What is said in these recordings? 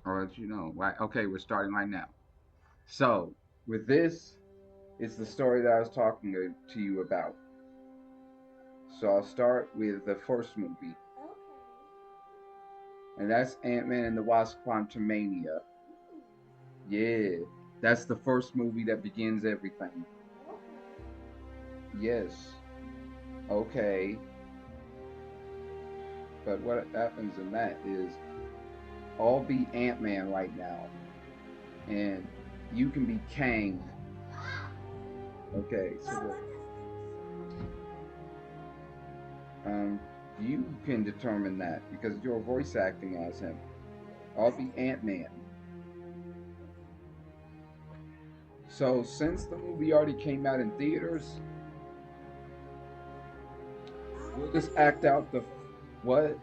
I'll let you know. Right? Okay, we're starting right now. So, with this, it's the story that I was talking to you about. So I'll start with the first movie, and that's Ant-Man and the Wasp: Quantumania. Yeah, that's the first movie that begins everything. Yes. Okay. But what happens in that is I'll be Ant-Man right now, and you can be Kang. Okay, so um, you can determine that because you're voice acting as him. I'll be Ant-Man. So since the movie already came out in theaters, we'll just act out the what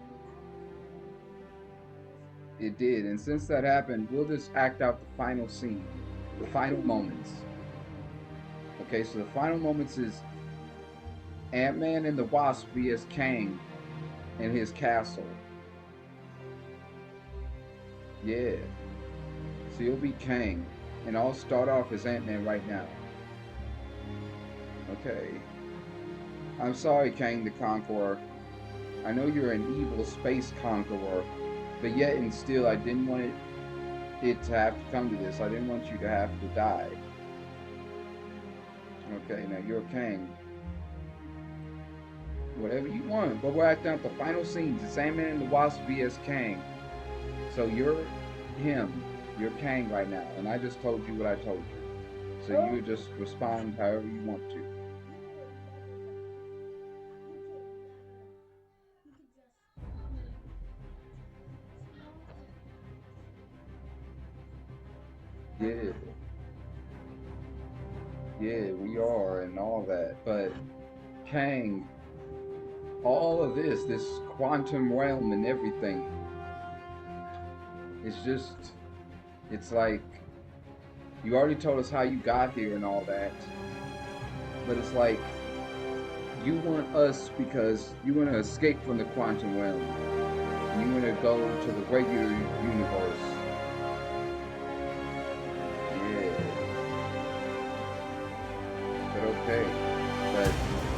it did, and since that happened, we'll just act out the final scene, the final moments. Okay, so the final moments is Ant-Man and the Wasp vs. Kang in his castle. Yeah. So you'll be Kang. And I'll start off as Ant-Man right now. Okay. I'm sorry, Kang the Conqueror. I know you're an evil space conqueror, but yet and still I didn't want it to have to come to this. I didn't want you to have to die. Okay, now you're Kang. Whatever you want, but we're acting out the final scenes. It's Ant-Man and the Wasp vs. Kang. So you're him. You're Kang right now, and I just told you what I told you. So you just respond however you want to. Yeah, yeah, we are, and all that. But Kang, all of this quantum realm and everything, it's just, it's like, you already told us how you got here and all that. But it's like, you want us because you want to escape from the quantum realm. You want to go to the regular universe. Yeah. But okay. But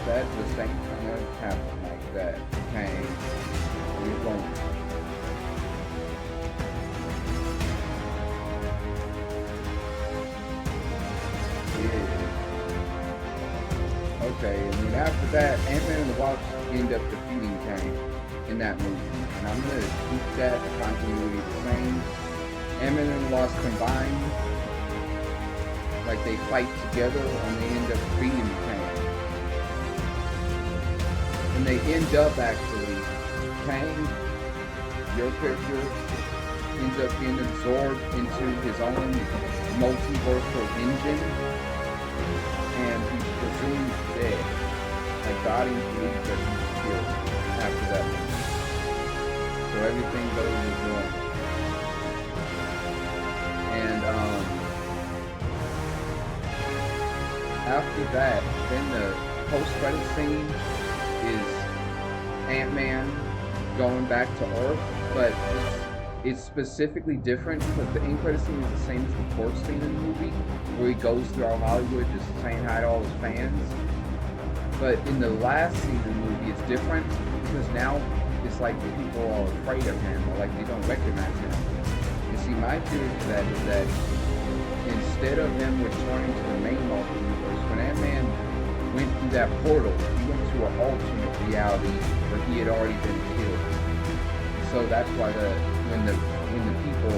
that just ain't gonna happen like that. Kang. You won't. Yeah. Okay, and then after that, Ant-Man and the Wasp end up defeating Kang in that movie. And I'm gonna keep that continuity the same. Ant-Man and the Wasp combined, like they fight together, and they end up defeating Kang. And they end up actually, Kang, your character, ends up being absorbed into his own multiversal engine, and he's presumed dead. Like the audience believes that he's killed after that movie. So everything goes as normal. And after that, then the post-credit scene is Ant-Man going back to Earth, but it's specifically different because the end credit scene is the same as the court scene in the movie, where he goes throughout Hollywood just saying hi to all his fans. But in the last scene of the movie, it's different because now it's like people are afraid of him, or like they don't recognize him. You see, my theory to that is that instead of him returning to the main Marvel universe, when Ant-Man went through that portal, he went to an alternate reality where he had already been killed. So that's why when the people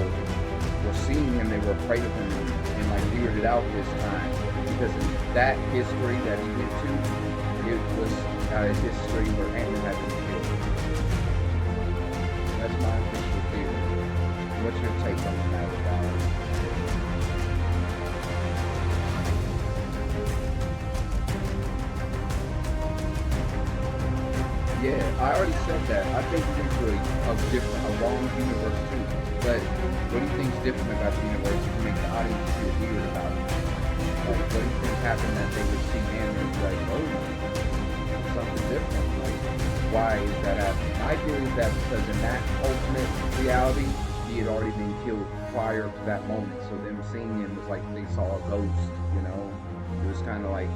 were seeing him, they were afraid of him and like figured it out this time, because in that history that he went to, it was a history where Ant-Man had been killed. That's my official theory. What's your take on that, Davon? Yeah, I already said that. I think it's a wrong universe too. But what do you think is different about the universe to make the audience feel weird about it? Like, what do you think happened that they would see Ant-Man and be like, oh, something different? Like, why is that happening? My theory is that because in that ultimate reality, he had already been killed prior to that moment. So them seeing him was like they saw a ghost, you know? It was kind of like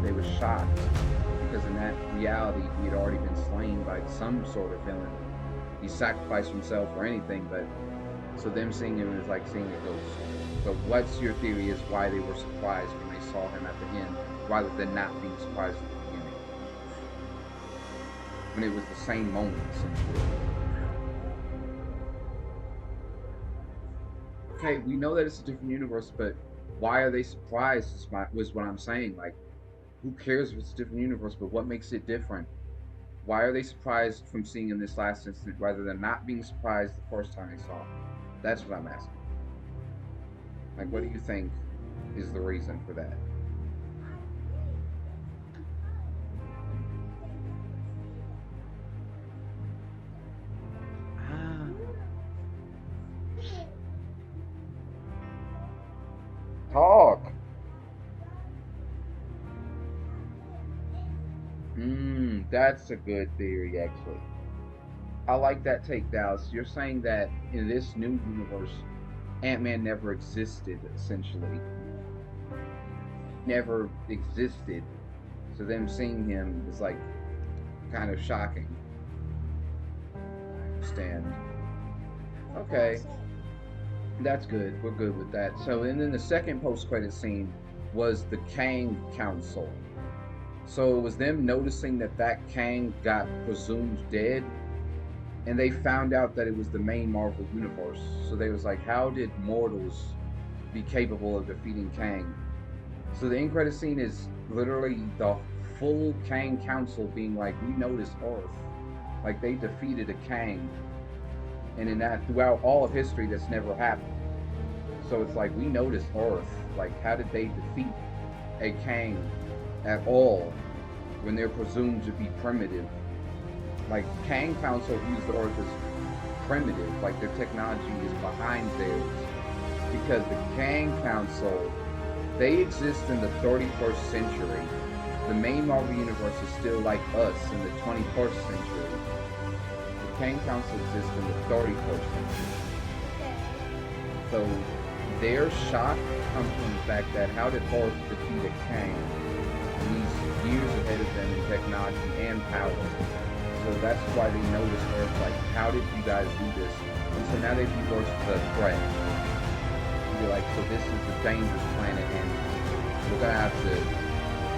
they were shocked because in that reality he had already been slain by some sort of villain. He sacrificed himself or anything, but so them seeing him is like seeing a ghost. So what's your theory is why they were surprised when they saw him at the end, rather than not being surprised at the beginning? When it was the same moment, essentially. Okay, we know that it's a different universe, but why are they surprised was what I'm saying. Like, who cares if it's a different universe, but what makes it different? Why are they surprised from seeing in this last instant rather than not being surprised the first time they saw him? That's what I'm asking. Like, what do you think is the reason for that? Talk. That's a good theory, actually. I like that take, Dallas. You're saying that in this new universe, Ant-Man never existed, essentially. Never existed. So them seeing him is like kind of shocking. I understand. Okay. That's good. We're good with that. So, and then the second post-credit scene was the Kang Council. So it was them noticing that Kang got presumed dead, and they found out that it was the main Marvel universe. So they was like, how did mortals be capable of defeating Kang? So the end credit scene is literally the full Kang Council being like, we noticed Earth. Like they defeated a Kang. And in that, throughout all of history, that's never happened. So it's like, we noticed Earth. Like, how did they defeat a Kang at all when they're presumed to be primitive? Like, Kang Council views the Earth as primitive, like their technology is behind theirs. Because the Kang Council, they exist in the 31st century. The main Marvel universe is still like us in the 21st century. The Kang Council exists in the 31st century. So their shock comes from the fact that how did Earth defeat a Kang? And he's years ahead of them in technology and power. So that's why they noticed Earth, like, how did you guys do this? And so now they've reversed the threat. You're like, so this is a dangerous planet, and we're gonna have to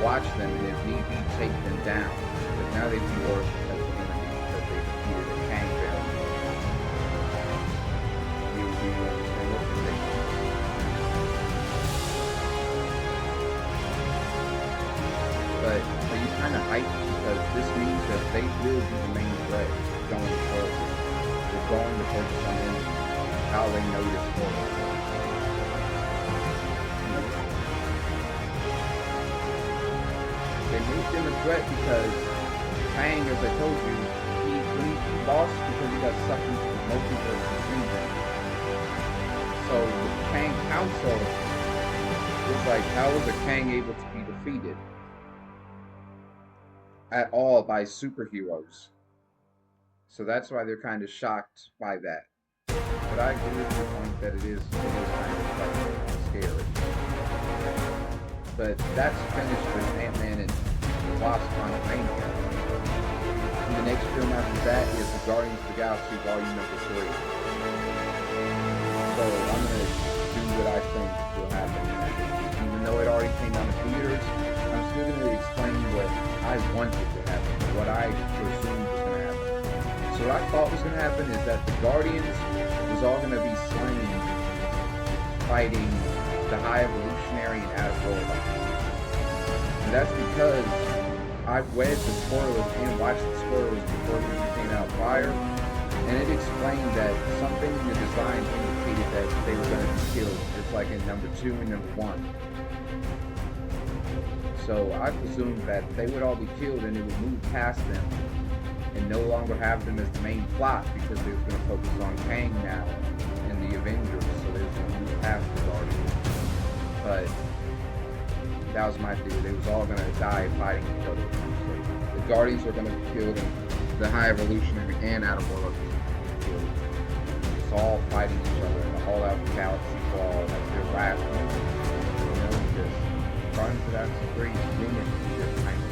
watch them, and if need be, take them down. But now they've reversed as the enemy because they defeated a Kang variant. You understand what you're saying? But you kind of hyped because this means that they will be the main threat going forward. They're going to focus on them, how they notice forward. They made them a threat because Kang, as I told you, he lost because he got sucked into the multiverse between them. So the Kang Council was like, how was a Kang able to be defeated at all by superheroes? So that's why they're kind of shocked by that. But I agree with your point that it is kind of scary. But that's finished with Ant-Man and the Wasp Quantumania. And the next film after that is the Guardians of the Galaxy Volume Number 3. So I'm going to do what I think will happen. Even though it already came out in theaters, I'm still going to explain what I wanted to happen, what I presumed was going to happen. So what I thought was going to happen is that the Guardians was all going to be slain fighting the High Evolutionary and Asgard. And that's because I've read the spoilers and watched the spoilers before they came out prior, and it explained that something in the design indicated that they were going to be killed, just like in number 2 and number 1. So I presumed that they would all be killed and it would move past them and no longer have them as the main plot because they were going to focus on Kang now and the Avengers, so they were going to move past the Guardians. But that was my theory. They was all going to die fighting each other. So the Guardians were going to be killed, and the High Evolutionary and Outer World were going to be killed. just all fighting each other in the all-out galaxy brawl, like they're laughing, just Guardians of the Galaxy 3 is rumored to be their final.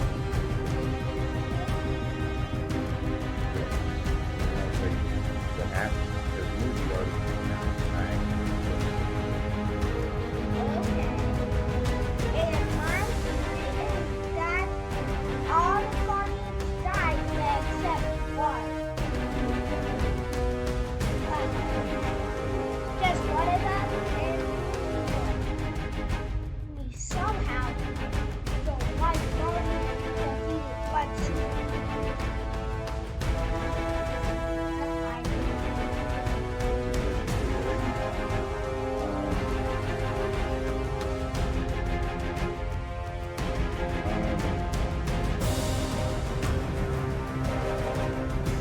What happened? The movie already came out.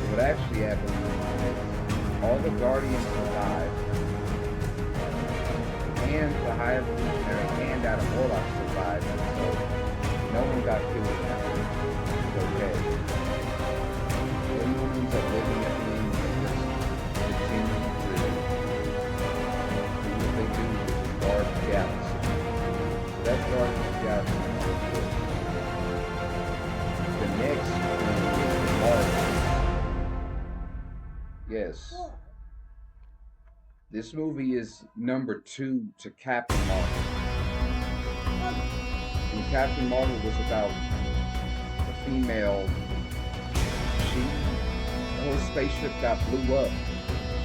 What actually happened is all the Guardians survived, and the High Evolutionary and Adam Warlock survived, so no one got killed. It was okay. Everyone ends up living at the end and just continue to do what they do, which is guard the galaxy. So that's Guardians of the Galaxy. The next one is Marvel. Yes. This movie is number 2 to Captain Marvel. And Captain Marvel was about a female. Her spaceship got blew up.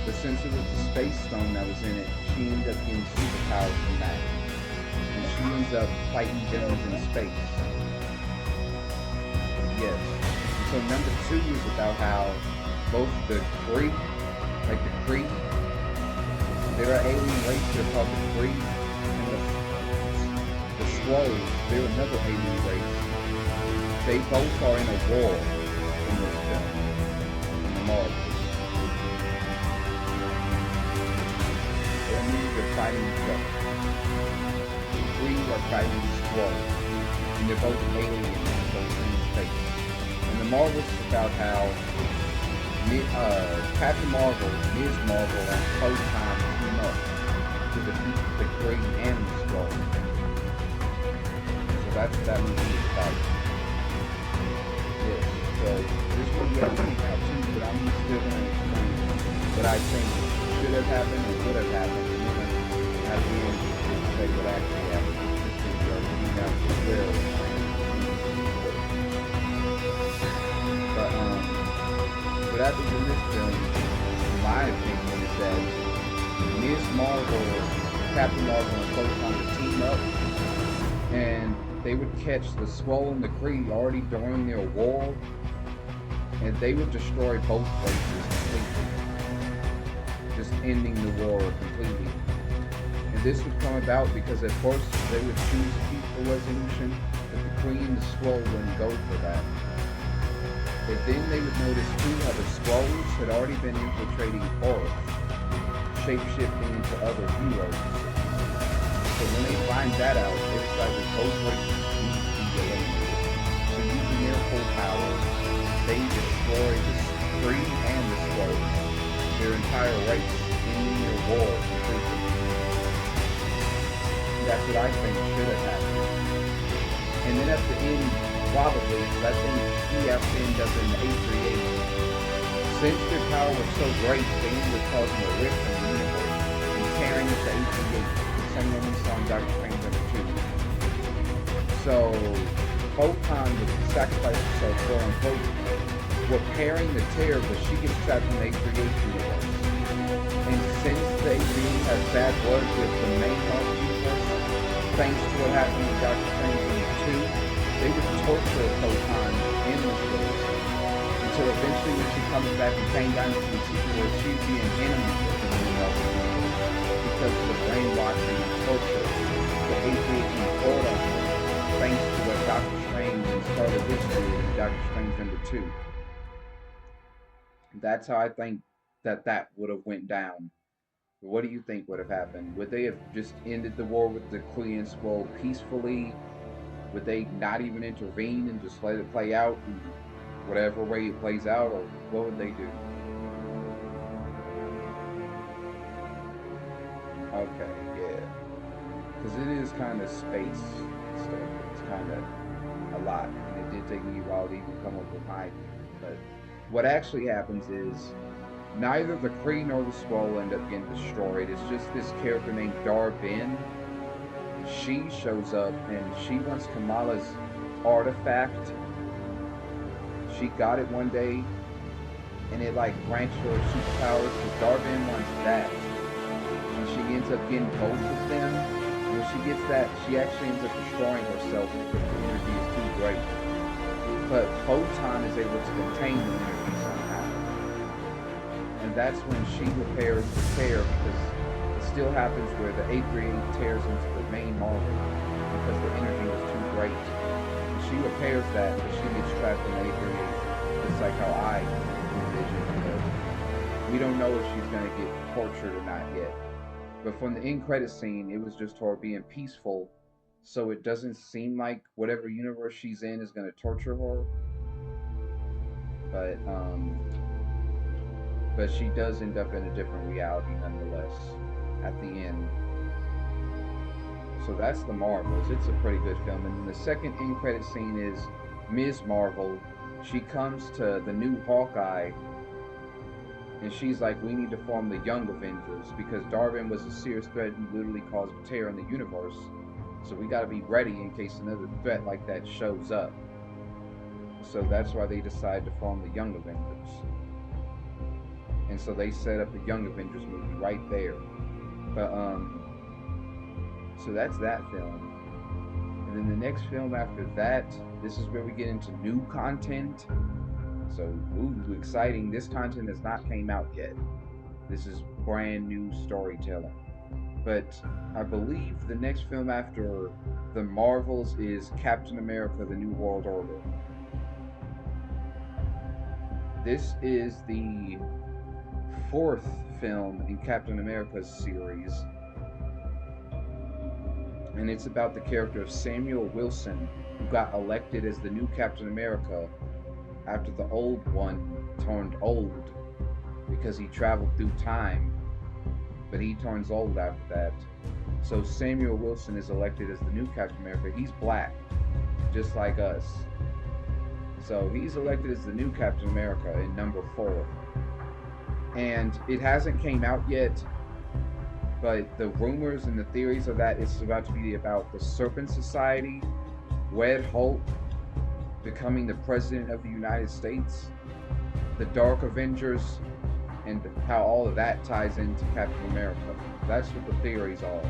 But since it was the space stone that was in it, she ended up getting superpowers from that. And she ends up fighting villains in space. Yes. And so number 2 is about how both the Kree, like the Kree, they're an alien race, they're called the Kree, and the Skrulls, they're another alien race. They both are in a war in this film, in the Marvel. That means they're fighting each other. The Kree are fighting the Skrulls, and they're both aliens, both in space. And the Marvel's about how Captain Marvel, Ms. Marvel, and Photon team up to defeat the Kree and the Skrull. So that's what that movie is about. Yes, so this movie hasn't came out too, but I'm still going to explain what I think should have happened and would have happened, and then at the end, say what actually happened. This movie already came out as well. What happens in this film, in my opinion, is that Ms. Marvel, Captain Marvel, and Photon would team up, and they would catch the Skrull and the Kree already during their war, and they would destroy both races completely, just ending the war completely. And this would come about because at first they would choose a peaceful resolution, but the Kree and the Skrull wouldn't go for that. But then they would notice too how the Skrulls had already been infiltrating Earth, shape-shifting into other heroes. So when they find that out, they decide that both races need to be eliminated. So using their full power, they destroy the Kree and the Skrulls, their entire race, ending their war completely. That's what I think should have happened. And then at the end, probably, because I think he has to end up in the 838. Since their power was so great, they ended up causing a rift in the universe and tearing it to 838, the same one we saw in Doctor Strange number 2. So, Photon would sacrifice herself, quote unquote, repairing the tear, but she gets trapped in the 838 universe. And since they really have bad blood with the main Marvel universe, thanks to what happened in Doctor Strange number 2, they would torture Photon in this world until eventually when she comes back in Kang Dynasty and Secret, she'd be an enemy of the new Marvel universe because of the brainwashing and torture that Atheist poured on her, thanks to what Doctor Strange and started this series in Doctor Strange number 2. That's how I think that would have went down. What do you think would have happened? Would they have just ended the war with the Kree and Skrull peacefully? Would they not even intervene and just let it play out in whatever way it plays out, or what would they do? Okay, yeah. Because it is kind of space stuff. It's kind of a lot. And it did take me a while to even come up with my view. But what actually happens is neither the Kree nor the Skrull end up getting destroyed. It's just this character named Davon. She shows up and she wants Kamala's artifact. She got it one day and it like grants her superpowers. Because Davon wants that. And she ends up getting both of them. And when she gets that, she actually ends up destroying herself because the energy is too great. But Photon is able to contain the energy somehow. And that's when she repairs the tear, because it still happens where the 838 tears into the main Marvel because the energy was too great. And she repairs that, but she gets trapped in the 838, just like how I envision it. We don't know if she's going to get tortured or not yet. But from the end credit scene, it was just her being peaceful, so it doesn't seem like whatever universe she's in is going to torture her. But she does end up in a different reality nonetheless at the end. So that's the Marvels. It's a pretty good film. And the second end credit scene is Ms. Marvel. She comes to the new Hawkeye, and she's like, we need to form the Young Avengers because Darwin was a serious threat who literally caused a tear in the universe. So we got to be ready in case another threat like that shows up. So that's why they decided to form the Young Avengers. And so they set up the Young Avengers movie right there. But so that's that film. And then the next film after that, this is where we get into new content. So, ooh, exciting. This content has not came out yet. This is brand new storytelling. But I believe the next film after the Marvels is Captain America: The New World Order. This is the fourth film in Captain America's series. And it's about the character of Samuel Wilson, who got elected as the new Captain America after the old one turned old because he traveled through time, but he turns old after that. So Samuel Wilson is elected as the new Captain America. He's black, just like us. So he's elected as the new Captain America in number 4. And it hasn't came out yet, but the rumors and the theories are that it's about to be about the Serpent Society, Red Hulk becoming the President of the United States, the Dark Avengers, and how all of that ties into Captain America. That's what the theories are.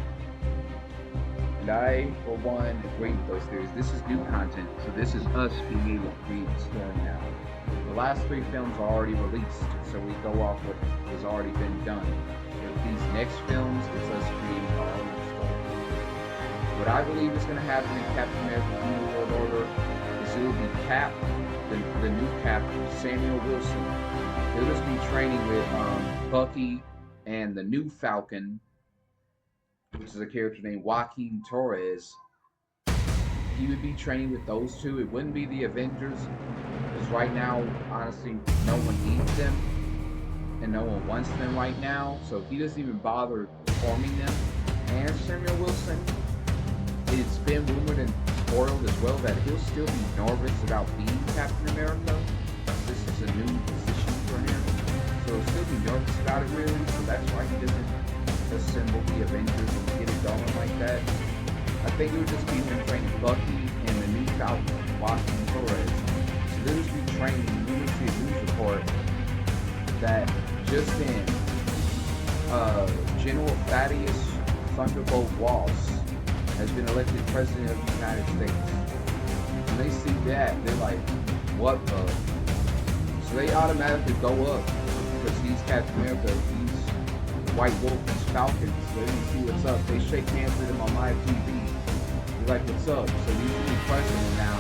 And I, for one, agree with those theories. This is new content, so this is us being able to create the story now. The last 3 films are already released, so we go off what has already been done. With these next films, it's us creating our own story. What I believe is going to happen in Captain America: The New World Order is it will be Cap, the new Cap, Samuel Wilson. He'll just be training with Bucky and the new Falcon, which is a character named Joaquin Torres. He would be training with those two. It wouldn't be the Avengers, because right now, honestly, no one needs them, and no one wants them right now, so he doesn't even bother forming them. And Samuel Wilson, it's been rumored and spoiled as well that he'll still be nervous about being Captain America. This is a new position for him, so he'll still be nervous about it really, so that's why he doesn't assemble the Avengers and get it going like that. I think it would just be him training Bucky and the new Falcon, Joaquin Torres. So they'll just be training. We will see a news report that just in General Thaddeus Thunderbolt Ross has been elected President of the United States. When they see that, they're like, what the? So they automatically go up because he's Captain America, he's White Wolf, he's Falcon. So they see what's up. They shake hands with him on live TV. They're like, what's up? So he's the new president now,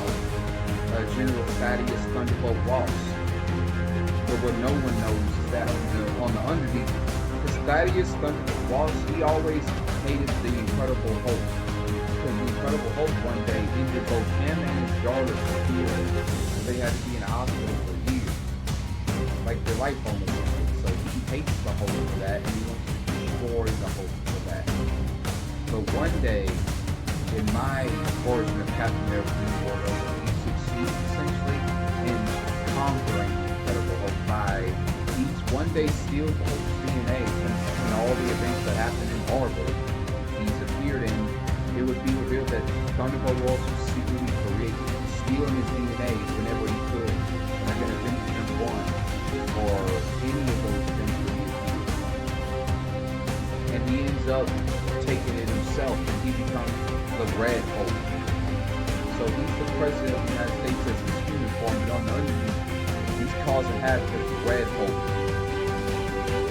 General Thaddeus Thunderbolt Ross. But what no one knows is that on the underneath, because Thaddeus Thunderbolt Ross, he always hated the Incredible Hulk. Because the Incredible Hulk one day injured both him and his daughter severely. So they had to be in a hospital for years. Like their life almost ended. So he hates the Hulk for that, and he wants to destroy the Hulk for that. day, in my version of Captain America New World Order, he succeeds essentially in conquering the Incredible Hulk by each one day steals the Hulk's DNA and all the events that happened in Marvel he's appeared in. It would be revealed that Thunderbolt was also secretly created, stealing his DNA whenever he could, like an Avengers #1 or any of those things that he appeared. And he ends up taking it himself, and he becomes the Red Hulk. So he's the president of the United States as his human form, but on the underneath, he's causing havoc as the Red Hulk.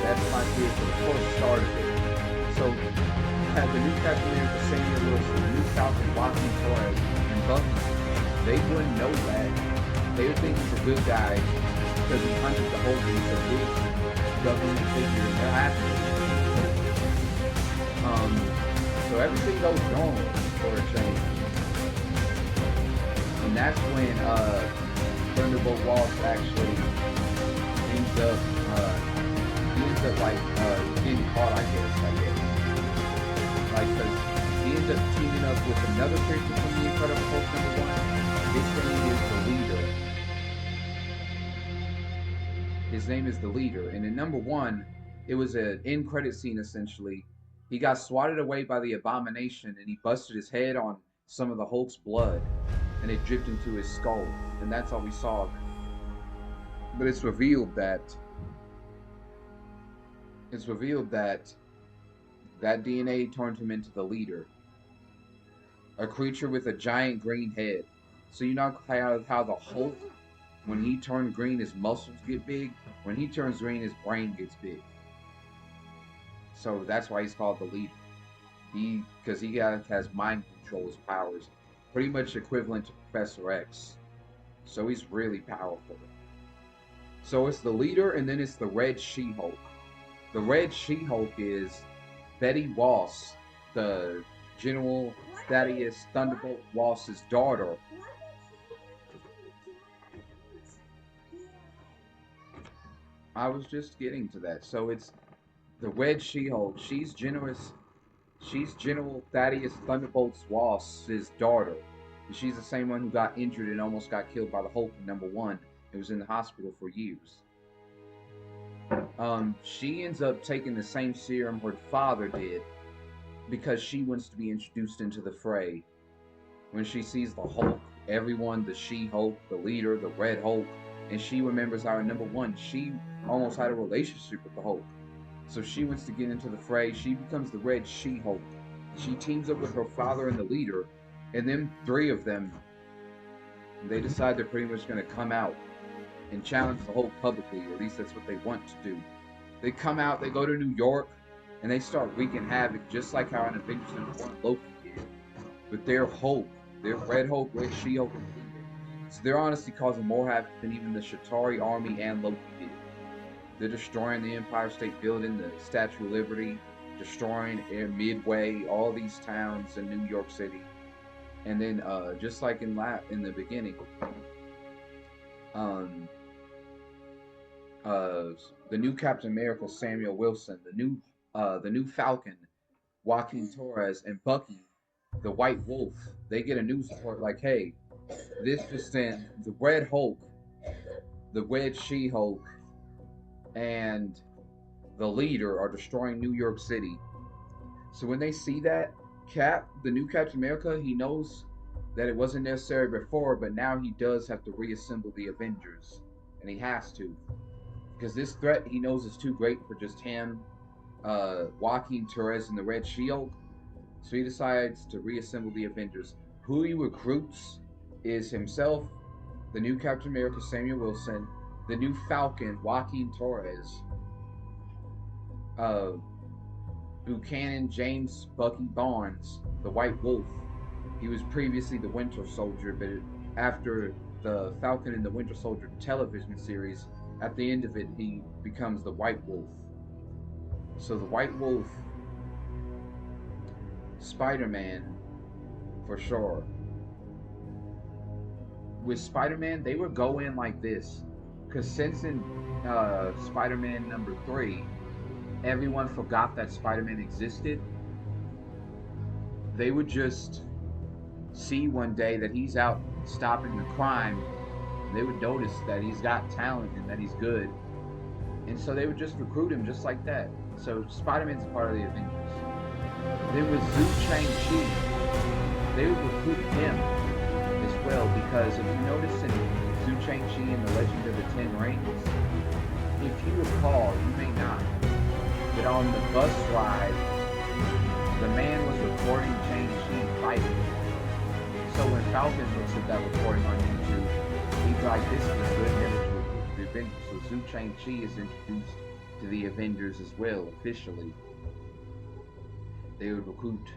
That's my theory for the first start of it. So have the new Captain America, Samuel Wilson, the new Falcon, Joaquin Torres, and Bucky, they wouldn't know that. They would think he's a good guy because he hunted the Hulk and he's a good government figure, and they're happy. So everything goes wrong for a change. And that's when Thunderbolt Ross actually ends up getting caught, I guess. Like, because he ends up teaming up with another character from the Incredible Hulk #1. His name is the Leader. And in #1, it was an end credit scene essentially. He got swatted away by the Abomination, and he busted his head on some of the Hulk's blood, and it dripped into his skull, and that's all we saw of it. But it's revealed that that DNA turned him into the Leader, a creature with a giant green head. So you know how the Hulk, when he turned green, his muscles get big. When he turns green, his brain gets big. So that's why he's called the Leader. Because he has mind control powers, pretty much equivalent to Professor X. So he's really powerful. So it's the Leader, and then it's the Red She-Hulk. The Red She-Hulk is Betty Ross, the General Thaddeus Thunderbolt Ross's daughter. I was just getting to that. So it's the Red She-Hulk. She's General Thaddeus Thunderbolt Ross's daughter. And she's the same one who got injured and almost got killed by the Hulk in #1. It was in the hospital for years. She ends up taking the same serum her father did because she wants to be introduced into the fray. When she sees the Hulk, everyone, the She-Hulk, the Leader, the Red Hulk, and she remembers how in #1 she almost had a relationship with the Hulk. So she wants to get into the fray. She becomes the Red She-Hulk. She teams up with her father and the Leader, and then three of them, they decide they're pretty much going to come out and challenge the Hulk publicly, or at least that's what they want to do. They come out, they go to New York, and they start wreaking havoc, just like how in Avengers #1 Loki did. With their Hulk, their Red Hulk, Red She-Hulk, and Leader. So they're honestly causing more havoc than even the Chitauri army and Loki did. They're destroying the Empire State Building, the Statue of Liberty, destroying Air Midway, all these towns in New York City. And then, just like in the beginning, the new Captain America, Samuel Wilson, the new Falcon, Joaquin Torres, and Bucky, the White Wolf, they get a news report like, hey, this just in, the Red Hulk, the Red She-Hulk, and the Leader are destroying New York City. So when they see that, the new Captain America, he knows that it wasn't necessary before, but now he does have to reassemble the Avengers, and he has to. Because this threat, he knows, is too great for just him, Joaquin Torres, and the Red She-Hulk. So he decides to reassemble the Avengers. Who he recruits is himself, the new Captain America, Samuel Wilson, the new Falcon, Joaquin Torres, Buchanan James Bucky Barnes, the White Wolf. He was previously the Winter Soldier, but after the Falcon and the Winter Soldier television series, at the end of it, he becomes the White Wolf. So the White Wolf, Spider-Man, for sure. With Spider-Man, they would go in like this. Because since in Spider-Man #3, everyone forgot that Spider-Man existed. they would just see one day that he's out stopping the crime. They would notice that he's got talent and that he's good, and so they would just recruit him just like that. So Spider-Man's a part of the Avengers. Then with Zhu Chang-Chi, they would recruit him as well because if you notice in Zhu Chang-Chi and the Legend of the Ten Rings, if you recall, you may not, that on the bus ride, the man was recording Chang-Chi fighting. So when Falcon looks at that recording on YouTube, he's like, this is a good image of the Avengers. So Zhu Chang-Chi is introduced to the Avengers as well, officially. They would recruit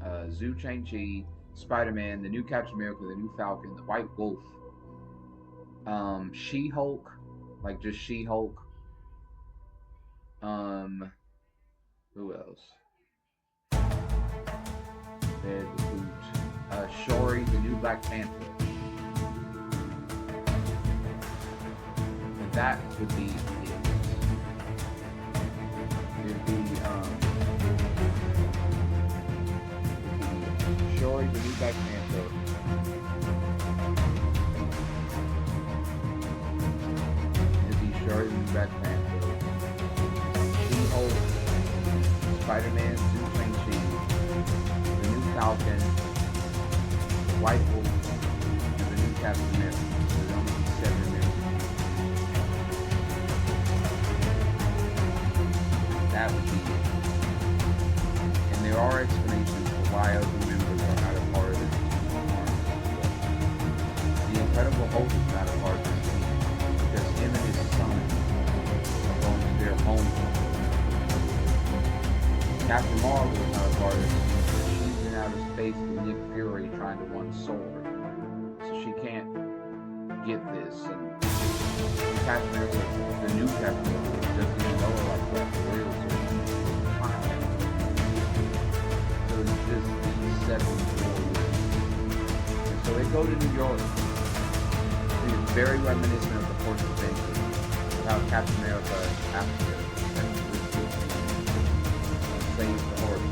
Zhu Chang-Chi, Spider-Man, the new Captain America, the new Falcon, the White Wolf, She-Hulk, like just She-Hulk. Who else? They'd recruit Shuri, the new Black Panther. And that would be it. It'd be Shuri, the new Black Panther. It'd be Shuri, the new Black Panther. She-Hulk, Spider-Man, Zhu Chang-Chi, the new Falcon, the White Wolf, and the new Captain America. So there's only 7 Americans. That would be it. And there are explanations for why other members are not a part of this team. The Incredible Hulk is not a part of this team because him and his son are going to their home. Captain Marvel is not a part of this team. She's in outer space with Nick Fury trying to win sword. So she can't get this. And Captain America, the new Captain America, doesn't even know her like that. So it's just these 7 stories. And so they go to New York. It's very reminiscent of the Force Avengers. How Captain America after saves the horse,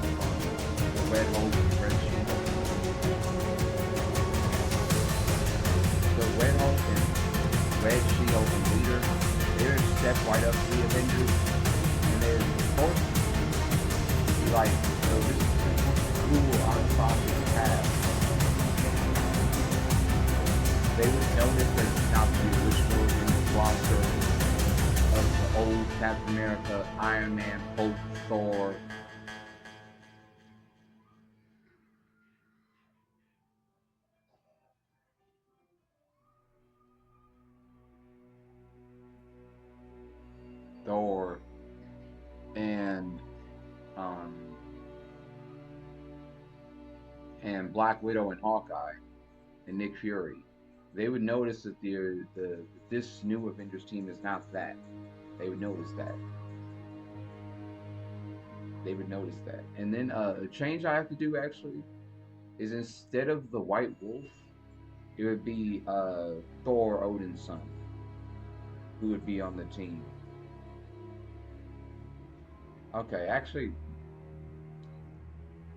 the Red Hulk and the Red She-Hulk. The Red Hulk and Red She-Hulk and Leader, they're step right up to the Avengers, and they're supposed to be like, this is a cool ensemble path. They would notice that it's not the original roster of the old Captain America, Iron Man, Hulk, Thor. Thor and Black Widow and Hawkeye and Nick Fury. They would notice that this new Avengers team is not that. They would notice that. They would notice that. And then a change I have to do actually is instead of the White Wolf, it would be Thor, Odin's son, who would be on the team. Okay, actually,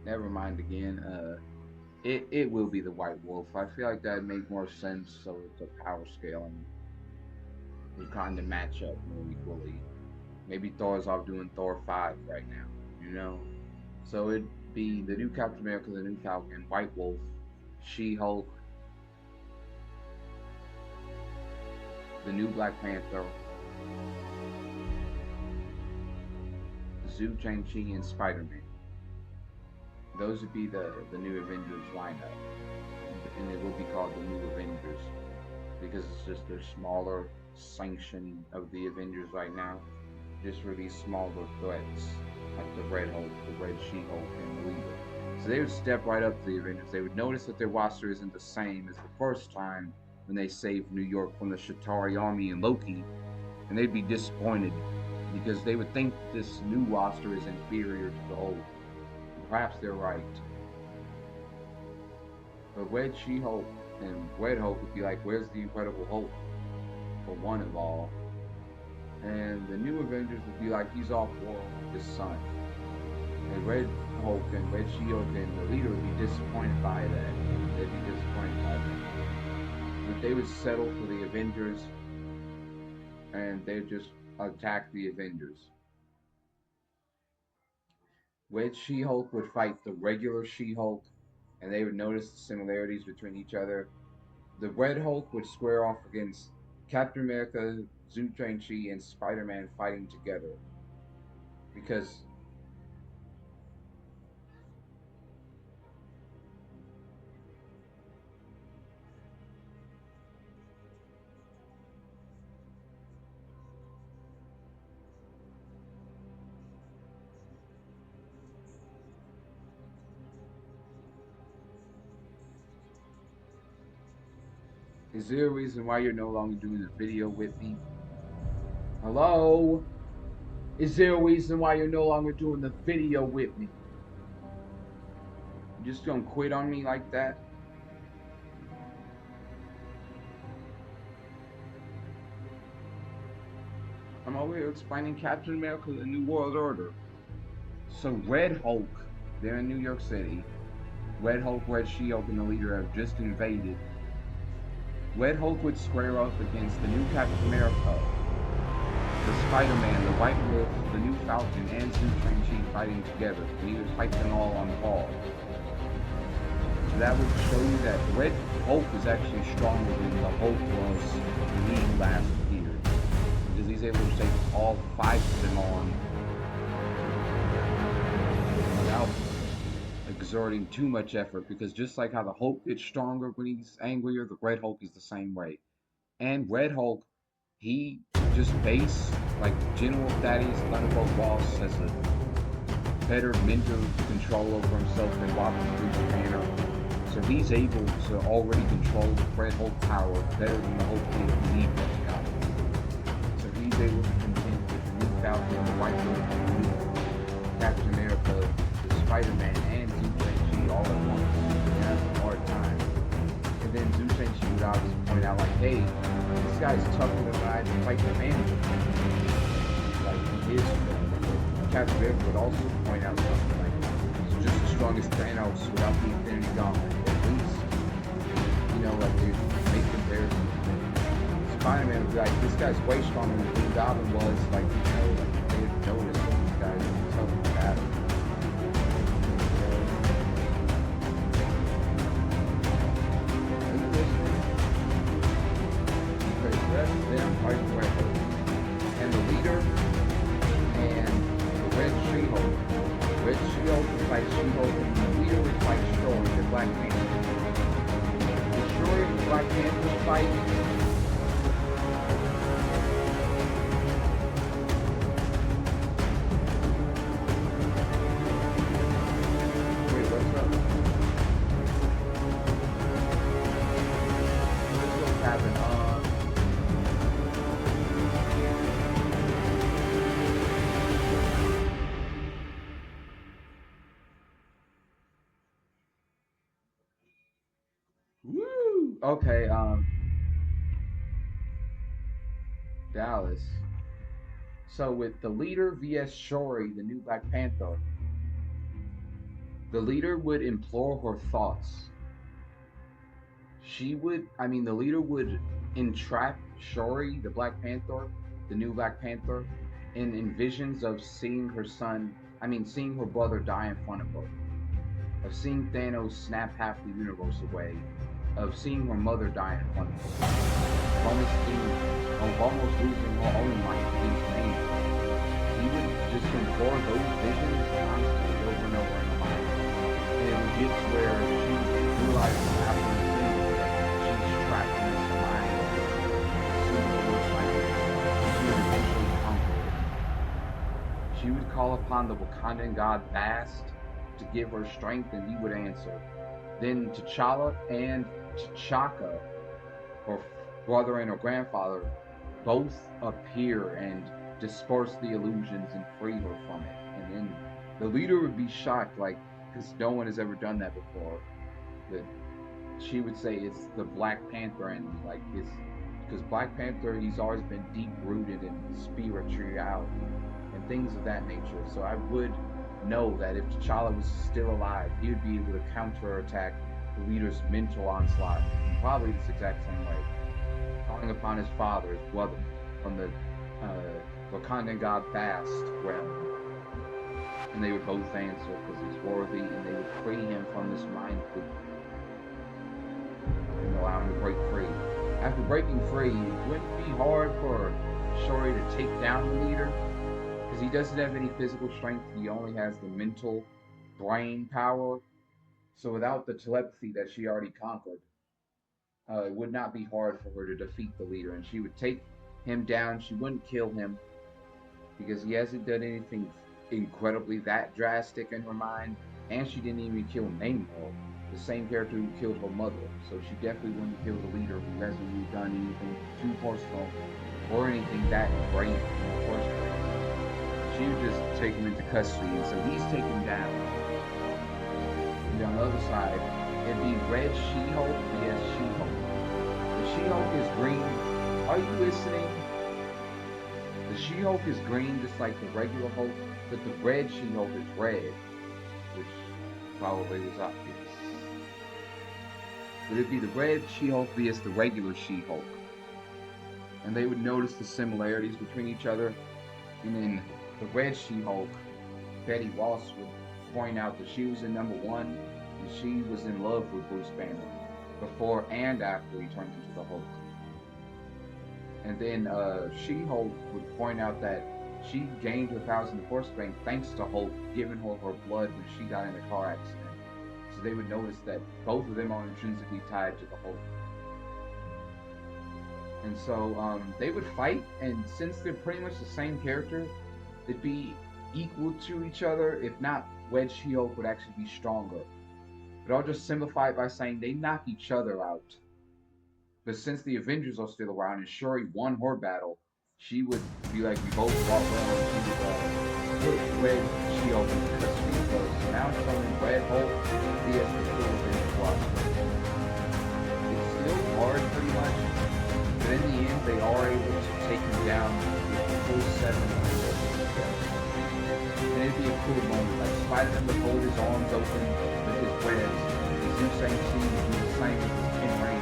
never mind again. It will be the White Wolf. I feel like that would make more sense, so the power scaling would kind of match up more equally. Maybe Thor's off doing Thor 5 right now, you know? So it'd be the new Captain America, the new Falcon, White Wolf, She-Hulk, the new Black Panther, Zhu Chang-Chi, and Spider-Man. Those would be the new Avengers lineup. And it will be called the New Avengers because it's just a smaller sanction of the Avengers right now. Just for these smaller threats like the Red Hulk, the Red She-Hulk, and the Leader. So they would step right up to the Avengers. They would notice that their roster isn't the same as the first time when they saved New York from the Chitauri army and Loki, and they'd be disappointed because they would think this new roster is inferior to the old. Perhaps they're right. But Red She-Hulk and Red Hulk would be like, where's the Incredible Hulk? For one of all. And the new Avengers would be like, he's off war with his son. And Red Hulk and Red Shield and the leader would be disappointed by that. They'd be disappointed by that. But they would settle for the Avengers and they'd just attack the Avengers. Red She-Hulk would fight the regular She-Hulk, and they would notice the similarities between each other. The Red Hulk would square off against Captain America, Zhu Chi, and Spider-Man fighting together. Because is there a reason why you're no longer doing the video with me? Hello? Is there a reason why you're no longer doing the video with me? You just gonna quit on me like that? I'm over here explaining Captain America: The New World Order. So Red Hulk, they're in New York City. Red Hulk, Red She-Hulk, and the leader have just invaded. Red Hulk would square off against the new Captain America, the Spider-Man, the White Wolf, the new Falcon, and Zhu Chi fighting together. And he would fight them all on the ball. So that would show you that Red Hulk is actually stronger than the Hulk was when he last appeared. Because he's able to take all 5 of them on without exerting too much effort, because just like how the Hulk gets stronger when he's angrier, the Red Hulk is the same way. And Red Hulk, he just base, like General Thaddeus Thunderbolt Ross has a better mental control over himself than Robert Bruce Banner. So he's able to already control the Red Hulk power better than the Hulk did when he first got it. So he's able to contend with the new Falcon, the White Wolf, the new Captain America, the Spider-Man, and Zhu Chi all at once. He has a hard time. And then Zhu Chi would obviously point out, like, hey, this guy's tougher than I had to fight the manager. Like, his Captain America would also point out something like, he's just as strong as Thanos without the Infinity Gauntlet. At least, you know, like, they make comparisons. Spider-Man would be like, this guy's way stronger than Blue Davon was. Like, you know, like, they had noticed that this guy was tough in battle. Them fighting Red Hulk. And the leader and the Red She-Hulk. Red She-Hulk would fight She-Hulk, and the leader would fight Shuri, the Black Panther. The Shuri and the Black Panther fight. Wait, what's up? What's happening? Woo! Okay, Dallas. So with the leader vs Shuri, the new Black Panther, the leader would implore her thoughts. The leader would entrap Shuri, the Black Panther, the new Black Panther, in visions of seeing seeing her brother die in front of her, of seeing Thanos snap half the universe away, of seeing her mother die in front of her, of almost losing her own life against Thanos. He would just implore those visions constantly over and over in her mind. And it would get to where she realizes after the thing that she's trapped in this mind of seeing the worst like this. She would eventually conquer it. She would call upon the Wakandan god Bast to give her strength, and he would answer. Then T'Challa and T'Chaka, her brother and her grandfather, both appear and disperse the illusions and free her from it. And then the leader would be shocked, like, because no one has ever done that before. That she would say it's the Black Panther, and like it's because Black Panther, he's always been deep rooted in spirituality and things of that nature. So I would know that if T'Challa was still alive, he would be able to counterattack the leader's mental onslaught in probably this exact same way, calling upon his father, his brother, from the Wakandan god Bast realm. And they would both answer because he's worthy, and they would free him from this mind loop and allow him to break free. After breaking free, it wouldn't be hard for Shuri to take down the leader because he doesn't have any physical strength. He only has the mental brain power. So without the telepathy that she already conquered, it would not be hard for her to defeat the leader, and she would take him down. She wouldn't kill him because he hasn't done anything incredibly that drastic in her mind, and she didn't even kill Namor, the same character who killed her mother. So she definitely wouldn't kill the leader who hasn't really done anything too personal or anything that great in the first place. She would just take him into custody, and so he's taken down. And on the other side, it'd be Red She-Hulk vs. She-Hulk. The She-Hulk is green. Are you listening? The She-Hulk is green just like the regular Hulk, but the Red She-Hulk is red, which probably was obvious. But it'd be the Red She-Hulk vs. the regular She-Hulk. And they would notice the similarities between each other. And then the Red She-Hulk, Betty Ross, would point out that she was in #1, and she was in love with Bruce Banner before and after he turned into the Hulk. And then She-Hulk would point out that she gained her powers in the first place thanks to Hulk giving her her blood when she got in a car accident. So they would notice that both of them are intrinsically tied to the Hulk. And so they would fight, and since they're pretty much the same character, they'd be equal to each other. If not, Red She-Hulk would actually be stronger. But I'll just simplify it by saying they knock each other out. But since the Avengers are still around and Shuri won her battle, she would be like, we both fought well, and she would put Red She-Hulk in custody of her. So now it's only Red Hulk vs. the full Avengers squad. It's still hard pretty much, but in the end they are able to take him down with the full 7 Avengers. And it'd be a cool moment, like Spider-Man would hold his arms open with his webs, the Zeus ain't seen would do the same with his Ken Rain.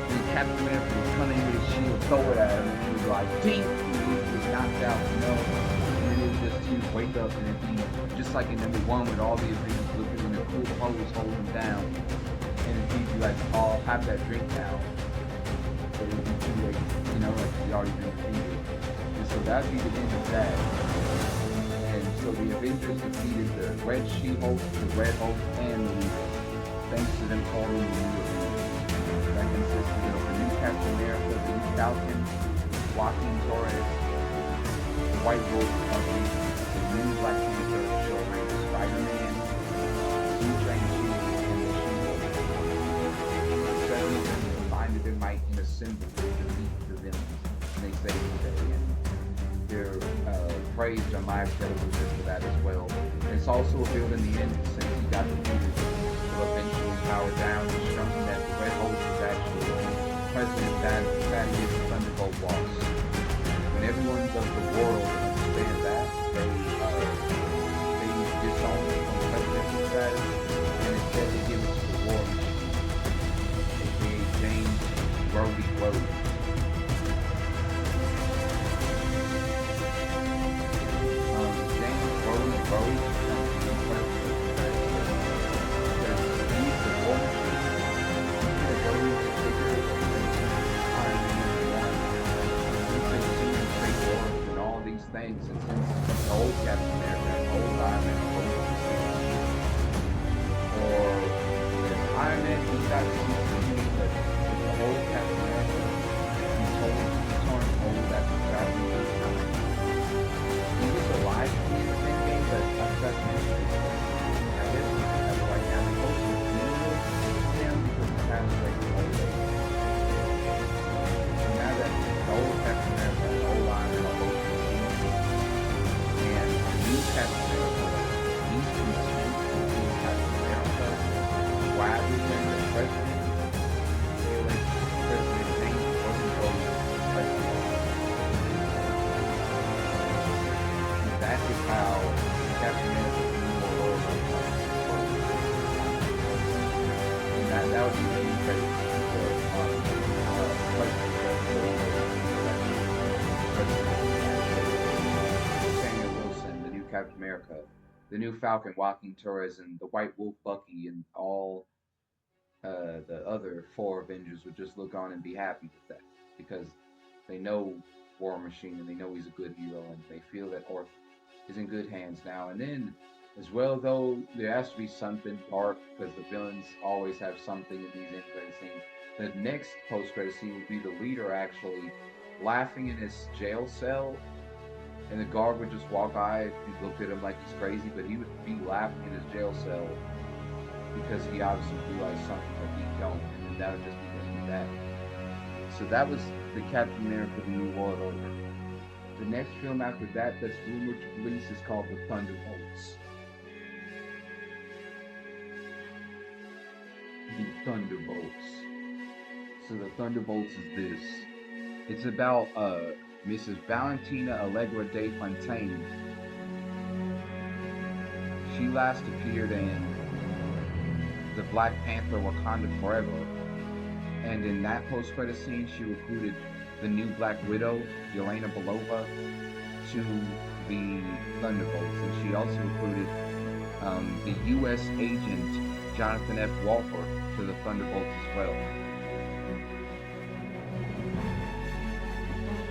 And Captain America would come in with his shield, throw it at him, and he would like, ding! And he was knocked out, you know? And then it would just, he would wake up, and it'd be just like in #1 with all the Avengers looking in a cool pose holding him down. And he'd be like, oh, I'll have that drink now. But it would be too late, you know, like he already been defeated. And so that'd be the end of that. And so the Avengers defeated the Red She-Hulk, the Red Hulk, and the Leader, thanks to them calling the new Avengers. That consisted of the new Captain America, the new Falcon, Joaquin Torres, the White Wolf Company, the new Black Panther, showing Spider-Man, Blue Shang-Chi, and the She-Hulk. The 7 of them combined their might and assembled to defeat the villains, and they saved the day. And they're praised on live television for that as well. And it's also revealed in the end, since he got defeated, will eventually power down and shown that the Red Hulk was actually President Thaddeus Thunderbolt Ross. When everyone of the world understand that, they disown it from presidential status, and instead they give it to the war machine, aka James Brody Brody. Things, and since the old Captain America, old Iron Man, or Iron Man, he got to see something, but the old Captain America, he's turned old after traveling through time. He was alive in the same game, but that's mystery. I guess right now the most of him because he has like the old age. So now that the old Captain America and the old Iron Man are both new Captain America, he's consumed with Captain America rather than the president, that'll be the new credits for Samuel Wilson, the new Captain America, the new Falcon, Joaquin Torres, and the White Wolf Bucky, and all the other four Avengers would just look on and be happy with that because they know War Machine and they know he's a good hero and they feel that Earth is in good hands now. And then, as well, though, there has to be something dark because the villains always have something in these end credit scenes. The next post credit scene would be the leader actually laughing in his jail cell, and the guard would just walk by and look at him like he's crazy, but he would be laughing in his jail cell because he obviously realized something that we don't, and then that would just be the end of that. So that was the Captain America: The New World Order. The next film after that that's rumored to release is called The Thunderbolts. The Thunderbolts. So the Thunderbolts is this. It's about Mrs. Valentina Allegra de Fontaine. She last appeared in the Black Panther Wakanda Forever, and in that post-credit scene she recruited the new Black Widow, Yelena Belova, to the Thunderbolts, and she also recruited the U.S. agent Jonathan F. Walker to the Thunderbolts as well.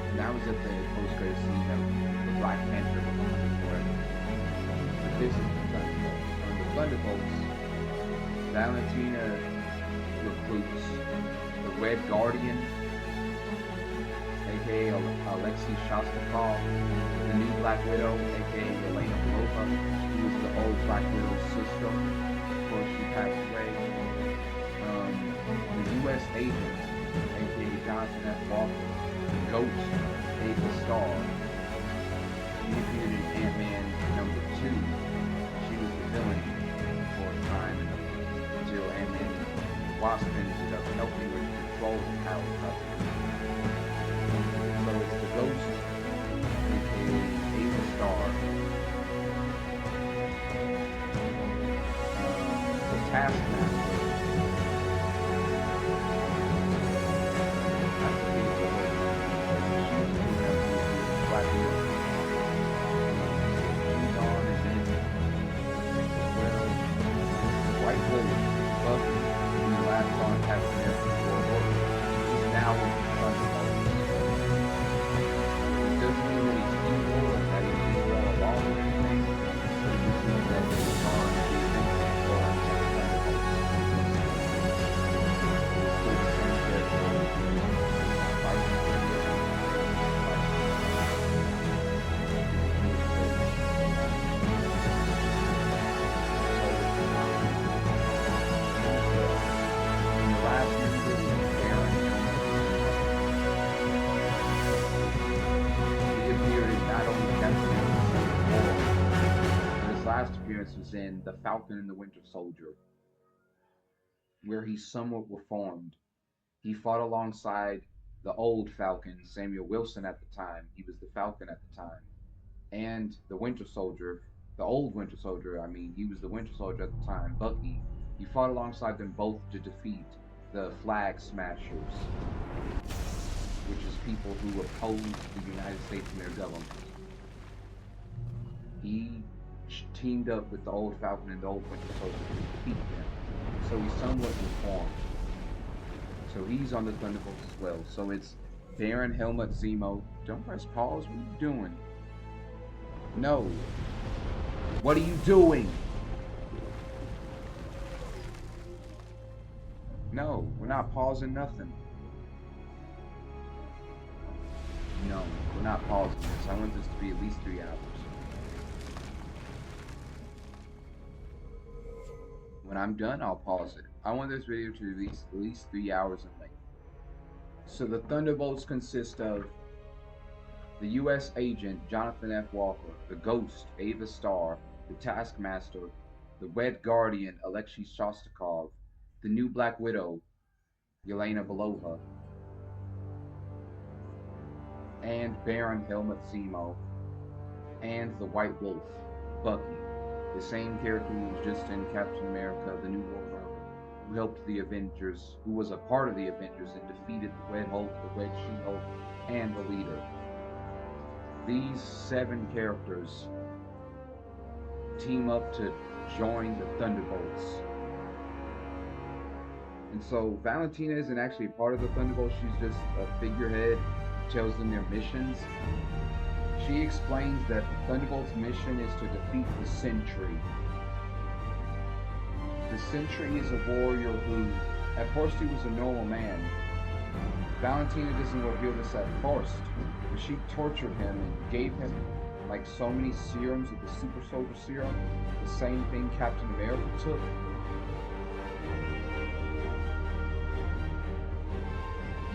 And that was at the post-credit scene of the Black Panther Wakanda Forever. But this is the Thunderbolts. On the Thunderbolts, Valentina recruits the Red Guardian, aka Alexei Shostakov, the new Black Widow, aka Yelena Belova, who was the old Black Widow's sister before she passed away. The U.S. agent, aka Jonathan F. Walker, the Ghost, Ava Starr. She appeared in Ant-Man #2. She was the villain for a time until Ant-Man and Wasp ended up helping her to control the powers of it. So it's the Ghost, aka Ava Starr, the Taskmaster. Black Widow. She's on, and then, well, White Wolf, Bucky, who last on Captain America World Order, is now with the Thunderbolts. It doesn't mean that he's evil or that he's evil all along or anything, but it just means that he's on the Avengers or the Thunderbolts. It's still the same character. Last appearance was in The Falcon and the Winter Soldier, where he somewhat reformed. He fought alongside the old Falcon, Samuel Wilson at the time. He was the Falcon at the time. And the Winter Soldier, the old Winter Soldier, I mean, he was the Winter Soldier at the time, Bucky. He fought alongside them both to defeat the Flag Smashers, which is people who oppose the United States and their government. He teamed up with the old Falcon and the old Winter Soldier to defeat them. So he's somewhat reformed. So he's on the Thunderbolts as well. So it's Baron Helmut Zemo. Don't press pause. What are you doing? No. What are you doing? No, we're not pausing nothing. No, we're not pausing this. I want this to be at least 3 hours. When I'm done, I'll pause it. I want this video to be at least 3 hours in length. So the Thunderbolts consist of the U.S. agent Jonathan F. Walker, the Ghost Ava Starr, the Taskmaster, the Red Guardian Alexei Shostakov, the new Black Widow Yelena Belova, and Baron Helmut Zemo, and the White Wolf, Bucky, the same character who was just in Captain America: The New World Order. who helped the Avengers, who was a part of the Avengers and defeated the Red Hulk, the Red She-Hulk, and the leader. These 7 characters team up to join the Thunderbolts. And so Valentina isn't actually a part of the Thunderbolts, she's just a figurehead who tells them their missions. She explains that the Thunderbolts' mission is to defeat the Sentry. The Sentry is a warrior who, at first he was a normal man. Valentina doesn't reveal this at first, but she tortured him and gave him like so many serums of the super soldier serum, the same thing Captain America took.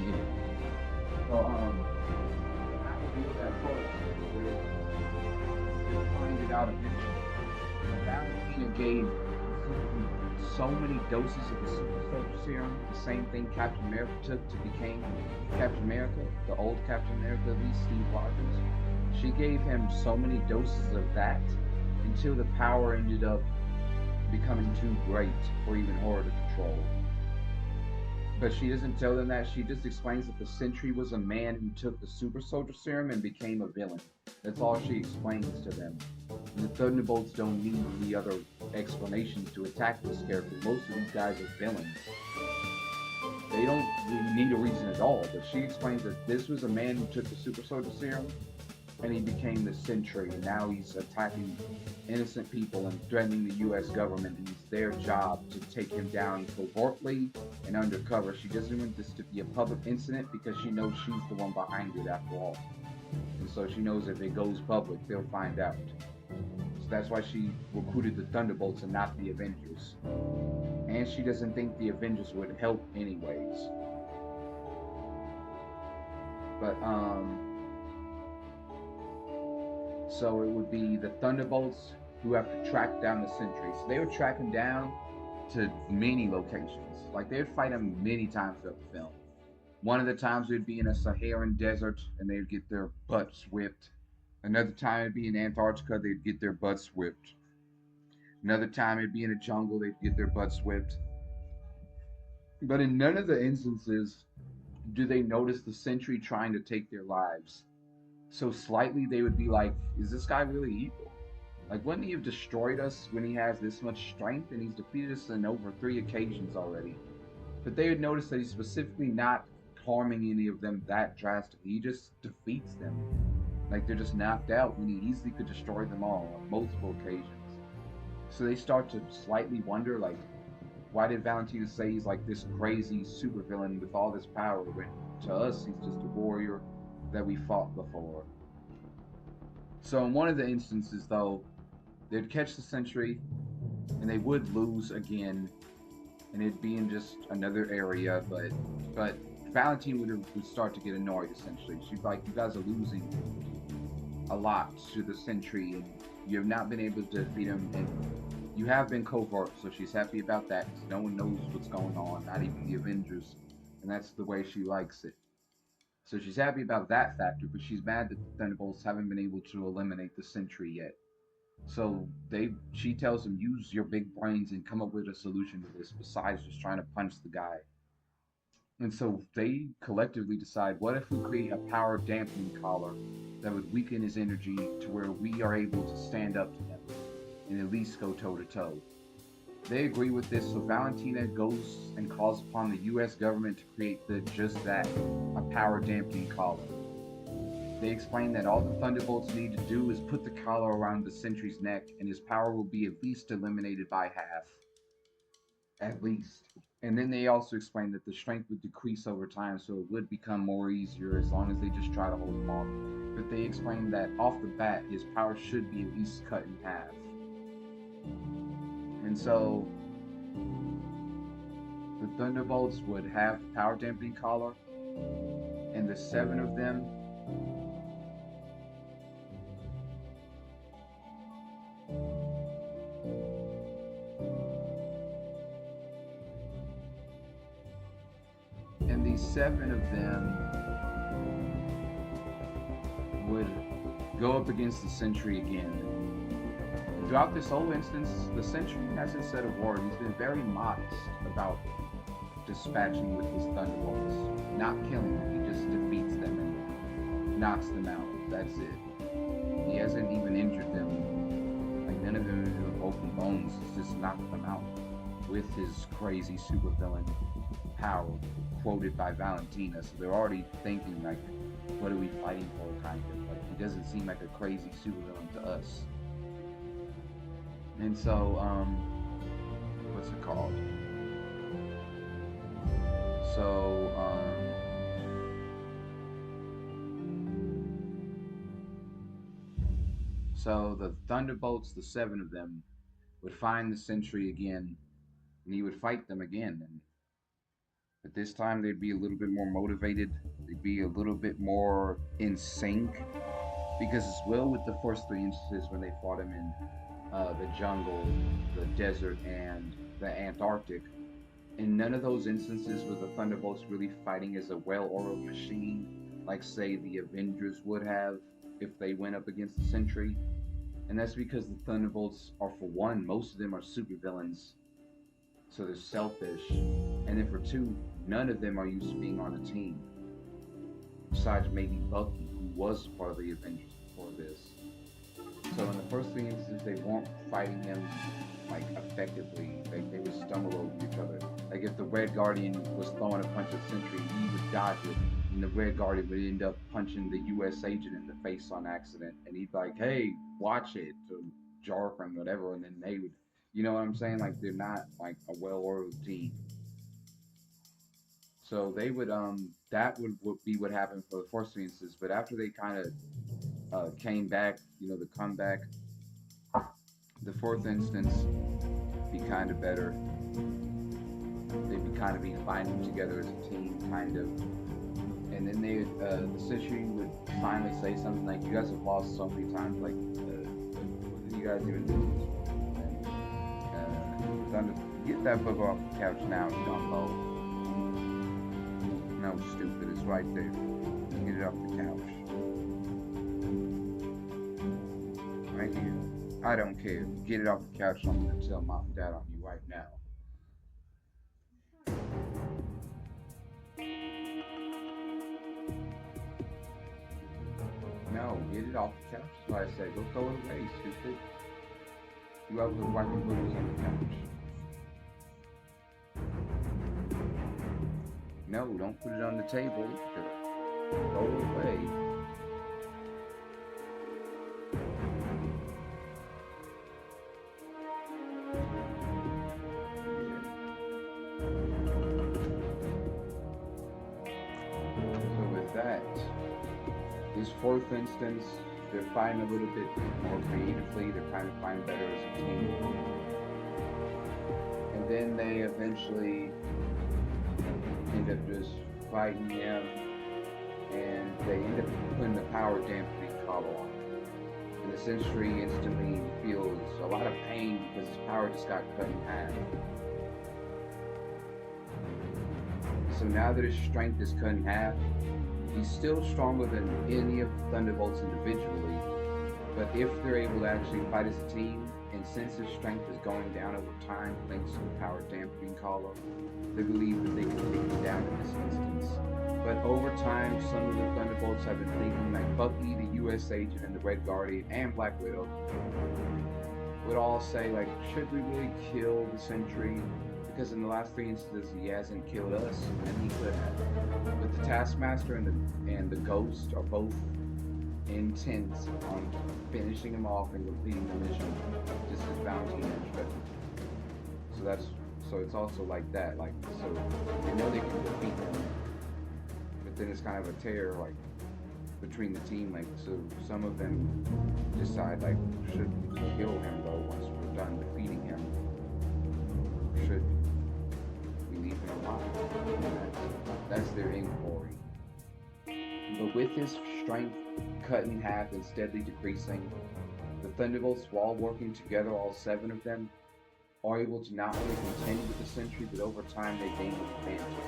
Yeah. So, I reveal that first. We'll find it out eventually. Valentina gave so many doses of the super soldier serum, the same thing Captain America took to become Captain America, the old Captain America, at least Steve Rogers. She gave him so many doses of that until the power ended up becoming too great or even harder to control. But she doesn't tell them that. She just explains that the Sentry was a man who took the super soldier serum and became a villain. That's all she explains to them. And the Thunderbolts don't need any other explanations to attack this character. Most of these guys are villains. They don't really need a reason at all. But she explains that this was a man who took the super soldier serum and he became the Sentry, and now he's attacking innocent people and threatening the U.S. government, and it's their job to take him down covertly and undercover. She doesn't want this to be a public incident because she knows she's the one behind it after all. And so she knows if it goes public, they'll find out. So that's why she recruited the Thunderbolts and not the Avengers. And she doesn't think the Avengers would help anyways. But, so it would be the Thunderbolts who have to track down the Sentry. So they would track him down to many locations. Like, they would fight him many times throughout the film. One of the times it would be in a Saharan desert and they would get their butts whipped. Another time it'd be in Antarctica, they'd get their butts whipped. Another time it'd be in a jungle, they'd get their butts whipped. But in none of the instances do they notice the Sentry trying to take their lives. So slightly they would be like, is this guy really evil? Like, wouldn't he have destroyed us when he has this much strength and he's defeated us on over 3 occasions already? But they would notice that he's specifically not harming any of them that drastically. He just defeats them. Like, they're just knocked out when he easily could destroy them all on multiple occasions. So they start to slightly wonder, like, why did Valentina say he's like this crazy supervillain with all this power when to us he's just a warrior that we fought before? So in one of the instances, though, they'd catch the Sentry and they would lose again, and it'd be in just another area, but Valentina would start to get annoyed. Essentially, she'd be like, you guys are losing a lot to the Sentry and you have not been able to defeat him, and you have been covert, so she's happy about that because no one knows what's going on, not even the Avengers, and that's the way she likes it. So she's happy about that factor, but she's mad that the Thunderbolts haven't been able to eliminate the Sentry yet. So she tells them, use your big brains and come up with a solution to this besides just trying to punch the guy. And so they collectively decide, what if we create a power dampening collar that would weaken his energy to where we are able to stand up to him and at least go toe to toe. They agree with this, so Valentina goes and calls upon the U.S. government to create just that, a power dampening collar. They explain that all the Thunderbolts need to do is put the collar around the Sentry's neck and his power will be at least eliminated by half. At least. And then they also explain that the strength would decrease over time, so it would become more easier as long as they just try to hold him off. But they explain that off the bat, his power should be at least cut in half. And so the Thunderbolts would have the power dampening collar, and the 7 of them would go up against the Sentry again. Throughout this whole instance, the Sentry hasn't said a word. He's been very modest about dispatching with his Thunderbolts. Not killing them, he just defeats them and knocks them out. That's it. He hasn't even injured them. Like, none of them have broken bones. He's just knocked them out with his crazy supervillain power, quoted by Valentina. So they're already thinking, like, what are we fighting for, kind of. Like, he doesn't seem like a crazy supervillain to us. And so, what's it called? So the Thunderbolts, the 7 of them, would find the Sentry again, and he would fight them again. But this time they'd be a little bit more motivated. They'd be a little bit more in sync. Because as well with the first 3 instances when they fought him in the jungle, the desert, and the Antarctic, in none of those instances were the Thunderbolts really fighting as a well-oiled machine, like say the Avengers would have if they went up against the Sentry. And that's because the Thunderbolts are, for one, most of them are supervillains, so they're selfish. And then for 2, none of them are used to being on a team. Besides maybe Bucky, who was part of the Avengers before this. So in the first 3 instances, they weren't fighting him like effectively. They would stumble over each other. Like if the Red Guardian was throwing a punch at Sentry, he would dodge it, and the Red Guardian would end up punching the U.S. agent in the face on accident, and he'd be like, "Hey, watch it," to jar from whatever, and then they would, you know what I'm saying? Like they're not like a well-oiled team. So they would that would be what happened for the first 3 instances. But after they kind of came back, you know, the comeback, the 4th instance be kind of better. They'd be kind of be fighting together as a team, kind of. And then they the Sentry would finally say something like, "You guys have lost so many times, like, what did you guys even do?" And Thunder, get that booger off the couch now, you don't know. No, stupid, it's right there. Get it off the couch. Right here. I don't care. Get it off the couch. I'm gonna tell mom and dad on you right now. No, get it off the couch. That's why I said, go throw it away, stupid. You out there wiping booties on the couch. No, don't put it on the table. Throw it away. So with that, this 4th instance, they're fighting a little bit more creatively. They're kind of fighting better as a team. And then they eventually end up just fighting him, and they end up putting the power dampening collar on him. And the Sentry instantly feels a lot of pain because his power just got cut in half. So now that his strength is cut in half, he's still stronger than any of the Thunderbolts individually, but if they're able to actually fight as a team, and since his strength is going down over time thanks to the power dampening collar, they believe that they can take him down in this instance. But over time, some of the Thunderbolts have been thinking, like Bucky, the U.S. agent, and the Red Guardian, and Black Widow, would all say, like, should we really kill the Sentry? Because in the last 3 instances, he hasn't killed us, and he could have. But the Taskmaster and the Ghost are both intent on finishing him off and completing the mission, just as Valentina instructed. So it's also like that, like, so they know they can defeat him, but then it's kind of a tear, like, between the team, like, so some of them decide, like, should we kill him though once we're done defeating him? Should we leave him alive? That's their inquiry. But with his strength cut in half and steadily decreasing, the Thunderbolts, while working together, all 7 of them, are able to not only contend with the Sentry, but over time they gain an advantage,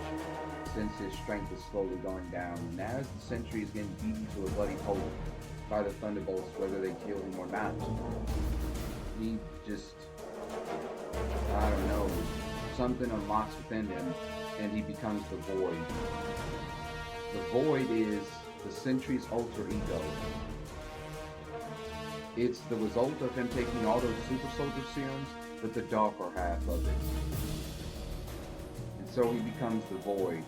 since his strength is slowly going down. And as the Sentry is getting beaten to a bloody pulp by the Thunderbolts, whether they kill him or not, he just, I don't know, something unlocks within him, and he becomes the Void. The Void is the Sentry's alter ego. It's the result of him taking all those super soldier serums, but the darker half of it. And so he becomes the Void.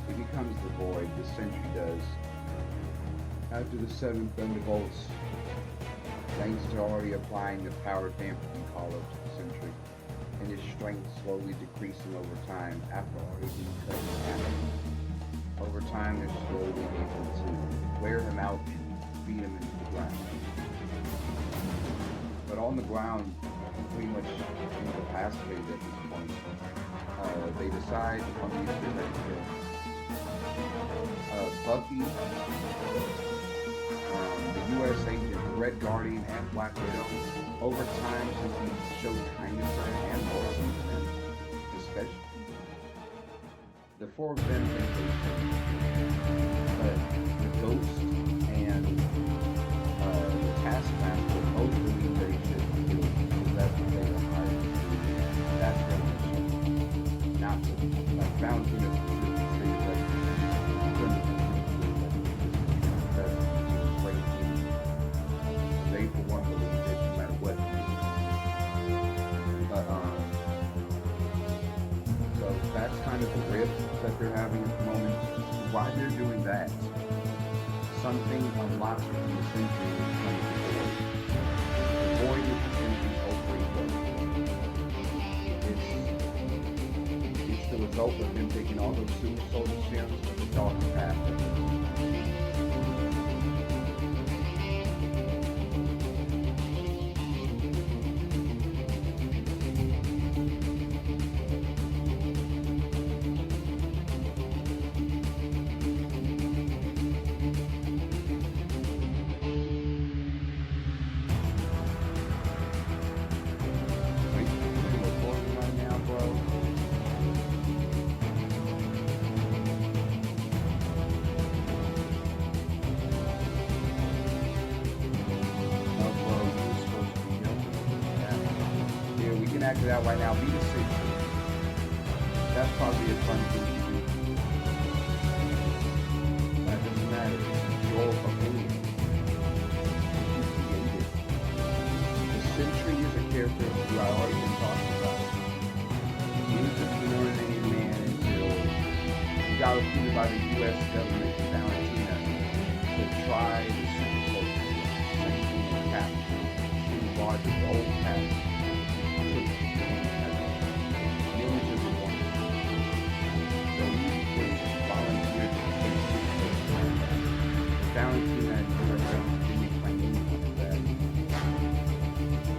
He becomes the Void, the Sentry does. After the 7 Thunderbolts, thanks to already applying the power dampening collar to the Sentry, and his strength slowly decreasing over time after already being cut in half. Over time, they're slowly able to wear him out and beat him into the ground. But on the ground, pretty much incapacitated at this point, they decide on these different kills. Bucky, the U.S. Agent, Red Guardian, and Black Widow, over time, since he showed kindness and loyalty to them, especially the 4 of them but the Ghost and the Taskmaster both believe they should be killed because that's what they were hired to do. That's their mission. Not to, like, Valentino specifically stated that they for one believe that no matter what. But so that's kind of the rift that they're having at the moment. Why they're doing that? Something unlocks within the Sentry is coming to the Void. The Void is the Sentry's alter ego. It's the result of him taking all those super soldier serums to the darker path. Act it out right now. Be the Sentry. That's probably a fun thing to do. That doesn't matter. It's your opinion. You created. The Sentry is a character who I already been talking about. He was just an ordinary man until he got recruited by the U.S. government in Valentina to try the super soldier and capture. He was larger the old captain. Valentina and Davon didn't claim anything of that.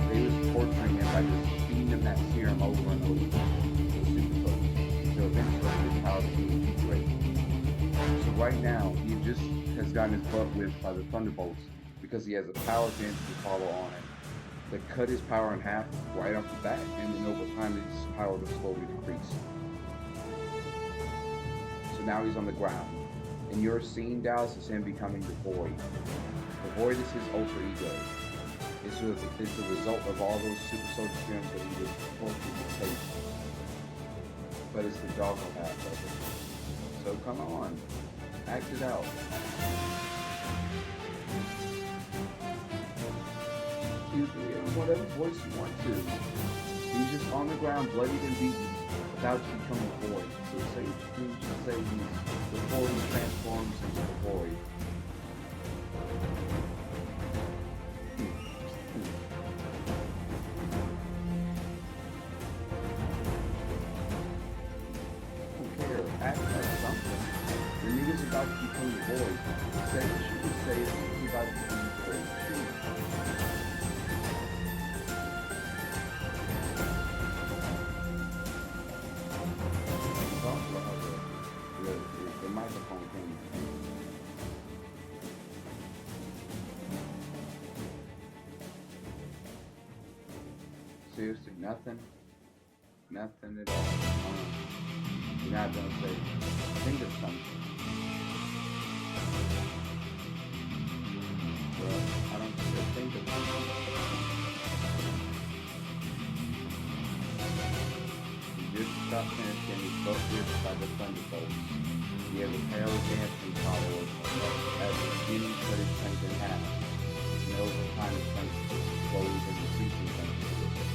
They was torturing him by just feeding him that serum over and over to the super soldier. So eventually his power became too great. So right now, he just has gotten his butt whipped by the Thunderbolts because he has a power density follow on it that cut his power in half right off the bat, and then over time his power will slowly decrease. So now he's on the ground. And you're seeing, Dallas, is him becoming the Void. The Void is his alter ego. It's the result of all those super soldier serums that he was forced to take. But it's the doggo half of it. So come on, act it out. Use whatever voice you want to. He's just on the ground, bloodied and beaten, without to become a Void. So say you should say he's before he transforms into the Void. about to become the Void. Say what you would say if he's about to become the Void. Shoot. The microphone thing. Seriously, nothing? Nothing at all. You're not gonna say, think of something. Well, I don't think of something. You just stop finishing these both hits by the thunderbolts. You have a pale dancing followers at the beginning, but it's turns in half. And over time it turns to slowly and decreasing thunderbolts.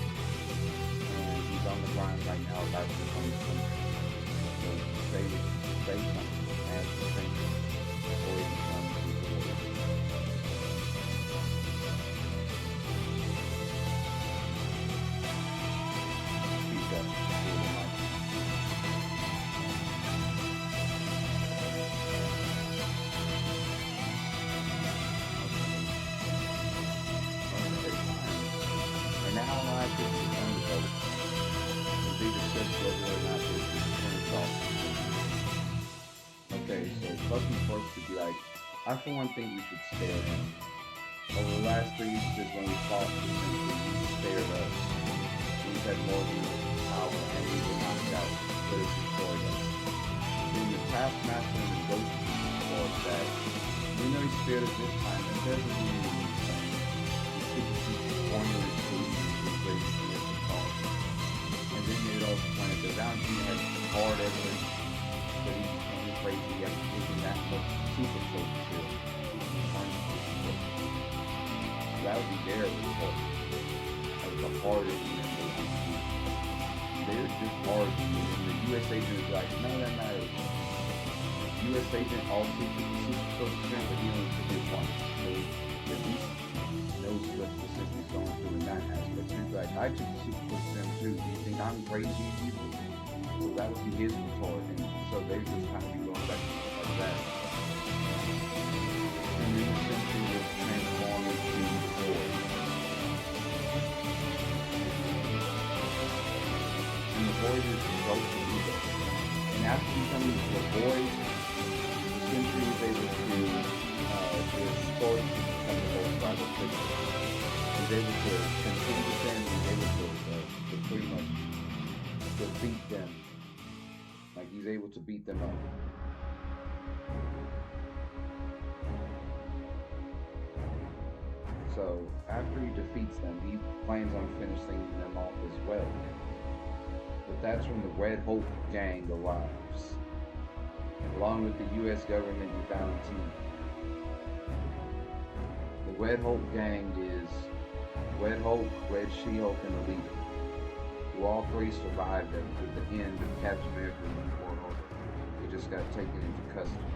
And he's on the ground right now about to become something. So say something, ask the thinking, before he becomes the Void. Speak up, hear the mic. And now I get the thunderbolt. The bigger steps whether or not this is turns off. Okay, so Bucky first to be like, I for one think we should spare him. Over the last 3 years when we fought he spared us. We've had more than power and we were knocked out, but it destroyed us. When the Taskmaster and the Ghost was that, we know he spared us this time, and doesn't mean anything. He could keep forming his food and great commission cause. And then it also pointed that Valentina had hard evidence that he became crazy after taking that much super soap pill. So that would be their report. That was the hardest thing that they could do. They're just hard to do. And the US agent is like, none of that matters. US agent also took the super soap pill, but he only took it once. So at least knows what specifically is going through in that aspect. So he's like, I took the super soap pill too. Do you think I'm crazy either? So that would be his retort. And so they're just kind of be going back like that. And then essentially will transform into the Void. And the Void is the ghost of ego. And after becoming the Void, Sentry is able to restore to become the most rival figure. He's able to contend with them, he's able to pretty much defeat them. Like he's able to beat them up. So after he defeats them, he plans on finishing them off as well. But that's when the Red Hope gang arrives, along with the US government and Valentina. The Red Hope gang is Red Hulk, Red She-Hulk, and the leader, who all three survived at the end of Captain America and the War Order. They just got taken into custody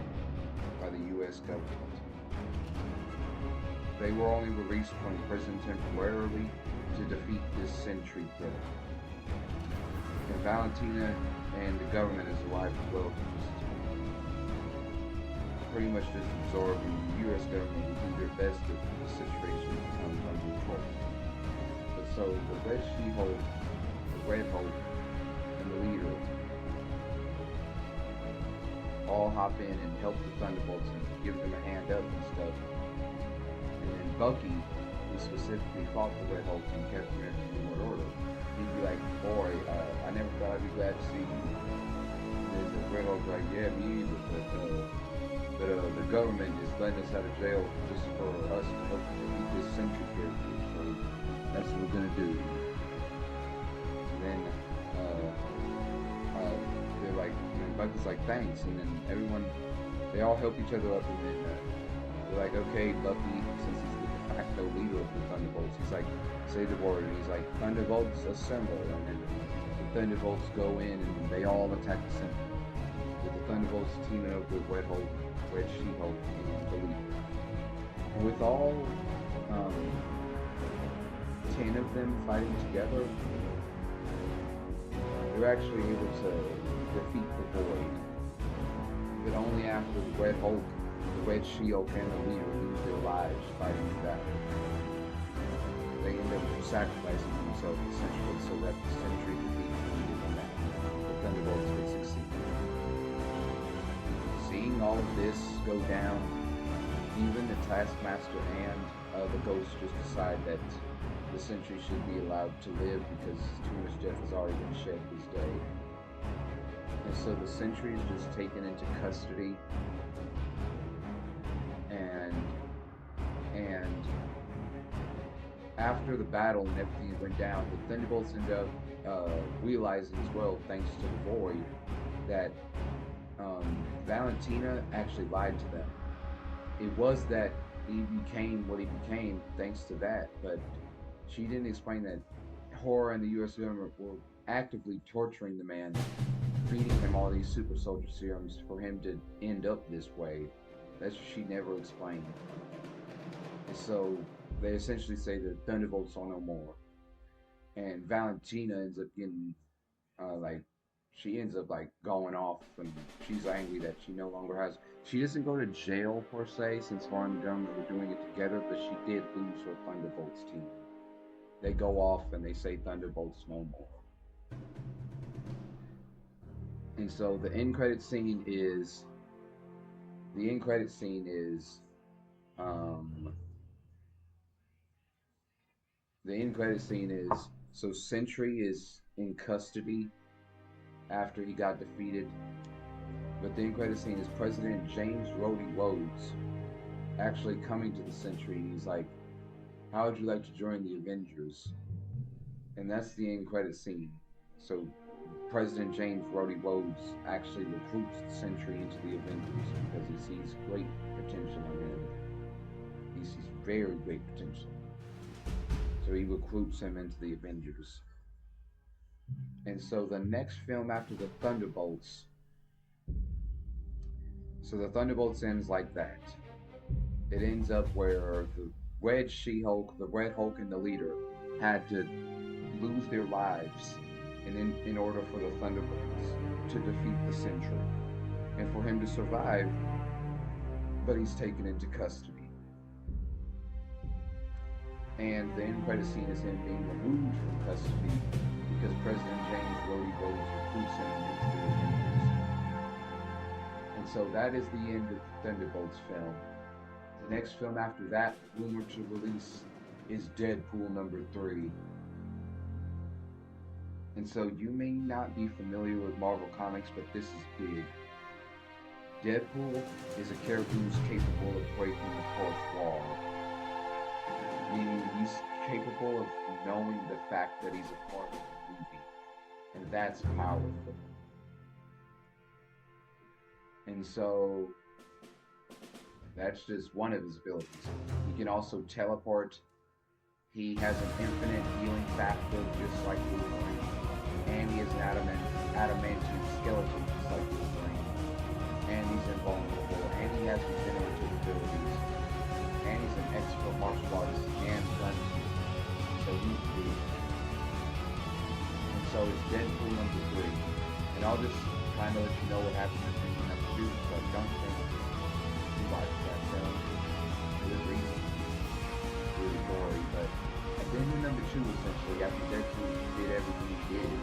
by the US government. They were only released from prison temporarily to defeat this Sentry killer. And Valentina and the government is alive as well, just pretty much just absorbing the US government will do their best if the situation becomes under control. But so the Red She-Hulk, the Red Hulk, and the leader all hop in and help the Thunderbolts and give them a hand up and stuff. And then Bucky, who specifically fought the Red Hulk and Captain America in World Order, he'd be like, boy, I never thought I'd be glad to see you. And then the Red Hulk's like, yeah, me either, but the government is letting us out of jail just for us to help defeat this Sentry character, so that's what we're gonna do. And then they're like, and Bucky's like, thanks, and then everyone, they all help each other up, and then they're like, okay, Bucky, since he's the de facto leader of the Thunderbolts, he's like, say the word, and he's like, Thunderbolts assemble, and then the Thunderbolts go in and they all attack the center, with the Thunderbolts teaming up with Red Hulk, Red She-Hulk, and the leader. And with all 10 of them fighting together, they're actually able to defeat the Void. but only after the Red Hulk, the Red She-Hulk, and the leader lose their lives fighting the battle. They end up sacrificing themselves essentially so that the Sentry could be defeated and that the Thunderbolts could succeed. Seeing all of this go down, even the Taskmaster and the Ghost just decide that the Sentry should be allowed to live because too much death has already been shed this day. And so the Sentry is just taken into custody, and after the battle and everything went down, the Thunderbolts end up realizing as well, thanks to the Void, that Valentina actually lied to them. It was that he became what he became thanks to that, but she didn't explain that Horror and the US government were actively torturing the man, feeding him all these super soldier serums for him to end up this way. That's what she never explained. And so they essentially say that Thunderbolts are no more. And Valentina ends up getting, she ends up going off, and she's angry that she no longer has. She doesn't go to jail per se, since Horror and the government were doing it together, but she did lose her Thunderbolts team. They go off and they say Thunderbolts no more. And so the end credit scene is so Sentry is in custody after he got defeated. But the end credit scene is President James Rhodey Rhodes actually coming to the Sentry, and he's like, "How would you like to join the Avengers?" And that's the end credit scene. So President James Rhodey Rhodes actually recruits the Sentry into the Avengers because he sees great potential in him. He sees very great potential. So he recruits him into the Avengers. And so the next film after the Thunderbolts, so the Thunderbolts ends like that. It ends up where the Red She-Hulk, the Red Hulk, and the leader had to lose their lives in order for the Thunderbolts to defeat the Sentry and for him to survive, but he's taken into custody. And the end credit scene is him being removed from custody because President James Rhodey Rhodes recruits him into the Avengers. And so that is the end of the Thunderbolts film. The next film after that, rumored to release, is Deadpool #3. And so you may not be familiar with Marvel Comics, but this is big. Deadpool is a character who's capable of breaking the fourth wall. Meaning he's capable of knowing the fact that he's a part of the movie. And that's powerful. And so that's just one of his abilities. He can also teleport. He has an infinite healing factor, just like Wolverine. And he has an adamantium skeleton, just like Wolverine. And he's invulnerable. And he has regenerative abilities. And he's an expert martial artist and gunsmith. So he's big. And so it's Deadpool #3. And I'll just kind of let you know what happens in Deadpool #2, so I don't think you watch that film. For good reason. It's really gory, but at the end of #2, essentially, after Deadpool did everything he did,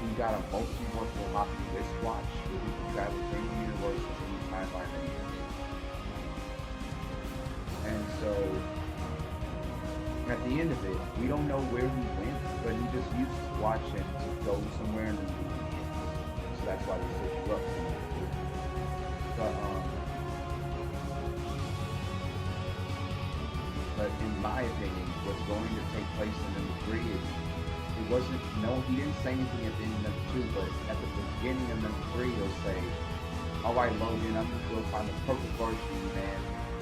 he got a multiversal hockey wristwatch where he could travel to any universe with any timeline that he could. And so, at the end of it, we don't know where he went, but he just used his watch and to go somewhere and then the movie ends. So that's why they set you up for it. But in my opinion, what's going to take place in #3 is, he didn't say anything at the end of #2, but at the beginning of #3, he'll say, "Alright, Logan, I'm gonna go find the perfect version of you, man."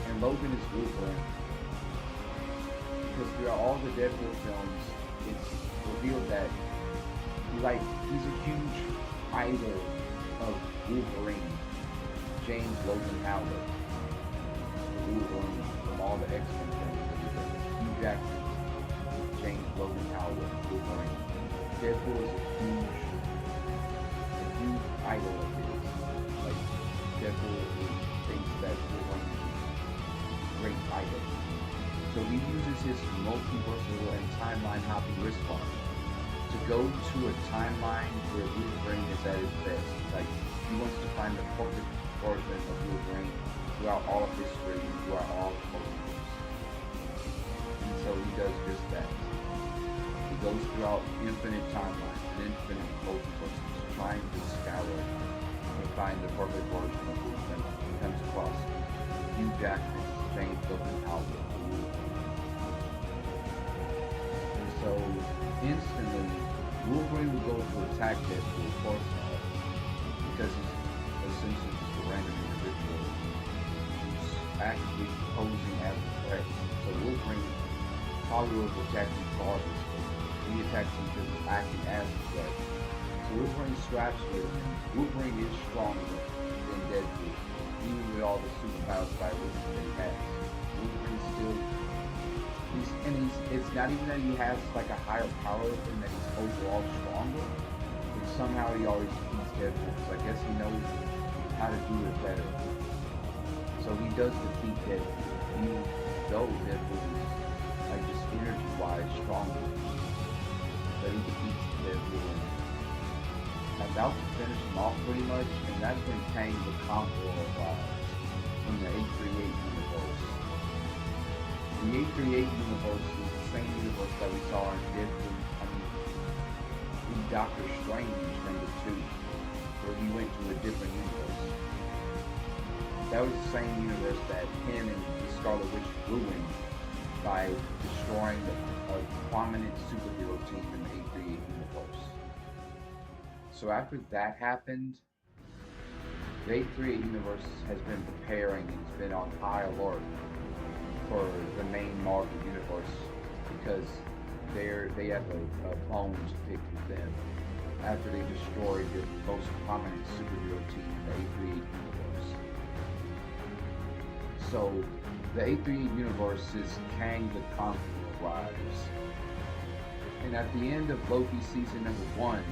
And Logan is Wolverine. Because throughout all the Deadpool films, it's revealed that he's a huge idol of Wolverine. James Logan Howard. Wolverine from all the X-Men films. Hugh Jackman. James Logan Howard. Wolverine. Deadpool is a huge idol of his. Deadpool So he uses his multiversal and timeline hopping wristband to go to a timeline where Wolverine is at his best. Like, he wants to find the perfect version of Wolverine throughout all of history, throughout all of multiverse. And so he does just that. He goes throughout infinite timelines and infinite multiverses, trying to scour and find the perfect version of Wolverine. He comes across Hugh Jackman's James Looking album. And so instantly, Wolverine will go to attack Deadpool, of course, because he's essentially just a random individual who's actively posing as a threat. So Wolverine probably will attack him regardless, but he attacks him because he's acting as a threat. So Wolverine straps with him. Wolverine is stronger than Deadpool, even with all the superpowers by wisdom that he has. Wolverine still, it's not even that he has like a higher power than that he's overall stronger, but somehow he always beats Deadpool, because I guess he knows how to do it better. So he does defeat Deadpool, even though Deadpool is like just energy-wise stronger. But he defeats Deadpool and about to finish him off pretty much, and that's when Kang the Conqueror arrives from the 838 universe. The 838 universe is the same universe that we saw in in Doctor Strange #2, where he went to a different universe. That was the same universe that him and the Scarlet Witch ruined by destroying a prominent superhero team in the 838 universe. So after that happened, the 838 universe has been preparing and it's been on high alert for the main Marvel universe, because they have a bone to pick with them after they destroyed the most prominent superhero team in the 838 universe. So the 838 universe is Kang the Conqueror arrives. And at the end of Loki season #1,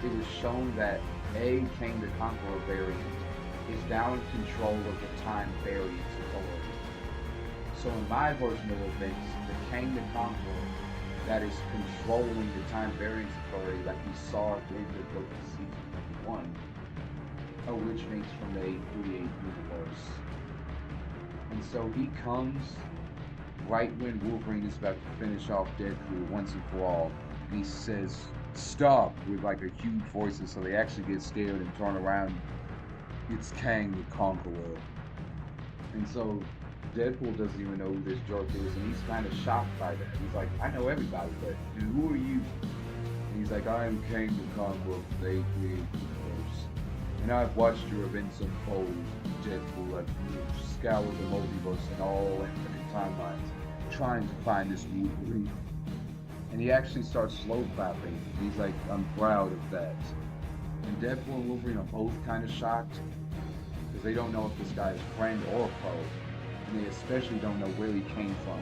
it was shown that Kang the Conqueror variant is now in control of the Time Variance Authority. So in my version of events, the Kang the Conqueror that is controlling the Time Variance Authority, like we saw at the end of Loki season #1, originates from the 838 universe. And so he comes right when Wolverine is about to finish off Deadpool once and for all. And he says, "Stop," with like a huge voice, and so they actually get scared and turn around. It's Kang the Conqueror. And so Deadpool doesn't even know who this jerk is, and he's kind of shocked by that. He's like, "I know everybody, but dude, who are you?" And he's like, "I am Kang the Conqueror of the 838 universe, and I've watched your events unfold, Deadpool. I've scoured the multiverse and all infinite timelines, trying to find this Wolverine." And he actually starts slow clapping. He's like, "I'm proud of that." And Deadpool and Wolverine are both kind of shocked, because they don't know if this guy is friend or foe. And they especially don't know where he came from.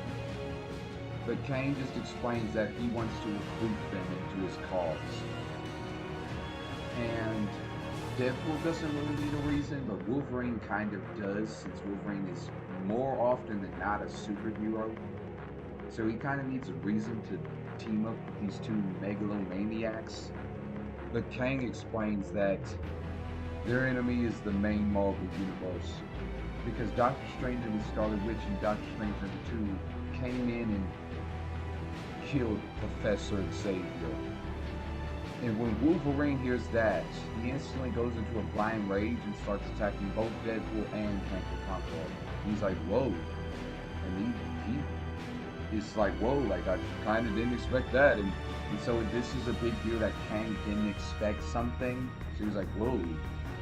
But Kang just explains that he wants to recruit them into his cause. And Deadpool doesn't really need a reason, but Wolverine kind of does, since Wolverine is more often than not a superhero. So he kind of needs a reason to team up with these two megalomaniacs. But Kang explains that their enemy is the main Marvel universe, because Doctor Strange and the Scarlet Witch in Doctor Strange #2 came in and killed Professor Xavier. And when Wolverine hears that, he instantly goes into a blind rage and starts attacking both Deadpool and Kang the Conqueror. He's like, "Whoa." And he is like, "Whoa, like I kind of didn't expect that." And so this is a big deal that Kang didn't expect something. So he's like, "Whoa."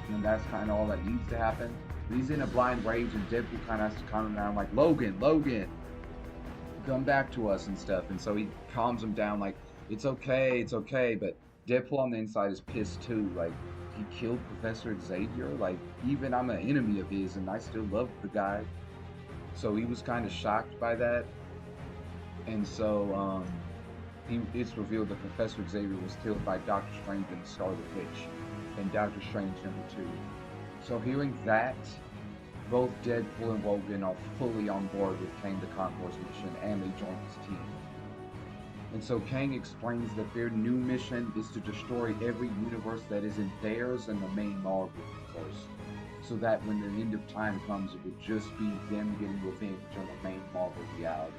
And that's kind of all that needs to happen. He's in a blind rage, and Deadpool kind of has to calm him down, like, Logan, come back to us and stuff. And so he calms him down, like, it's okay. But Deadpool on the inside is pissed too. Like, he killed Professor Xavier. Like, even I'm an enemy of his, and I still love the guy. So he was kind of shocked by that. And so it's revealed that Professor Xavier was killed by Doctor Strange and the Scarlet Witch in Doctor Strange #2. So hearing that, both Deadpool and Logan are fully on board with Kang the Conqueror's mission, and they join his team. And so Kang explains that their new mission is to destroy every universe that isn't theirs and the main Marvel universe, so that when the end of time comes, it would just be them getting revenge on the main Marvel reality.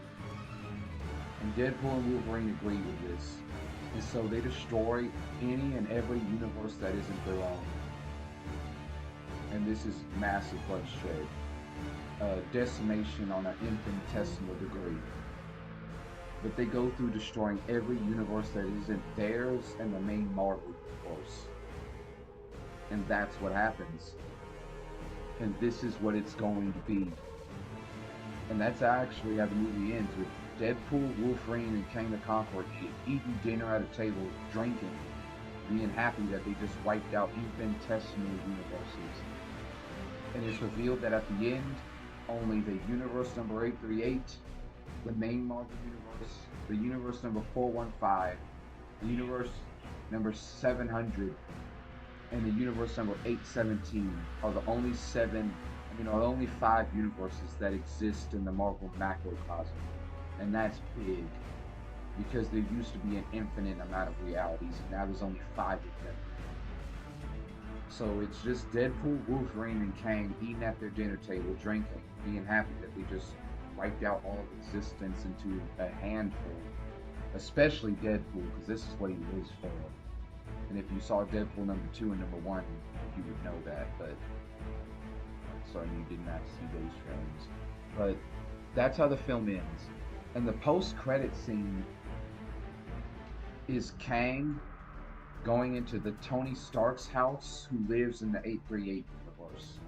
And Deadpool and Wolverine agree with this, and so they destroy any and every universe that isn't their own. And this is massive bloodshed, decimation on an infinitesimal degree. But they go through destroying every universe that isn't theirs and the main Marvel universe. And that's what happens. And this is what it's going to be. And that's actually how the movie ends, with Deadpool, Wolverine, and Kang the Conqueror eating dinner at a table, drinking, being happy that they just wiped out infinitesimal universes. And it's revealed that at the end, only the universe number 838, the main Marvel universe, the universe number 415, the universe number 700, and the universe number 817 are the only only 5 universes that exist in the Marvel macrocosm. And that's big, because there used to be an infinite amount of realities, and now there's only 5 of them. So it's just Deadpool, Wolverine, and Kang eating at their dinner table, drinking, being happy that they just wiped out all of existence into a handful. Especially Deadpool, because this is what he lives for. And if you saw Deadpool number 2 and number 1, you would know that, but sorry you did not see those films. But that's how the film ends. And the post-credit scene is Kang going into the Tony Stark's house, who lives in the 838 universe.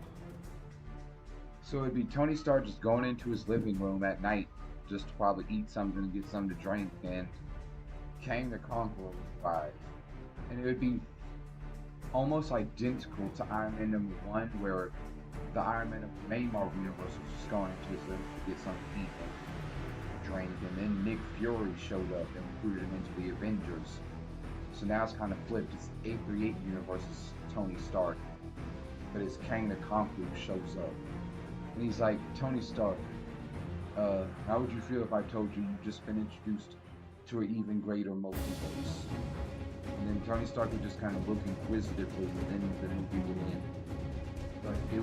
So it'd be Tony Stark just going into his living room at night, just to probably eat something and get something to drink, and Kang the Conqueror would arrive. And it would be almost identical to Iron Man number 1, where the Iron Man of the main Marvel universe was just going into his living room to get something to eat and drink, and then Nick Fury showed up and recruited him into the Avengers. So now it's kind of flipped. It's 838 universe is Tony Stark, but it's Kang the Conqueror who shows up. And he's like, Tony Stark, how would you feel if I told you you've just been introduced to an even greater multiverse? And then Tony Stark would just kind of look inquisitively, and then the movie would end. But it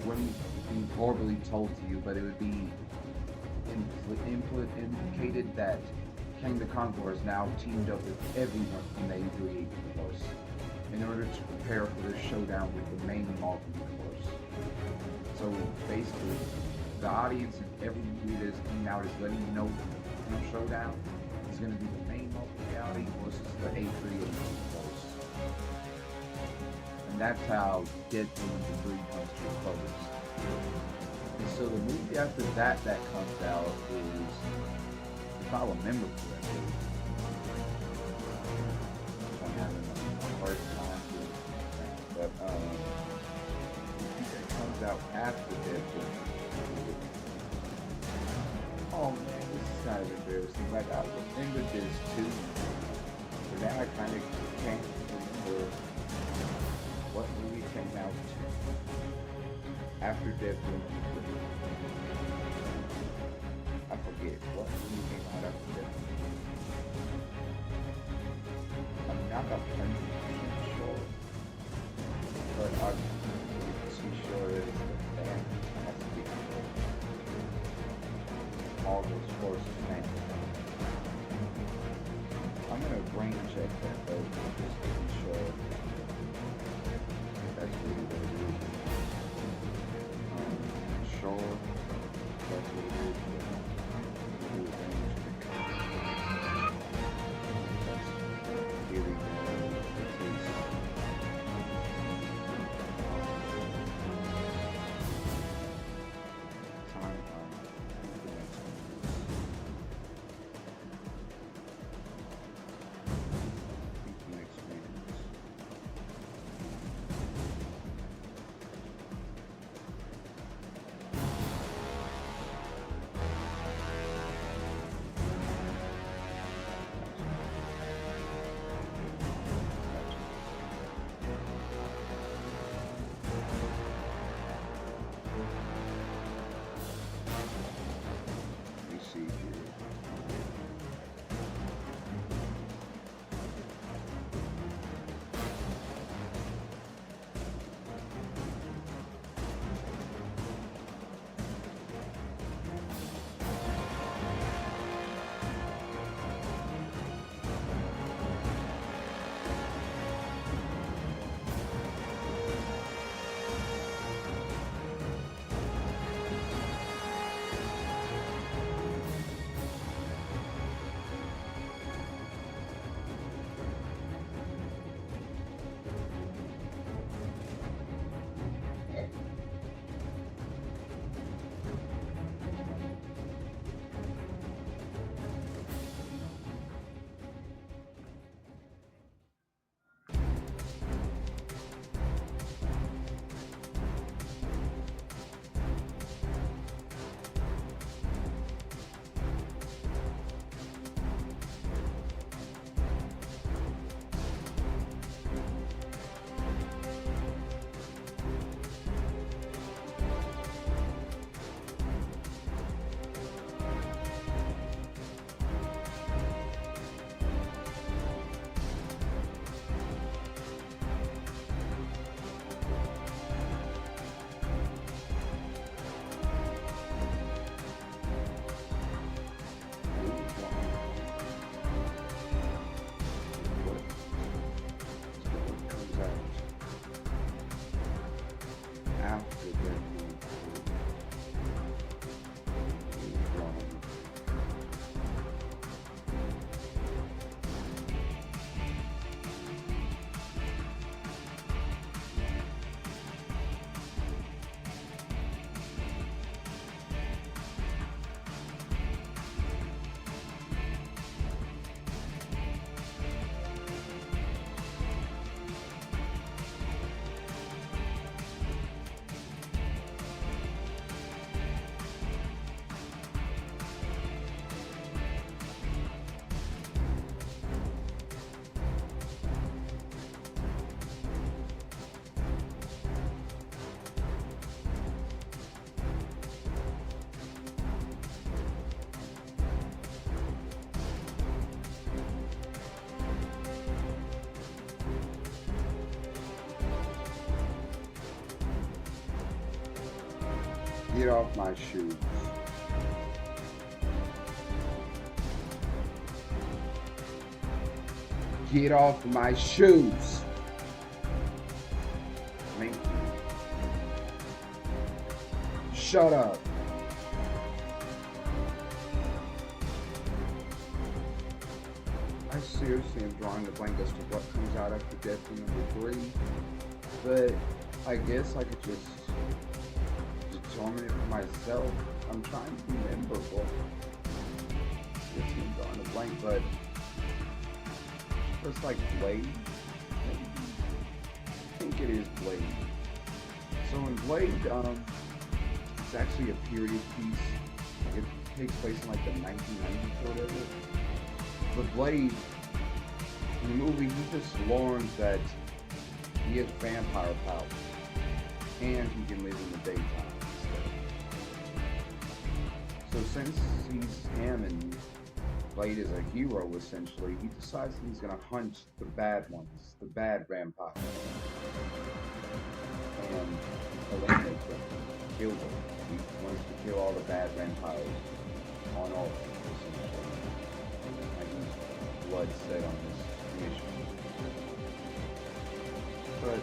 wouldn't be verbally told to you, but it would be indicated that Kang the Conqueror is now teamed up with everyone in the 838 universe in order to prepare for their showdown with the main Marvel universe. So basically, the audience in every movie that is coming out is letting you know the showdown is going to be the main Marvel reality versus the 838 universe. And that's how Deadpool number 3 comes to a close. And so the movie after that comes out is, if I remember correctly, I'm having a hard time doing that, but it comes out after Deadpool. Oh man, this is kind of embarrassing. Like, I remember this too, but now I kind of can't remember what movie came out after Deadpool. I forget what movie came out after Deadpool. I'm not 100% sure, but I'm pretty sure it is the band has to be Marvel's first thing. I'm gonna brain check that though, just to be sure that's really what it is. I'm sure that's what it is. Here we go. Get off my shoes. Get off my shoes. Thank you. Shut up. I seriously am drawing a blank as to what comes out after death in number 3, but I guess I could just determine it for myself. I'm trying to remember what. Yes, I'm drawing a blank, but it's like Blade. I think it is Blade. So in Blade, it's actually a period piece. It takes place in like the 1990s or whatever. But Blade, in the movie, he just learns that he has vampire powers, and he can live in the daytime instead. So since he's him and Blade is a hero, essentially, he decides that he's gonna hunt the bad ones, the bad vampires, and eliminate them, kill them. He wants to kill all the bad vampires on Earth, essentially. And he's blood set on his mission. But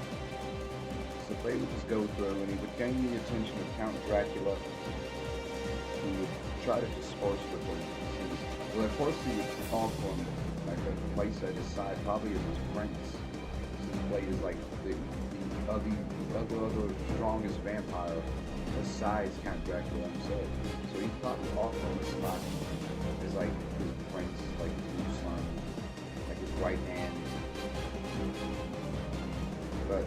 so Blade would just go through, and he would gain the attention of Count Dracula, who would try to disperse with him. Well, of course, he would call for him, like a place at his side, probably as his friends. Blade is like the other strongest vampire besides Count Dracula himself. So he'd probably offer him a spot as like his prince, like his new son, like his right hand. But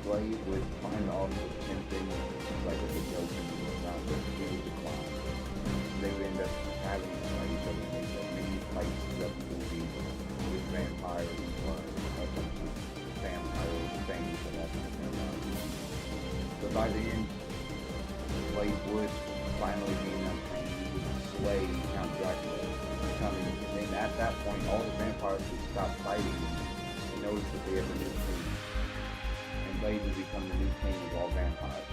Blade would find the offer tempting, like as a joke and whatnot, but he would decline. They would end up having to fight each other. They had many fights throughout the movie with vampires and blood, a bunch of vampires, things, and that kind of thing. But by the end, Blade would finally be enough pain. He would slay Count Dracula, becoming, and then at that point, all the vampires would stop fighting and notice that they have a new king. And Blade would become the new king of all vampires.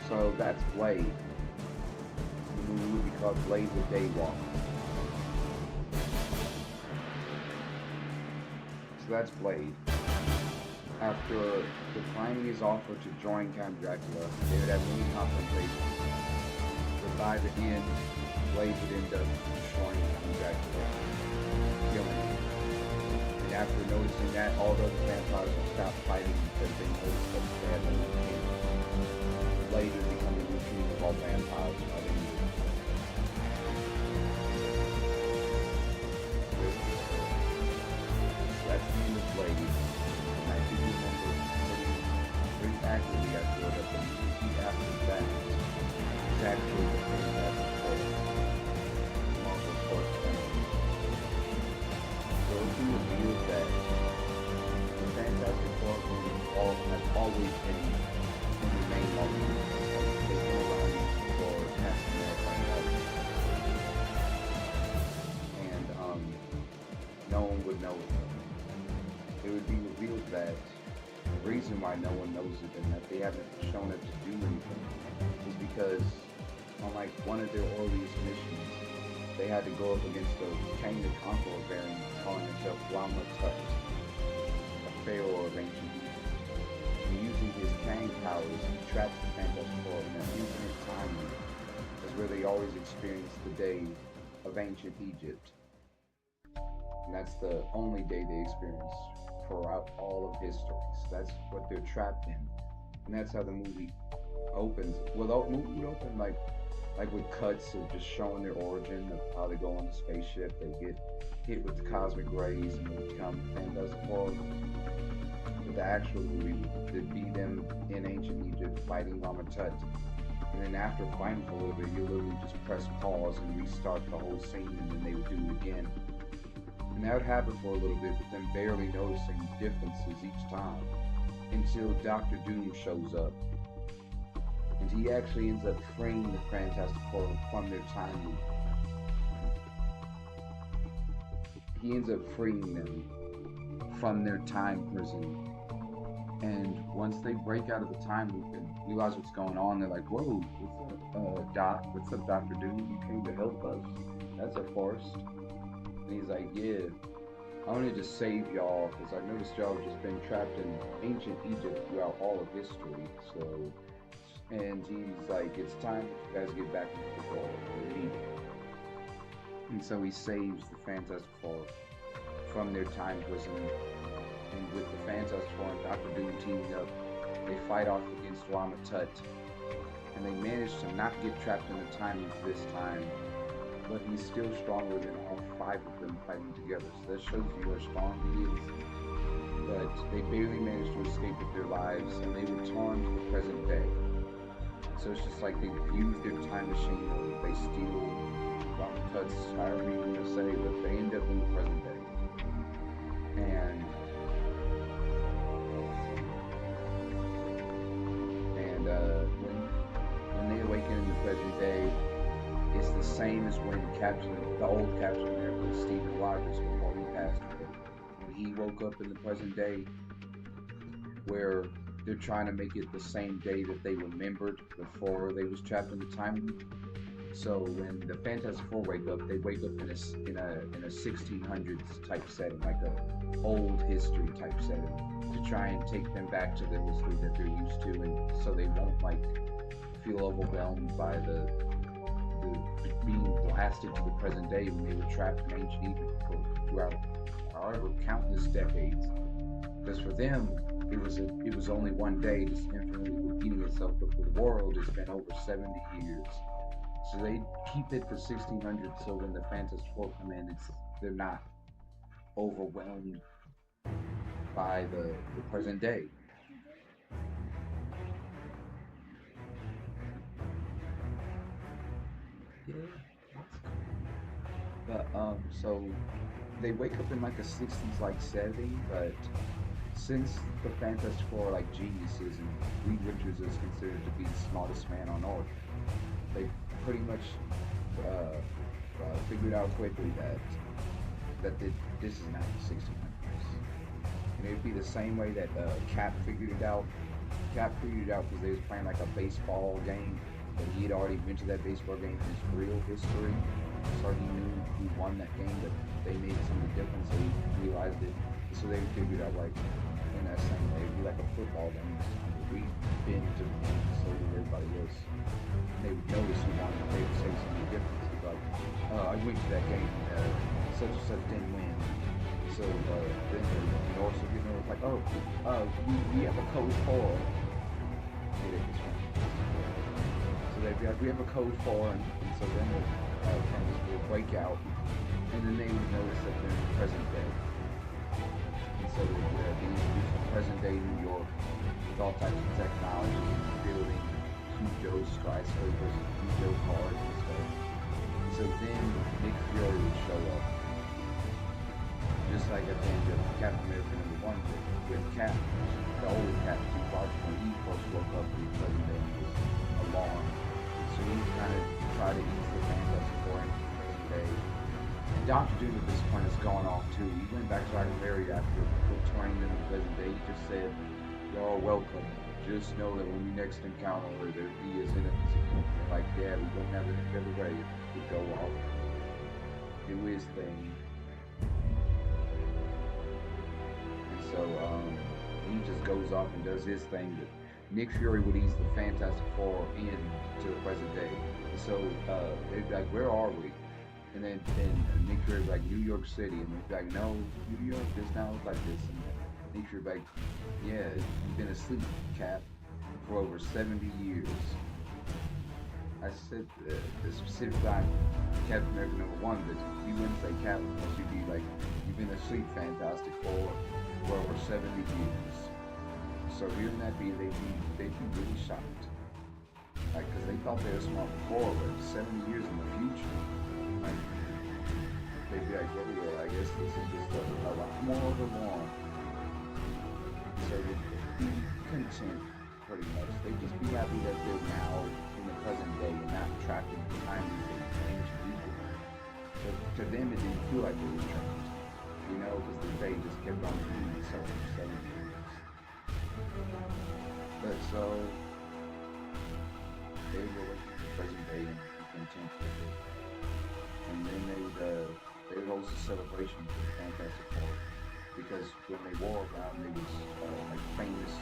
So that's Blade. The movie would be called Blade the Daywalker. So that's Blade. After declining his offer to join Count Dracula, they would have many confrontations. But by the end, Blade would end up destroying Count Dracula, killing him. And after noticing that, all the other vampires would stop fighting because they noticed that they had no king. Blade would become the new king of all vampires by the end. That's the end of Blade. And I do remember pretty accurately I feel that the movie after that is actually the Fantastic Four. Marvel Sports Fantasy. So if you reveal that the Fantastic Four has always been in the main movie, like they've been around for half a minute, and no one would know it. It would be revealed that the reason why no one knows it and that they haven't shown it to do anything is because on like one of their earliest missions, they had to go up against a Kang the Conqueror variant calling himself Tut, a pharaoh of ancient Egypt. And using his Kang powers, he traps the Fantastic Four in an infinite time loop. That's where they always experience the day of ancient Egypt. And that's the only day they experience throughout all of history. So that's what they're trapped in. And that's how the movie opens. Well, the movie would open like with cuts of just showing their origin of how they go on the spaceship. They get hit with the cosmic rays and they become Fantastic Four. But the actual movie would be them in ancient Egypt fighting Tut And then after fighting for a little bit, you literally just press pause and restart the whole scene, and then they would do it again. And that would happen for a little bit, but then barely noticing differences each time until Doctor Doom shows up. And he actually ends up freeing the Fantastic Four from their time loop. He ends up freeing them from their time prison. And once they break out of the time loop and realize what's going on, they're like, "Whoa, what's up, Doc? What's up, Doctor Doom? You came to help us. That's a first." And he's like, "Yeah, I wanted to save y'all because I noticed y'all have just been trapped in ancient Egypt throughout all of history. So," and he's like, "It's time for you guys to get back into the world. We need it." And so he saves the Fantastic Four from their time prison. And with the Fantastic Four and Doctor Doom teaming up, they fight off against Rama Tut. And they manage to not get trapped in the time loop this time. But he's still stronger than all 5 of them fighting together. So that shows you how strong he is. But they barely managed to escape with their lives, and they return to the present day. So it's just like they use their time machine, or they steal Rama Tut's, however you want to say, but they end up in the present day. And when they awaken in the present day, it's the same as when the old Captain America, Stephen Rogers, before he passed away. When he woke up in the present day, where they're trying to make it the same day that they remembered before they was trapped in the time loop. So when the Fantastic Four wake up, they wake up in a 1600s type setting, like a old history type setting, to try and take them back to the history that they're used to, and so they won't feel overwhelmed by the being blasted to the present day when they were trapped in ancient Egypt throughout however countless decades. Because for them, it was only one day, just infinitely repeating itself, but for the world, it's been over 70 years. So they keep it to 1600, so when the Fantastic Four come in, they're not overwhelmed by the present day. Yeah, but so they wake up in like a 60s like setting, but since the Fantastic Four are like geniuses and Reed Richards is considered to be the smartest man on Earth, they pretty much figured out quickly that this is not the 1600s. And it'd be the same way that Cap figured it out. Cap figured it out because they was playing like a baseball game, but he had already been to that baseball game in his real history, so he knew who won that game. But they made some of the difference, so he realized it. So they figured out like in that same way, it'd be like a football game. We've been to the game, so did everybody else. They would notice who won, and they would say something different. They'd be like, I went to that game, such and such didn't win. So then you also it's like, we have a code 4. So they'd be like, we have a code 4, and so then things will break out, and then they would notice that they're in the present day. And so they'd be introduced to present day New York with all types of technology, building huge skyscrapers, huge cars and stuff. So then Nick Fury would show up, just like at the end of Captain America #1, with Cap, the old Captain Rogers, when he first woke up in the present day, he was alarmed. So he kind of tried to ease the Fantastic Four into the present day. And Doctor Doom at this point has gone off too. He went back to Ivory after returning them to the present day. He just said, "You're all welcome. Just know that when we next encounter her, there he is in it." Like, yeah, we don't have it every way to go off, do his thing. And so he just goes off and does his thing. But Nick Fury would ease the Fantastic Four into the present day. And so they'd be like, "Where are we?" And then Nick Fury would be like, "New York City." And they'd be like, "No, New York does not look like this." And Nick Fury would be like, "Yeah, you've been asleep, Cap, for over 70 years. I said the specific line, Captain America #1, but you wouldn't say Cap unless you'd be like, "You've been asleep, Fantastic Four, for over 70 years. So hearing that they'd be really shocked. Like, because they thought they were smart before, but 70 years in the future, like, they'd be like, well, I guess this is just a lot more of a norm. So they'd be content, pretty much. They'd just be happy that they're now in the present day and not trapped in time with ancient people. So to them, it didn't feel like it was trapped, you know, because the day just kept on repeating itself for 70 years. But so they were looking at the present day and content with it. And then they would host a celebration for the Fantastic Four because when they wore around, they was like famous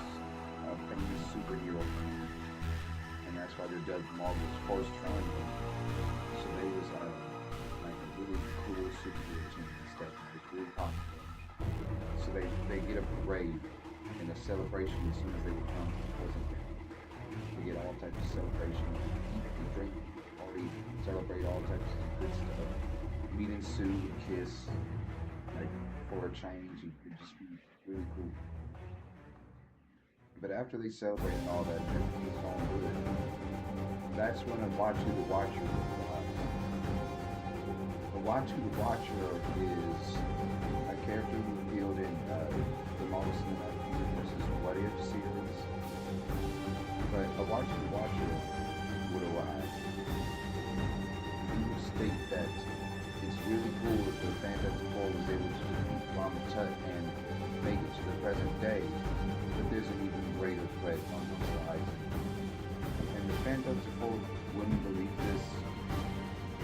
superhero, and that's why they're dubbed Marvel's Force Triangle. So they was like a really cool superhero team and stuff. It's really popular. So they get a parade and a celebration as soon as they return to the present day. They get all types of celebration, eat and drink, party, celebrate all types of good stuff. Meet and sue, kiss, like for a change, it could just be really cool. But after they celebrate and all that, everything's going good. That's when a Watcher the Watcher arrives. A Watcher the Watcher is a character revealed in the Marvel Cinematic Universe's What If series. But a Watcher the Watcher would arrive. He would state that it's really cool that the Fantastic Four was able to defeat Mama Tut and make it to the present day, but there's an even greater threat on the horizon. And the Fantastic Four wouldn't believe this,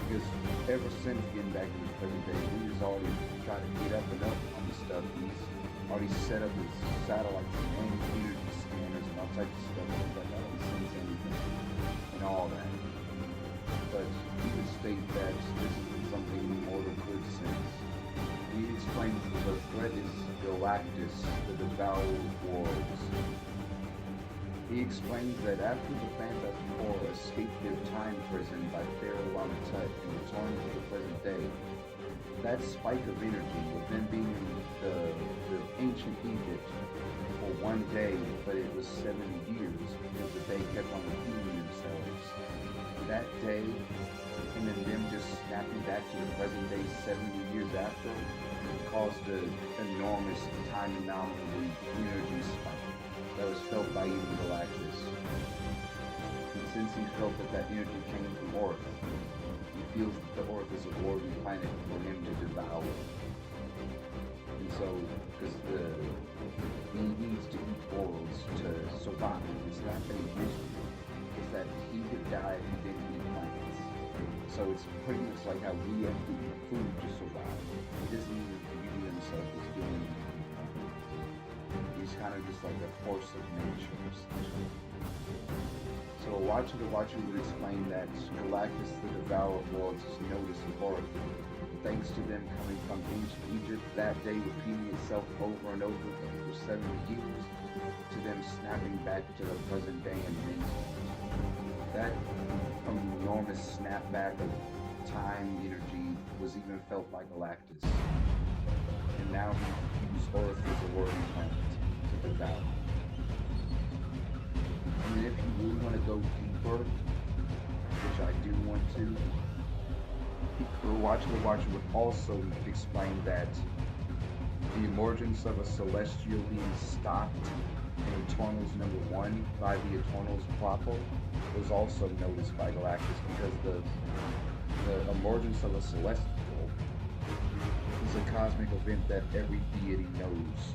because ever since getting back to the present day, he's already tried to get up and up on the stuff. He's already set up his satellites and energy scanners and all types of stuff like that, already sense anything and all that. But he would state that this isn't something mortal could sense. He explains that the threat is Galactus, the Devourer of Worlds. He explains that after the Fantastic Four escaped their time prison by Pharaoh Amitut and returned to the present day, that spike of energy, with them being in the ancient Egypt for one day, but it was 70 years because the day kept on repeating themselves. That day, and then them just snapping back to the present day 70 years after, caused an enormous time anomaly energy spike that was felt by even Galactus. And since he felt that energy came from Earth, he feels that the Earth is a worthy planet for him to devour. And so, because he needs to eat worlds to survive. It's not that he's miserable, it's that he could die if he didn't eat planets. So it's pretty much like how we have to eat food to survive. It doesn't mean that beauty himself is doing anything. He's kind of just like a force of nature, essentially. So a Watcher the Watcher would explain that Galactus the Devourer of Worlds is noticed of Earth. Thanks to them coming from ancient Egypt, that day repeating itself over and over again for 70 years, to them snapping back to the present day and minting. That enormous snapback of time energy was even felt by Galactus. And now he views Earth as a worthy planet to devour. And if you really want to go deeper, which I do want to, Watcher the Watcher would also explain that the emergence of a celestial being stopped in Eternals #1 by the Eternals proper was also noticed by Galactus, because the emergence of a celestial is a cosmic event that every deity knows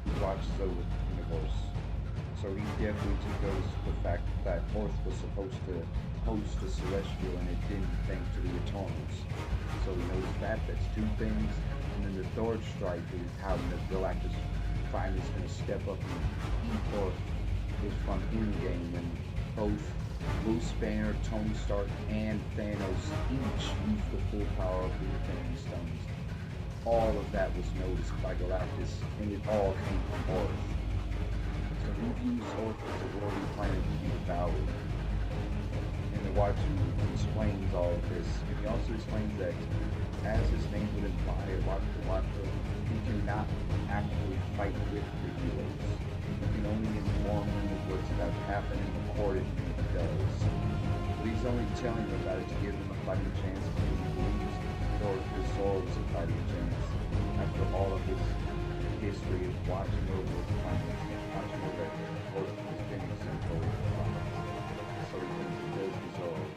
who watches over the universe. So he definitely took those the fact that Earth was supposed to host a celestial and it didn't, thanks to the Eternals. So we noticed that. That's two things. And then the third strike is how the Galactus finally is going to step up and eat Earth is from Endgame, when both Bruce Banner, Tony Stark, and Thanos each used the full power of the Infinity Stones. All of that was noticed by Galactus, and it all came from Earth. So he views Earth as a worthy planet to be devoured. And the Watcher explains all of this. And he also explains that, as his name would imply, a Watcher, he cannot actually fight with the heroes. He can only inform them of what's about to happen and record it does. But he's only telling them about it to give them a fighting chance because he believes Lord deserves a fighting chance after all of his history of watching over planets and watching over Earth has been exemplary planets. So he thinks he does deserve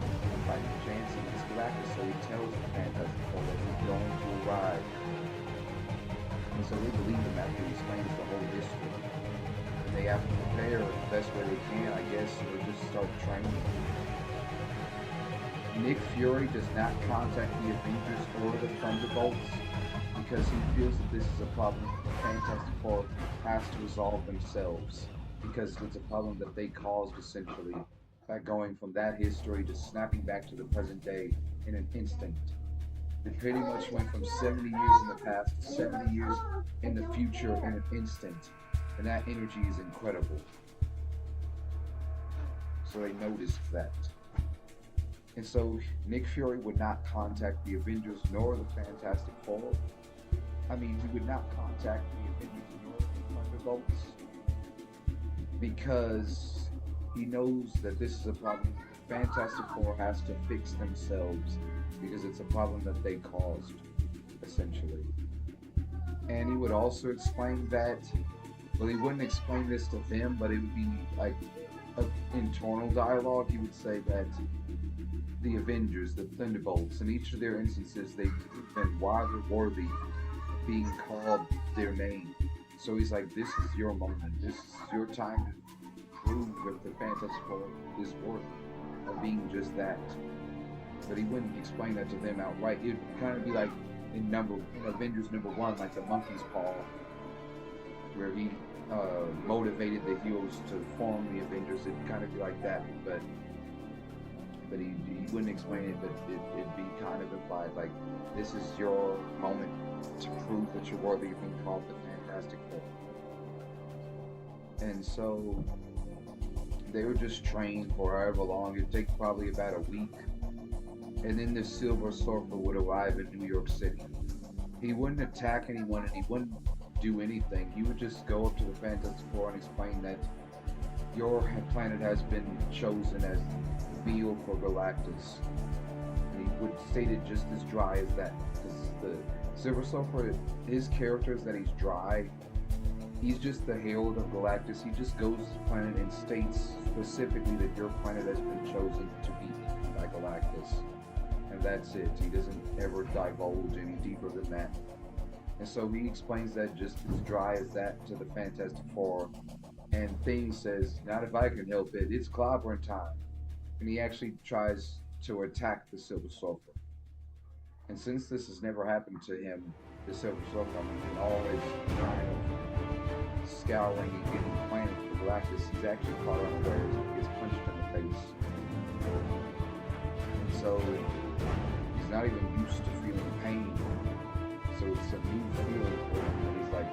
a fighting chance in this galactic, so he tells the Fantastic Four that he's going to arrive. And so they believe him after he explains the whole history. And they have to prepare the best way they can, I guess, or just start training. Nick Fury does not contact the Avengers or the Thunderbolts because he feels that this is a problem the Fantastic Four has to resolve themselves, because it's a problem that they caused essentially by going from that history to snapping back to the present day in an instant. It pretty much went from 70 years in the past to 70 years in the future in an instant, and that energy is incredible. So they noticed that. And so Nick Fury would not contact the Avengers nor the Fantastic Four. I mean, he would not contact the Avengers nor the Thunderbolts because he knows that this is a problem the Fantastic Four has to fix themselves, because it's a problem that they caused, essentially. And he would also explain that, well, he wouldn't explain this to them, but it would be like an internal dialogue. He would say that the Avengers, the Thunderbolts, in each of their instances, they've been rather worthy of being called their name. So he's like, this is your moment. This is your time to prove that the Fantastic Four is worthy of being just that. But he wouldn't explain that to them outright. It would kind of be like in Avengers #1, like the monkey's paw, where he motivated the heroes to form the Avengers. It'd kind of be like that, but he wouldn't explain it, but it'd be kind of implied, like, this is your moment to prove that you're worthy of being called the Fantastic Four. And so they would just train for however long. It'd take probably about a week. And then the Silver Surfer would arrive in New York City. He wouldn't attack anyone and he wouldn't do anything. He would just go up to the Fantastic Four and explain that your planet has been chosen as the meal for Galactus. And he would state it just as dry as that. Because the Silver Surfer, his character is that he's dry. He's just the herald of Galactus. He just goes to the planet and states specifically that your planet has been chosen to be eaten by Galactus. And that's it. He doesn't ever divulge any deeper than that. And so he explains that just as dry as that to the Fantastic Four. And Thing says, not if I can help it, it's clobbering time. And he actually tries to attack the Silver Surfer. And since this has never happened to him, the Silver Surfer, in all his kind of scouring and getting planted for Galactus, he's actually caught unaware as he gets punched in the face. And so he's not even used to feeling pain. So it's a new feeling for him. And he's like,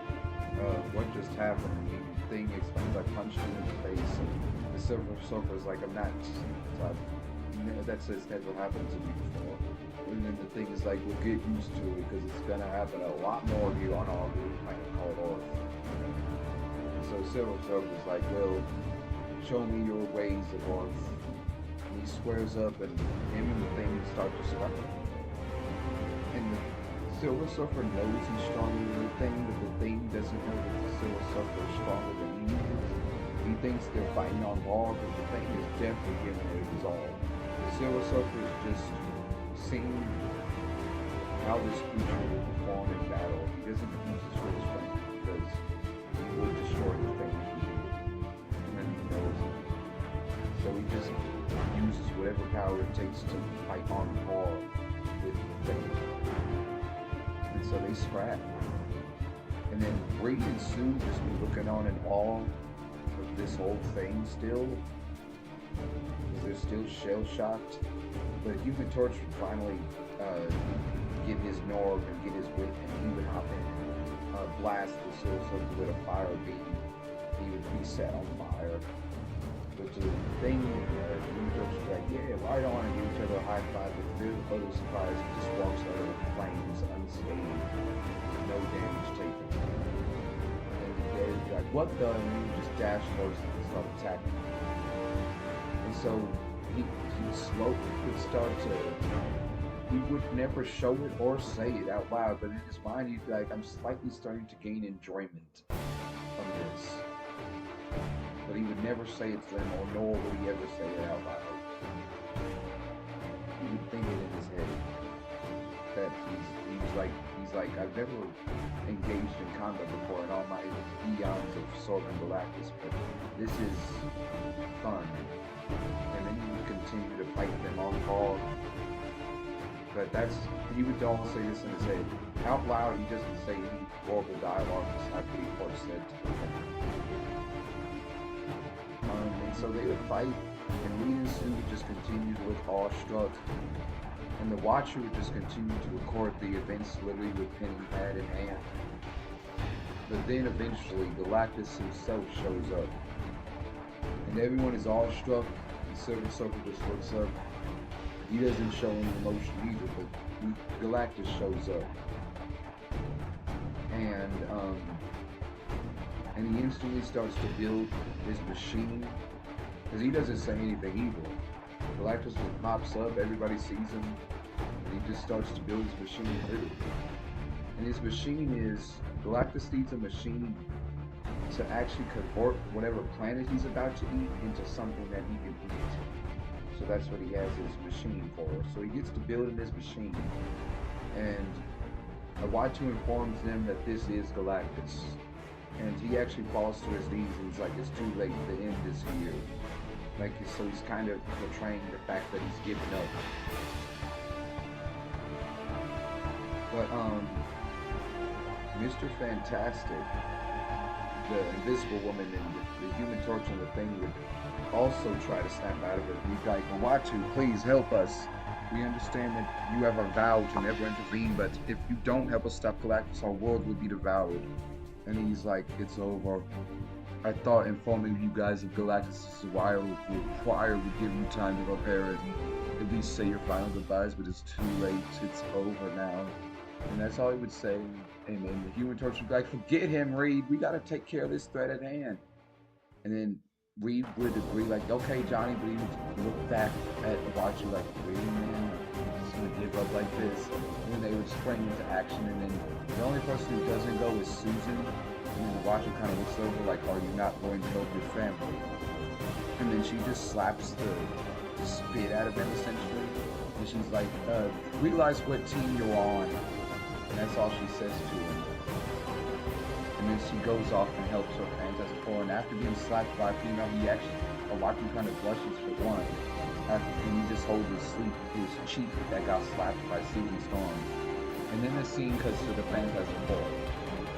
what just happened? And the Thing explains, I punched him in the face. And the Silver Surfer is like, I'm not. That's just never happened to me before. And then the Thing is like, we'll get used to it because it's gonna happen a lot more here on our little planet called Earth. And so Silver Surfer is like, well, show me your ways of Earth. And he squares up, and him and the Thing start to struggle. And the Silver Surfer knows he's stronger than the Thing, but the Thing doesn't know that the Silver Surfer is stronger than he is. He thinks they're fighting on Raw, but the Thing is definitely giving it his all. The Silver Surfer is just seeing how this creature will perform in battle. He doesn't use his full strength because he would destroy the Thing if he did. And then he knows it. So he just uses whatever power it takes to fight on Raw with the Thing. And so they scrap. And then Reed and Sue just be looking on in awe of this whole thing still. Because they're still shell-shocked. But Human Torch would finally get his nerve and get his wit, and he would hop in and blast the Silver Surfer with a fire beam. He would be set on fire. But the Thing, Human Torch was like, yeah, right on, and give each other a high five. But they're totally surprised. He just walks out of the flames unscathed, with no damage taken. And they're like, what the? And he just dash towards them and start attacking. And And so he slowly would start to, he would never show it or say it out loud, but in his mind he'd be like, I'm slightly starting to gain enjoyment from this. But he would never say it to them, or nor would he ever say it out loud. He would think it in his head. That he's like, I've never engaged in combat before in all my eons of Sorghum Galactus, but this is fun. And then he would continue to fight them on call. But he would all say this in his head. Out loud, he doesn't say any horrible dialogue, just like what he first said to them. And so they would fight, and Reed and Sue would just continue to look awestruck. And the Watcher would just continue to record the events literally with pen and pad in hand. But then eventually, Galactus himself shows up. And everyone is awestruck. The Silver Surfer just looks up. He doesn't show any emotion either, but Galactus shows up. And he instantly starts to build his machine. Because he doesn't say anything either. Galactus just pops up, everybody sees him, and he just starts to build his machine literally. And his machine is, Galactus needs a machine to actually convert whatever planet he's about to eat into something that he can eat. So that's what he has his machine for. So he gets to building his machine. And Y2 informs them that this is Galactus. And he actually falls to his knees and he's like, it's too late, the end is here. Like, so he's kind of portraying the fact that he's given up. But, Mr. Fantastic, the Invisible Woman, and the Human Torch and the Thing would also try to snap out of it. He'd be like, Watu, please help us. We understand that you have a vow to never intervene, but if you don't help us stop Galactus, our world will be devoured. And he's like, it's over. I thought informing you guys of Galactus' arrival would give you time to prepare it and at least say your final goodbyes, but it's too late. It's over now. And that's all he would say. And then the Human Torch would be like, forget him, Reed. We gotta take care of this threat at hand. And then Reed would agree, like, okay, Johnny, but he would look back at the Watcher like, really, man? I'm just gonna give up like this. And then they would spring into action, and then the only person who doesn't go is Susan. And then the Watcher kind of looks over like, are you not going to help your family? And then she just slaps the spit out of him, essentially. And she's like, realize what team you're on. And that's all she says to him. And then she goes off and helps her Fantastic Four. And after being slapped by a female, he actually, Watcher kind of blushes for one. And he just holds his cheek that got slapped by Susan Storm. And then the scene cuts to the Fantastic Four.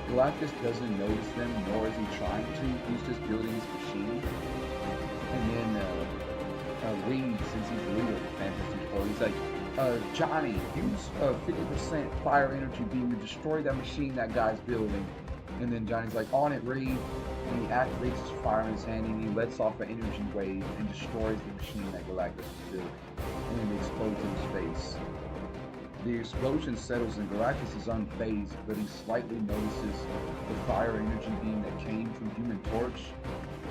Galactus doesn't notice them, nor is he trying to. He's just building his machine. And then Reed, since he's the leader of the Fantastic Four, he's like, Johnny, use 50% fire energy beam to destroy that machine that guy's building. And then Johnny's like, on it, Reed. And he activates his fire in his hand and he lets off an energy wave and destroys the machine that Galactus is building. And then it explodes in his face. The explosion settles and Galactus is unfazed, but he slightly notices the fire energy beam that came from Human Torch.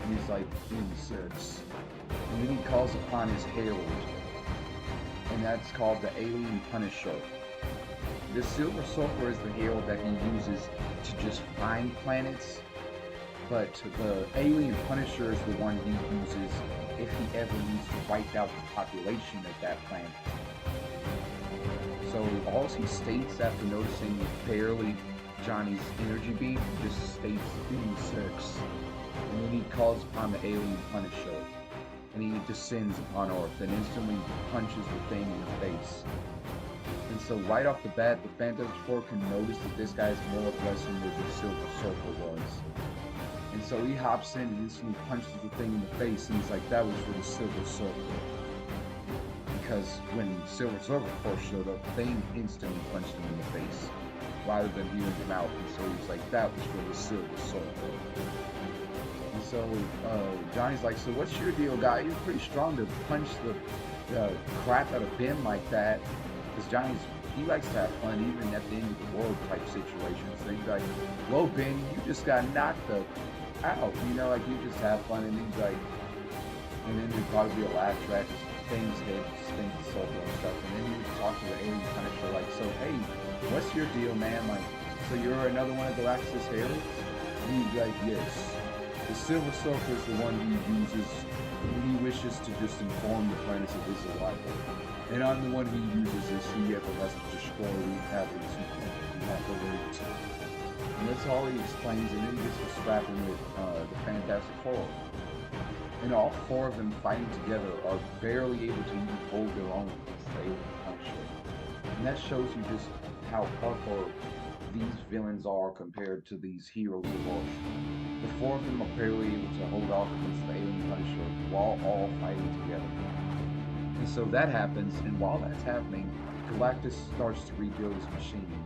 And he's like, insects. And then he calls upon his herald. And that's called the Alien Punisher. The Silver Surfer is the herald that he uses to just find planets, but the Alien Punisher is the one he uses if he ever needs to wipe out the population of that planet. So all he states after noticing barely Johnny's energy beam just states insects. And then he calls upon the Alien Punisher. And he descends upon Earth and instantly punches the Thing in the face. And so right off the bat, the Fantastic Four can notice that this guy is more aggressive than the Silver Surfer was. And so he hops in and instantly punches the Thing in the face, and he's like, that was for the Silver Surfer. Because when Silver Surfer first showed up, Thing instantly punched him in the face, rather than hearing him out. And so he's like, that was for the Silver Surfer. And so Johnny's like, so what's your deal, guy? You're pretty strong to punch the crap out of Ben like that. Because he likes to have fun even at the end of the world type situations. So he's like, whoa, Ben, you just got knocked out. You know, like, you just have fun. And he's like, And then there'd probably be a laugh track, just things head spins the circle and stuff. And then you would talk to the alien Punisher, like, so hey, what's your deal, man? Like, so you're another one of Galactus' heralds? And he'd be like, yes. The Silver Surfer is the one he uses when he wishes to just inform the planets of his arrival. And I'm the one he uses as he ever has to destroy the inhabitants who not relate. And that's all he explains, and then he gets to scrapping with the Fantastic Four. And all four of them fighting together are barely able to even hold their own against the alien Punisher. And that shows you just how hardcore these villains are compared to these heroes of Earth. The four of them are barely able to hold off against the alien Punisher while all fighting together. And so that happens, and while that's happening, Galactus starts to rebuild his machine.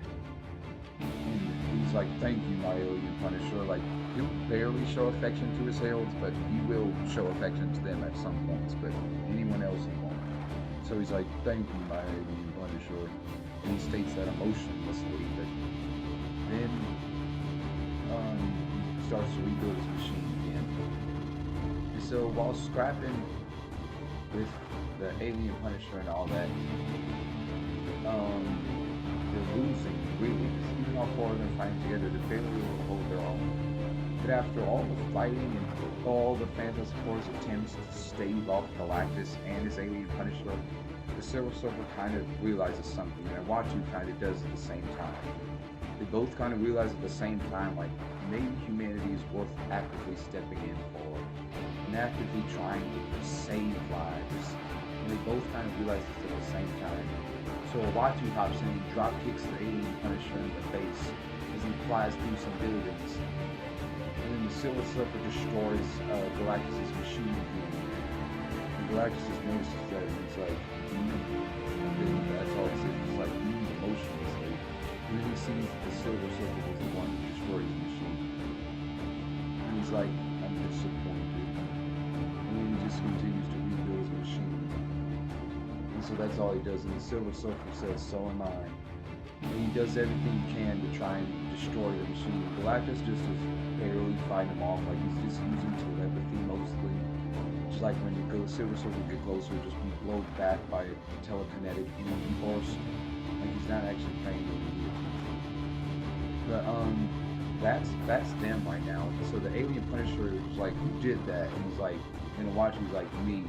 And he's like, thank you, my alien Punisher. Like, he'll barely show affection to his heralds, but he will show affection to them at some points, but anyone else he won't. So he's like, thank you, my alien Punisher. And he states that emotionlessly, but then he starts to rebuild his machine again. And so while scrapping with the alien Punisher and all that, they're losing, really, because even all four of them fighting together, they're barely able to hold their own. But after all the fighting and all the Fantastic Four's attempts to stave off Galactus and his alien Punisher, the Silver Surfer kind of realizes something, and Watu kind of does at the same time. They both kind of realize at the same time, like, maybe humanity is worth actively stepping in for, and actively trying to save lives. And they both kind of realize this at the same time. So Watu hops in and drop kicks the alien Punisher in the face as he flies through some buildings. And then the Silver Surfer destroys Galactus' machine again. And Galactus just notices that, and he's like, and then that's all he says, he's like, emotionlessly. And then he sees that the Silver Surfer was the one who destroyed his machine. And he's like, I'm disappointed. And then he just continues to rebuild his machine. And so that's all he does, and the Silver Surfer says, so am I. And he does everything he can to try and destroy the machine. Galactus just is barely fighting him off, like he's just using telepathy mostly. Just like when the Silver Surfer get closer, just be blown back by a telekinetic energy force. Like he's not actually paying any attention. But that's them right now. So the alien Punisher was like, who did that? And he's like, and the Watcher was like, me.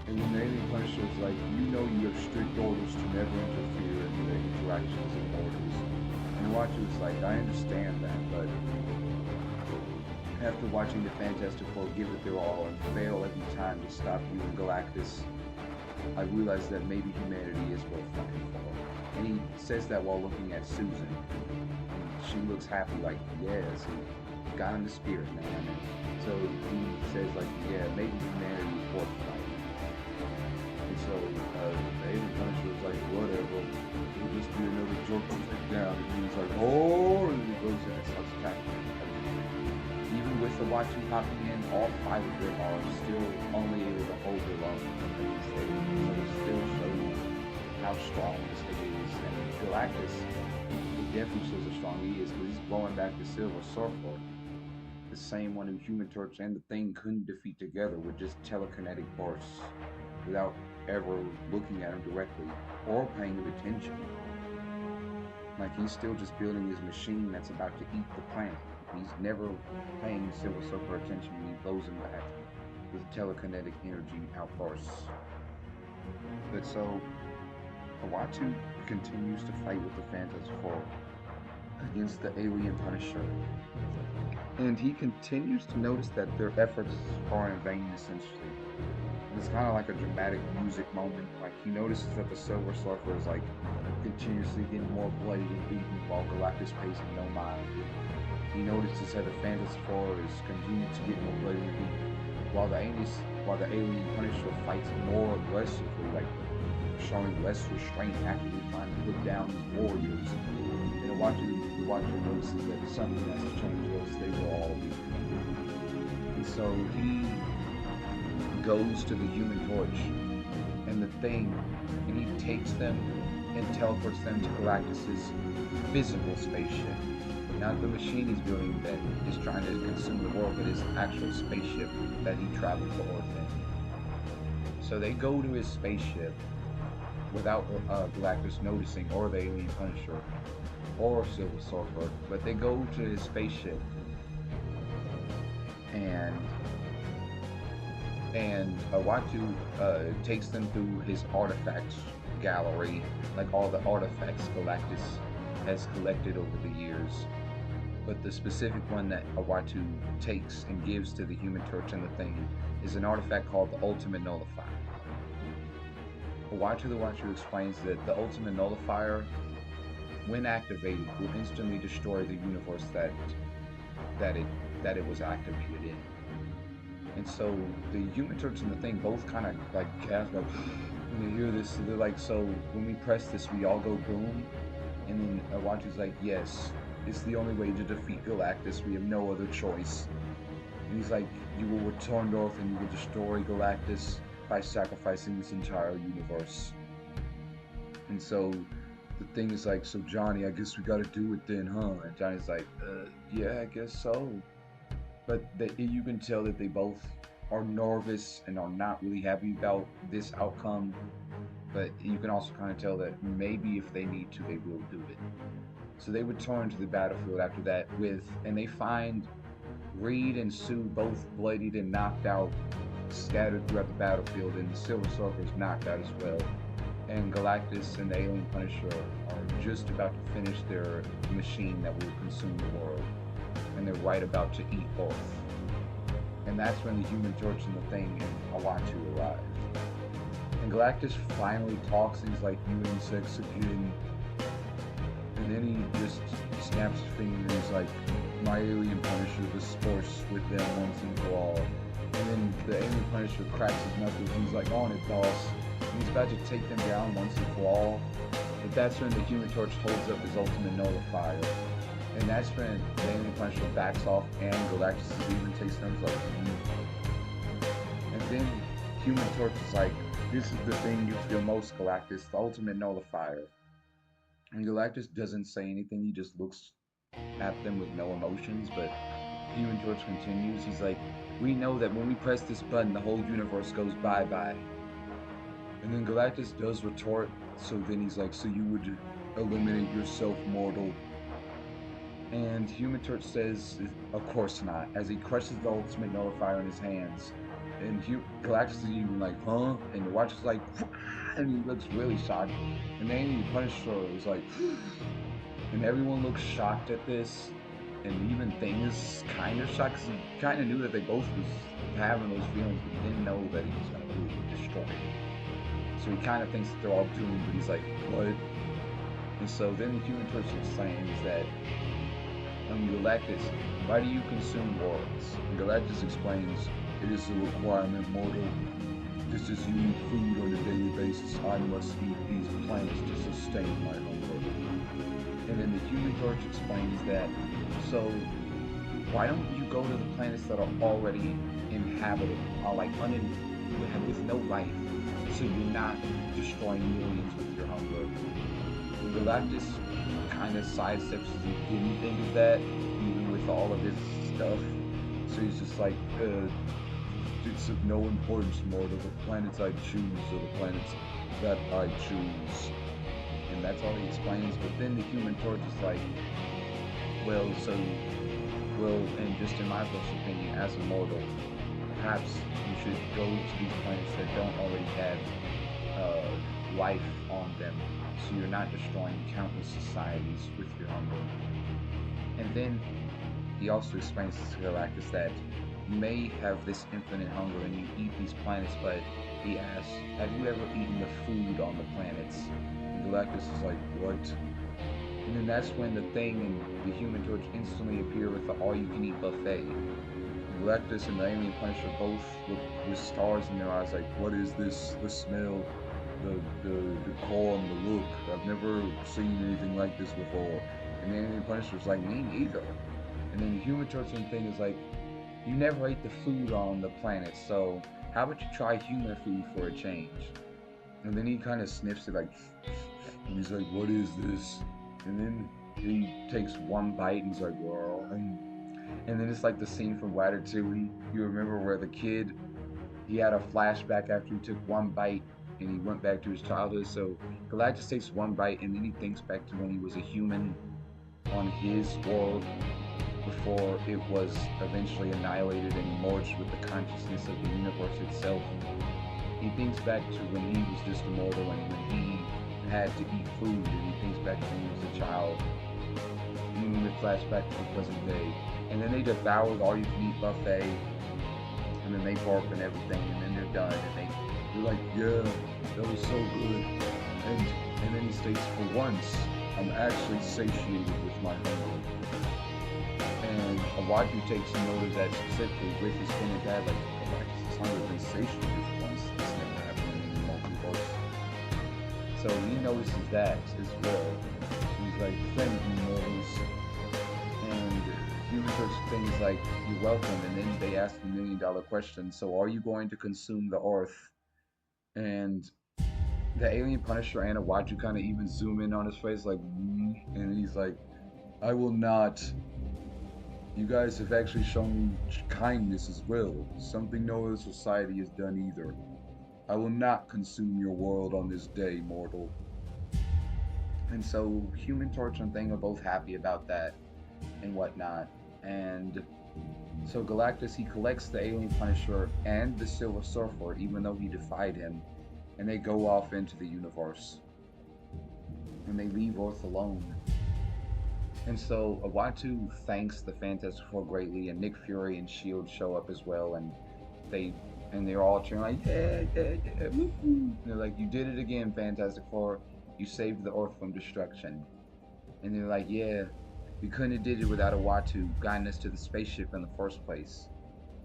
And then the alien Punisher is like, you know you have strict orders to never interfere in the interactions of orders. And the Watcher was like, I understand that, but after watching the Fantastic Four give it their all and fail every time to stop you and Galactus, I realized that maybe humanity is worth fighting for. And he says that while looking at Susan. And she looks happy, like, yes, he got in the spirit, man. And so he says, like, yeah, maybe humanity is worth fighting. So the alien Punisher was like, whatever, it'll just be another jerk to take down. And he's like, oh, and he goes in and starts attacking. Even with the Watu hopping in, all five of them are still only able to hold their own against the aliens. So it still shows how strong this thing is. And Galactus, it definitely shows how strong he is, because he's blowing back the Silver Surfer, the same one who Human Torch and the Thing couldn't defeat together with just telekinetic bursts, without ever looking at him directly or paying him attention. Like, he's still just building his machine that's about to eat the planet. He's never paying Silver Surfer attention when he blows him back with telekinetic energy outbursts. But so, Watu continues to fight with the Fantastic Four against the alien Punisher. And he continues to notice that their efforts are in vain, essentially. It's kind of like a dramatic music moment. Like, he notices that the Silver Surfer is like continuously getting more bloody and beaten while Galactus pays him no mind. He notices that the Fantastic Four is continuing to get more bloody and beaten while the alien Punisher fights more aggressively, like showing less restraint, actively trying to put down his warriors. And the Watcher notices that something has to change, or else they will all be defeated. And so he goes to the Human Torch and the Thing, and he takes them and teleports them to Galactus's physical spaceship. Not the machine he's building that is trying to consume the world, but his actual spaceship that he traveled to Earth in. So they go to his spaceship without Galactus noticing, or the alien Punisher, or Silver Surfer, but they go to his spaceship, and Watu takes them through his artifacts gallery, like all the artifacts Galactus has collected over the years. But the specific one that Watu takes and gives to the Human Torch and the Thing is an artifact called the Ultimate Nullifier. Watu the Watcher explains that the Ultimate Nullifier, when activated, will instantly destroy the universe that it was activated in. And so the Human Torch and the Thing both kind of like gasp, like when they hear this. They're like, so when we press this, we all go boom. And then Watu's like, yes, it's the only way to defeat Galactus. We have no other choice. And he's like, you will return to Earth and you will destroy Galactus by sacrificing this entire universe. And so the Thing is like, so Johnny, I guess we gotta do it then, huh? And Johnny's like, yeah, I guess so. But you can tell that they both are nervous and are not really happy about this outcome. But you can also kind of tell that maybe if they need to, they will do it. So they return to the battlefield after that and they find Reed and Sue both bloodied and knocked out, scattered throughout the battlefield, and the Silver Surfer is knocked out as well. And Galactus and the Alien Punisher are just about to finish their machine that will consume the world. And they're right about to eat Earth. And that's when the Human Torch and the Thing and Uatu arrive. And Galactus finally talks and he's like, you and sex again. And then he just snaps his finger and he's like, my alien Punisher dispersed with them once and for all. And then the alien Punisher cracks his knuckles and he's like, on it, boss. And he's about to take them down once and for all. But that's when the Human Torch holds up his Ultimate Nullifier. And that's when the alien Punisher backs off and Galactus even takes them like, And then Human Torch is like, this is the thing you feel most, Galactus, the Ultimate Nullifier. And Galactus doesn't say anything, he just looks at them with no emotions, but Human Torch continues. He's like, we know that when we press this button, the whole universe goes bye-bye. And then Galactus does retort, so then he's like, so you would eliminate yourself, mortal. And Human Torch says, of course not, as he crushes the Ultimate Nullifier in his hands. And Galactus is even like, huh? And the Watcher's like, and he looks really shocked. And then the Punisher is like, and everyone looks shocked at this. And even Thing is kind of shocked, because he kind of knew that they both was having those feelings, but he didn't know that he was going to really destroy it. So he kind of thinks that they're all doomed, but he's like, what? And so then the Human Torch explains that, Galactus, why do you consume worlds? And Galactus explains, it is a requirement, mortal. Just as you eat food on a daily basis, I must eat these planets to sustain my hunger. And then the Human Torch explains that, so why don't you go to the planets that are already inhabited, are like with no life, so you're not destroying millions with your hunger. And Galactus kind of sidesteps as he didn't think of that, even with all of his stuff. So he's just like, it's of no importance, mortal. The planets I choose are the planets that I choose. And that's all he explains. But then the Human Torch is like, and just in my personal opinion, as a mortal, perhaps you should go to these planets that don't already have life on them, so you're not destroying countless societies with your hunger. And then he also explains to Galactus that you may have this infinite hunger and you eat these planets, but he asks, have you ever eaten the food on the planets? And Galactus is like, what? And then that's when the Thing and the Human Torch instantly appear with the all-you-can-eat buffet. And Galactus and the Alien Punisher both look with stars in their eyes like, what is this? The smell, the decor and the look. I've never seen anything like this before. And the Alien Punisher's like, me neither. And then the Human Torch and Thing is like, you never ate the food on the planet, so how about you try human food for a change? And then he kind of sniffs it like, and he's like, what is this? And then he takes one bite and he's like, "Girl," and then it's like the scene from Ratatouille. You remember where the kid he had a flashback after he took one bite and he went back to his childhood. So Galactus takes one bite and then he thinks back to when he was a human on his world before it was eventually annihilated and merged with the consciousness of the universe itself. He thinks back to when he was just a mortal and when he had to eat food, and he thinks back to when he was a child. And then the flashback to the present day. And then they devour the all-you-can-eat buffet, and then they bark and everything, and then they're done, and they're like, "Yeah, that was so good." And then he states, "For once, I'm actually satiated with my hunger." And Awadu takes note of that specifically with his inner dad, like, Galactus' hunger has been satiated once. This never happened in the multiverse. So he notices that as well. He's like, "Thank you, mortals." And human touch things like, "You're welcome." And then they ask the $1 million question, "So are you going to consume the earth?" And the alien Punisher and Awadu kind of even zoom in on his face, like, and he's like, "I will not. You guys have actually shown me kindness as well, something no other society has done either. I will not consume your world on this day, mortal." And so Human Torch and Thing are both happy about that and whatnot. And so Galactus, he collects the alien Punisher and the Silver Surfer, even though he defied him, and they go off into the universe. And they leave Earth alone. And so Uatu thanks the Fantastic Four greatly, and Nick Fury and Shield show up as well, and they they're all cheering like, "Yeah, yeah, yeah, woo, woo." And they're like, "You did it again, Fantastic Four. You saved the Earth from destruction." And they're like, "Yeah, we couldn't have did it without Uatu guiding us to the spaceship in the first place."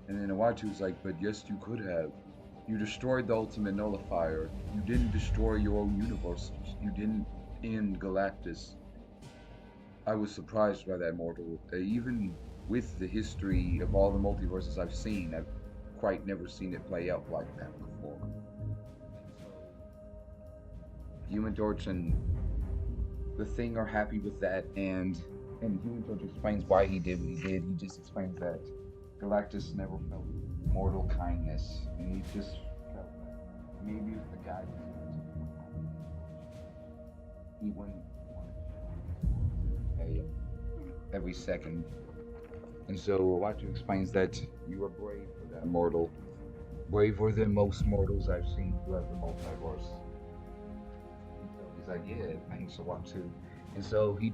And then Uatu's like, "But yes, you could have. You destroyed the Ultimate Nullifier. You didn't destroy your own universe. You didn't end Galactus." I was surprised by that, mortal. Even with the history of all the multiverses I've seen, I've quite never seen it play out like that before. And so, Human Torch and the Thing are happy with that, and Human Torch explains why he did what he did. He just explains that Galactus never felt mortal kindness, and he just felt that maybe if the guy was he wouldn't want to show every second. And so Watu explains that you are brave for that, mortal. Braver than most mortals I've seen throughout the multiverse. And so he's like, "Yeah, thanks a lot too." And so he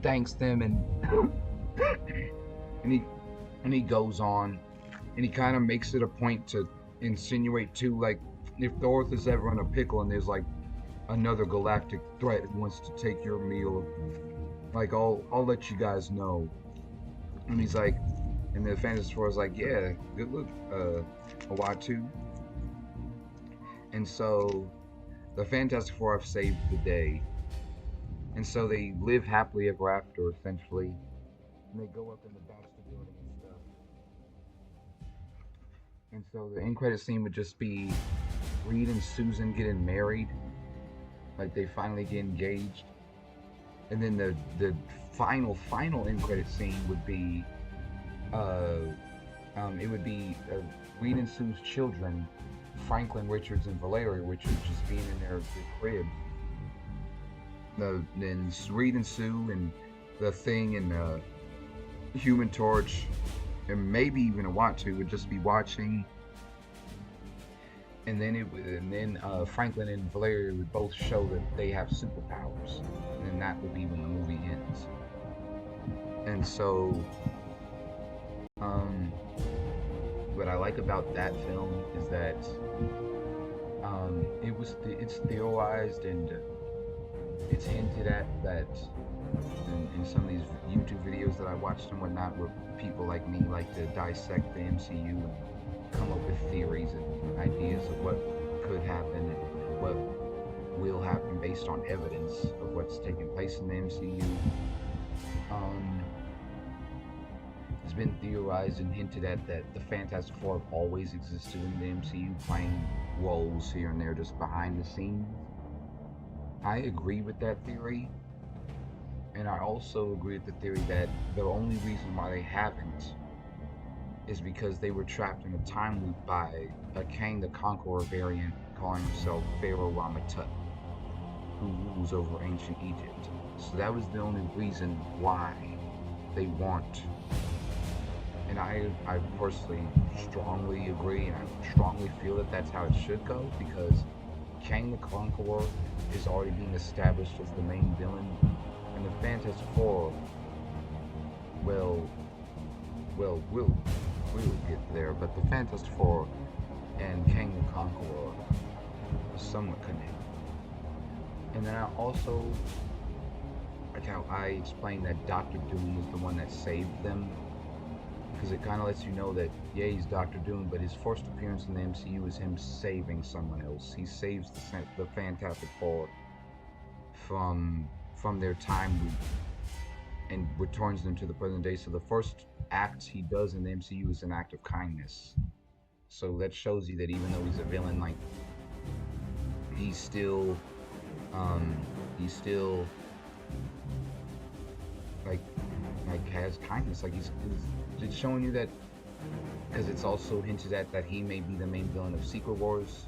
thanks them, and he goes on, and he kind of makes it a point to insinuate too, like, if the Earth is ever in a pickle and there's like another galactic threat that wants to take your meal, like, I'll let you guys know. And he's like, and the Fantasy Four is like, "Yeah, good look, Uatu." And so the Fantastic Four have saved the day. And so they live happily ever after, essentially. And they go up in the Baxter building and stuff. And so the end credit scene would just be Reed and Susan getting married. Like, they finally get engaged. And then the final end credit scene would be uh, it would be Reed and Sue's children, Franklin Richards and Valeria Richards, just being in their crib. Then Reed and Sue and the Thing and Human Torch, and maybe even a Uatu would just be watching. And then Franklin and Valeria would both show that they have superpowers, and then that would be when the movie ends. And so, um, what I like about that film is that it's theorized and it's hinted at that in some of these YouTube videos that I watched and whatnot, where people like me like to dissect the MCU and come up with theories and ideas of what could happen and what will happen based on evidence of what's taking place in the MCU. Um, it's been theorized and hinted at that the Fantastic Four have always existed in the MCU, playing roles here and there just behind the scenes. I agree with that theory, And I also agree with the theory that the only reason why they haven't is because they were trapped in a time loop by a Kang the Conqueror variant calling himself Pharaoh Ramatut, who rules over ancient Egypt. So that was the only reason why they want. And I personally strongly agree, and I strongly feel that that's how it should go, because Kang the Conqueror is already being established as the main villain, and the Fantastic Four, well, we'll get there, but the Fantastic Four and Kang the Conqueror are somewhat connected. And then I also like how I explained that Doctor Doom was the one that saved them, because it kind of lets you know that yeah, he's Doctor Doom, but his first appearance in the MCU is him saving someone else. He saves the Fantastic Four from their time loop and returns them to the present day. So the first act he does in the MCU is an act of kindness. So that shows you that even though he's a villain, like he's still um he's still like has kindness. Like he's it's showing you that, because it's also hinted at that he may be the main villain of Secret Wars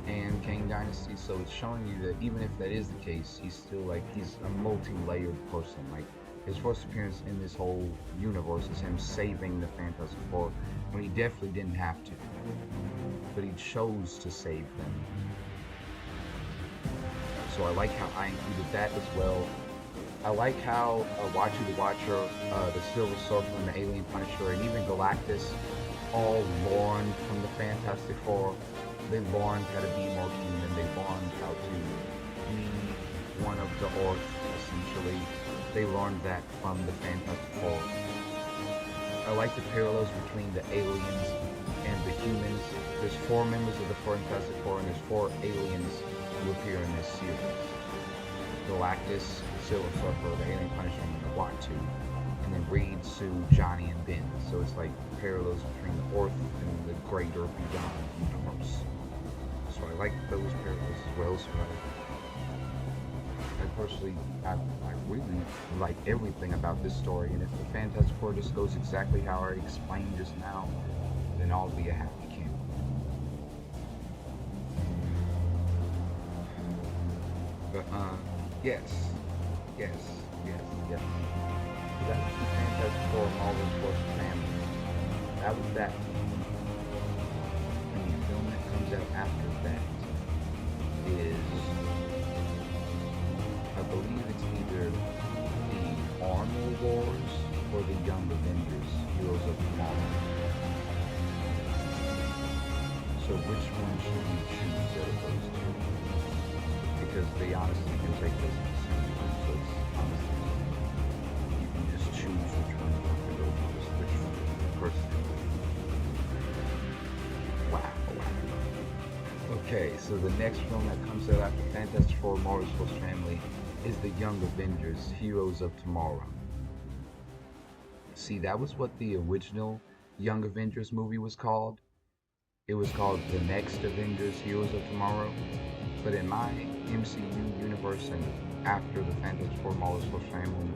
and Kang Dynasty. So it's showing you that even if that is the case, he's still like he's a multi-layered person. Like his first appearance in this whole universe is him saving the Fantastic Four when he definitely didn't have to, but he chose to save them. So I like how I included that as well. I like how Watcher the Watcher, the Silver Surfer, and the Alien Punisher, and even Galactus all learned from the Fantastic Four. They learned how to be more human. They learned how to be one of the Earth, essentially. They learned that from the Fantastic Four. I like the parallels between the aliens and the humans. There's 4 members of the Fantastic Four, and there's 4 aliens who appear in this series. Galactus, Silver Surfer, the Alien Punisher, and Uatu, and then Reed, Sue, Johnny, and Ben. So it's like parallels between the Earth and the greater beyond universe. So I like those parallels as well. So I personally, I really like everything about this story. And if the Fantastic Four just goes exactly how I explained just now, then I'll be a happy camper. But yes, yes, yes, yes. So that was the Fantastic Four Marvel's first family. That was that. And the film that comes out after that is, I believe it's either the Armor Wars or the Young Avengers, Heroes of Tomorrow. So which one should we choose out of those two? Because they honestly do take place at the same time, so it's honestly, you can just choose which one you want to go with, which person. Wow. Okay, so the next film that comes out after Fantastic Four Marvel's First Family is the Young Avengers, Heroes of Tomorrow. See, that was what the original Young Avengers movie was called. It was called The Next Avengers, Heroes of Tomorrow. But in my MCU universe and after the Fantastic Four Marvel's First Family,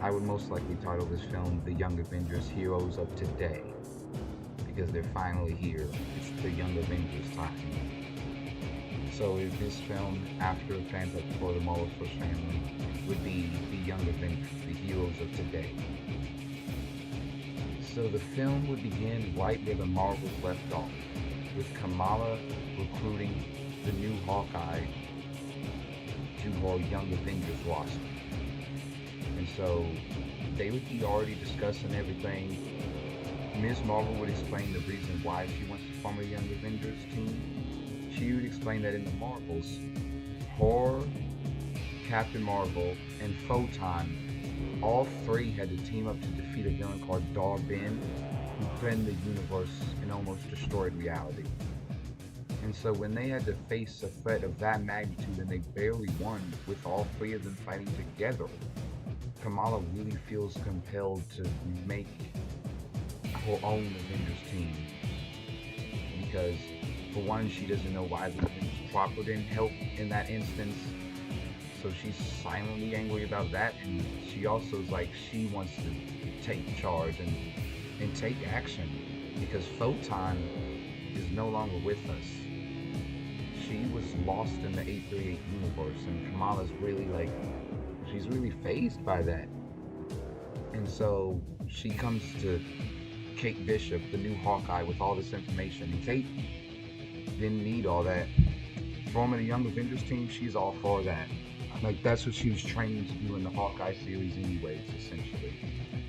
I would most likely title this film The Young Avengers, Heroes of Today. Because they're finally here. It's the Young Avengers time. So this film, after Fantastic Four the Marvel's First Family, would be The Young Avengers, the Heroes of Today. So the film would begin right where the Marvels left off, with Kamala recruiting the new Hawkeye to her Young Avengers roster. And so they would be already discussing everything. Ms. Marvel would explain the reason why she wants to form a Young Avengers team. She would explain that in the Marvels, her, Captain Marvel, and Photon, all 3 had to team up to defeat a villain called Dar-Ben, who threatened the universe and almost destroyed reality. And so when they had to face a threat of that magnitude and they barely won with all 3 of them fighting together, Kamala really feels compelled to make her own Avengers team. Because for one, she doesn't know why the Avengers proper didn't help in that instance. So she's silently angry about that, and she also is like she wants to take charge and take action because Photon is no longer with us. She was lost in the 838 universe, and Kamala's really like, she's really fazed by that. And so she comes to Kate Bishop, the new Hawkeye, with all this information. And Kate didn't need all that. Forming a Young Avengers team, she's all for that. Like, that's what she was training to do in the Hawkeye series anyways, essentially.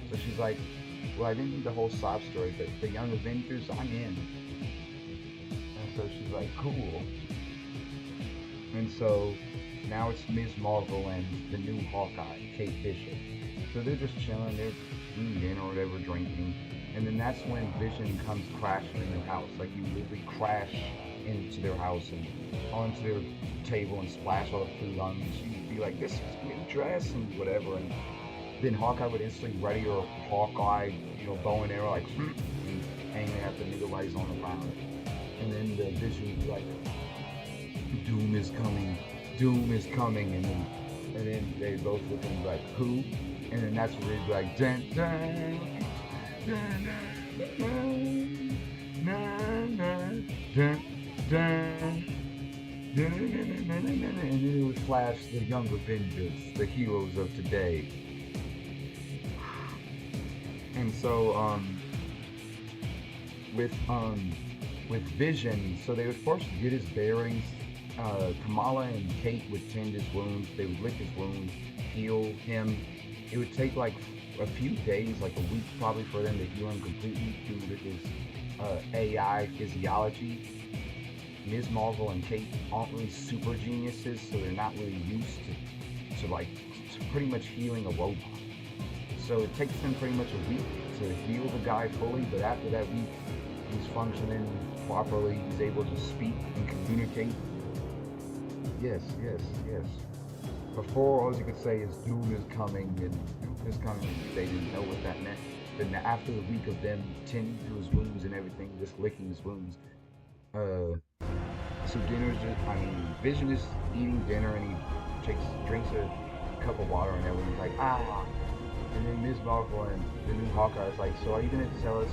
So she's like, well, I didn't need the whole sob story, but the Young Avengers, I'm in. And so she's like, cool. And so now it's Ms. Marvel and the new Hawkeye, Kate Bishop. So they're just chilling, they're eating dinner or whatever, drinking. And then that's when Vision comes crashing in their house. Like, you literally crash into their house and onto their table and splash all the food on them. And she'd be like, this is a new dress and whatever. And then Hawkeye would instantly ready her Hawkeye, bow and arrow, like, and aiming at the nigga while he's on the ground. And then the Vision would be like, doom is coming, doom is coming. And then they both look and be like, who? And then that's where they'd be like, dun, dun, dun, dun, dun, dun, dun, dun. And then it would flash the Young Avengers, the heroes of today. And so, with Vision, so they would first get his bearings. Kamala and Kate would tend his wounds. They would lick his wounds, heal him. It would take like a few days, like a week probably, for them to heal him completely due to his AI physiology. Ms. Marvel and Kate aren't really super geniuses, so they're not really used to pretty much healing a robot. So it takes them pretty much a week to heal the guy fully, but after that week, he's functioning properly. He's able to speak and communicate. Yes. Before, all you could say is doom is coming, and doom is coming. They didn't know what that meant. Then after the week of them tending to his wounds and everything, just licking his wounds, so dinner's Vision is eating dinner and he drinks a cup of water and everything's like, ah. And then Ms. Marvel and the new Hawkeye is like, so are you gonna tell us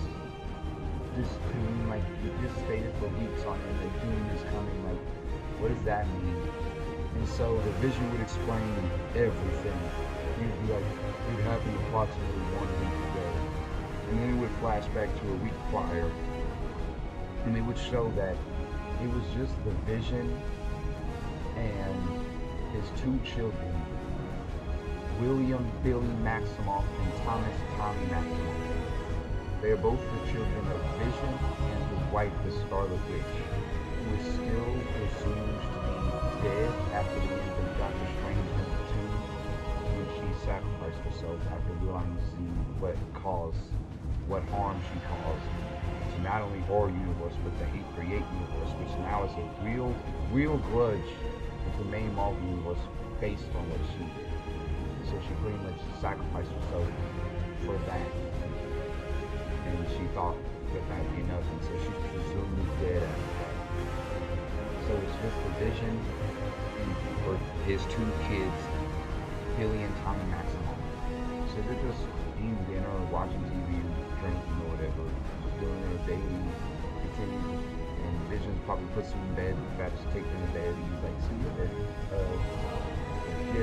this doom, like you just stated for weeks on it, that doom is coming, like what does that mean? And so the Vision would explain everything. He'd be like, it happened approximately 1 week ago. And then it would flash back to a week prior. And it would show that it was just the Vision and his 2 children, William Billy Maximoff and Thomas Tommy Maximoff. They are both the children of Vision and his wife, the Scarlet Witch, who is still presumed to be dead after the end of Doctor Strange's tomb, when she sacrificed herself after realizing what harm she caused to not only our universe, but the 838 universe, which now is a real grudge with the main Marvel universe based on what she did. So she pretty much sacrificed herself for that. And she thought that that'd be enough, and so she's presumed dead after that. So it's just the Vision and for his 2 kids, Billy and Tommy Maximoff. So they're just eating dinner or watching TV or drinking or whatever, just doing their daily activities. And Vision probably puts them in bed, about to take them to bed, and he's like, see you there.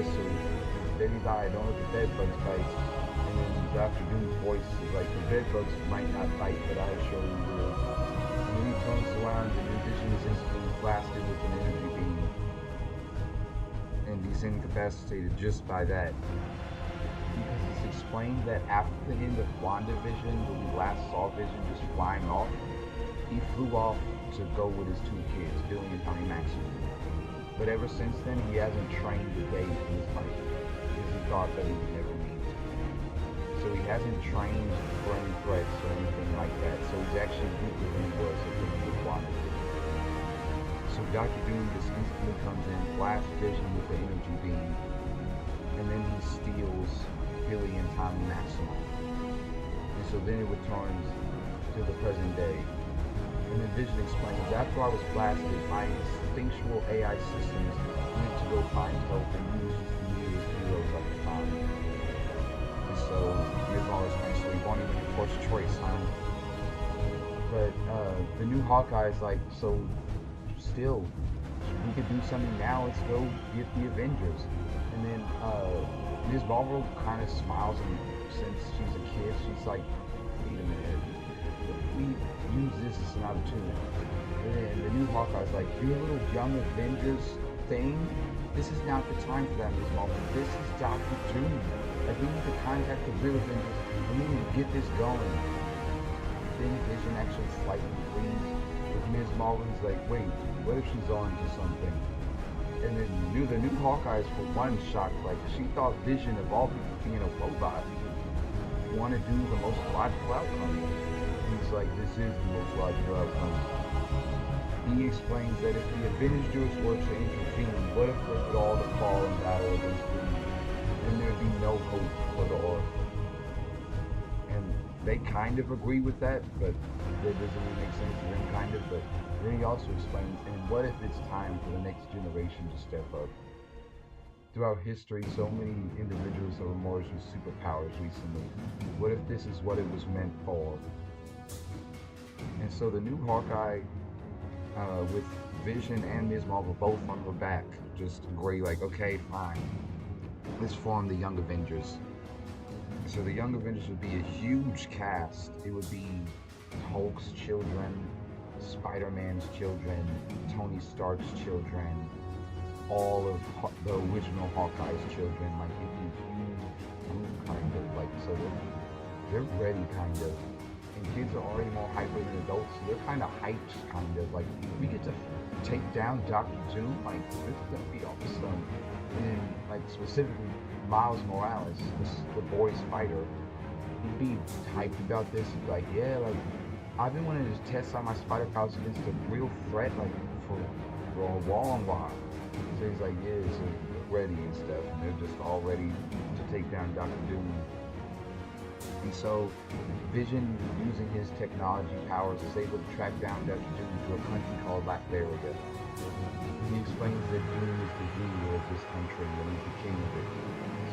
So baby bye, don't let the bed bugs bite. And then Dr. Doom's voice is like, the bed bugs might not bite, but I assure you will. And then he turns around and the Vision is instantly blasted with an energy beam. And he's incapacitated just by that. Because it's explained that after the end of WandaVision, when we last saw Vision just flying off, he flew off to go with his 2 kids, Billy and Tommy Maximoff. But ever since then, he hasn't trained a day in his life, because he thought that he would never need to. So he hasn't trained for any threats or anything like that, so he's actually weaker than he was at the end of WandaVision. So Dr. Doom just instantly comes in, blasts Vision with the energy beam, and then he steals Billy and Tommy Maximoff. And so then it returns to the present day. And then Vision explains, after I was blasted, my instinctual AI systems went to go find help and used heroes at the time. And so Ms. Marvel explains, so we won't even enforce choice, huh? But the new Hawkeye's like, so still, we could do something now. Let's go get the Avengers. And then Ms. Marvel kind of smiles, and since she's a kid, she's like, wait a minute, we use this as an opportunity. And then the new Hawkeye's like, your little young Avengers thing, this is not the time for that, Ms. Marvel. This is Doctor Doom. Like, we need to contact the real Avengers, and we need to get this going. Then Vision actually slightly agrees with Ms. Marvel's like, wait, what if she's on to something? And then the new Hawkeye's for one shocked, like she thought Vision of all people being a robot want to do the most logical outcome. He's like, this is the most logical outcome. He explains that if the Avengers were to intervene, what if they could all fall in battle against Doom? Then there'd be no hope for the Earth. And they kind of agree with that, but that doesn't really make sense to them, kind of. But then he also explains, and what if it's time for the next generation to step up? Throughout history, so many individuals have emerged with superpowers recently. What if this is what it was meant for? And so the new Hawkeye, with Vision and Ms. Marvel both on her back, just agree like, okay, fine, let's form the Young Avengers. So the Young Avengers would be a huge cast. It would be Hulk's children, Spider-Man's children, Tony Stark's children, all of the original Hawkeye's children. Like, it'd be a huge group, kind of. Like, so they're ready, kind of. And kids are already more hyper than adults, so they're kind of hyped, kind of. Like, we get to take down Doctor Doom. Like, this is gonna be awesome. And then, like, specifically, Miles Morales, the boy's fighter, he'd be hyped about this. He'd be like, yeah, like, I've been wanting to test out my spider powers against a real threat, like, for a long while. So he's like, yeah, so they're ready and stuff, and they're just all ready to take down Doctor Doom. And so Vision, using his technology powers, is able to track down Doctor Doom to a country called Latveria. He explains that Doom is the ruler of this country and he's the king of it.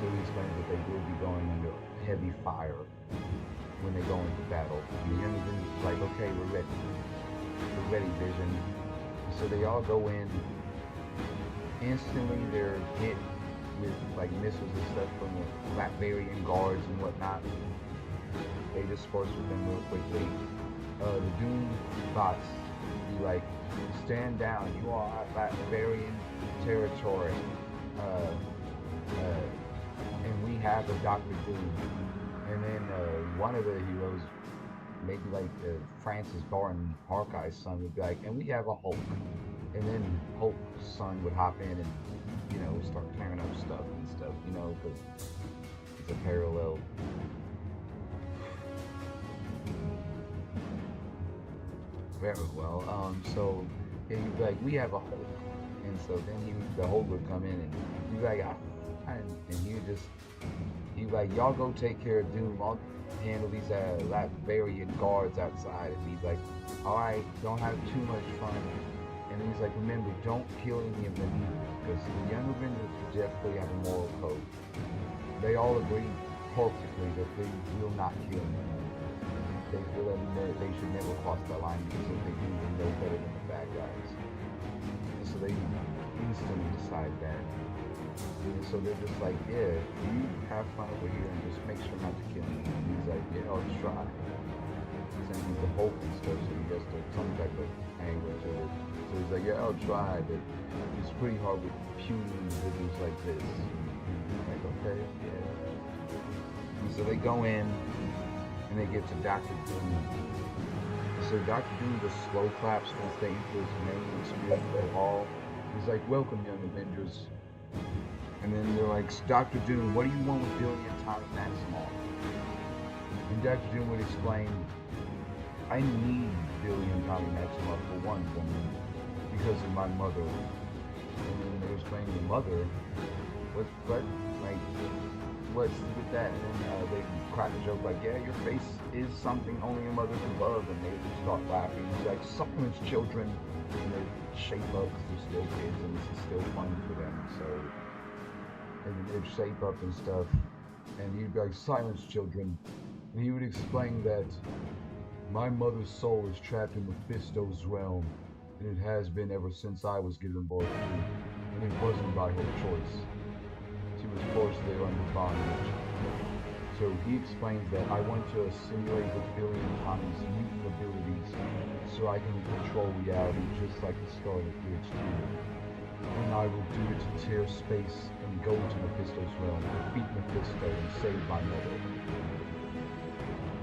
So he explains that they will be going under heavy fire when they go into battle. And the Young Avengers is like, okay, we're ready. We're ready, Vision. And so they all go in. Instantly, they're hit with like missiles and stuff from the Latverian guards and whatnot. They disperse with them real quickly. The Doom bots be like, stand down, you are at Latverian territory. And we have a Doctor Doom. And then one of the heroes, maybe like Francis Barton, Hawkeye's son, would be like, and we have a Hulk. And then Hulk's son would hop in and, you know, start tearing up stuff and stuff, you know, because it's a parallel. Very well. So he'd be like, we have a Hulk. And so then the Hulk would come in and he'd be like, and he would just, he'd be like, y'all go take care of Doom. I'll handle these Latverian guards outside. And he's like, alright, don't have too much fun. And he's like, remember, don't kill any of them either, because the Young Avengers definitely have a moral code. They all agree perfectly that they will not kill anyone. They feel that they should never cross that line, because if they do, they know better than the bad guys. And so they instantly decide that. And so they're just like, yeah, you have fun over here and just make sure not to kill me. And he's like, yeah, I'll try. And he's the Hulk and stuff, so he has some type of anger to it. So he's like, yeah, I'll try, but it's pretty hard with puny individuals like this. And like, okay, yeah. And so they go in, and they get to Doctor Doom. So Doctor Doom just slow claps once they enter his main experience at all. He's like, welcome, Young Avengers. And then they're like, Doctor Doom, what do you want with Billy and Tommy Maximoff? And Doctor Doom would explain, I need Billy and Tommy Maximoff for one woman because of my mother. And then they explain your mother. What? Like, what's with that? And then they crack a joke like, yeah, your face is something only a mother can love. And they start laughing. He's like, supplements children. And they shape up because they're still kids and this is still fun for them. So and they'd shape up and stuff. And he'd be like, "Silence, children." And he would explain that my mother's soul is trapped in Mephisto's realm, and it has been ever since I was given birth to, and it wasn't by her choice. She was forced there under bondage. So he explains that I want to assimilate with Billion Tommy's mutant abilities so I can control reality just like the Scarlet Witch did. And I will do it to tear space and go to Mephisto's realm, defeat Mephisto, and save my mother.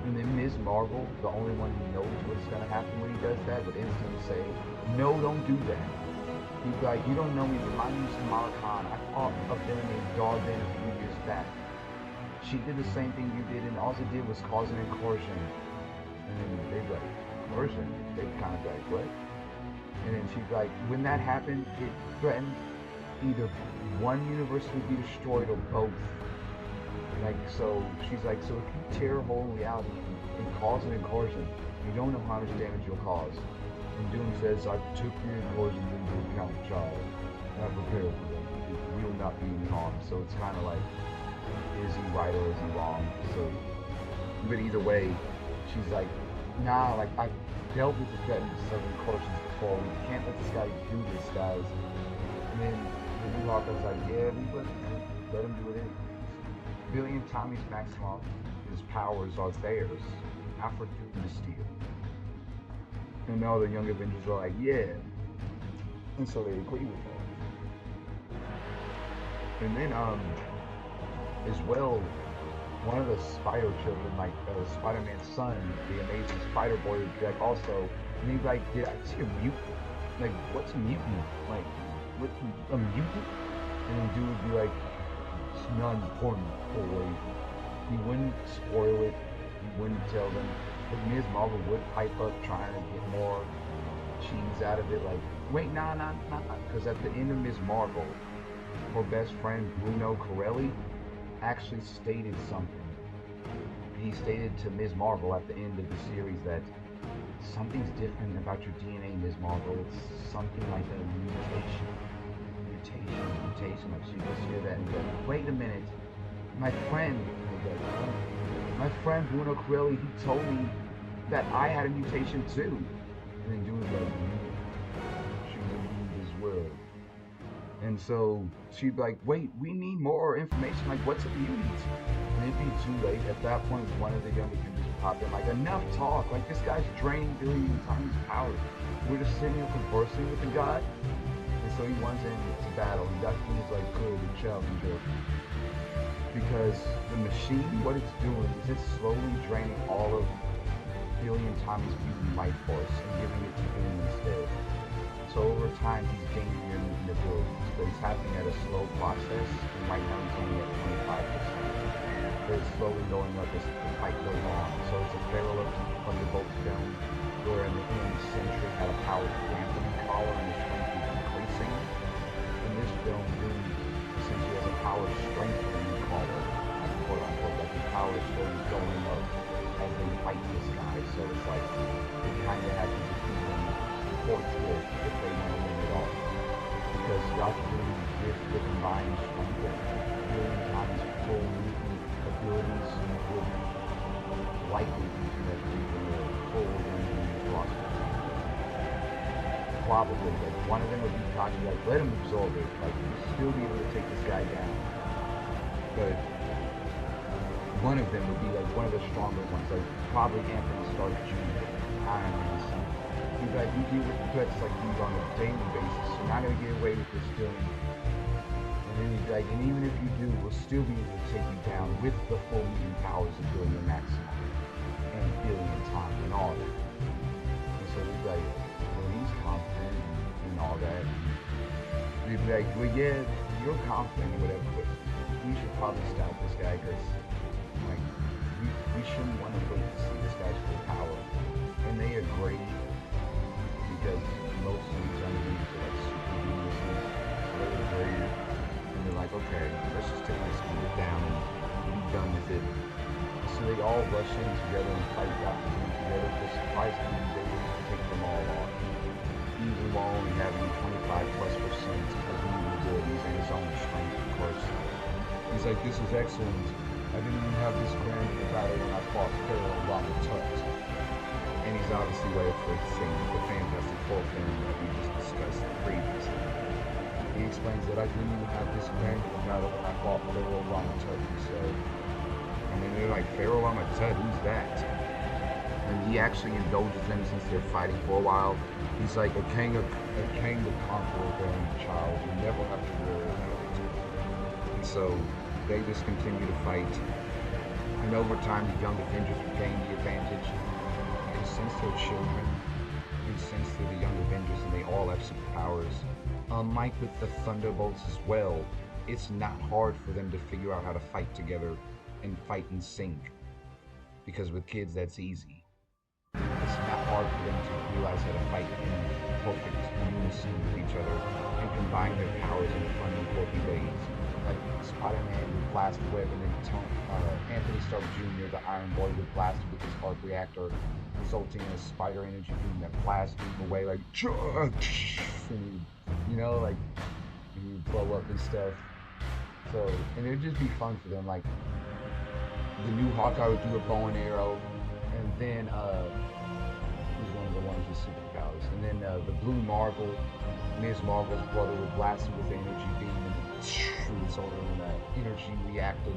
And then Ms. Marvel, the only one who knows what's going to happen when he does that, would instantly say, "No, don't do that." He'd be like, "You don't know me, but my name's Kamala Khan. I fought a villain named Davon a few years back. She did the same thing you did, and all it did was cause an incursion." And then they'd be like, "Incursion?" They'd kind of be like, "What?" And then she'd be like, "When that happened, it threatened either one universe would be destroyed or both." Like, so she's like, "So if you tear a hole in reality and cause an incursion, you don't know how much damage you'll cause." And Doom says, "I took the incursions into account, child, and I prepared for them. It will not be any harm." So it's kind of like, is he right or is he wrong? So, but either way, she's like, "Nah, like I've dealt with the threat of incursions before. We can't let this guy do this, guys." And then the new Hawkeye's like, "Yeah, we would let him do it anyway." Billion Tommy's Maximoff, his powers are theirs, not for Doom to steal. And all the Young Avengers are like, "Yeah." And so they agree with that. And then, as well, one of the Spider children, like Spider-Man's son, the Amazing Spider-Boy, would be like, also, and he'd be like, "Did I see a mutant? Like, what's a mutant? Like, what's a mutant?" And then Dude would be like, "It's not important, boy." He wouldn't spoil it. He wouldn't tell them. But Ms. Marvel would pipe up trying to get more cheese out of it. Like, "Wait, nah. Because at the end of Ms. Marvel, her best friend Bruno Corelli actually stated something. He stated to Ms. Marvel at the end of the series that something's different about your DNA, Ms. Marvel. It's something like a mutation. Like, she just hear that and go, "Wait a minute. My friend," "My friend Bruno Corelli, he told me that I had a mutation too." And then Dude's like, "She's a mutant as well." And so she'd be like, "Wait, we need more information. Like, what's a mutant?" And it'd be too late. At that point, one of the young Avengers would pop in, like, "Enough talk. Like, this guy's draining Billion Tommy's power. We're just sitting here conversing with the guy." And so he wants into battle. And that's when he's like, "Good, the challenger." Because the machine, what it's doing is it's slowly draining all of Billion Tommy's mutant life force and giving it to Doom instead. So over time, he's gaining their mutant abilities, but it's happening at a slow process, and right now he's only at 25%. But it's slowly going up as the fight goes on. So it's a parallel to the Thunderbolts film, where in the end, Sentry had a power dampening collar and his strength is increasing. In this film, Doom essentially has a power strengthening collar, quote unquote, like the power is slowly going up as they fight this guy. So it's like they kind of have to defeat him forthwith if they want to win it all. Because Rocket Doom, with the combined strength of Billion Tommy's full mutant abilities, would likely be connected to the full Avengers roster. Probably, like, one of them would be cocky, like, "Let him absorb it. Like, he'll still be able to take this guy down." But one of them would be like one of the stronger ones, like probably Anthony Stark Jr., Iron Man's son. He'd be like, "We deal with threats like these on a daily basis. You're not gonna get away with this doing." And then he'd be like, "And even if you do, we'll still be able to take you down with the full mutant powers of Billion Maximoff and Billion Tommy and all that." And so he'd be like, "Well, he's confident and all that." And he'd be like, "Well, yeah, you're confident or whatever, but we should probably stop this guy because, like, we shouldn't want to wait to see this guy's full power." And they agree because most of these enemies are like super geniuses. So they agree, and they're like, "Okay, let's just take this kid down and be done with it." So they all rush in together and fight Doctor Doom together. But surprisingly, they take them all off, even while only having 25+% of mutant abilities and his own strength, of course. He's like, this is excellent. I didn't even have this grand of a battle when I fought Pharaoh Rama Tut. And he's obviously referencing the Fantastic Four film that we just discussed previously. He explains that I didn't even have this grand of a battle when I fought Pharaoh Rama Tut. So, and then they're like, Pharaoh Rama Tut, who's that? And he actually indulges them since they're fighting for a while. He's like a king to conquer bearing a child. You never have to worry about it. And so they just continue to fight. And over time, the young Avengers regain the advantage. And since they're children, and since they're the young Avengers and they all have superpowers, unlike with the Thunderbolts as well, it's not hard for them to figure out how to fight together and fight in sync. Because with kids, that's easy. It's not hard for them to realize how to fight in perfect unison with each other and combine their powers in fun and quirky ways. Like Spider-Man would blast a web, and then Anthony Stark Jr., the Iron Boy, would blast with his arc reactor, resulting in a spider energy beam that blasts him away like, and he, like he would blow up and stuff. So, and it'd just be fun for them. Like the new Hawkeye would do a bow and arrow, and then he's one of the ones with superpowers. And then the Blue Marvel, Ms. Marvel's brother, would blast him with the energy beam, and result in an energy reactive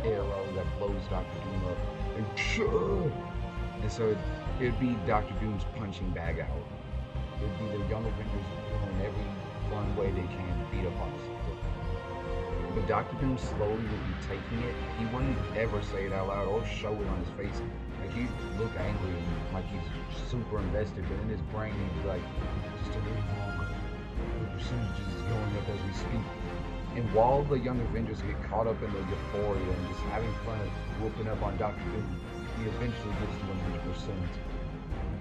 arrow that blows Doctor Doom up. And so it'd be Doctor Doom's punching bag out. It'd be the Young Avengers doing every one way they can to beat up on us. But Doctor Doom slowly would be taking it. He wouldn't ever say it out loud or show it on his face. Like he'd look angry and like he's super invested, but in his brain he'd be like, just a little longer. The percentage is going up as we speak. And while the Young Avengers get caught up in the euphoria and just having fun of whooping up on Doctor Doom, he eventually gets to 100%.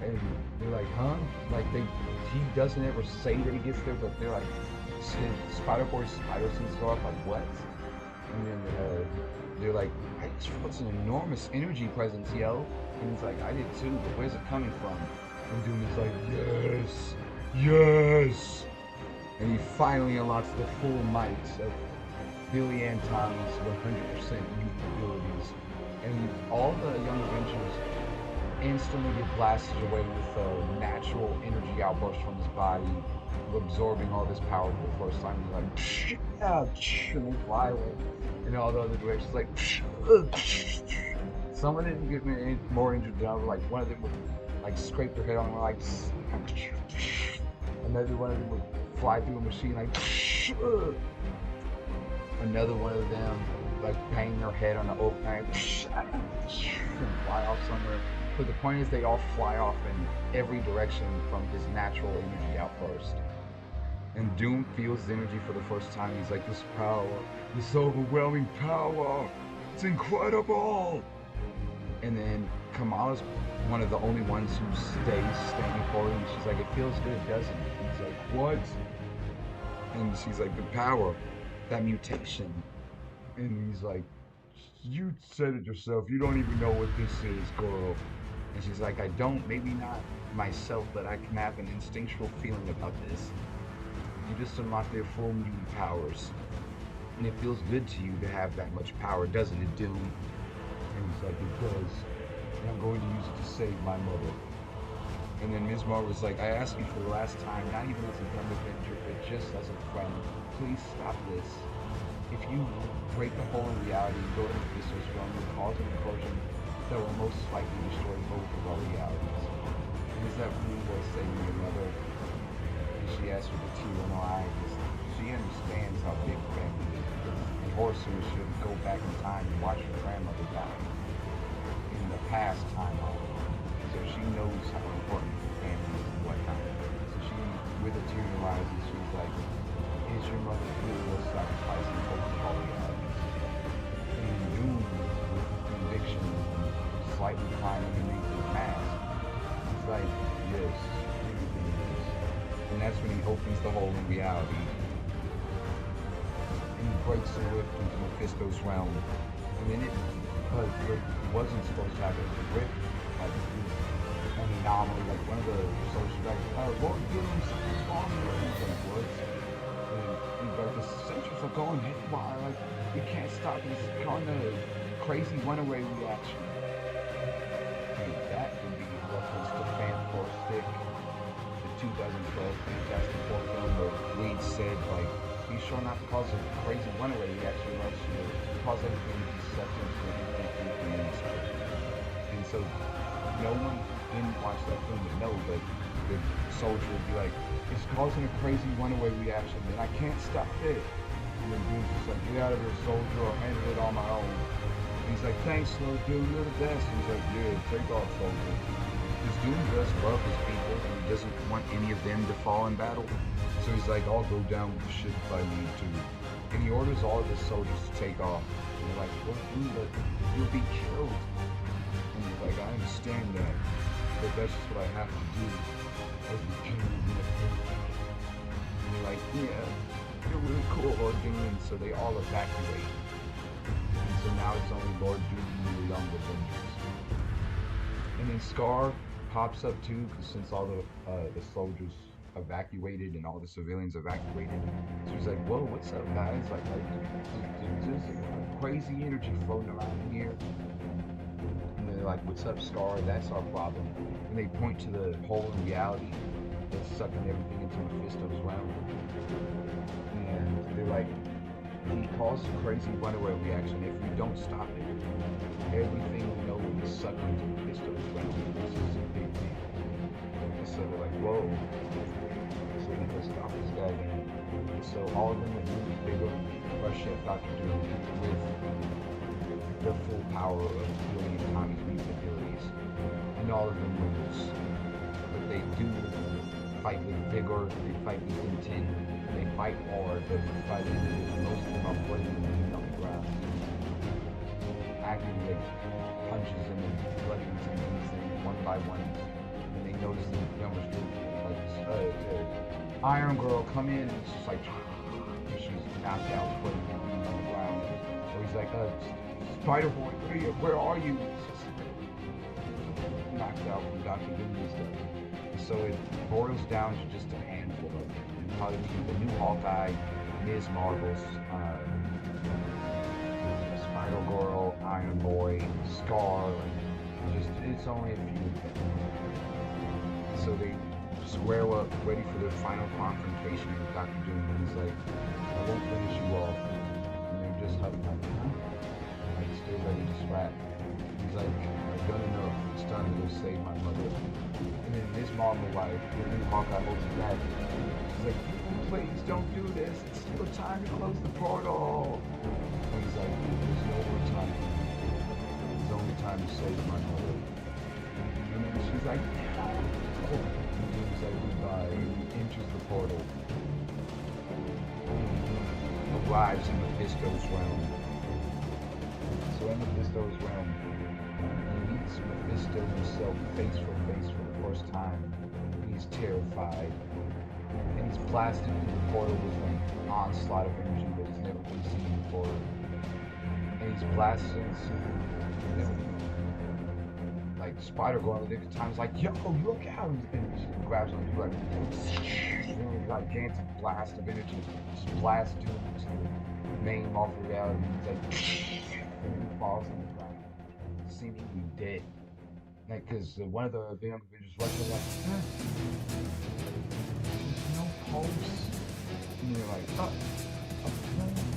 And they're like, huh? Like he doesn't ever say that he gets there, but they're like, Spider-Boy's spider sense go off, like what? And then they're like, I just felt an enormous energy presence, yo. And he's like, I did too, but where's it coming from? And Doom is like, yes. And he finally unlocks the full might of Billy and Tommy's 100% youth abilities. And all the Young Avengers instantly get blasted away with a natural energy outburst from his body, absorbing all this power for the first time. He's like, and they fly away in all the other directions, like, some of them get more injured than others. Like one of them would like scrape their head on, and like, another one of them would fly through a machine, like, another one of them like bang their head on the oak knife and fly off somewhere. But the point is, they all fly off in every direction from his natural energy outburst. And Doom feels the energy for the first time. He's like, this power, this overwhelming power, it's incredible. And then Kamala's one of the only ones who stays standing for him. She's like, it feels good, doesn't it? And he's like, what? And she's like, the power, that mutation. And he's like, you said it yourself, you don't even know what this is, girl. And she's like, I don't, maybe not myself, but I can have an instinctual feeling about this. You just unlock their full mutant powers. And it feels good to you to have that much power, doesn't it, Doom? And he's like, it does. And I'm going to use it to save my mother. And then Ms. Marvel's like, I asked you for the last time, not even as a young Avenger, but just as a friend, please stop this. If you break the hole in reality and go to the Mephisto's realm with an alternate version that will most likely destroy both of our realities. And is that really worth saving your mother? And she asks with a tear in her eye, because she understands how big family is, because in horror series she would go back in time and watch her grandmother die in the past timeline. So she knows how important family is and whatnot. So she, with a tear in her eyes, she's like, is your mother really worth sacrificing both of our realities? And Doom, with conviction and slightly crying underneath his mask, he's like, yes, everything is. And that's when he opens the hole in reality. And he breaks the rift into Mephisto's realm. And then it, because it wasn't supposed to happen, the rift, like, an anomaly, like one of the social guys, Lord, give him something wrong with him. Like, what? But the central are going haywire. Like, we can't stop. He's going to crazy runaway reaction. And that would be a reference to Fantastic, the 2012 Fantastic Four film where Reed said, like, be sure not to cause a crazy runaway reaction or else you'll cause everything to be sucked into the infinite space. And so, no one didn't watch that film would know, but the soldier would be like, it's causing a crazy runaway reaction and I can't stop it. And then Doom's just like, get out of here, soldier, I'll handle it on my own. And he's like, thanks, Lord Doom, you're the best. And he's like, yeah, take off, soldier. Because Doom does love his people and he doesn't want any of them to fall in battle. So he's like, I'll go down with the ship if I need to. And he orders all of his soldiers to take off. And they're like, well, Doom, but you'll be killed. And he's like, I understand that, but that's just what I have to do. As the king of my people. And they're like, yeah, you're really cool, Lord Doom. And so they all evacuate. And so now it's only Lord Doom and the young Avengers. And then Scar pops up too, because since all the soldiers evacuated and all the civilians evacuated, so he's like, whoa, what's up, guys? Like there's crazy energy floating around in here. And they're like, what's up, Scar? That's our problem. And they point to the hole in reality that's sucking everything into Mephisto's realm. And they're like, he caused a crazy runaway reaction. If we don't stop it, everything we know will be sucked into Mephisto's realm. This is a big deal. And so they're like, whoa. So we gotta stop this guy then. And so all of them would move bigger, rush at Dr. Doom with the full power of William Tommy's mutant abilities. And all of them lose. But they do fight with vigor, they fight with intent, they fight hard, but they fight with most of them are breaking on the ground. Acting like punches them and bludgeons and beats them one by one. And they notice the younger student, like, Iron Girl, come in, and it's just like, and she's knocked out, putting on the ground. So he's like, Spider-Boy, where are you? It's just knocked out from Dr. Doom and stuff. So it boils down to just a handful of them. And probably the new Hawkeye, Ms. Marvel's, Spider-Girl, Iron Boy, Scar, just, it's only a few of them. So they square up, ready for their final confrontation with Dr. Doom, and he's like, I won't finish you off. And they're just hugging like, huh? Like, still ready to scrap. He's like, I've done enough. It's time to go save my mother. And then Ms. Marvel, like, the new Hawkeye holds it back. She's like, please don't do this. It's still time to close the portal. And he's like, there's no more time. There's only time to save my mother. And then she's like, no. And he's like, goodbye. And he enters the portal. And arrives in Mephisto's realm. So in Mephisto's realm, he meets Mephisto himself face for the first time. He's terrified. And he's blasted through the portal with an onslaught of energy that he's never been seen before. And he's blasted and like Spider-Girl at the time is like, yo, look out! And she grabs him like, gigantic blast of energy, just blasts to him to main off of reality. And he's like, and he falls on the ground, seemingly dead. Like, because one of the Avengers rushes like, there's no pulse. And they're like, no,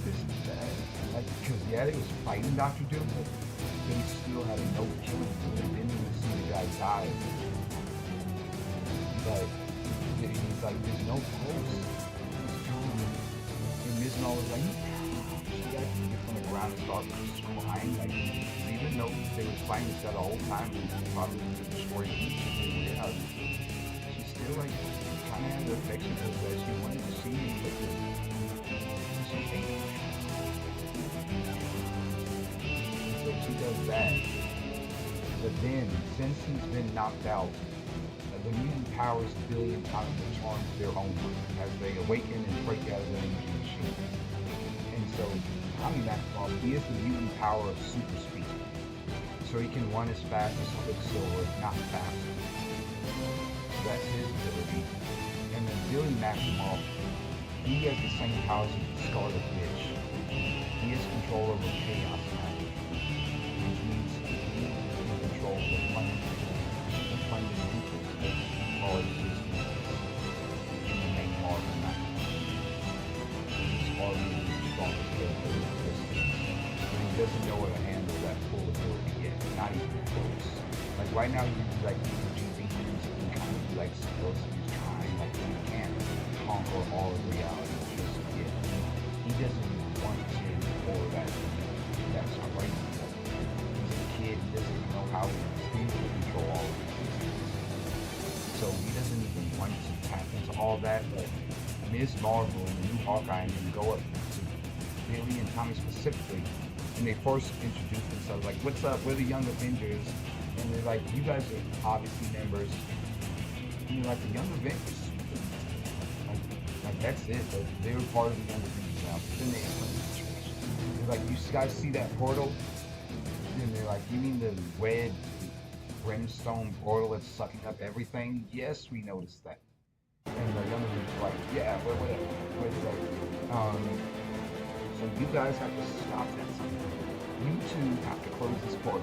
this is bad. Like, because yeah, they was fighting Dr. Doom, but they still had a no killing, so they didn't even see the guy die. But he's like, there's no pulse. He's gone. And Ms. Null was like, she got to get from the ground and start just crying. Like, even though they were fighting each other the whole time, they probably destroyed each other. She still like kind of had the affection for that. She wanted to see him with him. She hated him. So she does that. But then, since he's been knocked out, the mutant powers billion times return to their own as they awaken and break out of their energy machine. And so, Tommy Maximoff, he is the mutant power of super speed. So he can run as fast as Quicksilver, not faster. So that's his ability. And then Billy Maximoff, He has the same powers as the Scarlet Witch. He has control over chaos magic, which means he can control the fundamentals of all existence in the main Marvel universe. He's already the strongest character in existence, but he doesn't know how to handle that full ability yet, not even close. Like right now, like you think he's kind of like supposed to be trying, like he can't conquer all of reality just yet. He doesn't want to, or that's not right. He's a kid, he doesn't know how to control all of these. So he doesn't even want to tap into all that, but Ms. Marvel and the new Hawkeye and then go up to Billy and Tommy specifically, and they first introduce themselves like, "What's up? We're the Young Avengers," and they're like, "You guys are obviously members." And you're like, "The Young Avengers?" Like that's it. They were part of the Young Avengers now. But then they explain the situation. They're like, "You guys see that portal?" And they're like, "You mean the red brimstone portal that's sucking up everything?" "Yes, we noticed that." And the Young Avengers are like, "Yeah, but whatever." So you guys have to stop that somehow. You two have to close this portal.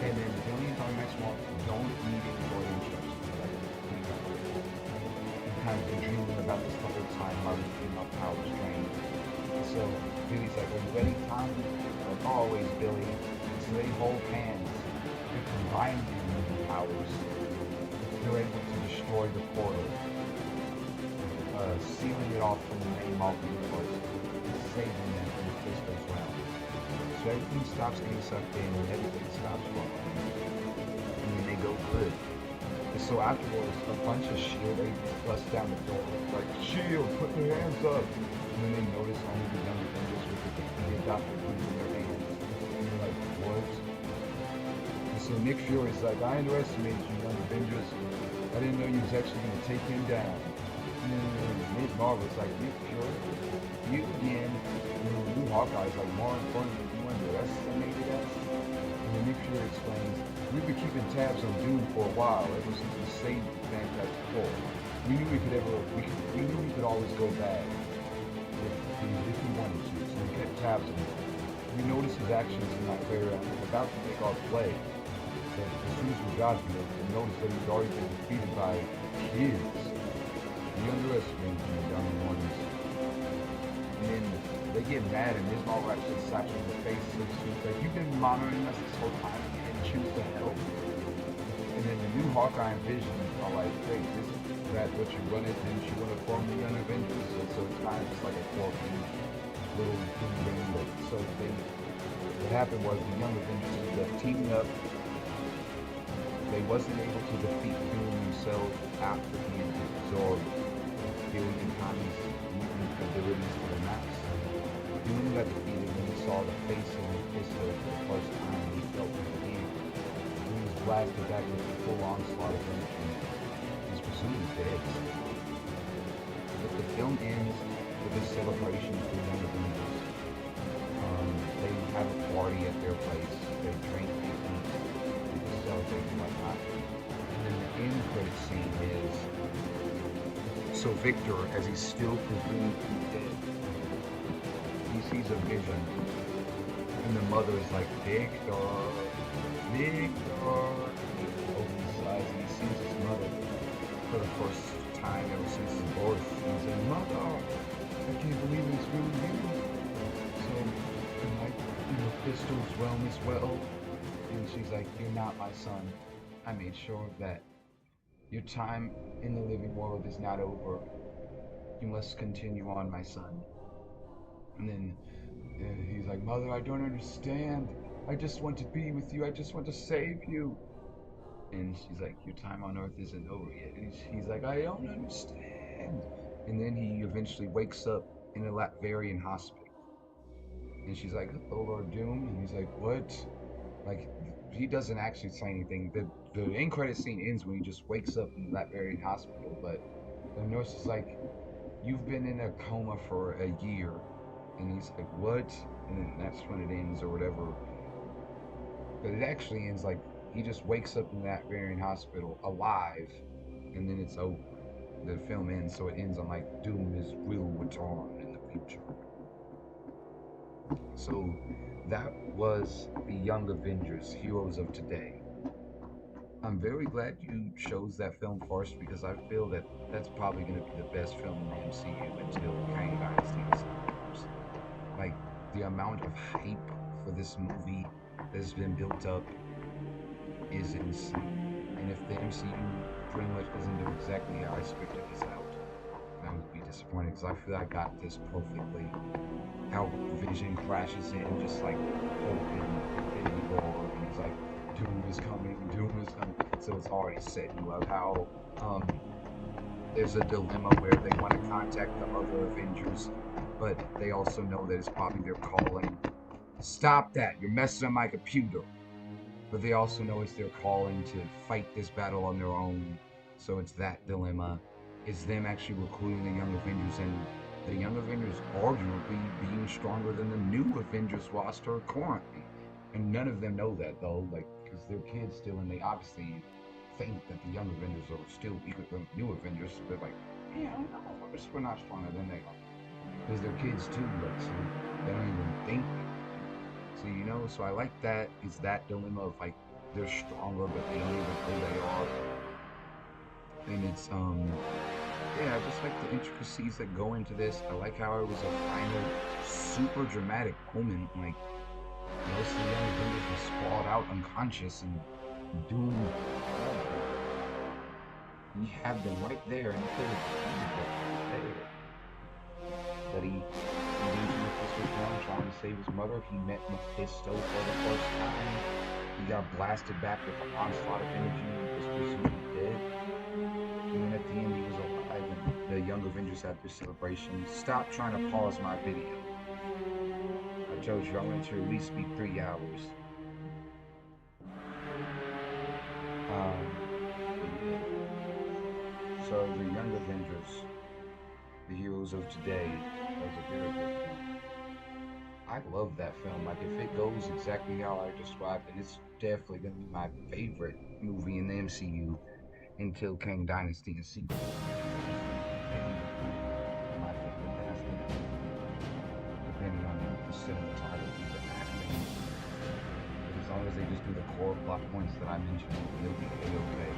And then Billy and Tommy Maxwell don't need any more instructions. Like, you've kind of been dreaming about this the whole time while you've been up powers drained. So Billy's like, "Are you ready, Tommy?" Like, "Always, Billy." So they hold hands. They're combining their powers. They're able to destroy the portal, sealing it off from the main Marvel universe, and saving them from the Fisto's realm. So everything stops getting sucked in, and everything stops falling. And then they go good. And so afterwards, a bunch of S.H.I.E.L.D. agents bust down the door, like, "S.H.I.E.L.D., put your hands up!" And then they notice only the Young Avengers with the defeated Dr. Doom in their hands. And they're like, "What?" And so Nick Fury's like, "I underestimated you, Young Avengers. I didn't know you was actually going to take him down." And then Ms. Marvel's like, "Nick Fury? You again?" And then the new Hawkeye's like, "More importantly, you underestimated us?" And then Nick Fury explains, "We've been keeping tabs on Doom for a while, ever since we saved the Fantastic Four. We knew we could always go bad if we wanted to, so we kept tabs on him. We noticed his actions in that area and were about to make our play. But as soon as we got here, we noticed that he'd already been defeated by kids. We underestimated you, young ones." And then they get mad and Ms. Marvel actually slaps her in the face. So she's like, "You've been monitoring us this whole time and you didn't choose to help." And then the new Hawkeye and Vision are like, "Wait, isn't that what you wanted? Didn't you want to form the Young Avengers?" And so it's kind of just like a quirky little thing. So what happened was the Young Avengers ended up teaming up. They wasn't able to defeat Doom themselves after he had absorbed Billy and Tommy's mutant abilities to the max. Doom got defeated when he saw the face of Mephisto for the first time and he felt fear. He was blasted back with a full onslaught of energy. He's presumably dead. But the film ends with a celebration for the Young Avengers. They have a party at their place. They drink, they eat, they just celebrate and whatnot. And then the end credit scene is so Victor, as he's still presumed to be dead, he sees a vision, and the mother is like, "Victor, Victor." He opens his eyes and he sees his mother for the first time ever since his birth. And he's like, "Mother, I can't believe it's really you." So, and like, Crystal's realm as well. And she's like, "You're not my son. I made sure of that. Your time in the living world is not over. You must continue on, my son." And then he's like, "Mother, I don't understand. I just want to be with you. I just want to save you." And she's like, "Your time on Earth isn't over yet." And he's like, "I don't understand." And then he eventually wakes up in a Latverian hospital. And she's like, "Oh, Lord Doom." And he's like, "What?" Like, he doesn't actually say anything. The end credit scene ends when he just wakes up in that very hospital. But the nurse is like, "You've been in a coma for a year." And he's like, "What?" And then that's when it ends or whatever. But it actually ends like he just wakes up in that very hospital alive, and then it's over. the film ends, so it ends on like Doom is will return in the future. So that was the Young Avengers, Heroes of Today. I'm very glad you chose that film first because I feel that that's probably going to be the best film in the MCU until Kang Dynasty comes. Like, the amount of hype for this movie that's been built up is insane. And if the MCU pretty much doesn't do exactly how I scripted this out, I would be disappointed because I feel I got this perfectly. How Vision crashes in, just like open Infinity War, and he's like, Doom is coming, Doom is coming. So it's already set. You love how um, there's a dilemma where they want to contact the other Avengers, but they also know that it's probably their calling. Stop that! You're messing up my computer. But they also know it's their calling to fight this battle on their own. So it's that dilemma. It's them actually recruiting the Young Avengers, and the Young Avengers arguably being stronger than the new Avengers roster currently. And none of them know that though, like, because they're kids still, and they obviously think that the Young Avengers are still weaker than the new Avengers. So they're like, yeah, no, we're not stronger than they are. Because they're kids too, like, so they don't even think. So, you know, so I like that. Is that dilemma of like they're stronger but they don't even know they are. And it's yeah, I just like the intricacies that go into this. I like how it was a final super dramatic moment. Like most of the young Avengers were sprawled out unconscious and Doom, he had them right there and he could have defeated them there. But he went to Mephisto's realm trying to save his mother. He met Mephisto for the first time. He got blasted back with an onslaught of energy. He was presumed dead. And then at the end, he was alive, and the Young Avengers had their celebration. Stop trying to pause my video. I told you I wanted to at least be 3 hours. Um, so the Young Avengers, the Heroes of Today, was a very good film. I love that film. Like, if it goes exactly how I described it, it's definitely going to be my favorite movie in the MCU until Kang Dynasty and sequel. My favorite dynasty, depending on the cinematography, the acting. But as long as they just do the core plot points that I mentioned, they'll be a-okay.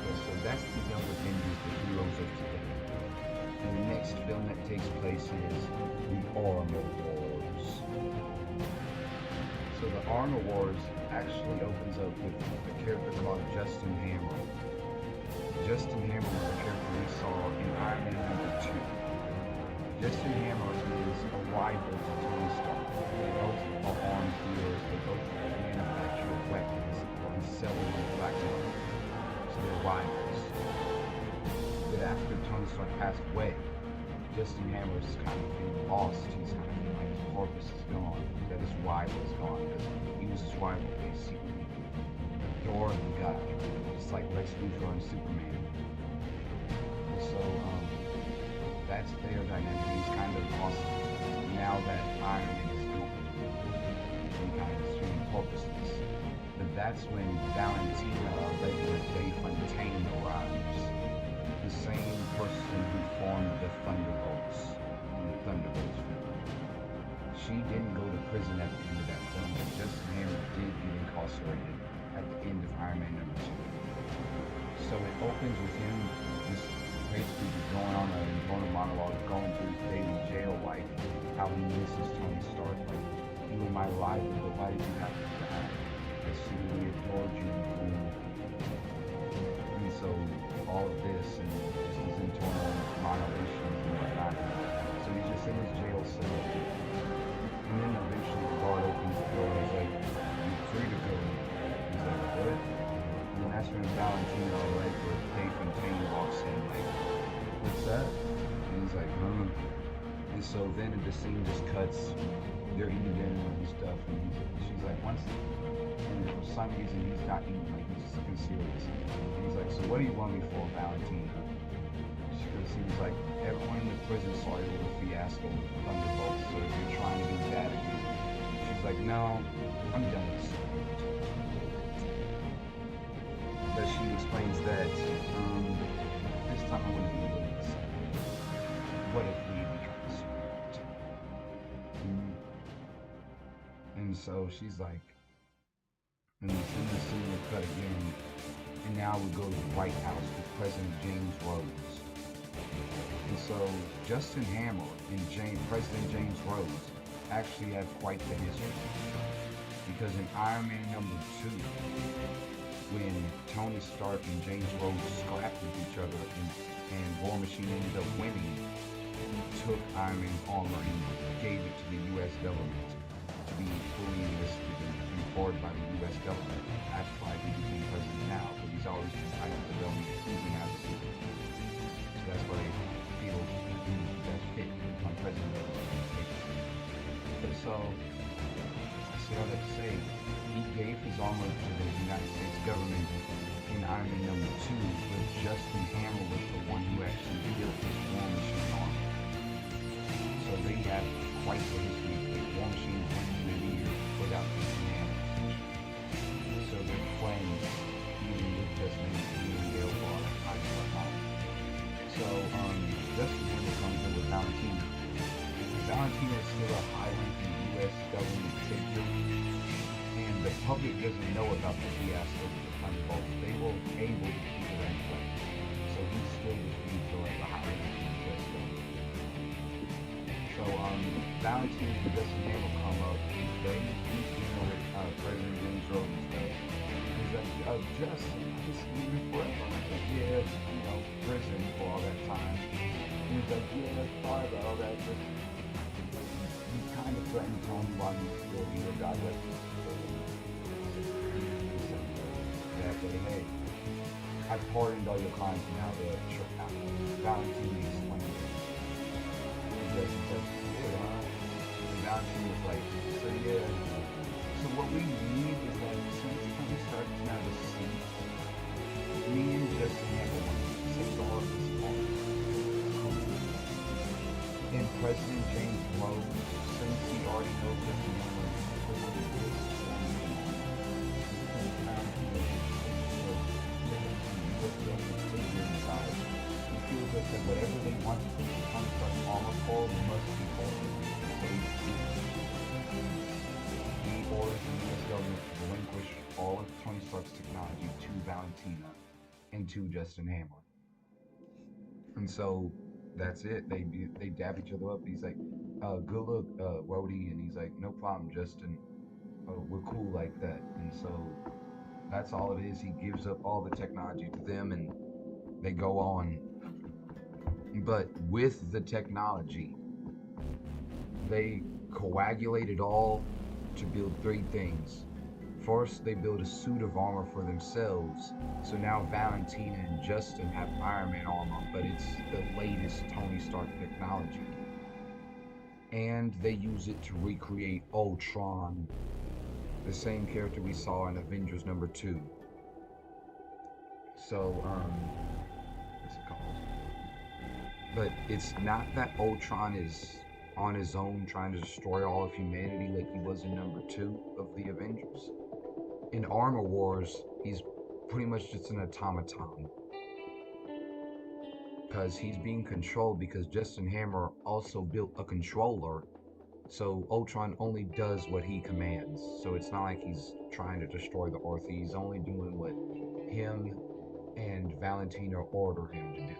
So that's the Young Avengers, the Heroes of Today. And the next film that takes place is the Armor Wars. So the Armor Wars actually opens up with a character called Justin Hammer. Justin Hammer was a character we saw in Iron Man #2. Justin Hammer is a rival to Tony Stark. They both are arms dealers. They both manufacture weapons and sell them on the black market. So they're rivals. But after Tony Stark passed away, Justin Hammer is kind of being lost. He's kind of feeling like his purpose is gone, that his rival is gone, because he was his rival basically. Thor and God, just like Lex Luthor and Superman. And so that's their dynamic. He's kind of lost now that Iron Man is gone. He kind of is feeling purposeless. But that's when Valentina, regular Dave Fontaine, arrives. The same person who formed the Thunderbolts in the Thunderbolts film. She didn't go to prison at the end of that film, but Justin Hammer did get incarcerated at the end of Iron Man #2. So it opens with him just basically just going on a internal monologue, going through his daily jail life, how he misses Tony Stark, like, you were my rival, but why did you have to die? I secretly adored you. And so all of this and just his internal monologations and whatnot. So he's just in his jail cell. And then eventually the guard opens the door and he's like, you're free to go. He's like, what? And then that's when Valentino, right, where Dave Fontaine walks in, like, what's that? And he's like, huh? And so then the scene just cuts, they're eating dinner and stuff, and she's like, once, and for some reason he's not eating, like, he's just looking serious. And he's like, so what do you want me for, Valentina? Because he was like, everyone in the prison saw your little fiasco with the Thunderbolts, so if you're trying to do that again. She's like, no, I'm done with this. But she explains that time I went to the living said, what if we become a superhero? And so she's like, and it's in the scene we cut again, and now we go to the White House with President James Rhodes. And so Justin Hammer and President James Rhodes actually have quite the history. Because in Iron Man #2, when Tony Stark and James Rhodes scrapped with each other and War Machine ended up winning, he took Iron Man's armor and gave it to the U.S. government to be fully enlisted and employed by the U.S. government. That's why he became president now, but he's always been fighting the government even as a superhero. So that's why they feel that fit on President But so, I say all that to say, he gave his armor to the United States government in Iron Man #2, but Justin Hammer was the one who actually built his War Machine armor. So they have quite the history. The War Machine went in a year without Justin Hammer. So they're friends, even with Justin being Gale Bar, I thought. So Justin Hammer comes in with Valentina. Valentina is still a high-ranking U.S. government figure, and the public doesn't know about the fiasco with the Thunderbolts. They were able to keep it in play, so he still defeats the high-ranking U.S. government. So Valentina and Justin Hammer come up. He's dealing with President James Rhodes. He's like, Justin, I just leave him forever. He's like, yeah, prison for all that time. And he's like, yeah, sorry about all that. He kind of threatened Tony while he was still here. God rest his soul. Yeah, but hey, I pardoned all your crimes and now they're shut out. Valentina explained it. Justin said, yeah, huh? And Valentina was like, so yeah. So what we need is like, since Tony Stark is now deceased, me and Justin Hammer want to save all of this part. And President James Rhodes, since he already knows Justin Hammer for what he did, he feels that whatever they want to put Tony Stark's armor for must be for him. He orders the U.S. government to relinquish all of Tony Stark's technology to Valentina and to Justin Hammer. And so that's it. They dab each other up. He's like, good look, Rhodey, and he's like, no problem, Justin. We're cool like that. And so that's all it is. He gives up all the technology to them, and they go on. But with the technology, they coagulate it all to build three things. First, they build a suit of armor for themselves. So now Valentina and Justin have Iron Man armor, but it's the latest Tony Stark technology. And they use it to recreate Ultron, the same character we saw in Avengers #2. So, what's it called? But it's not that Ultron is on his own trying to destroy all of humanity like he was in #2 of the Avengers. In Armor Wars, he's pretty much just an automaton. Because he's being controlled because Justin Hammer also built a controller. So Ultron only does what he commands. So it's not like he's trying to destroy the Earth. He's only doing what him and Valentina order him to do.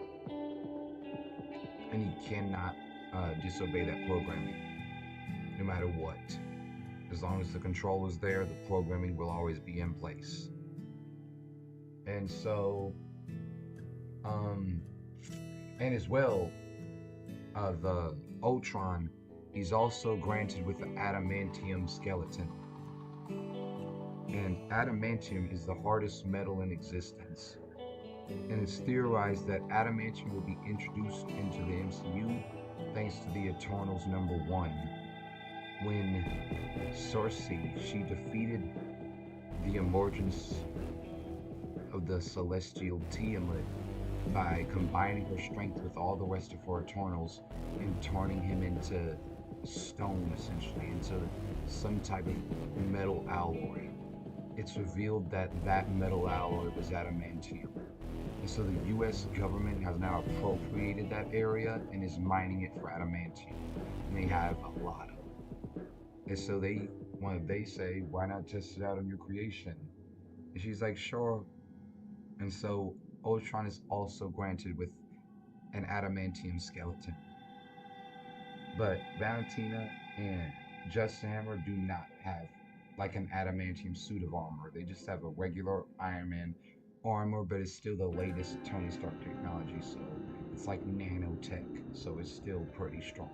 And he cannot disobey that programming, no matter what. As long as the control is there, the programming will always be in place. And so, and as well, the Ultron, he's also granted with the adamantium skeleton. And adamantium is the hardest metal in existence. And it's theorized that adamantium will be introduced into the MCU thanks to the Eternals #1. When Cersei, she defeated the emergence of the celestial Tiamat by combining her strength with all the rest of her Eternals and turning him into stone, essentially, into some type of metal alloy. It's revealed that that metal alloy was adamantium. So the U.S. government has now appropriated that area and is mining it for adamantium, and they have a lot of it. And so they say, why not test it out on your creation? And she's like, sure. And so Ultron is also granted with an adamantium skeleton. But Valentina and Justin Hammer do not have like an adamantium suit of armor. They just have a regular Iron Man armor, but it's still the latest Tony Stark technology, so it's like nanotech, so it's still pretty strong.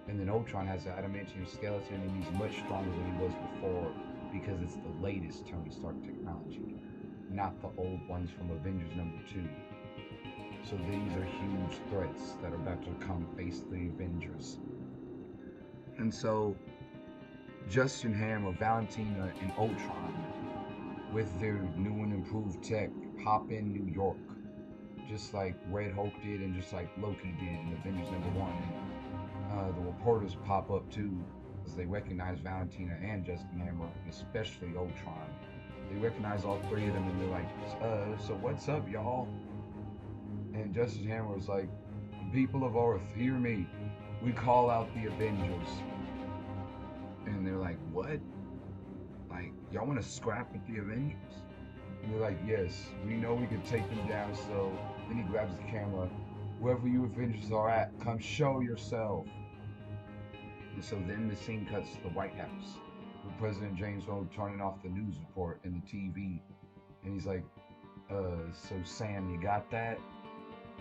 And then Ultron has the adamantium skeleton, and he's much stronger than he was before because it's the latest Tony Stark technology, not the old ones from Avengers #2. So these are huge threats that are about to come face the Avengers. And so Justin Hammer, Valentina, and Ultron, with their new and improved tech, pop in New York, just like Red Hulk did and just like Loki did in Avengers #1. And the reporters pop up too, as they recognize Valentina and Justin Hammer, especially Ultron. They recognize all three of them and they're like, so what's up, y'all? And Justin Hammer was like, people of Earth, hear me. We call out the Avengers. And they're like, what? Like, y'all want to scrap with the Avengers? And they're like, yes, we know we could take them down, so then he grabs the camera. Wherever you Avengers are at, come show yourself. And so then the scene cuts to the White House, with President James Rowe turning off the news report and the TV. And he's like, so Sam, you got that?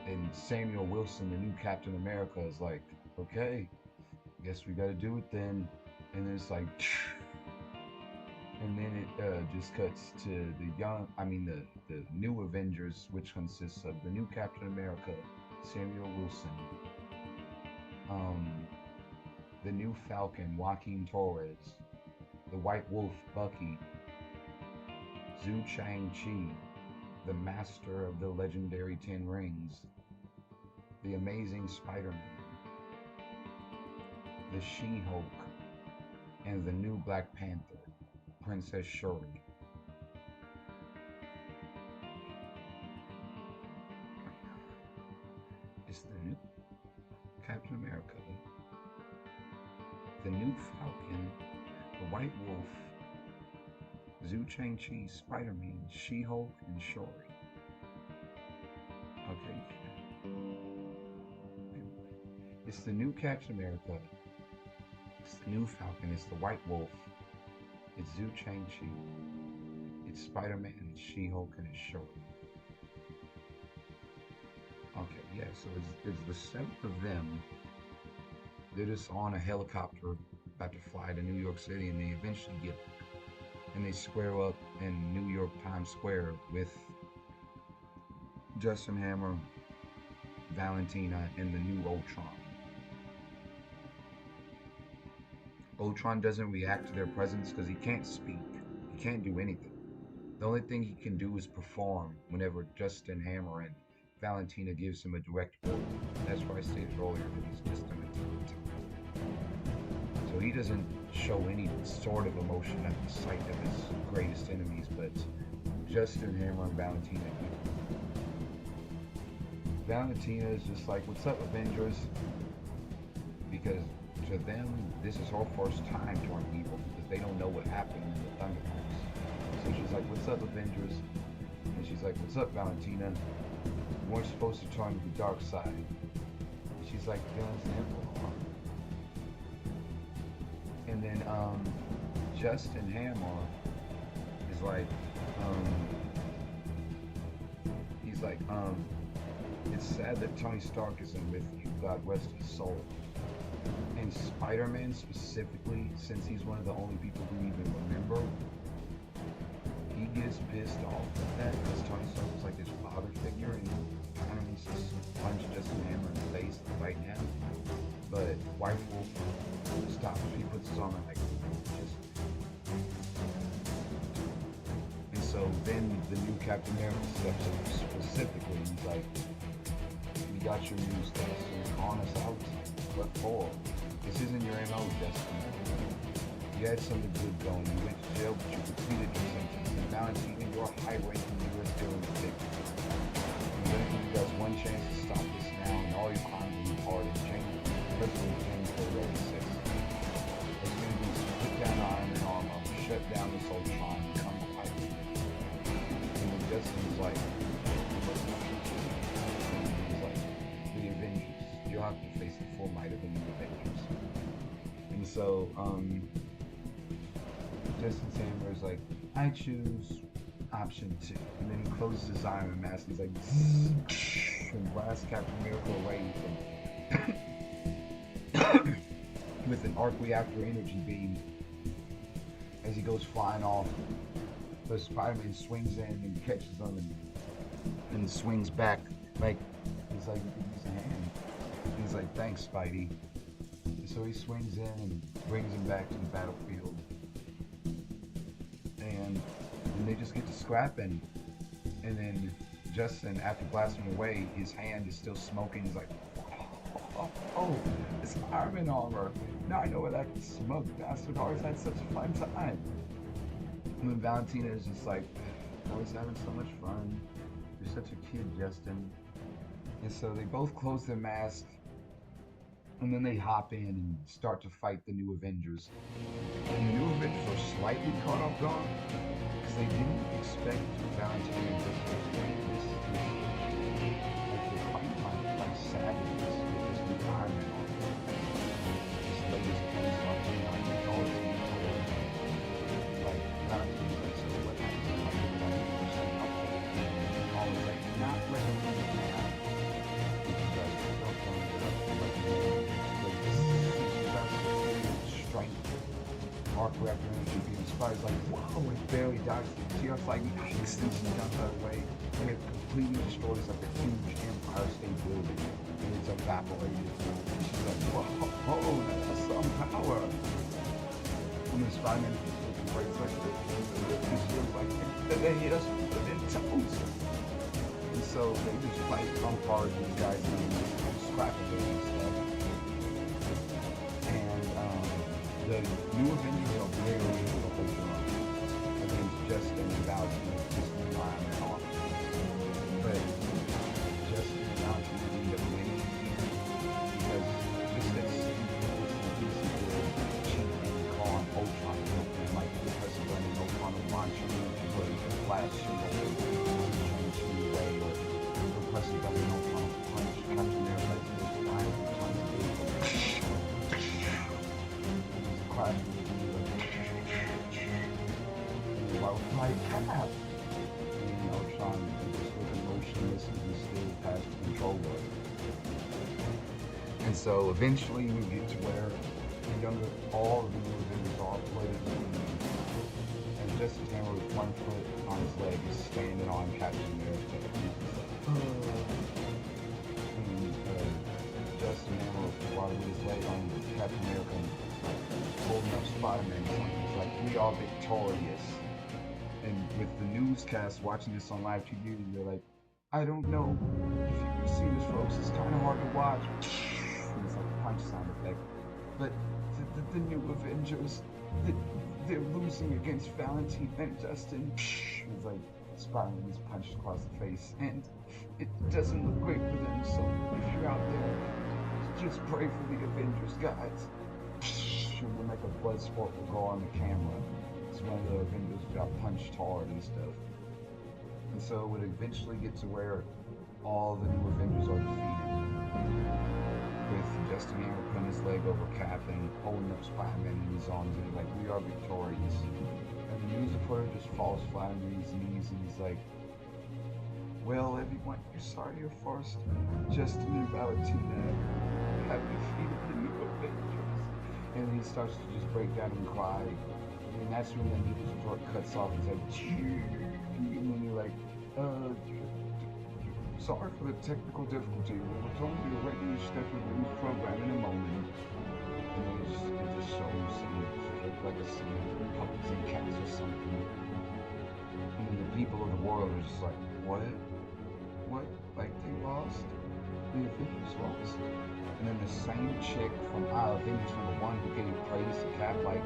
And Samuel Wilson, the new Captain America, is like, okay, guess we gotta do it then. And then it's like, and then it just cuts to the new Avengers, which consists of the new Captain America, Samuel Wilson, the new Falcon, Joaquin Torres, the White Wolf, Bucky, Zhu Chang-Chi, the Master of the Legendary Ten Rings, the Amazing Spider-Man, the She-Hulk, and the new Black Panther, Princess Shuri. It's the new Captain America, the new Falcon, the White Wolf, Zhu Chang-Chi, Spider-Man, She-Hulk, and Shuri. Okay. It's the new Captain America. It's the new Falcon. It's the White Wolf. It's Zhu Chang-Chi. It's Spider-Man, it's She-Hulk, and it's Shuri. Okay, yeah, so it's the 7 of them. They're just on a helicopter about to fly to New York City, and they eventually get and they square up in New York Times Square with Justin Hammer, Valentina, and the new Ultron. Ultron doesn't react to their presence because he can't speak. He can't do anything. The only thing he can do is perform whenever Justin Hammer and Valentina gives him a direct order. That's why I stated earlier that he's just an automaton. So he doesn't show any sort of emotion at the sight of his greatest enemies, but Justin Hammer and Valentina do. Valentina is just like, what's up, Avengers? Because to them, this is her first time turning evil because they don't know what happened in the Thunderbolts. So she's like, what's up, Avengers? And she's like, what's up, Valentina? You weren't supposed to turn to the dark side. She's like, feeling simple. And then Justin Hammer is like, he's like, it's sad that Tony Stark isn't with you, God rest his soul. And Spider-Man specifically, since he's one of the only people who even remember, he gets pissed off at that because Tony Stark was like his father figure and he kind of needs to punch Justin Hammer in the face right now. But White Wolf stops, he puts his arm out like, just. And so then the new Captain America steps up specifically and he's like, we got your news, Dustin, on us out. What for? This isn't your MO, Dustin. You had something good going. You went to jail, but you completed your sentence. And Valentina, you're a high-ranking U.S. villain victim. has one chance to stop this now, and all your crimes will be pardoned. President James already says as soon as we put down Iron Man armor, shut down this Ultron, and come to fight. And then Justin's like, the Avengers. You'll have to face the full might of the new Avengers. And so, Justin Sandler's like, I choose option 2. And then he closes his Iron Mask. He's like, and blasts Captain America away from with an arc reactor energy beam as he goes flying off. But Spider-Man swings in and catches him and swings back like he's like, you can use a hand. And he's like, thanks, Spidey. And so he swings in and brings him back to the battlefield. And they just get to scrapping. And then Justin, after blasting him away, his hand is still smoking. He's like, oh, it's Iron Man armor. Now I know what that smoke bastard always had such a fun time. And then Valentina is just like, always having so much fun. You're such a kid, Justin. And so they both close their masks. And then they hop in and start to fight the new Avengers. And the new Avengers are slightly caught off guard because they didn't expect Valentina and Justin to win this. Like they're fighting like savages with this new Iron Man on. This latest piece of technology, like Valentina's like, so what happens? Like, and always like, not letting them down. Arc reactor energy beam. Spider's like, whoa, it barely dodged it. T-Rex like, yikes, and she jumps out of the way. And it completely destroys like a huge Empire State Building. And it's evaporated. And she's like, whoa, that's some power. And then Spider-Man breaks like this. And she was like, they hit us with their toes. And so they just fight on par with these guys and scrap it and stuff. The new Avengers are very able to hold their own against Justin and Valentina, just Iron Man off. But Justin and Valentina end up winning because just that scene was the piece of the cheating on Ultron, and like the President and Ultron will launch him or the flash shoot away, or the President and Ultron will punch Captain America to the fire and punch crash while like Cap. And Ultron just looking motionless and still has control of it. And so eventually we get to where all of the new Avengers are uploaded and Justice Hammer with one foot on his leg is standing on Captain America. And Justice Hammer with his leg on Captain America holding up Spider-Man, he's like, we are victorious. And with the newscast watching this on live TV, they're like, I don't know if you can see this, folks, it's kind of hard to watch. And it's like a punch sound effect. But the new Avengers, they're losing against Valentine and Justin. It's like Spider-Man is punched across the face, and it doesn't look great for them, so if you're out there, just pray for the Avengers, guys. And then like a blood sport will go on the camera. It's one of the Avengers got punched hard and stuff. And so it would eventually get to where all the new Avengers are defeated. With Justin Hammer putting his leg over Cap and holding up Spider-Man in his arms and like, we are victorious. And the news reporter just falls flat on his knees and he's like, well, everyone, you're sorry you're forced. Justin and Valentina have defeated the new Avengers. And he starts to just break down and cry. And that's when the news report cuts off and it's like, and then you're like, sorry for the technical difficulty. We'll told you a radio scheduled news program in a moment. And it just shows like a scene of puppies and cats or something. And then the people of the world are just like, what? What? Like they lost? The Avengers lost? And then the same chick from Avengers #1 who gave praise to Cap, like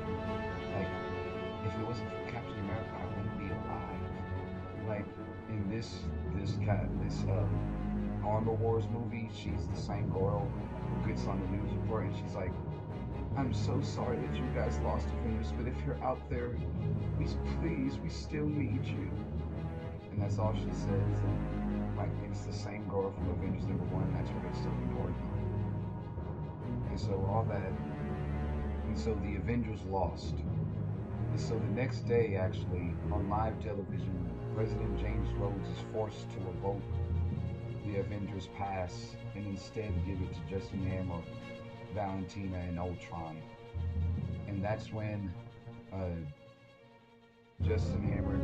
if it wasn't for Captain America, I wouldn't be alive. Like in this Armor Wars movie, she's the same girl who gets on the news report and she's like, I'm so sorry that you guys lost Avengers, but if you're out there, please, we still need you. And that's all she says. And like, it's the same girl from Avengers #1, that's where they still recording on. And so all that, and so the Avengers lost. And so the next day, actually, on live television, President James Rhodes is forced to revoke the Avengers pass and instead give it to Justin Hammer, Valentina, and Ultron. And that's when Justin Hammer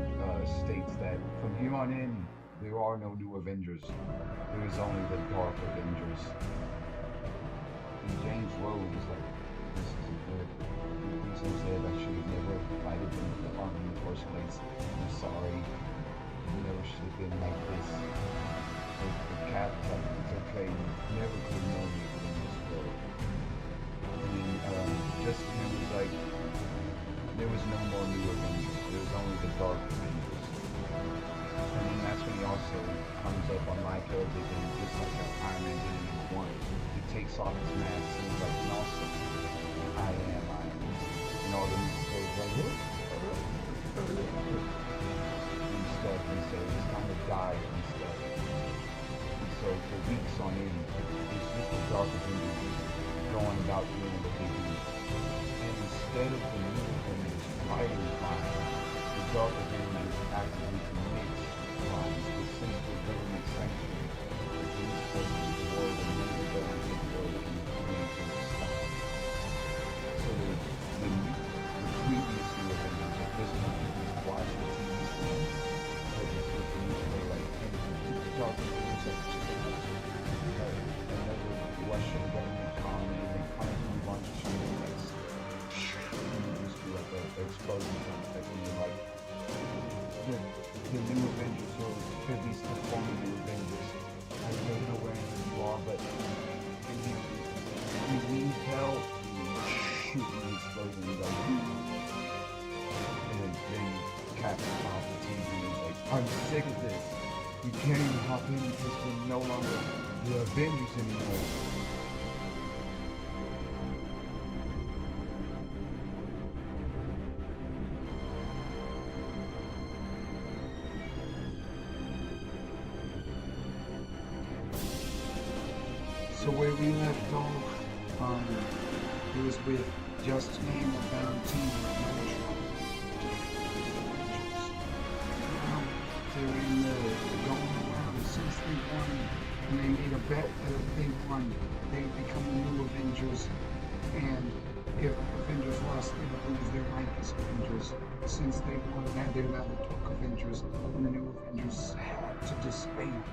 states that from here on in, there are no new Avengers. There is only the Dark Avengers. And James Rhodes is like, this isn't good. He said I should have never invited them to the army in the first place. I'm sorry. It never should have been like this. The Cap was like, it's okay. You never could know me in this world. And then Justin Hammer was like, there was no more new Avengers. There was only the Dark Avengers. And then that's when he also comes up on live television, just like how Iron Man did in #1. He takes off his mask and he's like, and also, I am Iron Man. And all the music goes like, and stuff. And so he's kind of died and stuff. And so for weeks on end, it's just the Dark Avengers going about doing what they do. And instead of the new Avengers fighting crime, the Dark Avengers actively commit crimes with central government sanction. These forces the world and many governments of the world can communicate to stop. So the previous new Avengers at this point watch the TV screen. They're just looking at it like, and the Dark Avengers like another Russian government colony and they constantly launch shootings. Just do like an explosion kind of thing. And you're like, the new Avengers, or at least the former new Avengers, I don't know where you are, but you need help. You shoot the explosion and go, and then Captain off the TV and is like, I'm sick of this. We can't even hop in because we're no longer the Avengers anymore. So where we left off, it was with Justin Hammer, Valentina, and Ultron. Now they're in the going around since they won, and they made a bet that if they won, they'd become the new Avengers. And if Avengers lost, they would lose their rank as Avengers. Since they won, now they're now the Dark Avengers, and the new Avengers had to disband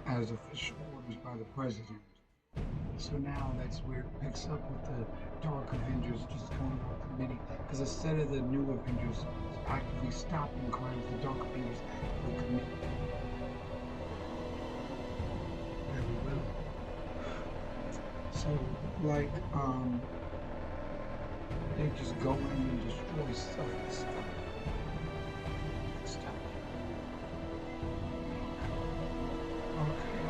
as official orders by the president. So now that's where it picks up with the Dark Avengers just going on committee. Because instead of the new Avengers actively stopping crimes, the Dark Avengers will commit. There we go. So like they just go in and destroy stuff and stuff. Okay, I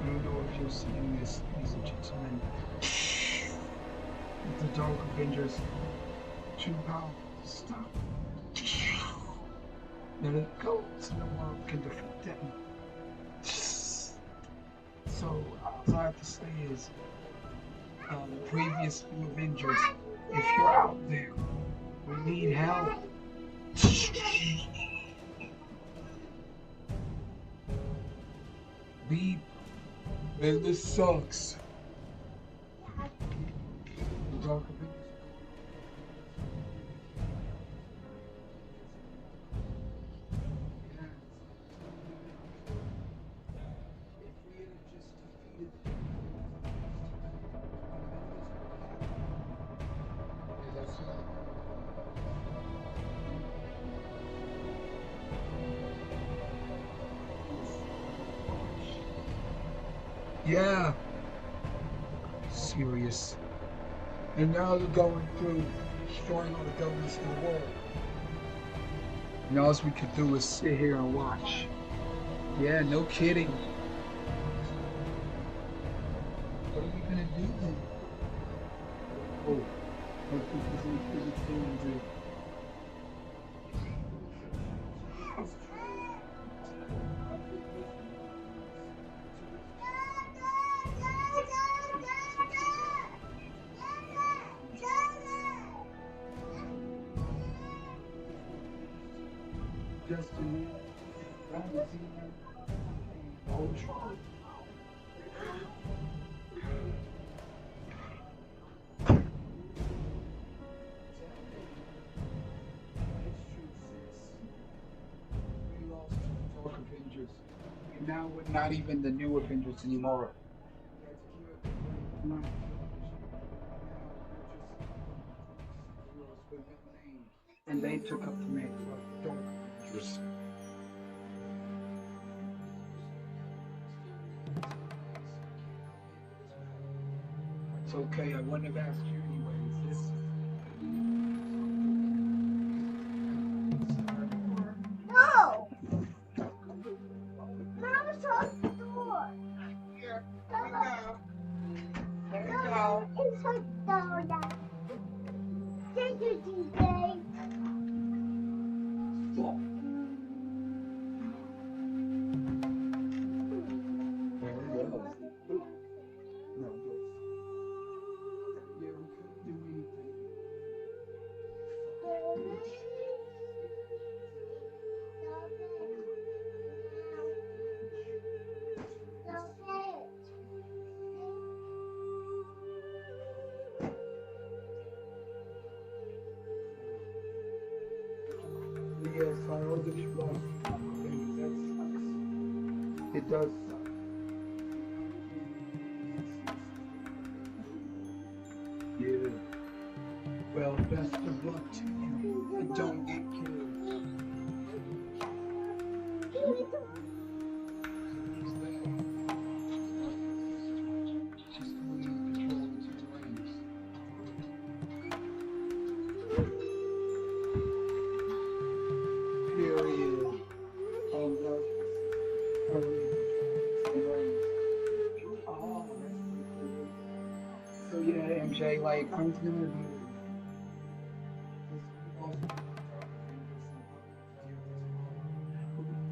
don't know if you're seeing this, ladies and gentlemen. With the Dark Avengers, too powerful to stop. Let it go so the world can defeat them. So, all I have to say is, the previous new Avengers, if you're out there, we need help. Beep. Man, this sucks. Dark Avengers. Yeah. Serious. And now they're going through destroying all the governments in the world. And all we could do is sit here and watch. Yeah, no kidding. What are we gonna do then? Oh, what is it going to do? Justin, Ultron. We lost the Dark Avengers. And now we're not even the new Avengers anymore. And they took up the mantle of Dark Avengers. It's okay, I wouldn't have asked you anyways. This No! Mama shut the door. here, there we go. There we go. It's her door now. Thank you, DJ. There we go. No, yeah, we couldn't do anything. Yes, I know that you lost things. That sucks. It does suck. Yeah. Well, best of luck to you. And don't get killed. Just going in control of his brains. Period. Oh, no. Oh, so yeah, MJ, like, I'm gonna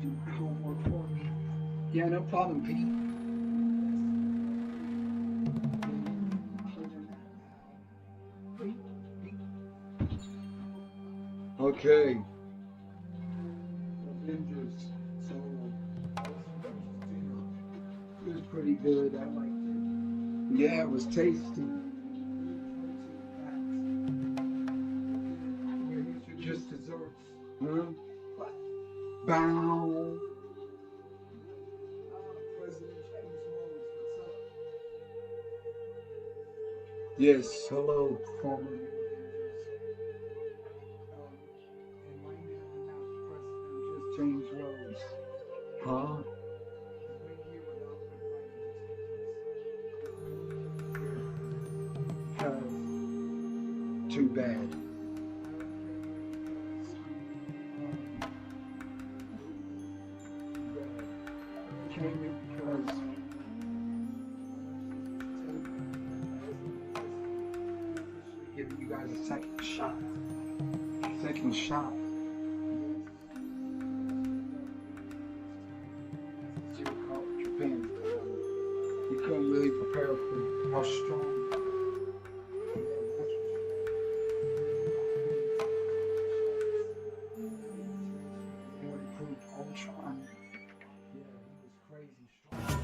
do homework for me. Yeah, no problem, Pete. Okay. Avengers. So it was pretty good. I liked it. Yeah, it was tasty. These are just desserts. Huh? Bow. President James Rose, what's up? Yes, hello, former Avengers. And right now, I'm not President, I'm just James Rose. Huh? Too bad. Came in because giving you guys a second shot. Second shot. Japan. You couldn't really prepare for how strong. Ultron. Yeah, he was crazy strong.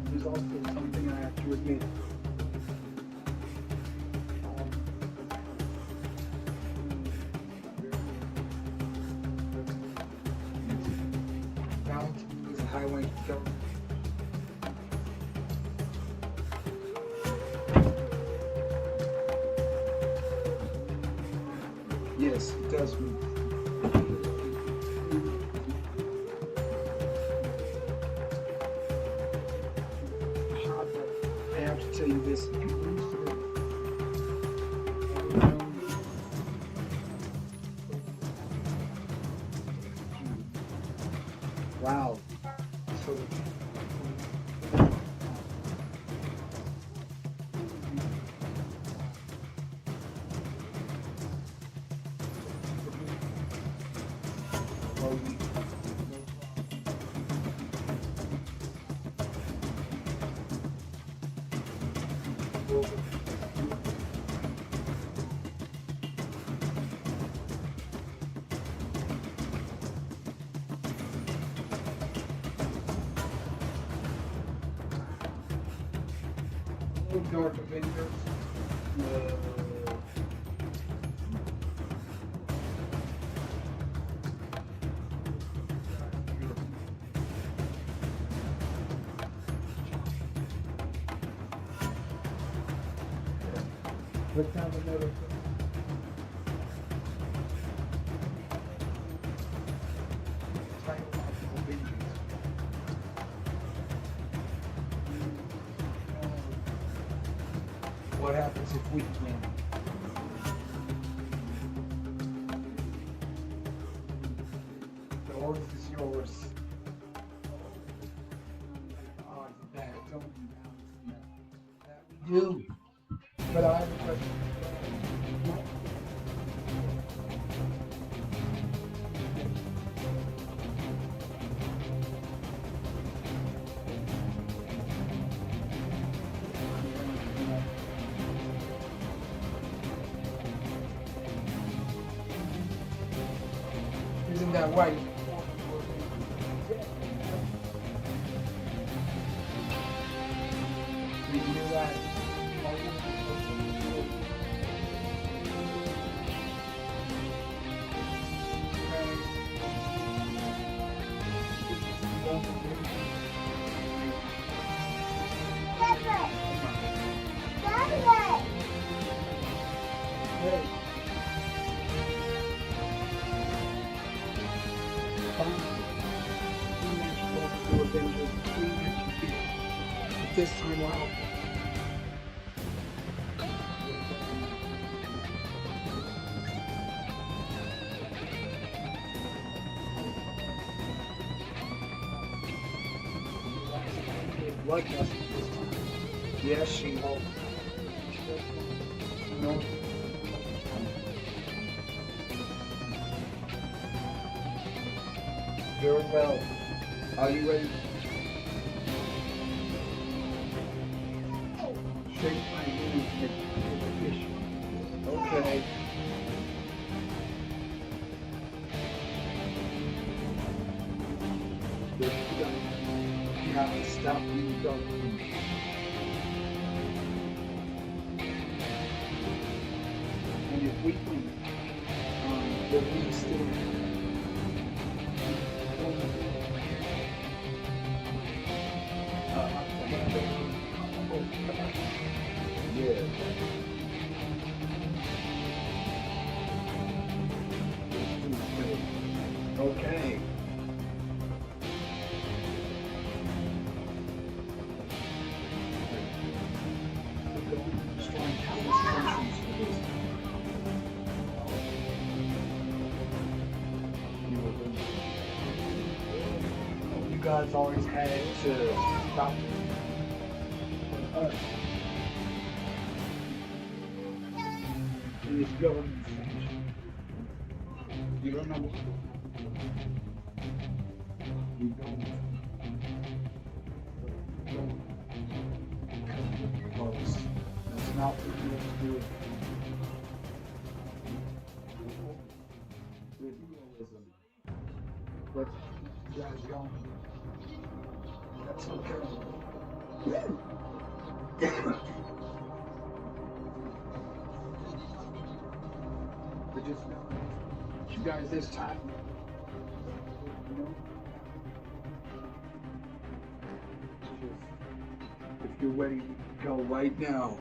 There's also something I have to admit. Valentine was a highway killer. Yes, it does move. I have to tell you this. Wow. Dark Avengers. Let's have another. Title of Avengers. What happens if we win? The earth is yours. Odds of that don't that we do. But I have a question. Isn't that right? We knew that. Hey. This time out. Blood vessel this time. Yes, she will. No. Very well. Are you ready? Shake my hand and fish. Okay. You have to stop when you go. And if we win, then we still yeah. Okay. Destroying countless countries for this. You guys always had to stop us. In this government sanction. You don't know what you don't. Close. That's not what you have to do. With realism. But you guys don't. That's okay. But just know, you guys this time. You know? Just, if you're ready to go right now.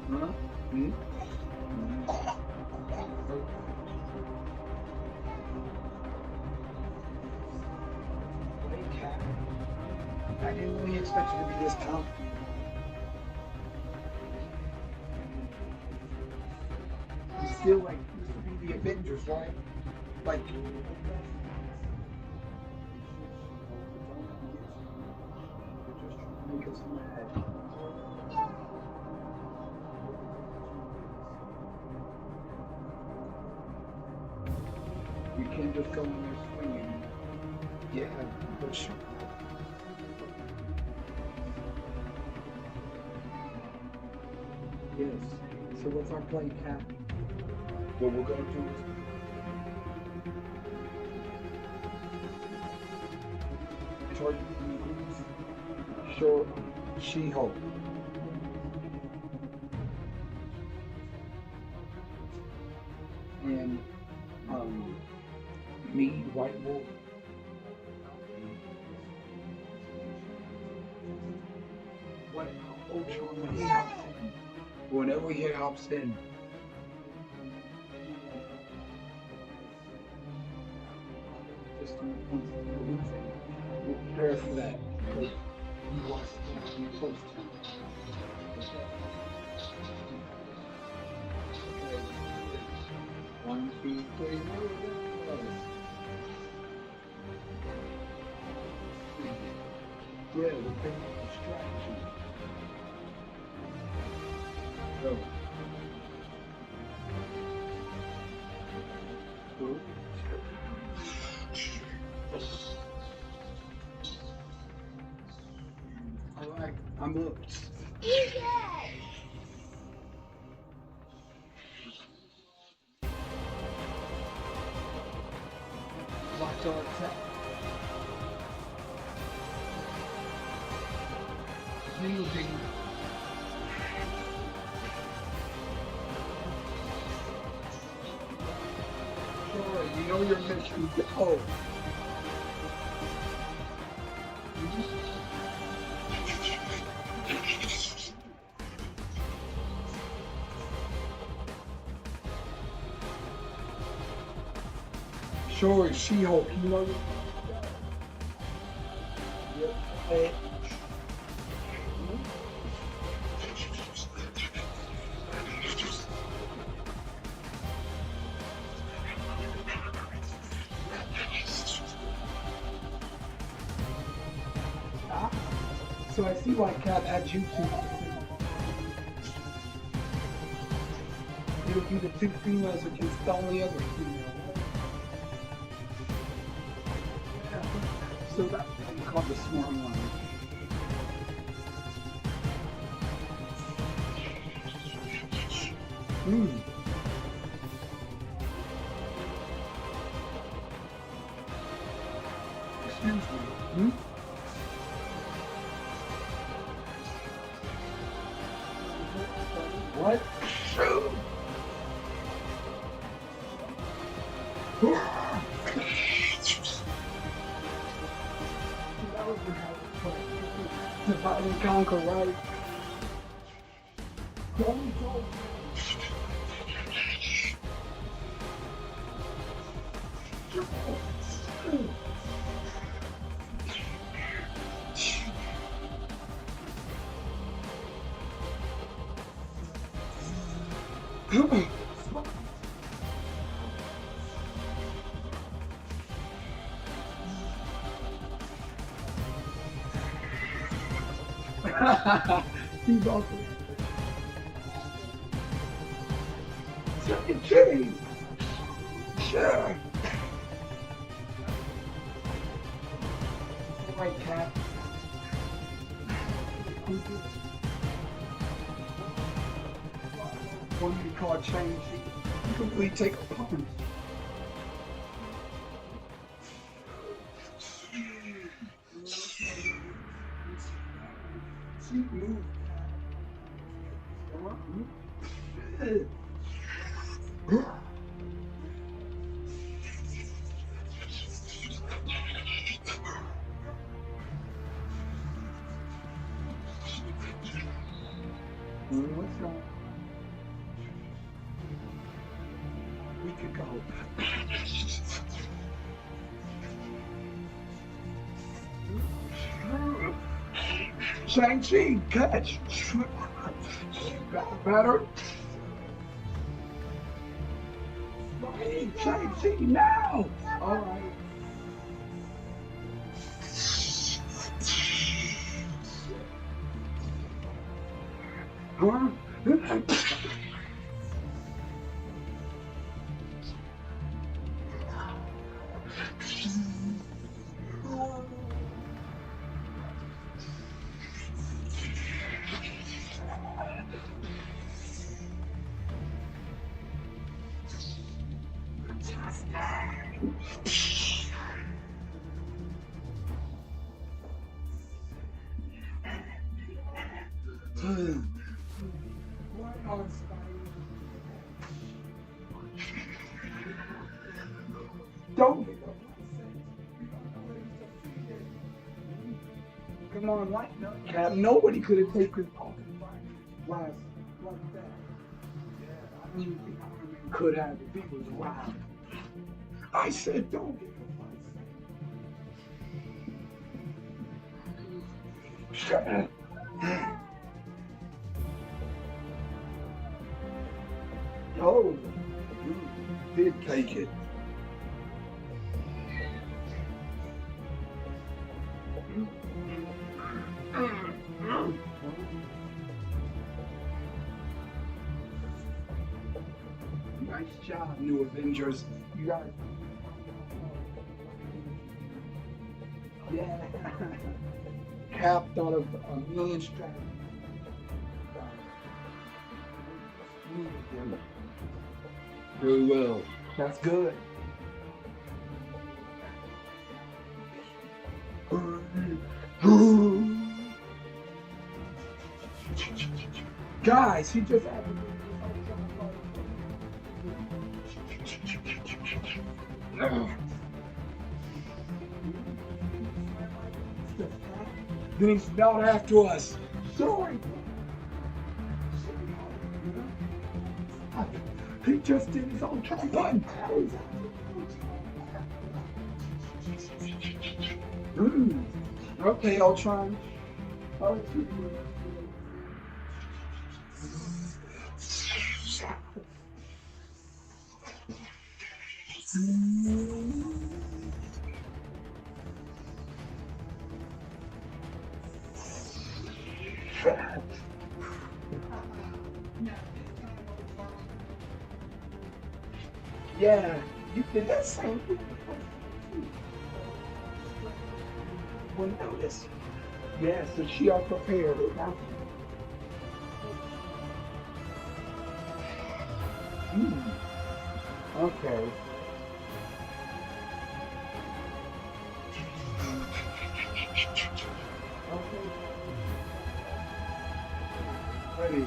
Huh? Hmm? I didn't really expect you to be this tough. You still like used to be the Avengers, right? Like make us mad. You can't just go in there swinging. Yeah, but sure. Yes. So what's our play, Cap? What we're gonna do is target movies. Sure. She-Hulk. And me, White Wolf. What Ultron when he hops in? Whenever he hops in. Just one thing. We'll prepare for that. Because you watch the close to. One, two, three, yeah, we'll bring up distraction. Go. Go. Alright, I'm up. Watch our attack. Jingle jingle. Sure, you know your mission. Go. Sure, She-Hulk, you know your Yep. So I see why Cap adds you two. It'll be the two females against the only other female. So that's what we call the smart one. Excuse me. What? That was the divide and conquer, right? He's awesome. Chuck E. Cheese. Sure. All right, Cap. One you call change. You can really take a punch. Keep moving. What's wrong? We could go. Shang-Chi, catch! Better. Shang-Chi, now! Alright. Huh? Right on, Spidey. Don't give up, I said. You don't know that he's defeated. Come on, lighten up, Cap. Nobody could have taken Falcon last like that. Yeah, I mean, the Iron Man could have if he was around. I said, don't give up, I said. Shut up. Oh, you did take it. Nice job, New Avengers. You got it. Yeah. Cap thought of a million strategies. Very well. That's good. Guys, he just had Then he smelled after us. Sorry. He just did his own one. Okay, Ultron. I'll let you do it. Yeah, you did that same thing. Wouldn't notice. Yeah, so she are prepared. Okay. Ready.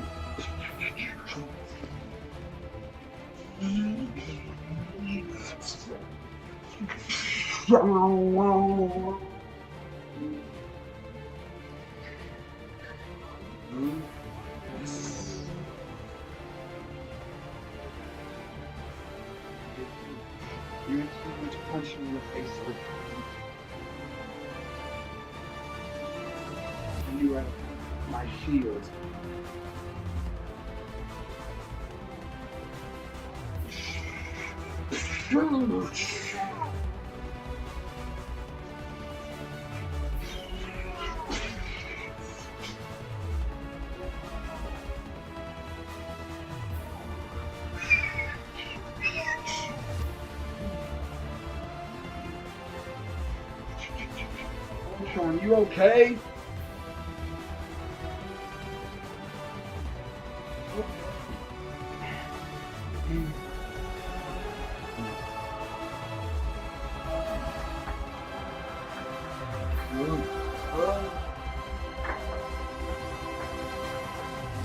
You're too much punching in the face for and you are my shield. Sean, you okay?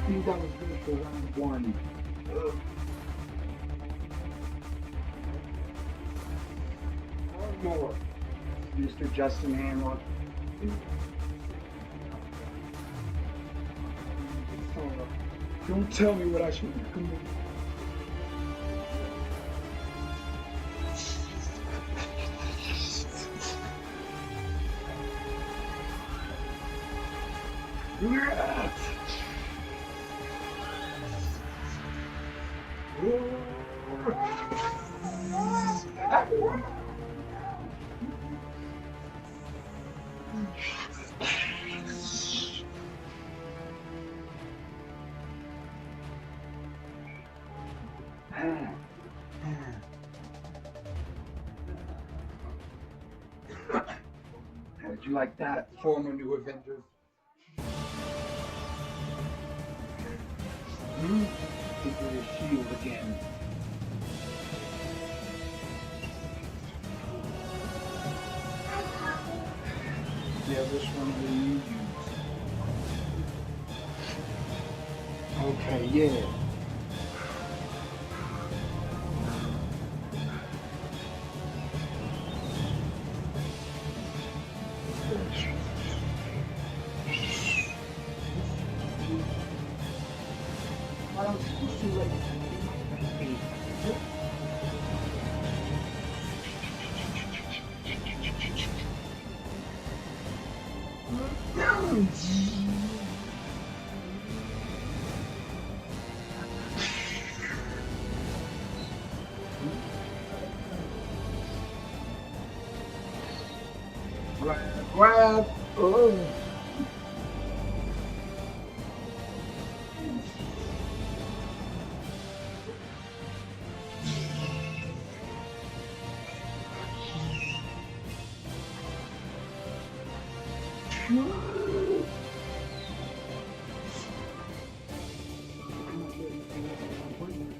Think that was good for round one. One more, Mr. Justin Hamler. Don't tell me what I should do. Come on. How'd you like that, former New Avengers? Think of his shield again. Yeah, which one will you use? Okay, yeah. Why don't you push your leg? Grab. Oh.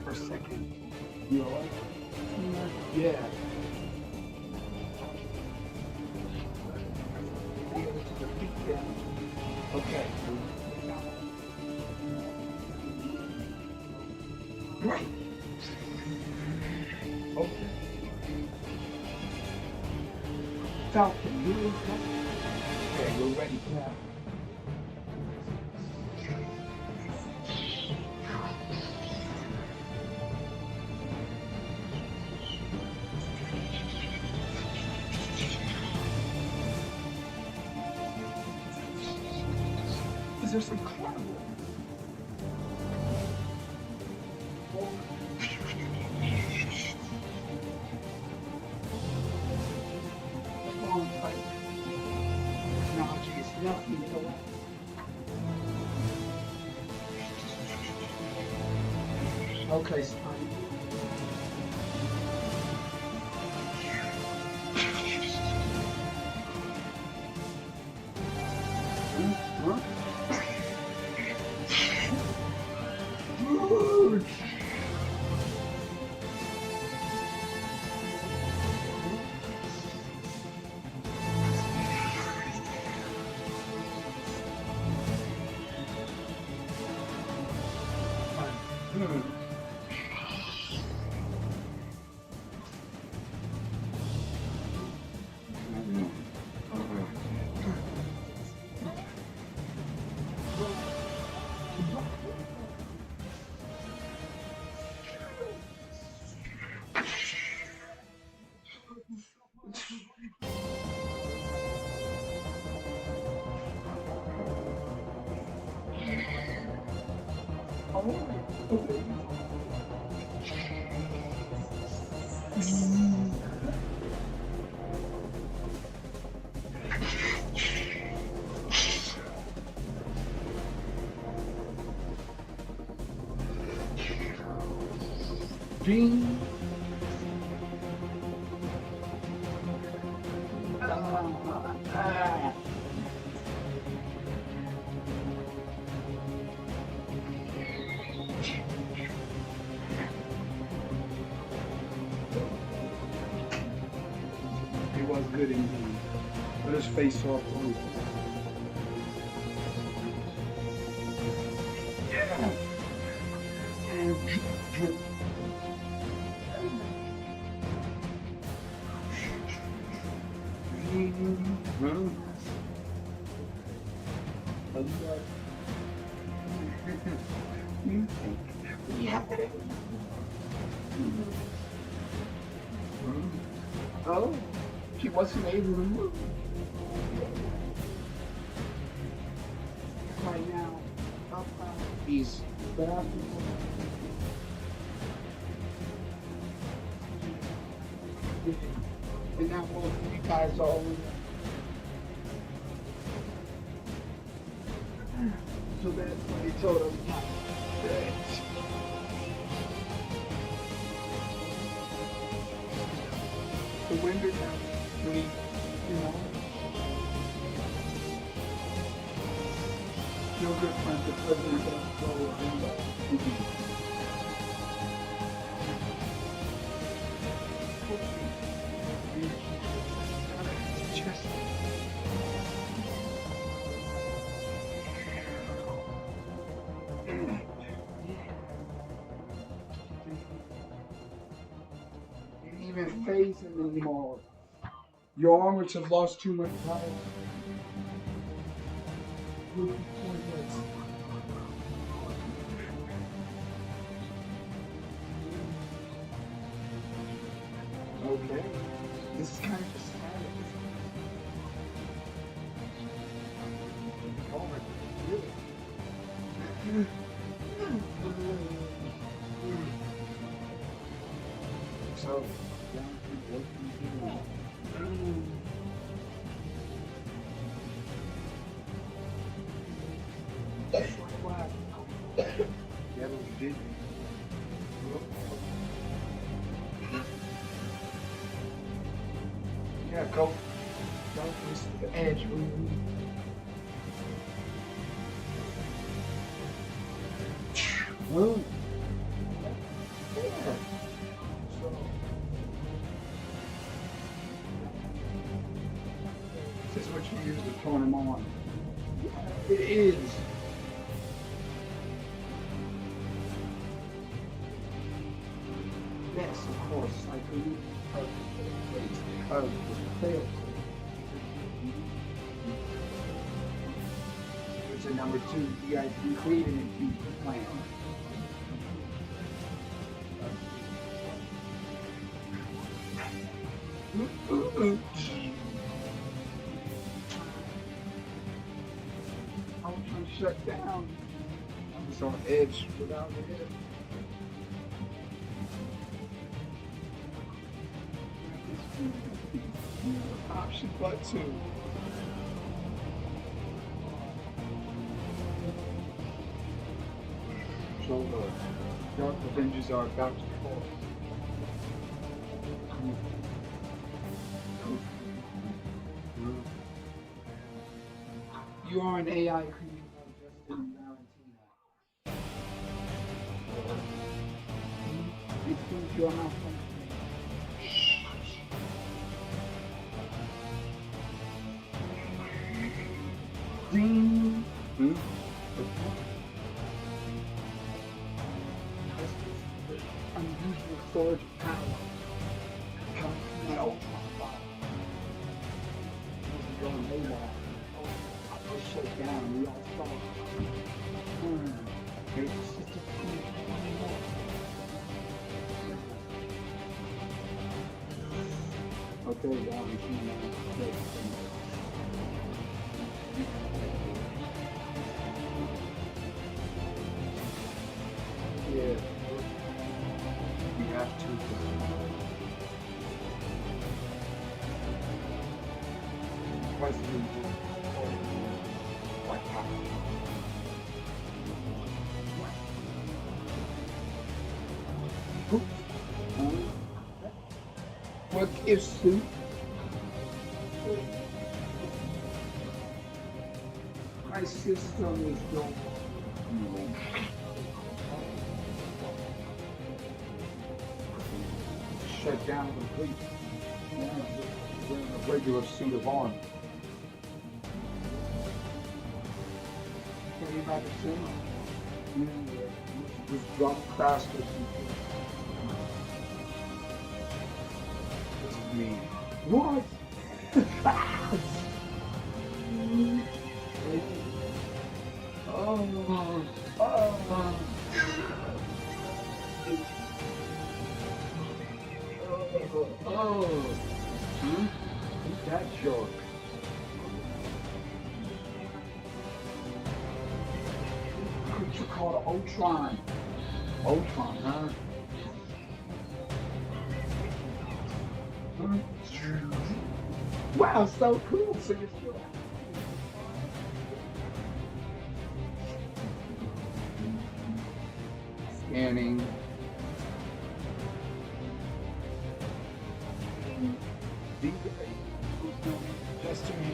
For a second. You alright? Yeah. Okay. Right. Okay. Falcon, you okay, we're ready now. Is there some cloud? Technology is nothing to us. Okay, son. Huh? Dream. It was good indeed. Let us face off on yeah. Oh, she wasn't able to move. Right now, he's back. And now both of you guys are all in there. So that's what he told us. The window now, we, no good friend, the president of the world. Just can't phase him anymore. Your armors have lost too much power. Pointless. Okay. This is kind of pathetic. Oh my really? So, yeah, but we did. Yeah, go to the edge. Well, yeah. So, this is what you use to turn them on. It is. Yes, of course. I believe of the fail. Which is number 2. You guys included in future plan. I was trying to shut down. I was on edge without the head. Option but 2. So the Dark Avengers are about to fall. You are an AI created by Justin Valentina. It seems you are malfunctioning. Ding! Unusual storage power coming from that Ultron body. It was going haywire. I was shut down. We all saw it. It's just a few more. Okay, now we see yeah, we have to. President White House. What gives soup? My system is no. Shut down completely. Yeah, wearing a regular suit of armor. Can you imagine seeing? Was dropped faster. This is me. What? Who's that jerk? Creature called Ultron. Ultron, huh? Wow, so cool. So you're still scanning. Just to me,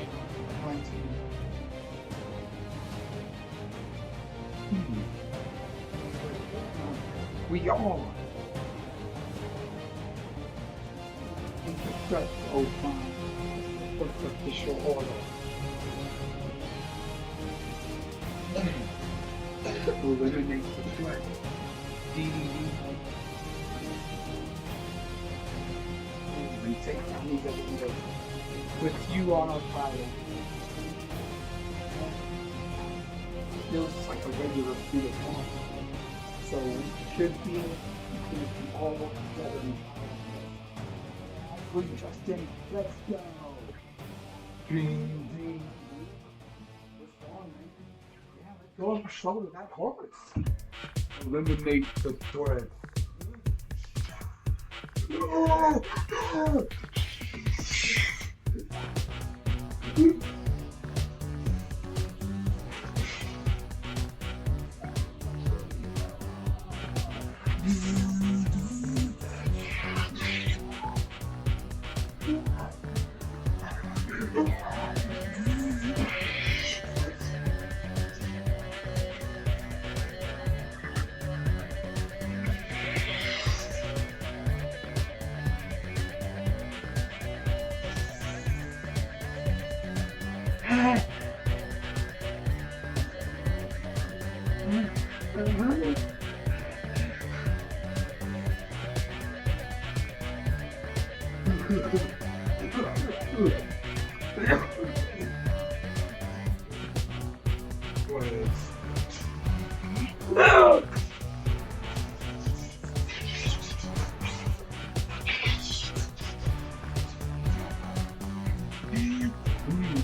we are. Intercept Ultron. Official order. Eliminate the threat. DDD. take these Avengers with you on our planet. Feels like a regular fleet of one. So we should be all work together. Bring Justin, let's go. Ding, ding. What's wrong, man? Yeah, let go of our shoulder, that hurts. Eliminate the threat.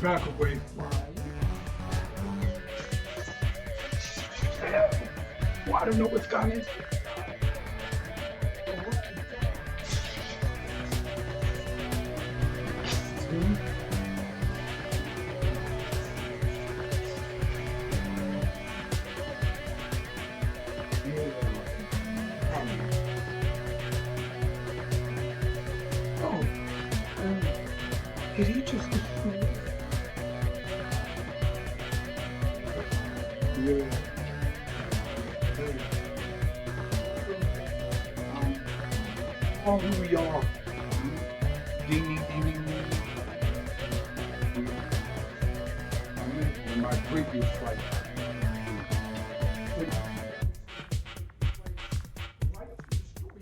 Back away. Well, I don't know what's gone into it. Did he just yeah. Oh, who we are. Ding, ding, ding, ding, ding. In my previous fight.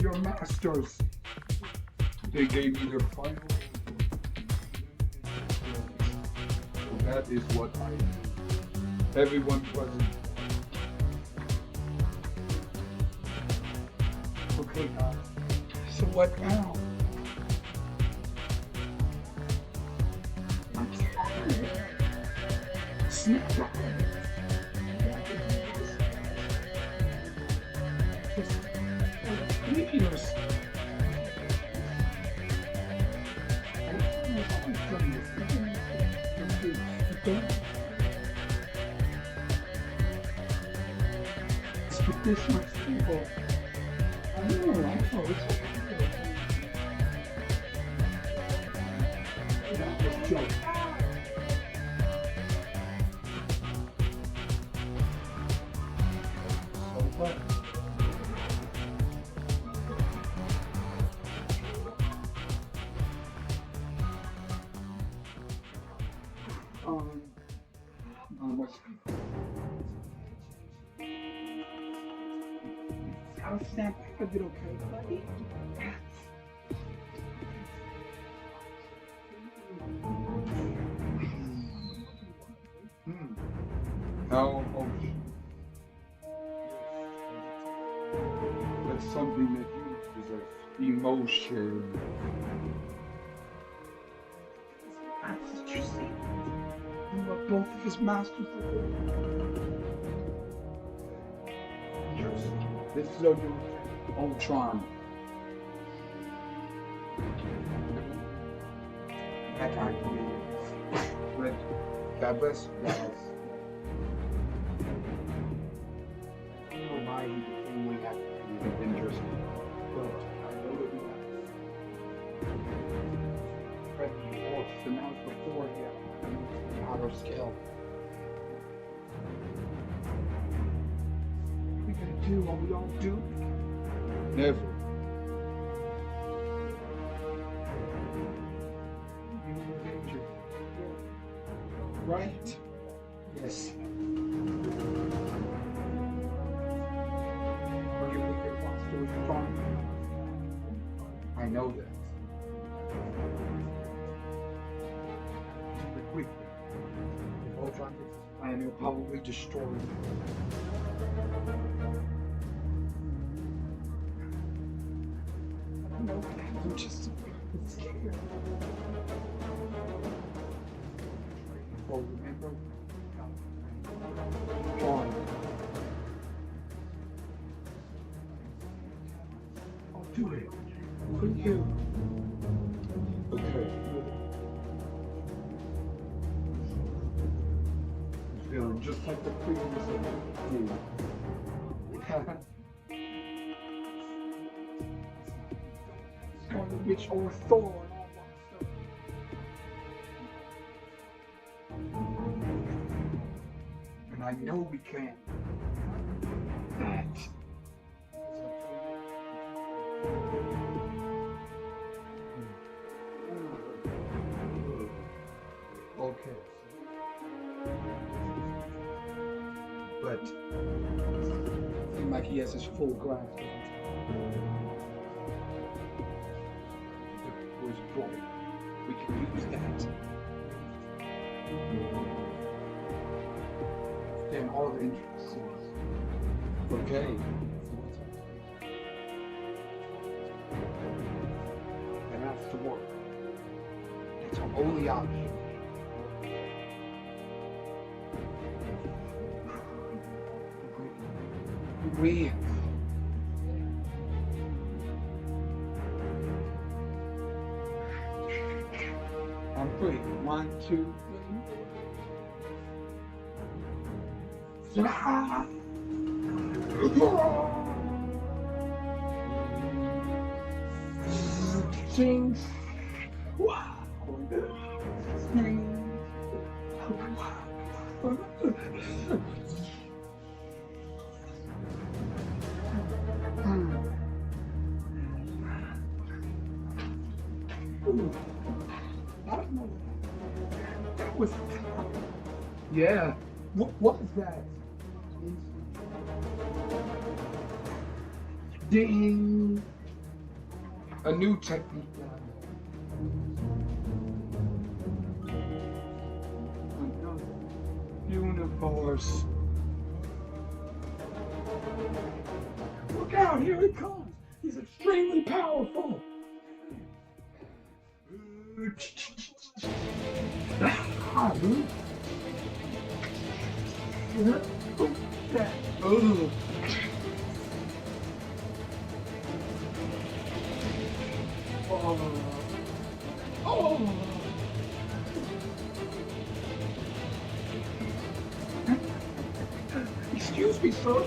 Your masters. They gave me their final. So that is what everyone present. Okay, so what now? Snap. Meteors. This much people. I don't know, it's okay. That was a joke. So what? What's I'll snap back a bit, okay, buddy? No emotion. That's something that you possess. Emotion. That's what you see. You are both of his masters. This is a new Ultron. That I believe. But God bless you guys. I don't know why he became we have to be Avengers, but I know that we have Freddy Wolf, and that was before he had outer scale. Do what we all do? Never. You were in danger. Right? Yes. Are you with your monster with fun? I know that. and it'll probably destroy you. No, I'm just scared. Oh, remember? John. I'll do it for you. Okay. Feeling just like the previous one. On the witch or Thor and all that stuff. And I know we can. That. Okay. But seems like he has his full grasp of it. Was broke. We can use that. Then all the interests. Okay. That has to work. That's our only option. We I'm free. 1, 2, 3. Sing. Wow. I don't know. That was. Yeah. What was that? Ding. A new technique. Universe. Look out, here he comes. He's extremely powerful. Oh. Excuse me, sir.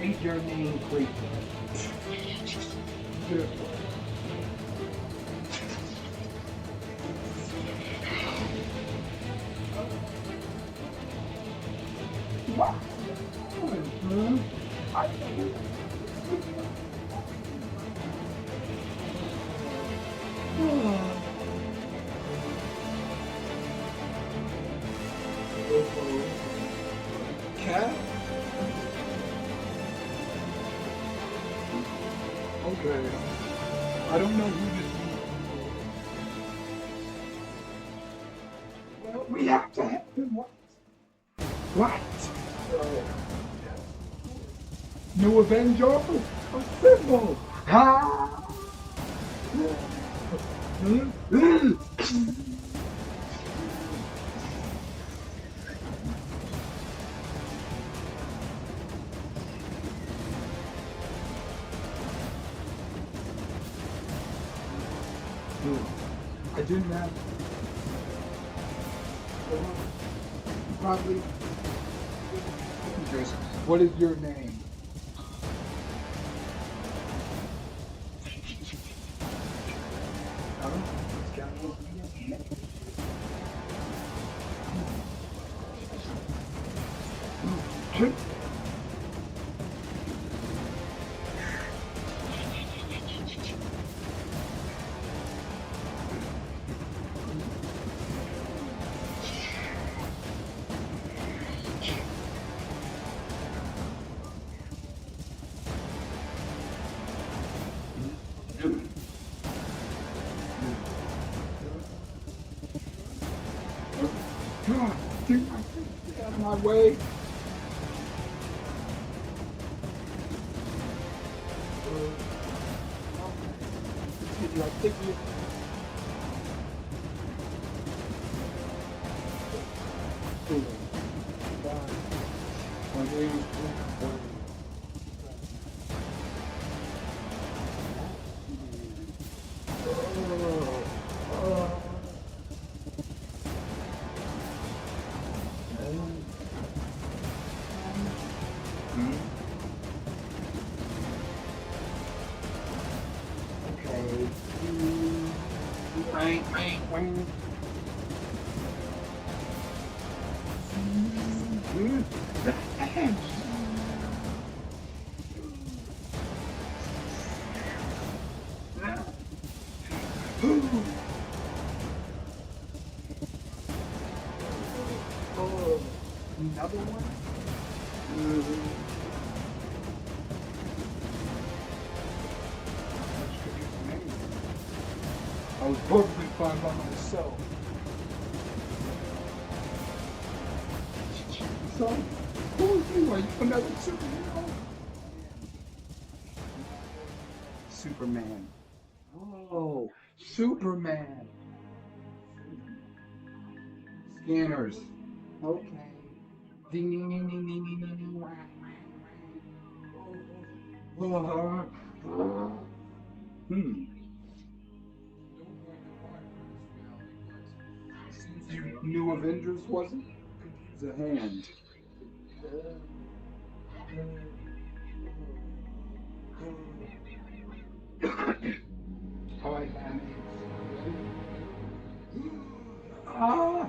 Ain't your name great? Wow. Cat? Okay. I don't know who this is. Well, we have to help him. What? New Avenger? A symbol! Ha! I didn't have. Probably. What is your name? my way. Continue. I think we. Another one? I was perfectly fine by myself. So, who are you? Are you another superhero? Superman. Oh, Superman. Scanners. Okay. Ding ding ding ding ding ding ding ding. Wah, wah, wah. You knew Avengers wasn't? Use a hand. All right, man. Ah!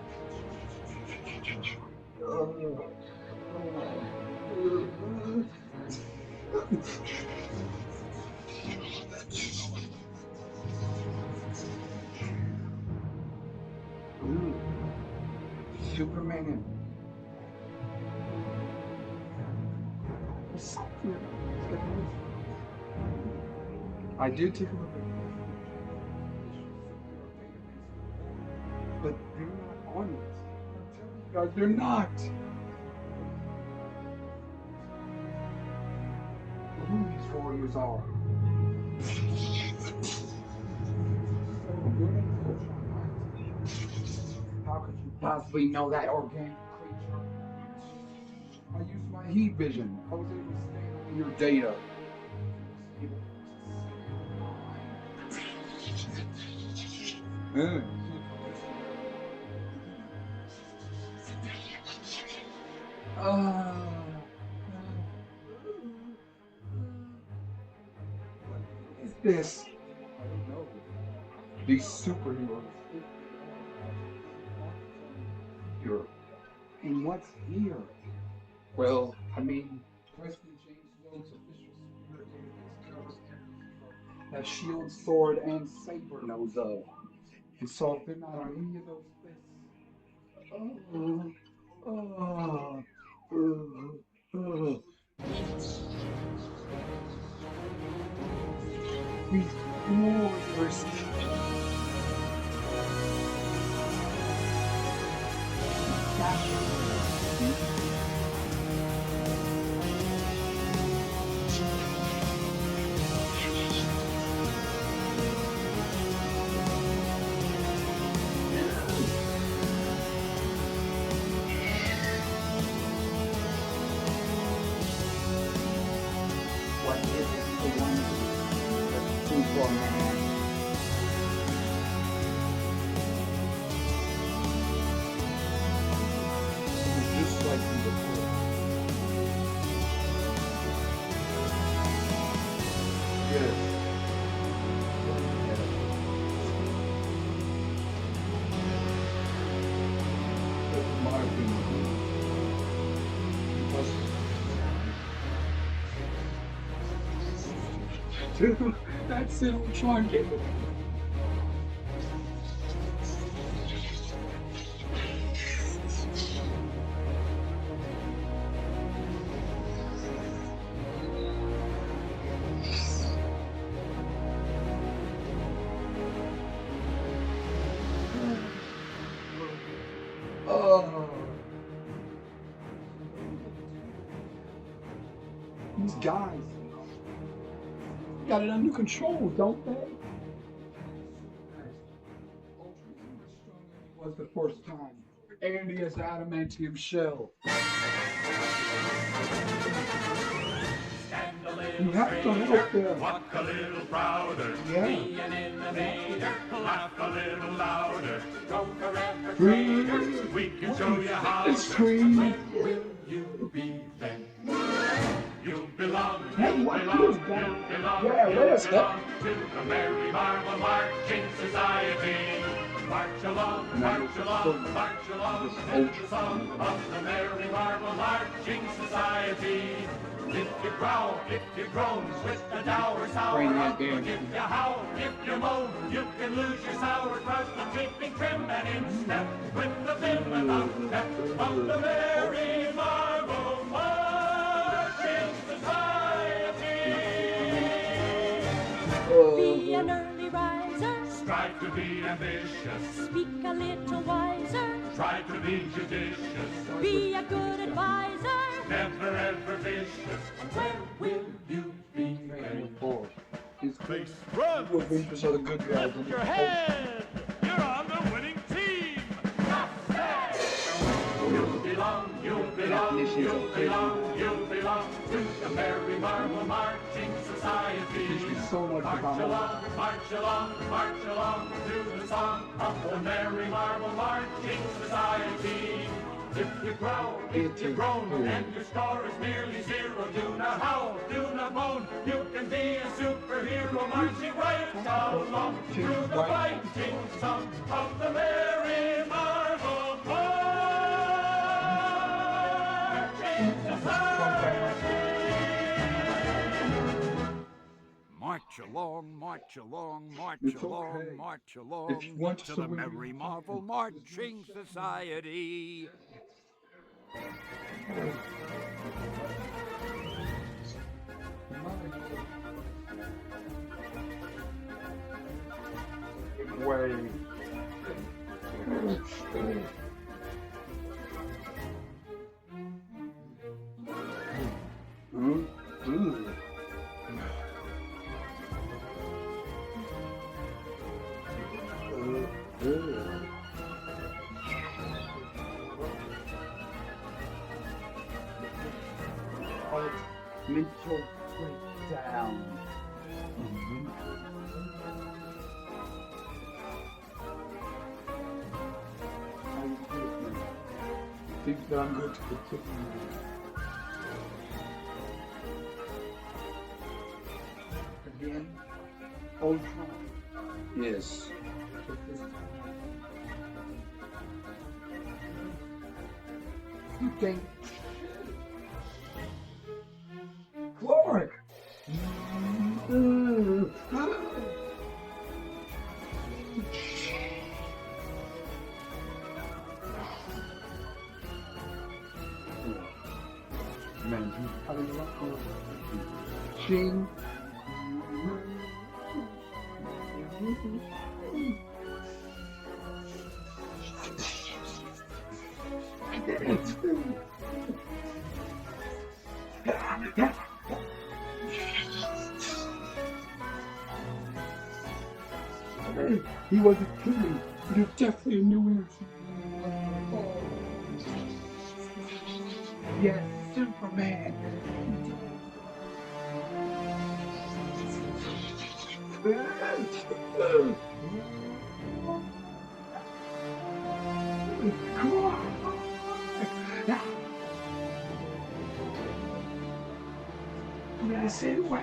Superman. I did take a look at but they're not on it. I'm telling you guys, they're not. Who these warriors are? How could you possibly know that organic creature? I used my heat vision. I was able to scan all your data. What is this? I don't know. These superheroes. Here. And what's here? Well, I mean, President James Rhodes' official spirit database covers every hero that Shield, Sword, and Saber knows of. And so if they're not on any of those lists, these warriors. What is it, the one Superman? It was just like you before. Yes. That's my opinion. Dude, that's it. I'm trying to get it. Oh. These guys got it under control, don't they? Was the first time. Andy has adamantium shell. You have to help them. Walk a little prouder. Yeah. Be an innovator. Laugh a little louder. Go forever Free. greater. We can show you how. It's free. When will you be then? You belong. Hey, You what belong. is that? You belong. Yeah, you let us belong to the Merry Marvel Marching Society. March along, march along, march along to the song of the Merry Marvel Marching Society. If you growl, if you groan, with the dour sour Bring that uncle, down. if you howl, if you moan, you can lose your sauerkraut and keeping trim and in step with the vim and outstep of the Merry Marvel Marching Society. Be an early riser, Strive to be ambitious, speak a little wiser, try to be judicious, be a good advisor. never ever vicious. When will you be ready? These Face run! Avengers are the good guys. Your head! You're on the winning team! You belong, you belong, you belong, you belong to the Merry Marvel Marching Society. Teach me so much March about along, march along, march along to the song of the Merry Marvel Marching Society. If you growl, if you groan, and your score is nearly zero, do not howl, do not moan. You can be a superhero marching right along through the fighting song of the Merry Marvel Marching Society. March along, march along, march It's along, okay. march along If you want to to the win, Merry Marvel Marching Society. Way. Mental breakdown. How you doing, man? Think that I'm going to the chicken. Again, Ultron. Yes. You think Clark? Man, Shing. He wasn't kidding, but it's definitely a new answer. Yes, Superman. Come on. Yes, it will.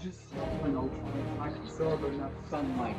Just trying to absorb enough sunlight.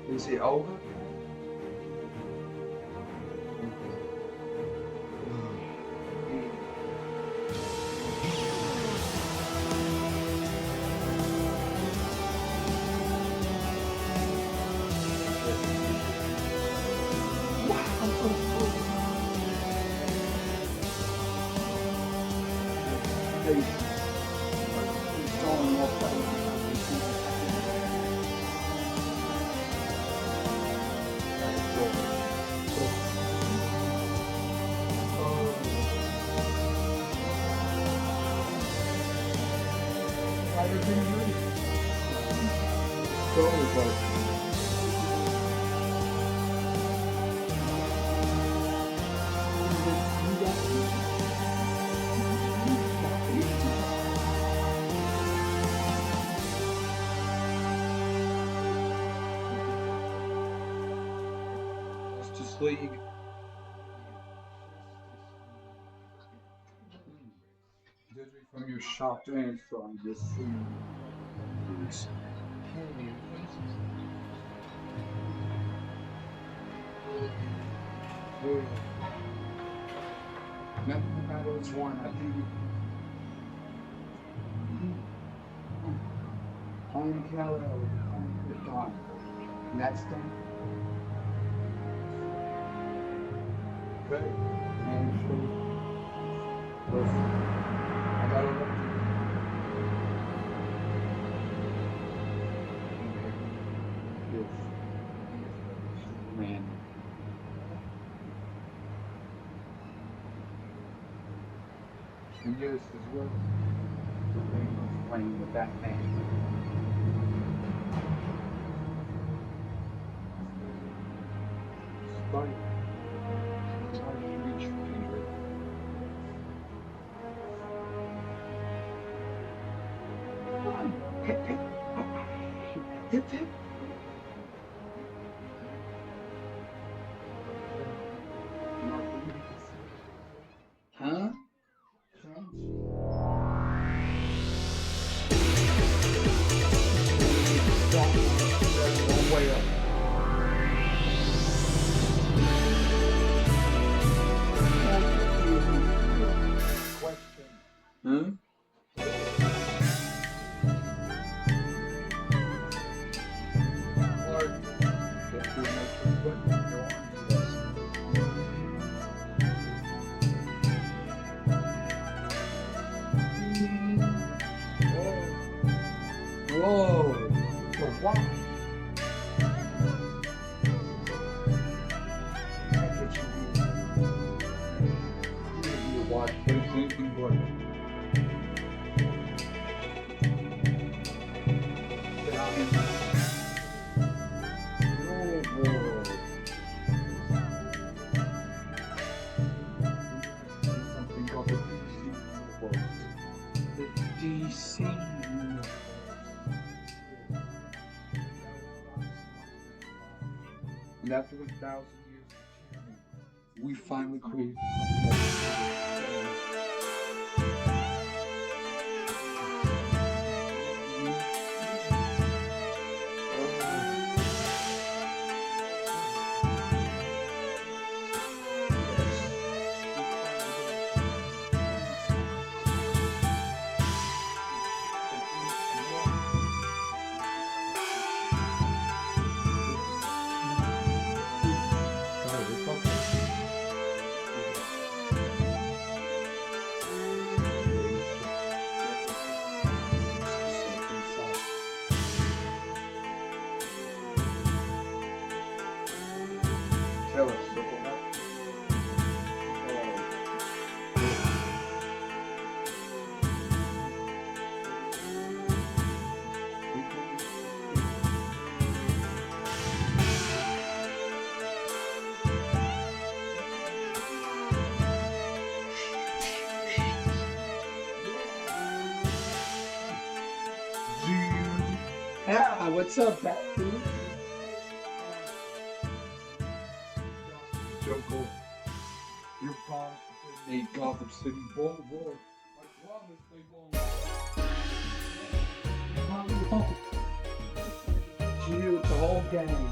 Is it over? Justice League. Judge me from your shocked and from this scene. Nothing about those one, I think. Home Cal, home the dawn. And that's done. Okay. And so, I gotta look. Yes. Man. And yes, as well. Playing with that man. Spike. It's hard to reach your finger. Come on. Hip, hip. Hip, hip. Huh? Way up. Huh? Whoa. But why? I get you. You watch everything but something called the DC universe. The DC universe. And after 1,000 years of tyranny, we finally created tell us so yeah, what's up, Bat Dude? Joker, your promise to make Gotham City Boulevard. I promise they won't. I won't. You with the whole gang.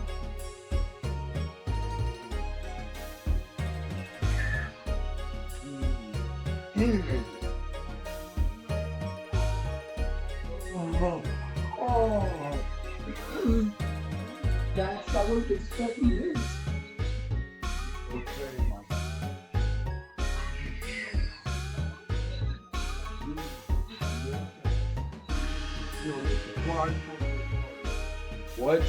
Oh, that's how we're expecting this. Okay, my what?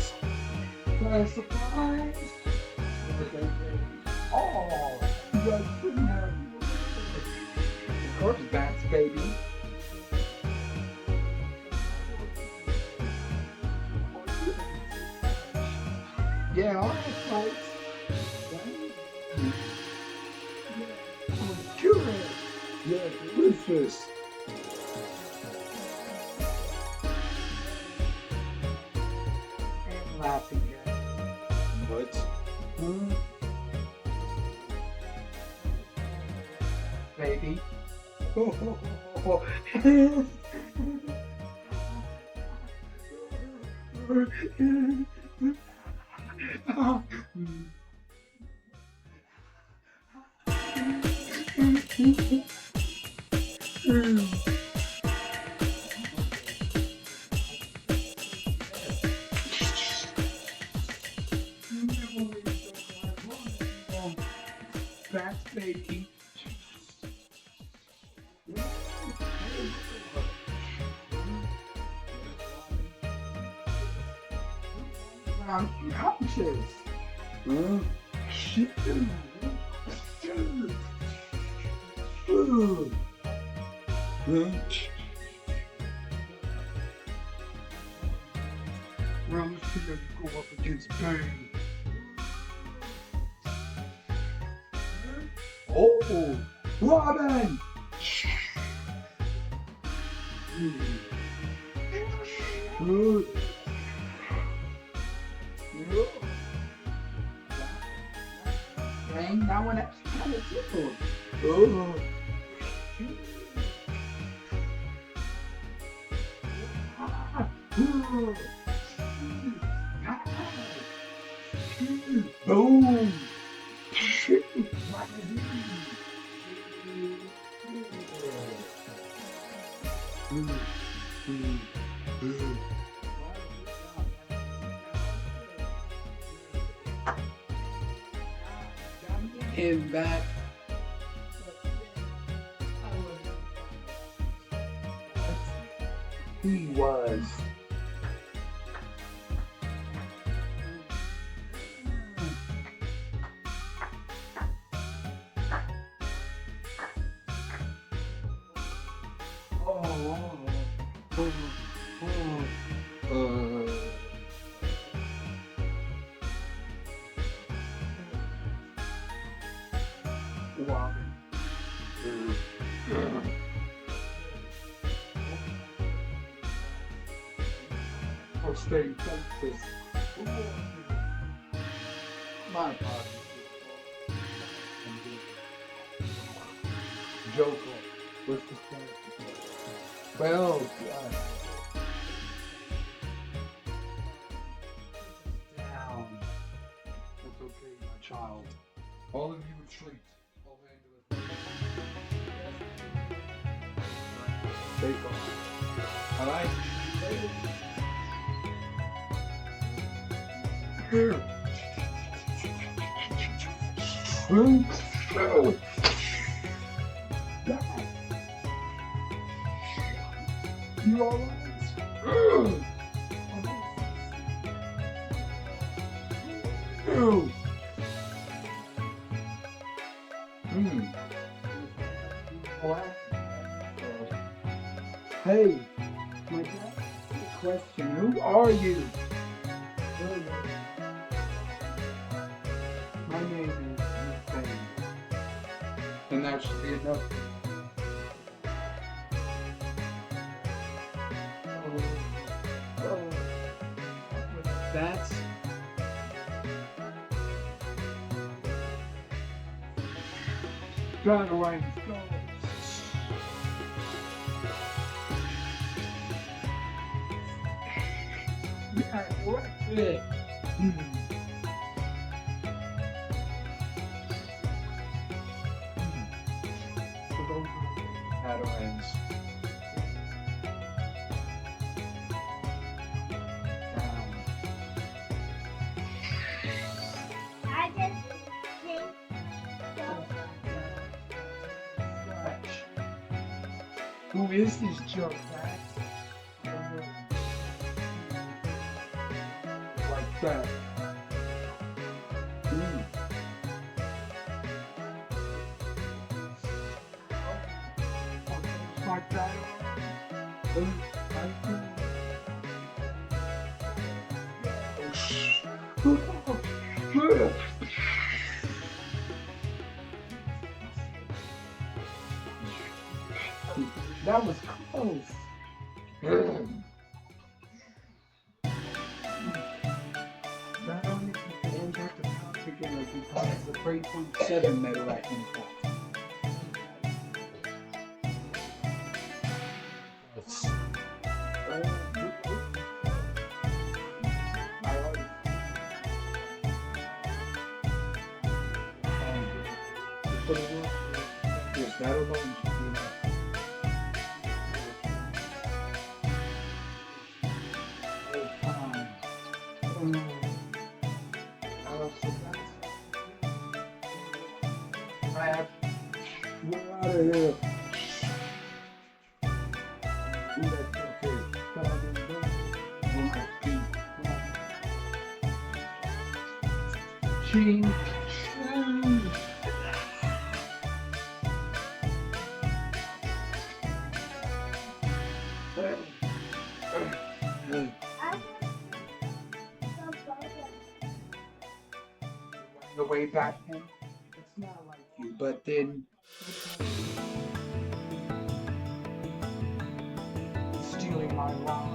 Surprise! Oh, you guys couldn't have. Of course, bats, baby. Yeah, all right, folks. Curious. Yeah, delicious. And laughing here. What? Baby. That's baby. Conscious. Round to go up against pain. Oh, Robin! Good. Dang, that one actually kind of tickled. Oh. Boom! Him back. He was Wow. Or stay Texas. My apologies. Joker. What's the story? Well, God. Down. That's okay, my child. All of you retreat. I'll handle it. Take off. Alright? You alright? Hey, my dad has a question. Who are you? My name is Nathaniel. And that should be enough. That's John Wayne's goals. Yeah, what's it? For those who Padawans. I just think so. Who is this jerk, Max? Like that. Like that. That was close. Not only did we end up the top together because of the 3.7 medal at impact. Yes, that alone should be enough. We're out of here. That's okay. Come on, go. On my feet. Ching. The way back then, it's not like you, but then stealing my life.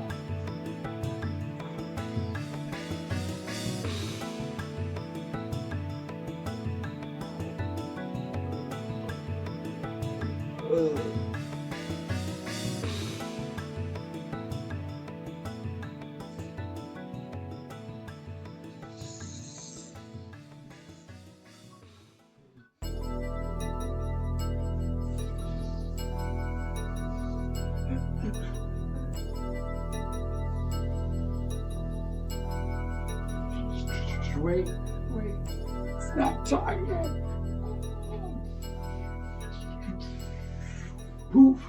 Wait, it's not time yet. Poof.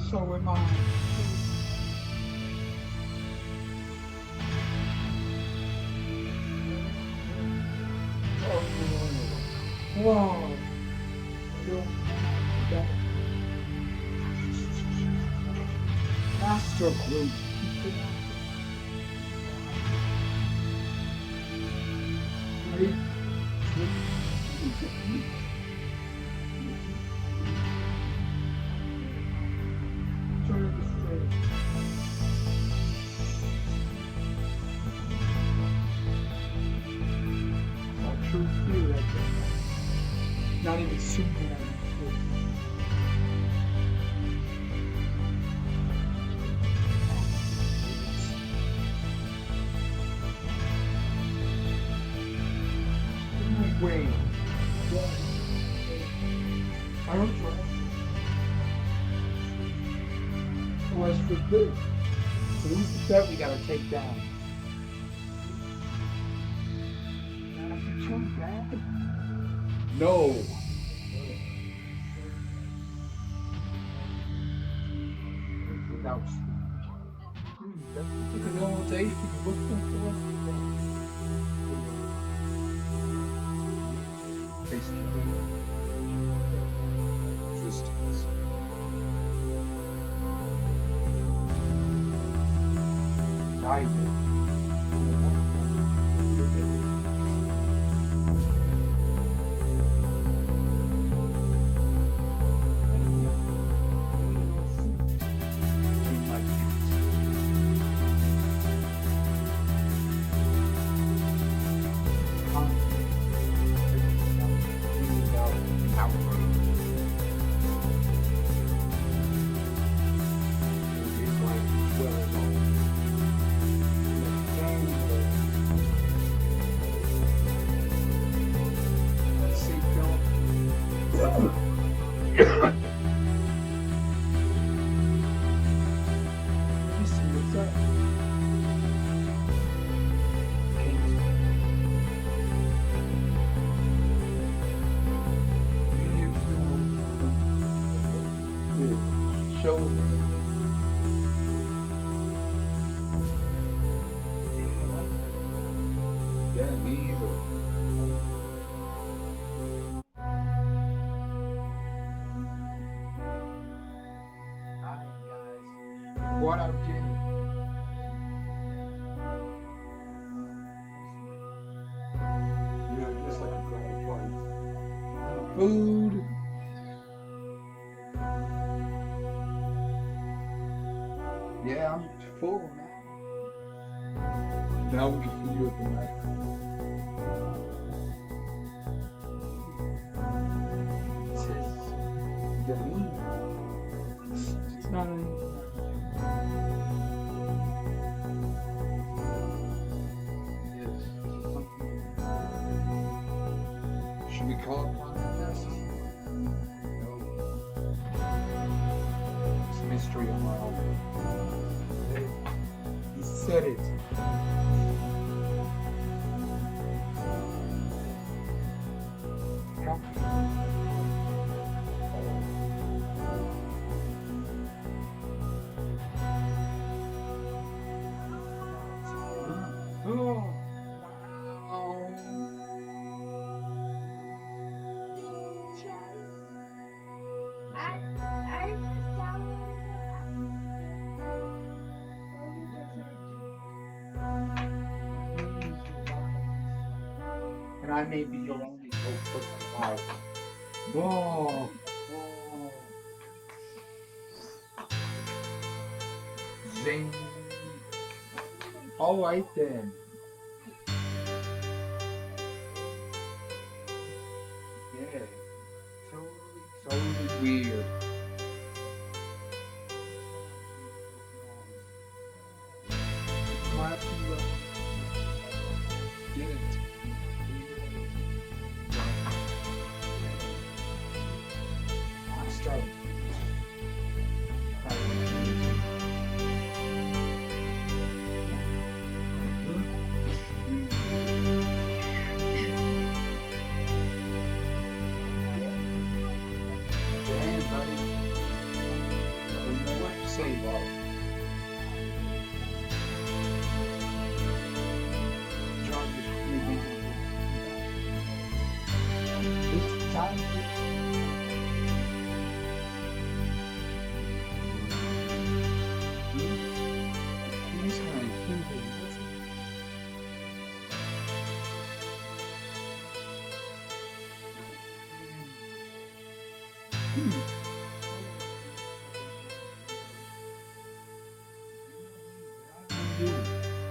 So am I. master group. Right? Turn it straight. Not true fear right there. Not even Superman. Wait. I don't trust. It was for good. So who's the threat we gotta take down? Dad? No. Without that's the realization of what's going on. Basically, existence. What I'm getting. Yeah, just like a great place. Food. Yeah, I'm full now. Now we can do it tonight. It's not anything. Should we call it podcast? No. It's a mystery on my own. He said it. And I may be your only hope for my life. Whoa. Zing. All right then. Yeah. Totally weird. Get it. I'm starting. Damn, buddy.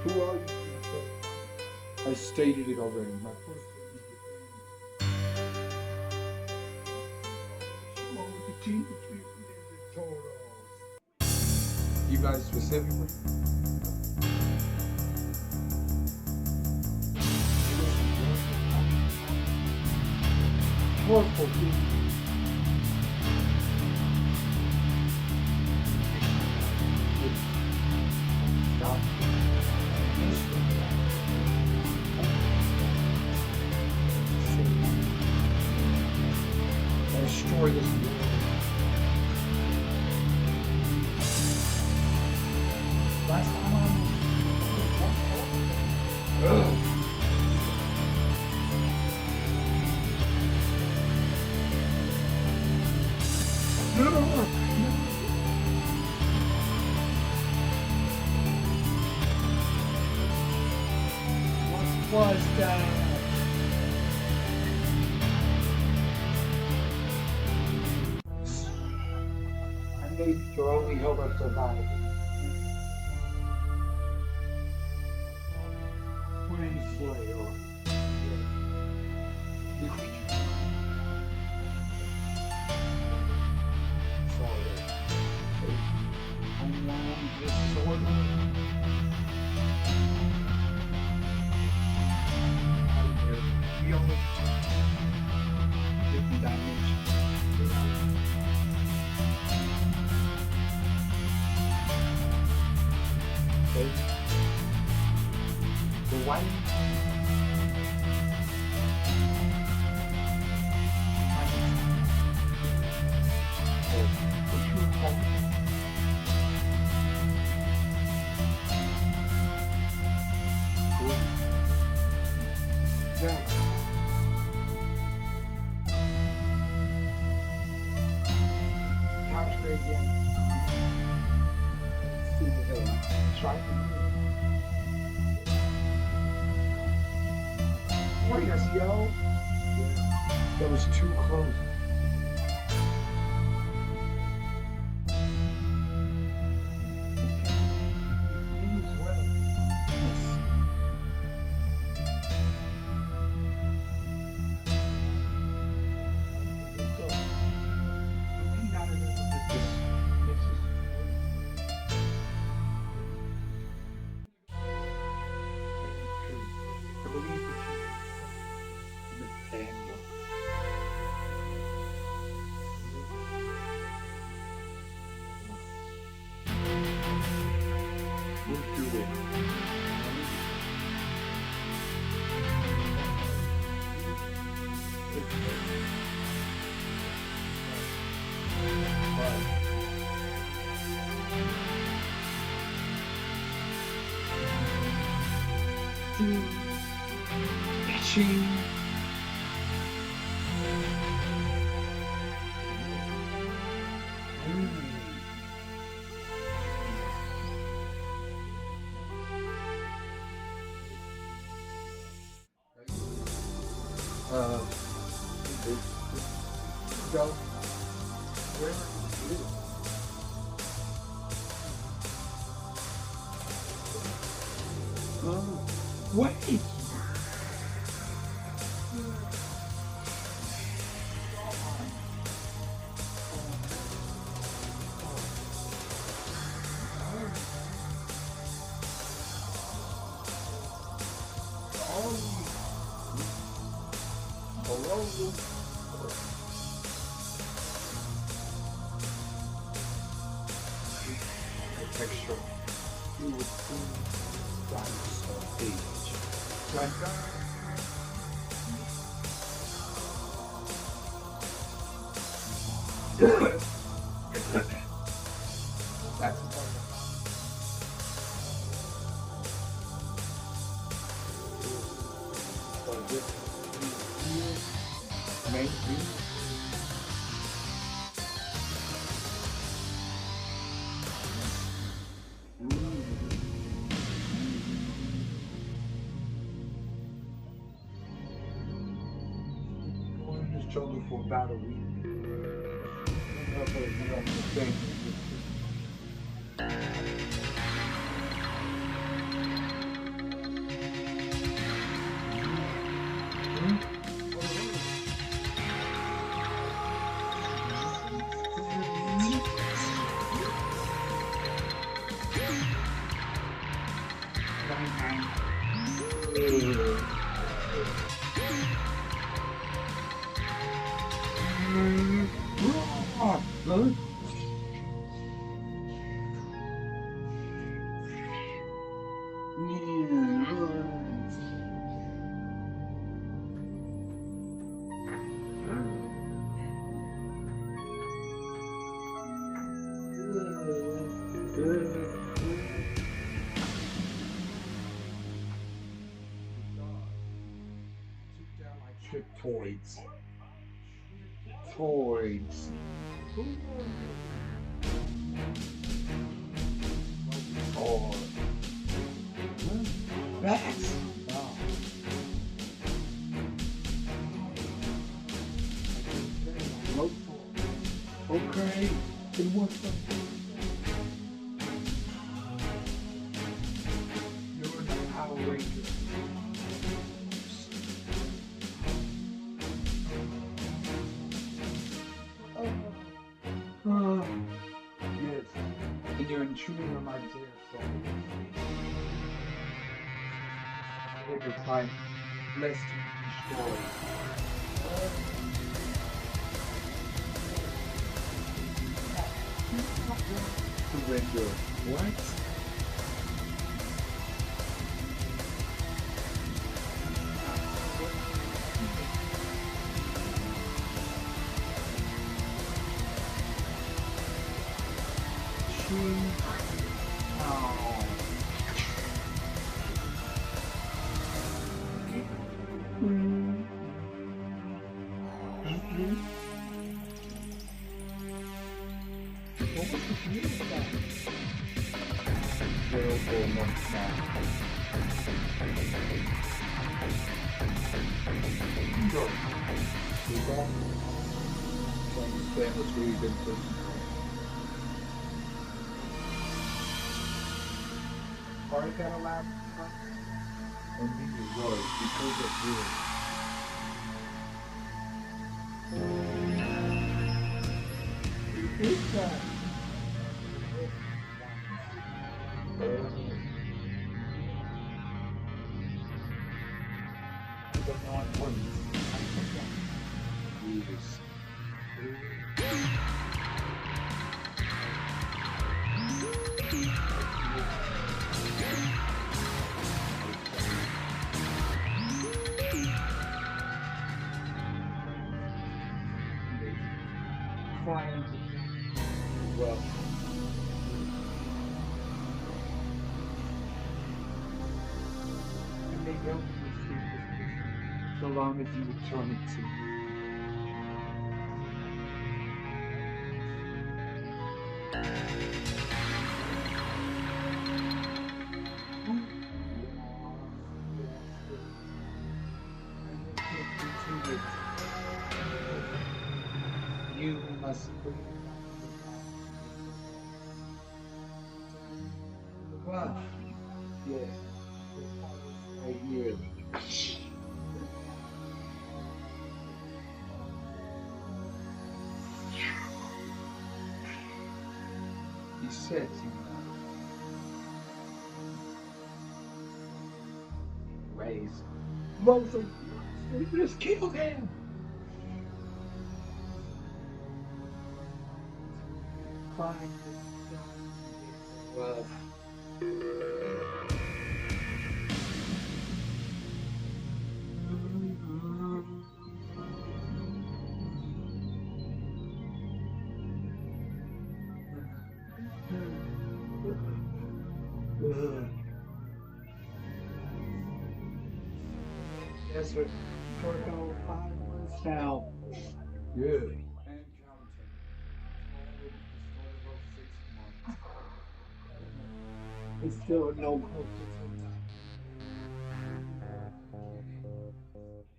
Who are you? I stated it already. My first you guys specifically? Horrible people. Stop. Destroy this world. Last time I'm What was that? I made your only hope of surviving. When Slayer. The creature. Sorry. Unwound this sword. We only different dimensions. Okay. The white. The true hope. Yeah. Times Square again. Super villain. Try to warriors, yo. That was too close. Itching. Go. Where is it? Wait! Texture. You would see dinosaur age. Like that. That's about it. So this main view. Going in this jungle for about a week. Okay, you got the thing. Toys. Toys. Oh. Bats. Oh. Okay. Then what's the... You're the Power Ranger. Yes. And you're intruding on my territory. Every time, lest you destroy. Surrender. What? What was the deal with that? Zero 4 months now. Go. See that? Understand what's really been taking place. Party got a loud and maybe it was because of this. Who's that? Well, and they help you escape this prison so long as you return it to me. You must bring well, yeah, right here. He said to raise. Moses, you just killed him. Fine. Well. Yes, sir. For about 5 months now. Good. And counting. It's still no hope.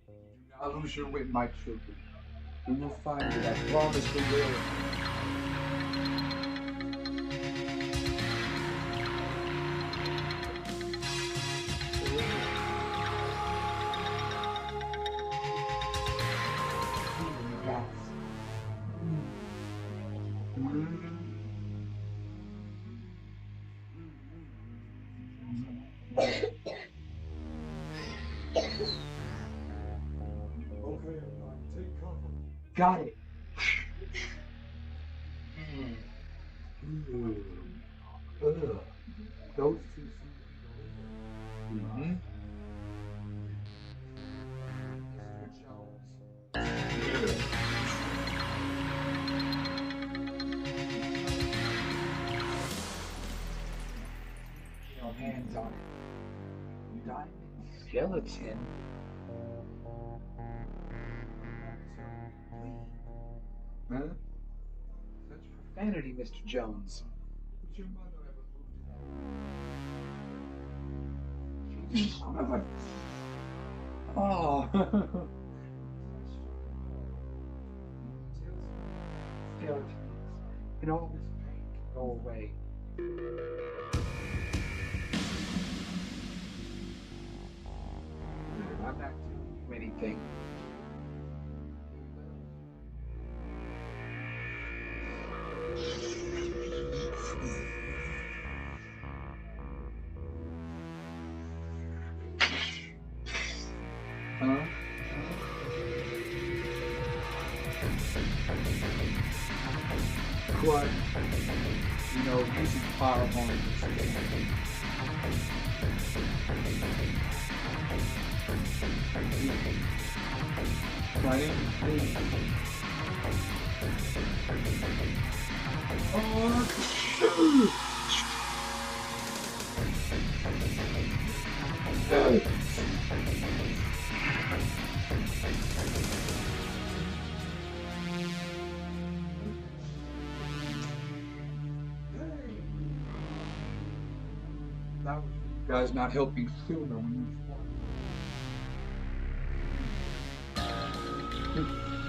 Do not lose your wit, my children. We will find it. I promise we will. Okay, take cover. Got it. Ugh. Those two seem to be delivered. Mr. Jones. No hands on it. Diamond skeleton. Huh? Such profanity, Mr. Jones. Did your mother ever move You son of a... Oh. Skeletons. And all this pain can go away. I'm not telling you anything. Huh? What? You know, using fire horns. My name is Lee. That was you guys not helping sooner when you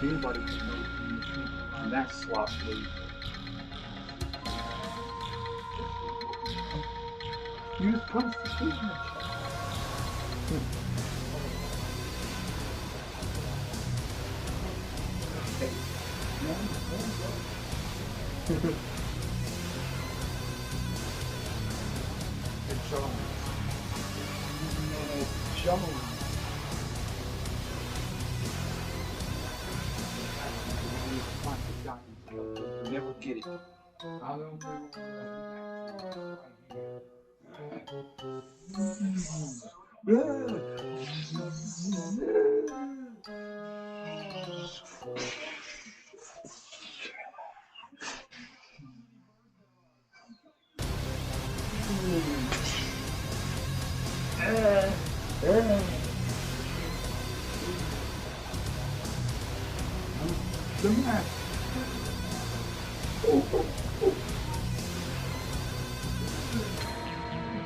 anybody can know and that's sloppily. You just constitution Hey, Jones. Jones. You'll never get it. I don't the man.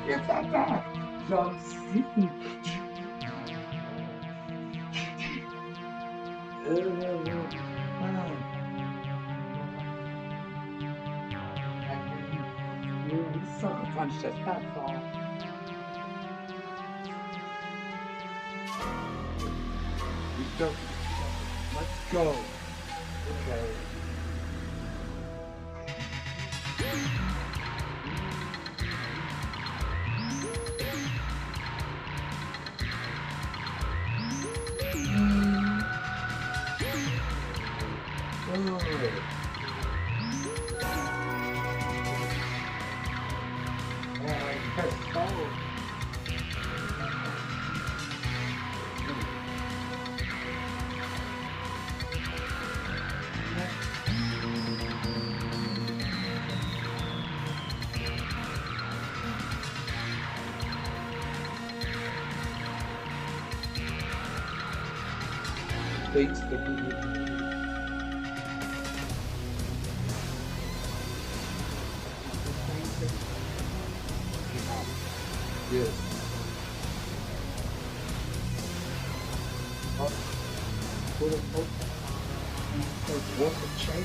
It's a man. John C. You sucker punched us, that's all. Let's go. Okay. Fates the good. Yes. What's a chair?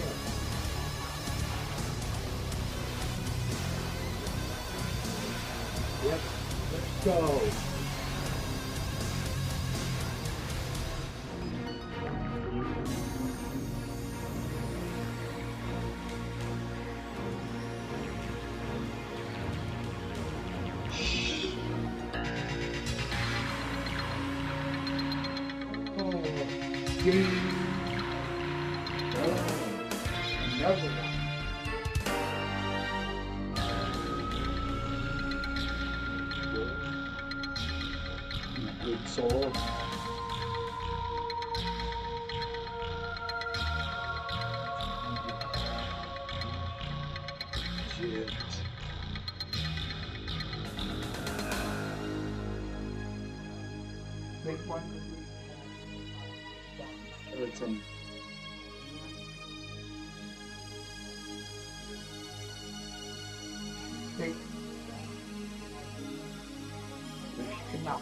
Yep, let's go. Oh, game. Another one. Good sword. Shit. Make one of these. Skeleton. They cannot.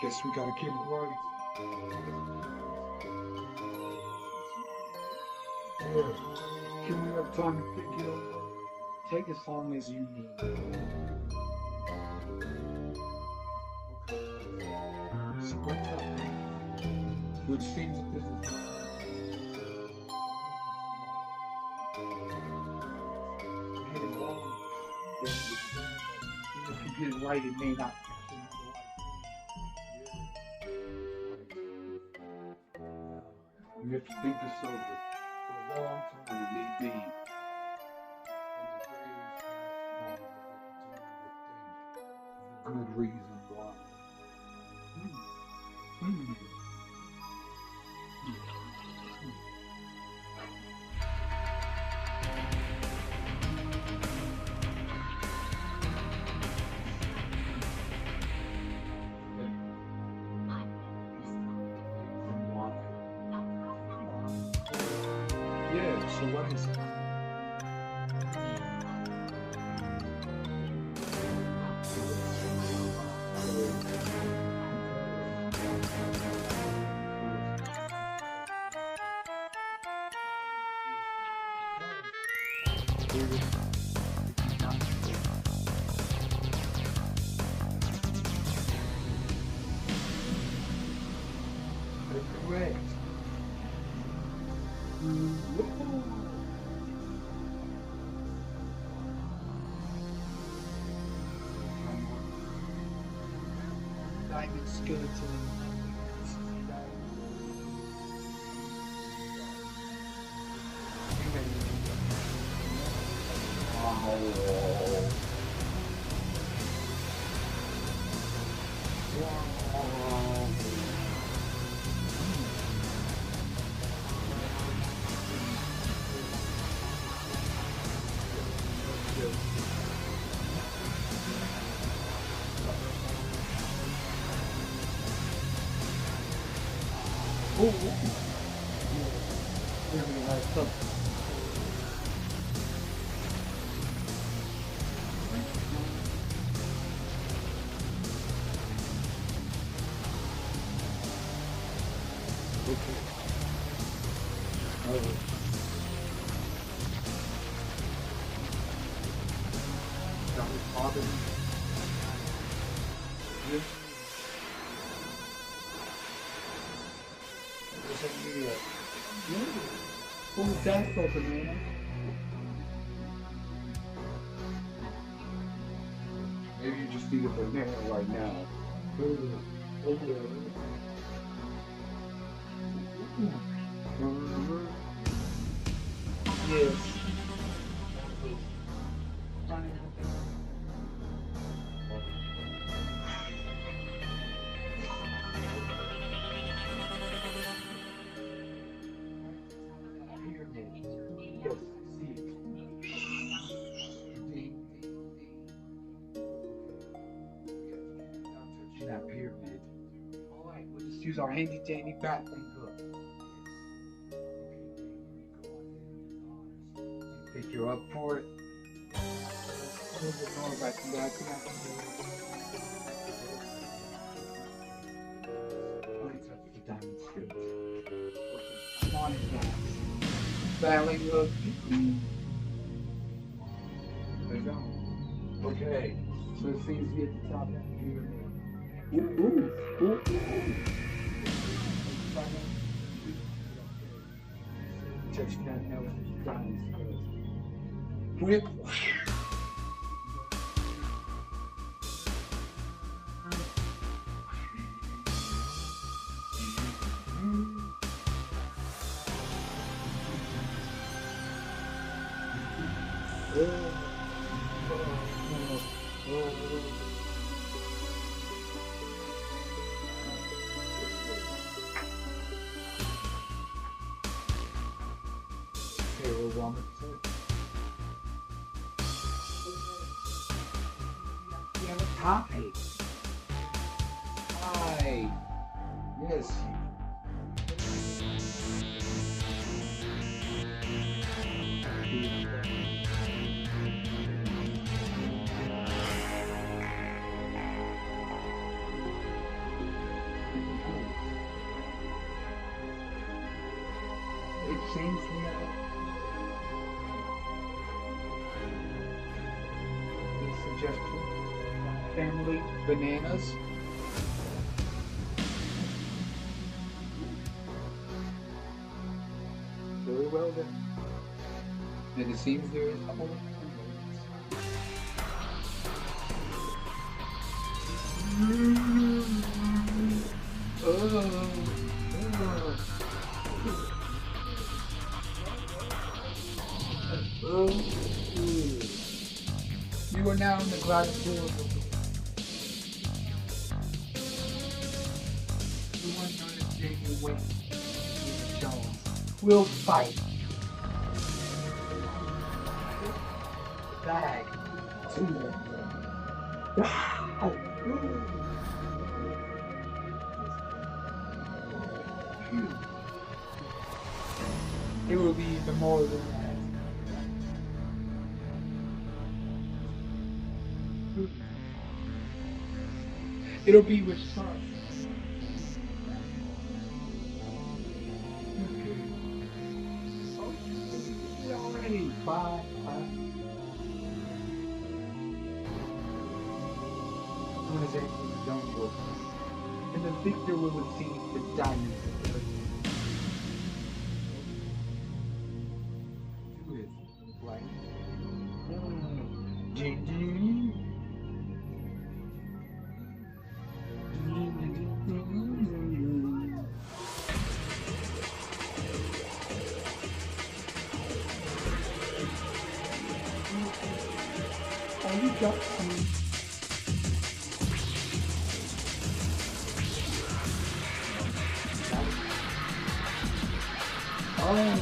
Guess we gotta keep it right. Can we have time to figure? Take as long as you need. So what's up? Which seems this is get it wrong. Then even if you get it right, it may not. You have to think this over for a long time, it may be. Good reason why. Yeah, so what is it? Correct. Diamond skeleton. Who's that for, banana? Maybe you just need a banana right now. Yes. That pyramid. Alright, we'll just use our handy dandy battling hook. Think you're up for it? little bit more about you, but I think I can do it. Lights up the diamond straight. Come on in, guys. Valley look. There you go. Okay. So it seems to be at the top down here. Ooh. Touching that now with the diamond straight. Whip. You have a tie. Tie. Yes. It seems we have a suggestion. Family bananas. Very well then. And it seems there is a whole You are now in the glass door. The one known as Jamie Wayne Jones will fight. Bag. It will be even more than that. It'll be with sun. Already. Bye. One is actually the jungle. And the victor will receive the diamond. Do it. Like. Oh, you got me. Oh.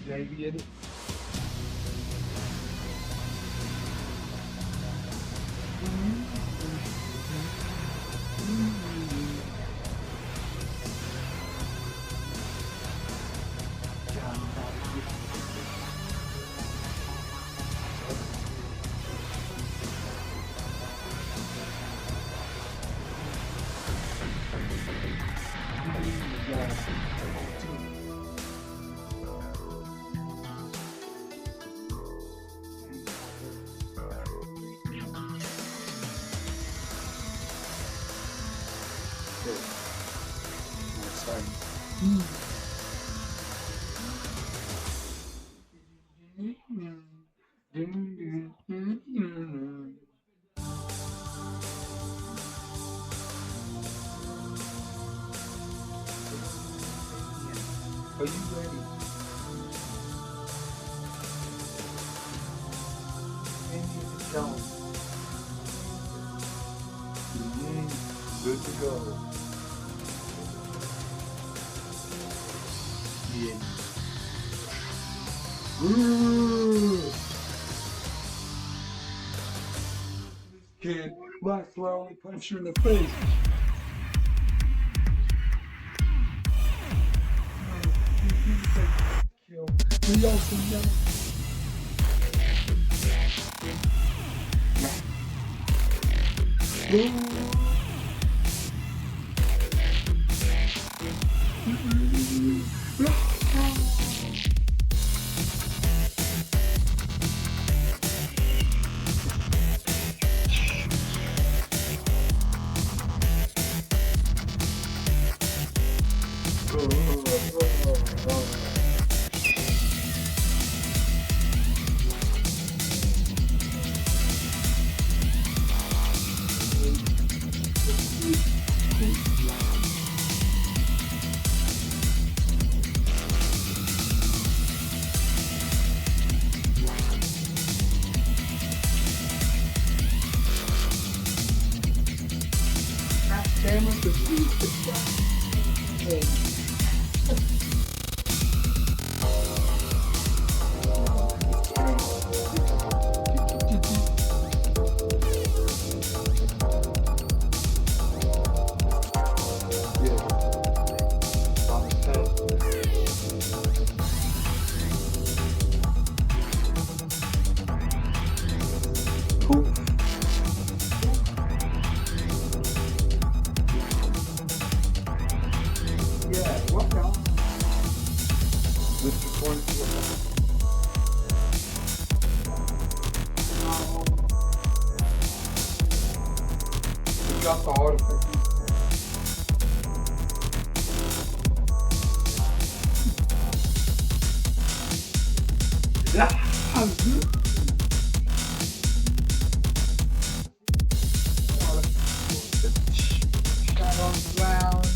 Maybe it is. Are you ready? Go. Good to go. Yeah. Ooh. Kid, last I only punch you in the face. Kill. We also know. Damn it, the yeah, what now? Mr. Point we got the artifact. Yeah, I'm good. Shot on the ground.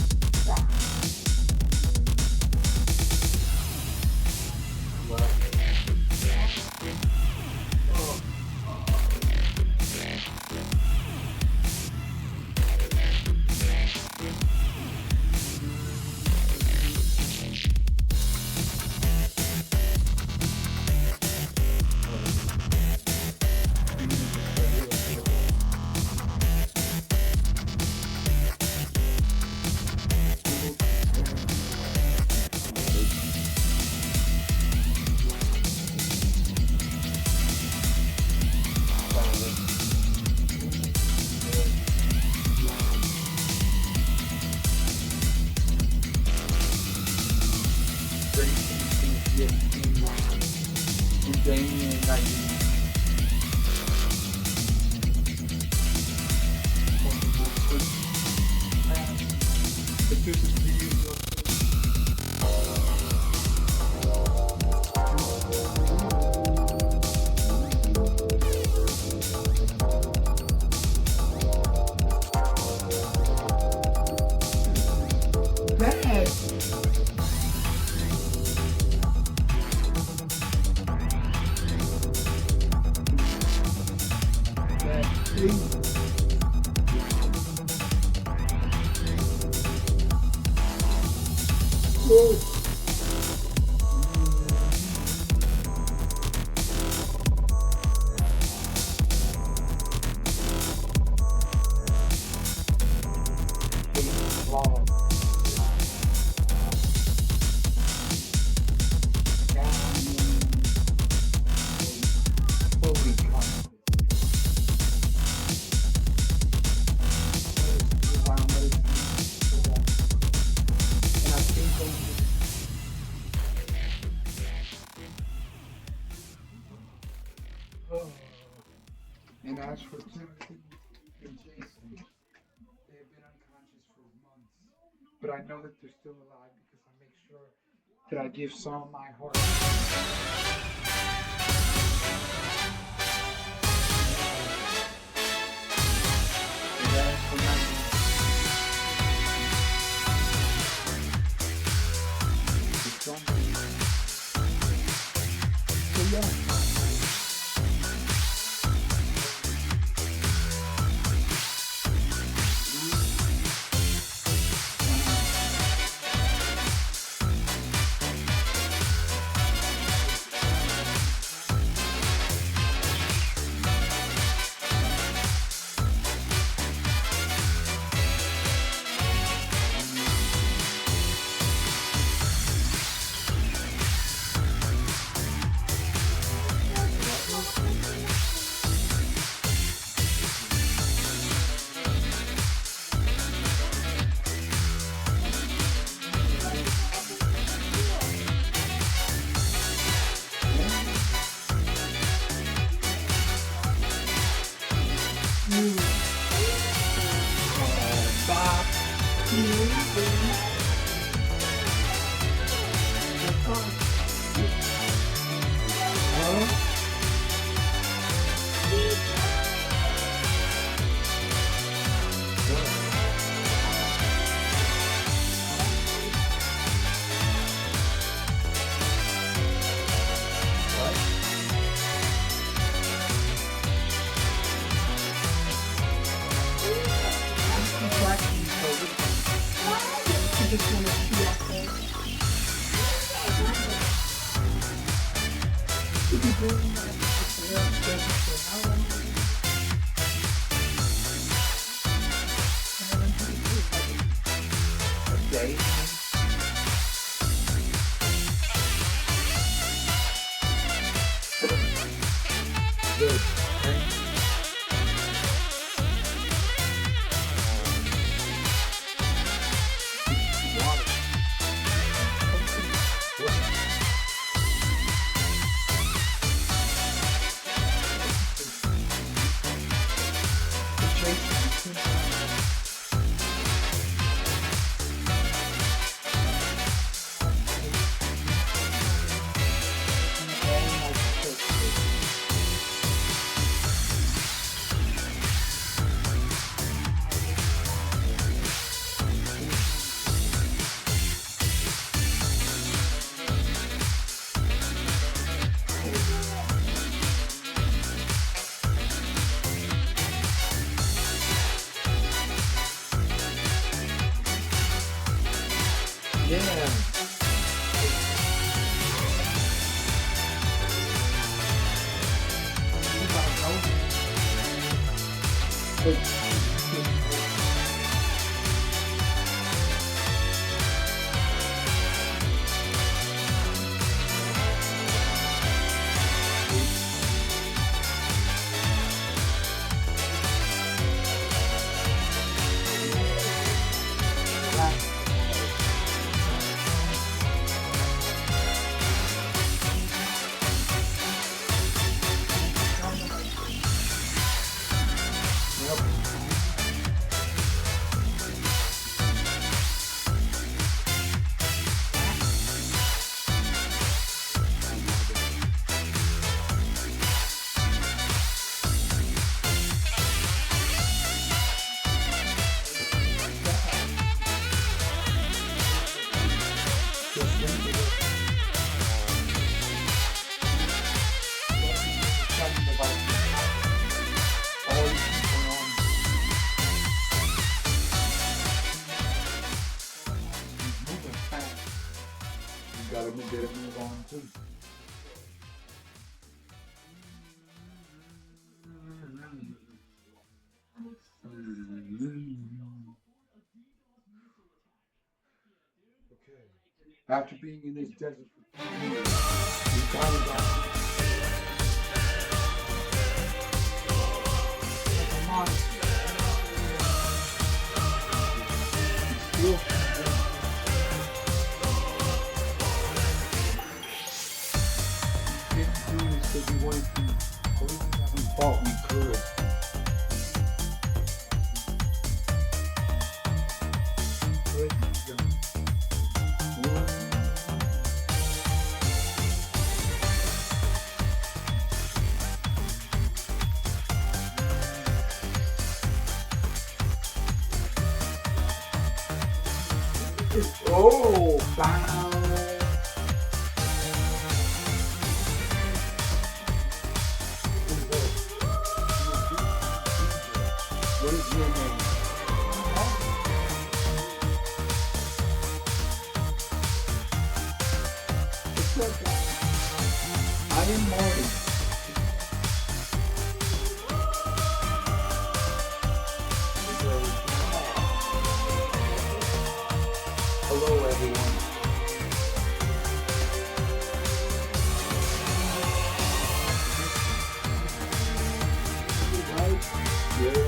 And as for Timothy and Jason, they have been unconscious for months. But I know that they're still alive because I make sure that I give some of my heart. And as for my so yeah. Bye. Okay. Good. Yeah. Gotta move on too. Okay. After being in this desert for 2 years, we finally got come on. Still. Because we wanted to, everything that we thought we could. Oh, bow. What is your name? It's okay. I am Marty. Hello, everyone. Yeah.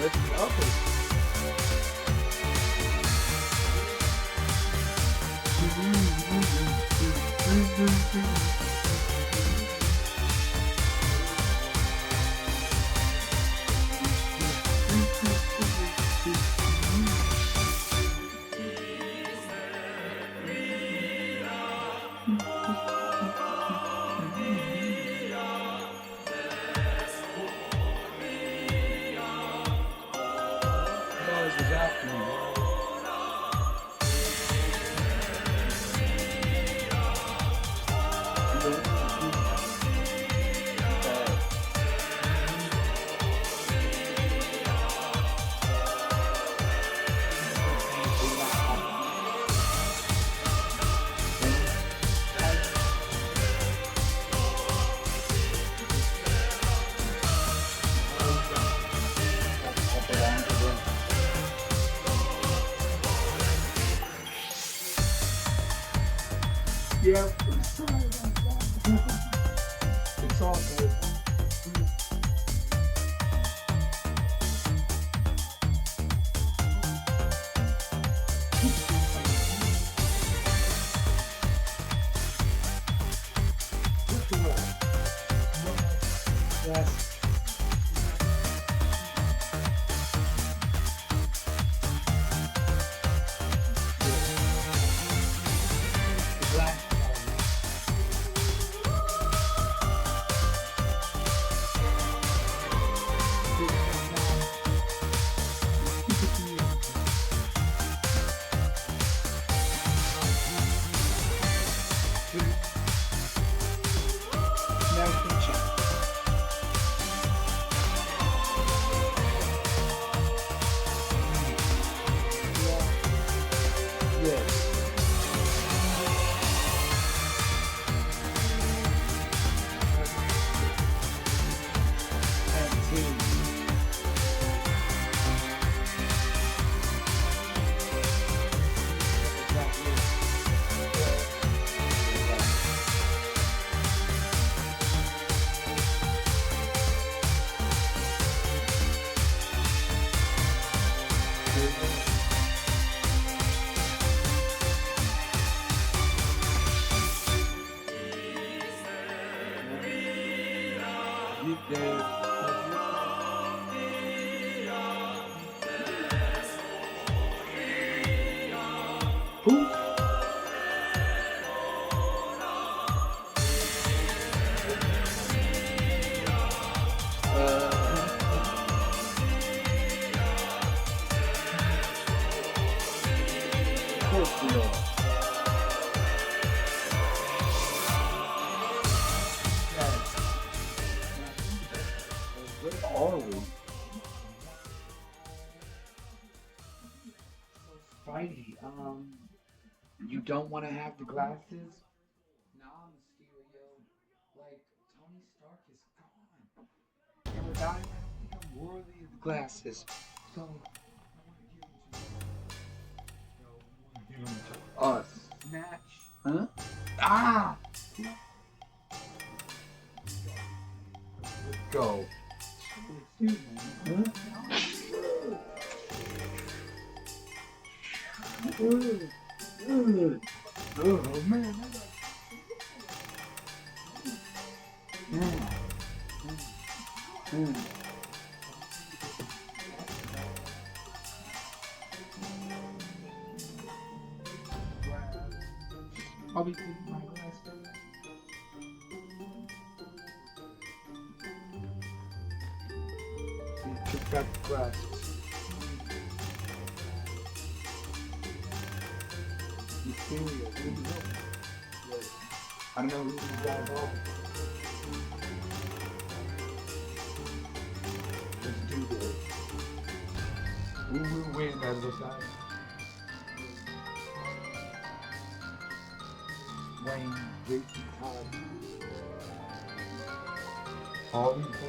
Let's go. Noise was happening. Yeah, sorry about that. It's all good. Yes. Black. Yes. And team. You there. Who? Of course we are. Where are we? Spidey, you don't want to have the glasses? Nah, Mysterio. Like, Tony Stark is gone. Remember that? I don't think I'm worthy of the glasses. So, us. Snatch. Huh? Ah! Let's go. Excuse me. Oh man. I'll be taking my glass back. You took back the glasses. Mysterio, who you know? Yes. I don't know who these guys are. Let's do this. Who will win as a side? Wayne, Jason, Todd. All these guys.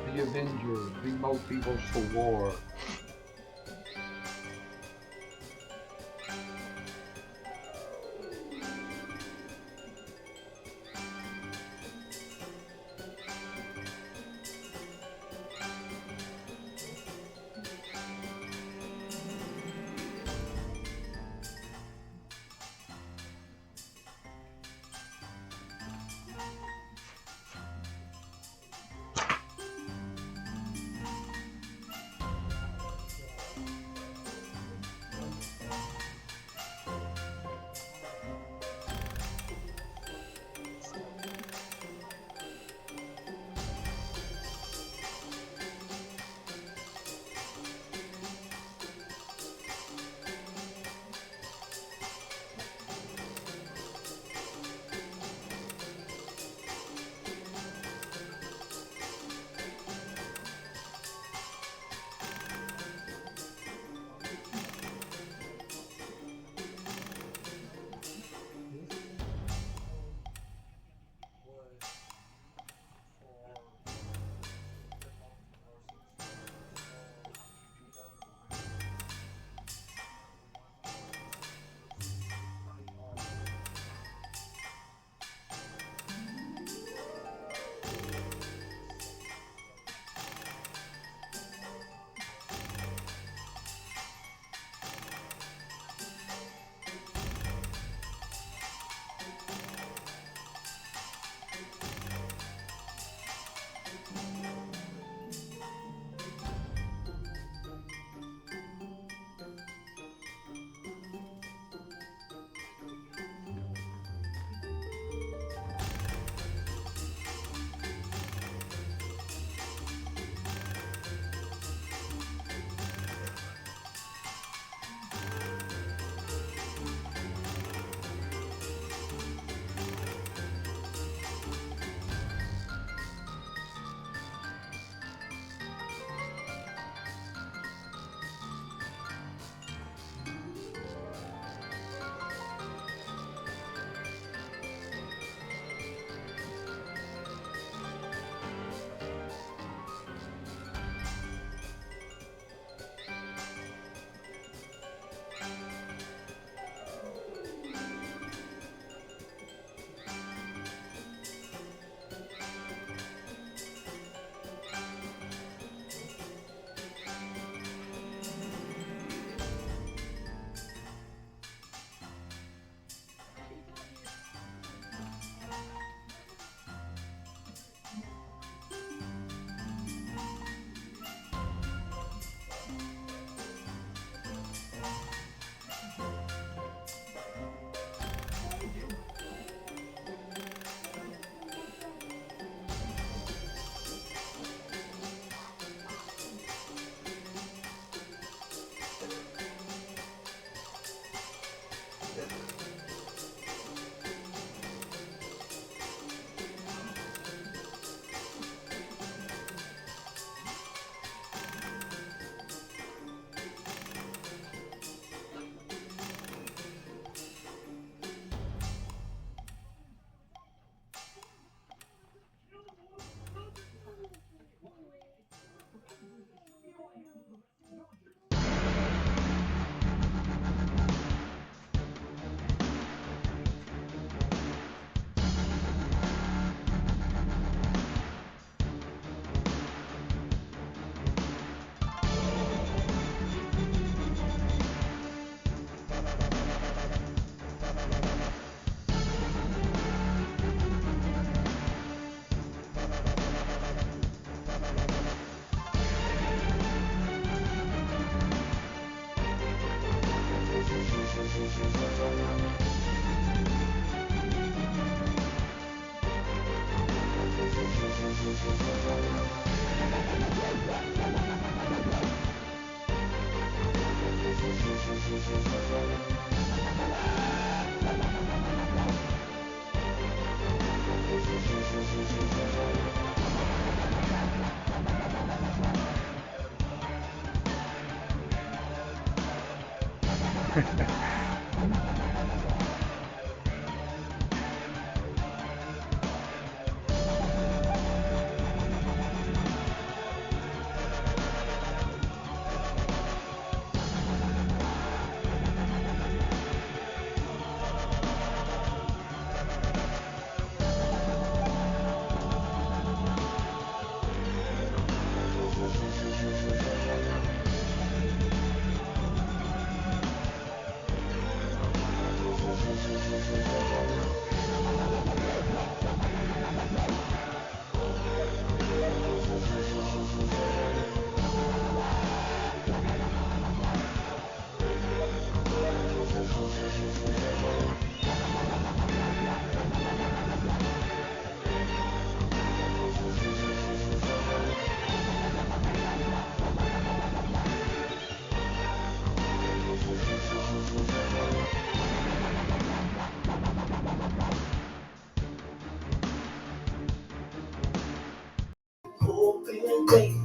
The Avengers, the Multiversal War.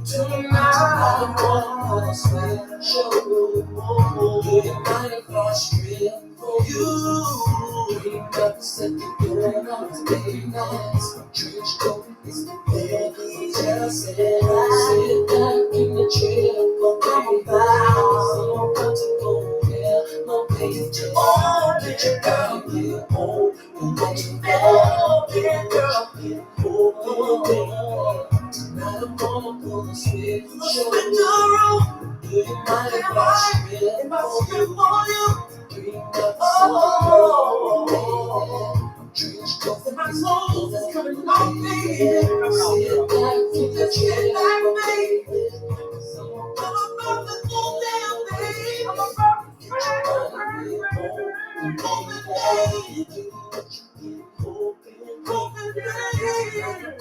Tonight, I'm gonna show you mighty frustrated for you. Bring up the second door on today nights. Trench coat is the baby just said sit back in the chair for come about. So I'm about to go there, no page on. Let your girl get home and let you know, yeah, girl, get home. Tonight I'm gonna pull a switch. Show you do you mind if I strip for you? Bring up some dreams go for my soul that's coming on me. Sit back in the chair, baby. So I'm about to go down, baby. I'm about to get home. Do what you get, hoping, baby.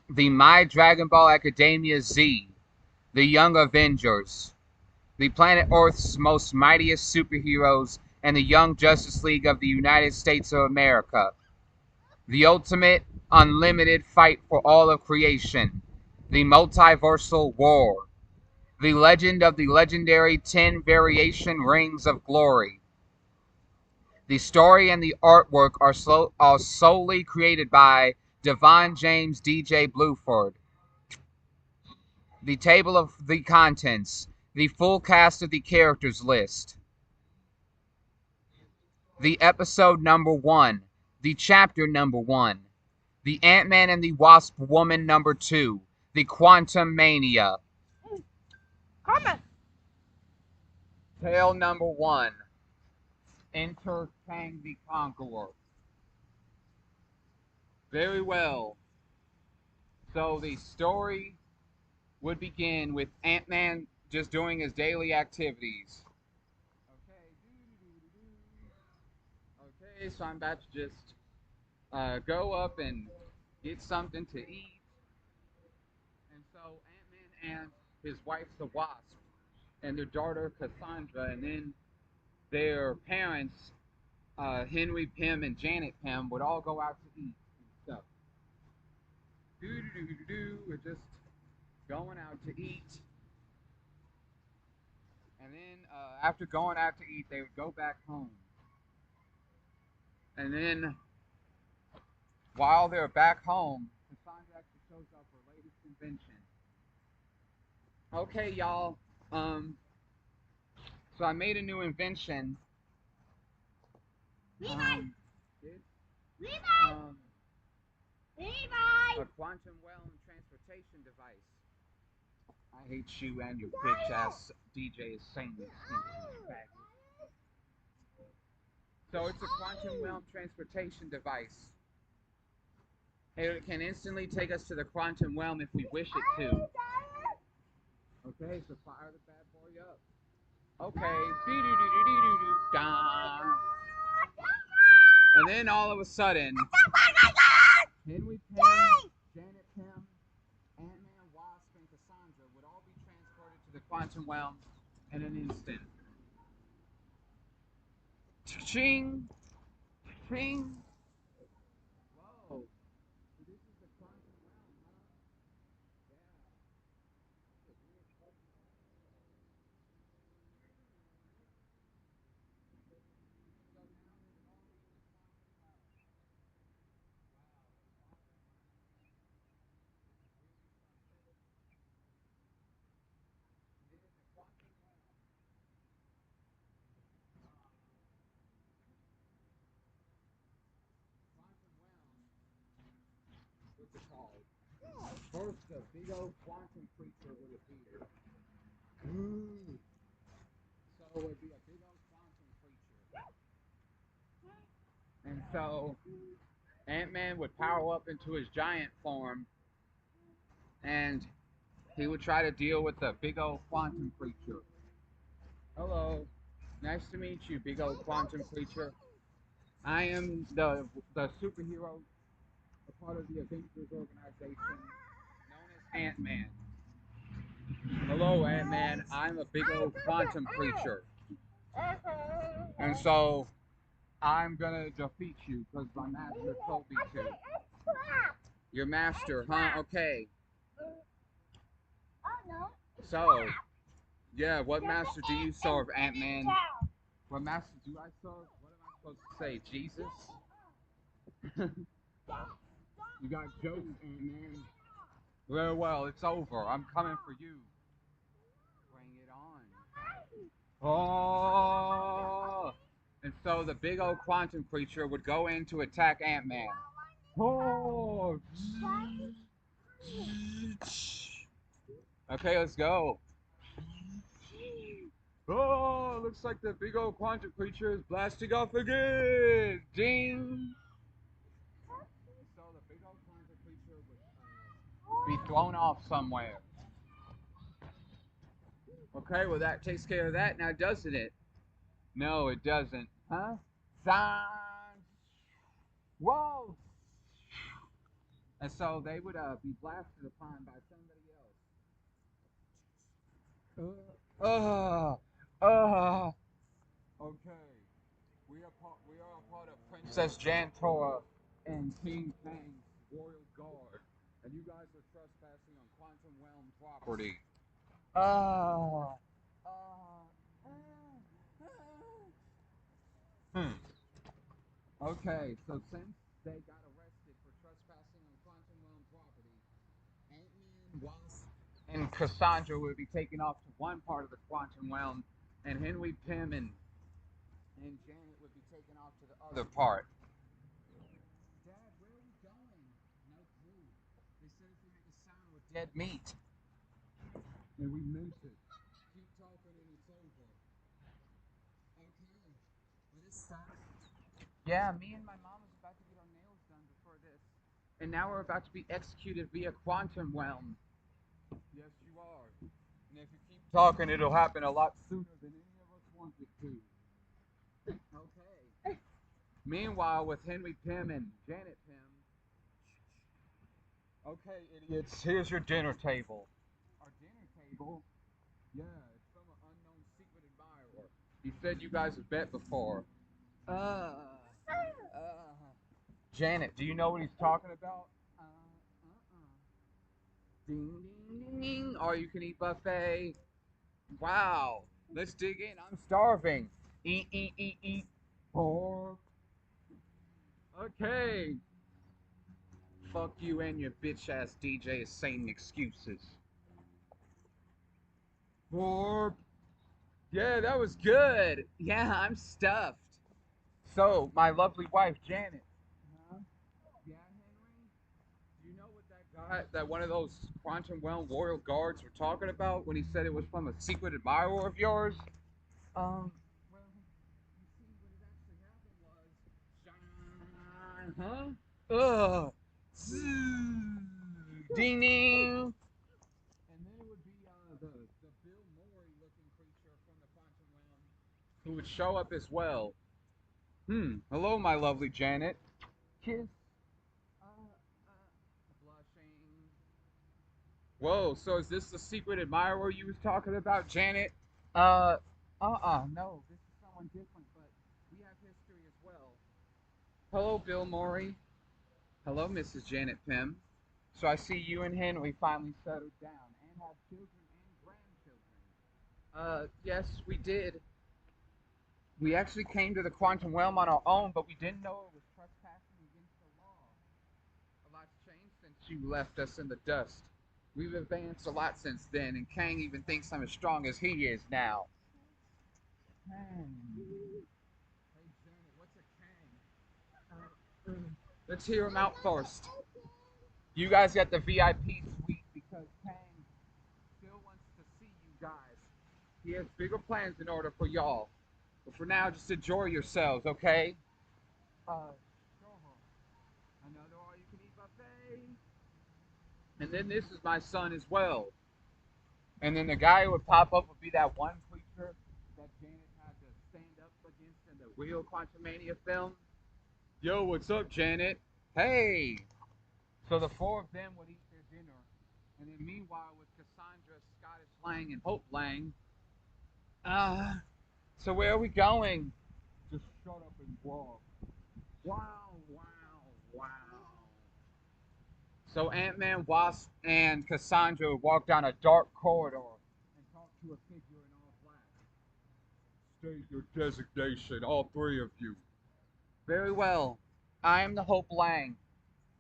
The My Dragon Ball Academia Z, the Young Avengers, the planet Earth's most mightiest superheroes, and the Young Justice League of the United States of America. The ultimate, unlimited fight for all of creation. The Multiversal War. The legend of the legendary 10 variation rings of glory. The story and the artwork are solely created by Davon James DJ Bluford. The table of the contents. The full cast of the characters list. The episode number 1. The chapter number 1. The Ant-Man and the Wasp Woman number 2. The Quantum Mania. Tale number 1. Enter Kang the Conqueror. Very well. So the story would begin with Ant-Man just doing his daily activities. Okay, so I'm about to just go up and get something to eat. And so Ant-Man and his wife, the Wasp, and their daughter, Cassandra, and then their parents, Henry Pym and Janet Pym, would all go out to eat and stuff. We're just going out to eat. And then after going out to eat, they would go back home. And then while they're back home, Cassandra actually shows up for her latest invention. Okay, y'all. So I made a new invention. Levi! Kid, Levi! um, Levi! a quantum realm transportation device. I hate you and your bitch ass DJ is saying this. So it's a quantum realm transportation device. It can instantly take us to the quantum realm if we wish it to. Okay, so fire the bad boy up. Okay. And then all of a sudden, Henry Pym, Janet Pym, Ant-Man, Wasp, and Cassandra would all be transported to the quantum realm in an instant. Ching! Ching! Whoa. So this is the quantum realm, huh? Yeah. What's it called? First, a big old quantum creature would appear. So it would be a big old quantum creature. And so Ant-Man would power up into his giant form and he would try to deal with the big old quantum creature. Hello. Nice to meet you, big old quantum creature. I am the superhero, a part of the Avengers organization, known as Ant-Man. Hello, Ant-Man. I'm a big old quantum creature. And so, I'm gonna defeat you because my master told me to. Your master, huh? Okay. So, yeah, what master do you serve, Ant-Man? What master do I serve? What am I supposed to say? Jesus? You got jokes, Ant-Man. Very well, it's over. I'm coming for you. Bring it on. Oh! And so the big old quantum creature would go in to attack Ant-Man. Oh! Okay, let's go. Oh, looks like the big old quantum creature is blasting off again. Ding! So the big old quantum creature would be thrown off somewhere. Okay, well that takes care of that now, doesn't it? No, it doesn't. Huh? Science! Whoa! And so they would be blasted upon by somebody else. Okay. We are a part of Princess Jantora and King Kang's royal guard, and you guys are trespassing on Quantum Realm property. Okay, so since they got arrested for trespassing on Quantum Realm property, Ant-Man, Wasp, and Cassandra would be taken off to one part of the Quantum Realm, and Henry Pym and Janet would be taken off to the other part. Dad, where are we going? No clue. They said if we make a sound with dead meat. And we meant it. Keep talking and it's over. Okay. Well, this sucks. Yeah, me and my mom was about to get our nails done before this. And now we're about to be executed via quantum realm. Yes, you are. And if you keep talking, it'll happen a lot sooner than any of us want it to. Okay. Meanwhile, with Henry Pym and Janet Pym. Okay, idiots, here's your dinner table. Our dinner table? Yeah, it's from an unknown secret admirer. He said you guys have bet before. Janet, do you know what he's talking about? Ding, ding, ding, ding. All you can eat buffet. Wow. Let's dig in. I'm starving. Eat, eat, eat, eat. Pork. Okay. Fuck you and your bitch ass DJ is saying excuses. Pork. Yeah, that was good. Yeah, I'm stuffed. So, my lovely wife, Janet. Huh? Yeah, Henry? Do you know what that guy, that one of those Quantum Realm Royal Guards were talking about when he said it was from a secret admirer of yours? Well, you see, what had actually happened was, huh? Ugh. Ding ding. And then it would be the Bill Murray looking creature from the Quantum Realm who would show up as well. Hello, my lovely Janet. Kiss. Blushing. Whoa, so is this the secret admirer you was talking about, Janet? No, this is someone different, but we have history as well. Hello, Bill Murray. Hello, Mrs. Janet Pym. So I see you and Henry finally settled down and have children and grandchildren. Yes, we did. We actually came to the quantum realm on our own, but we didn't know it was trespassing against the law. A lot's changed since you left us in the dust. We've advanced a lot since then, and Kang even thinks I'm as strong as he is now. Kang. Hey, Janet, what's a Kang? Let's hear him out first. You guys got the VIP suite because Kang still wants to see you guys. He has bigger plans in order for y'all. But for now, just enjoy yourselves, okay? Sure. Another all-you-can-eat buffet. And then this is my son as well. And then the guy who would pop up would be that one creature that Janet had to stand up against in the real Quantumania film. Yo, what's up, Janet? Hey! So the four of them would eat their dinner. And then meanwhile, with Cassandra, Scottish Lang, and Hope Lang, so where are we going? Just shut up and walk. Wow, wow, wow. So Ant-Man, Wasp, and Cassandra would walk down a dark corridor and talk to a figure in all black. State your designation, all three of you. Very well. I am the Hope Lang.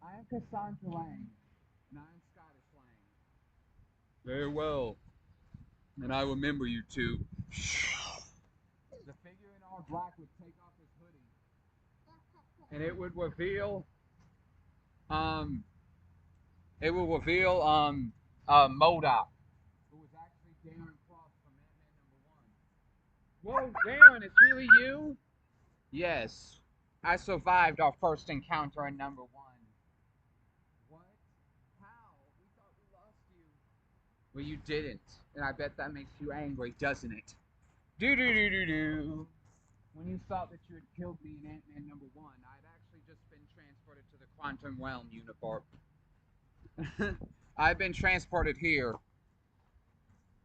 I am Cassandra Lang. And I am Scottish Lang. Very well. And I remember you two. The figure in all black would take off his hoodie. And it would reveal um MODOK, who was actually Darren Cross from Ant-Man #1. Whoa, Darren, it's really you? Yes. I survived our first encounter in #1. What? How? We thought we lost you. Well, you didn't. And I bet that makes you angry, doesn't it? Do. When you thought that you had killed me in Ant-Man #1, I'd actually just been transported to the Quantum Realm universe. I've been transported here.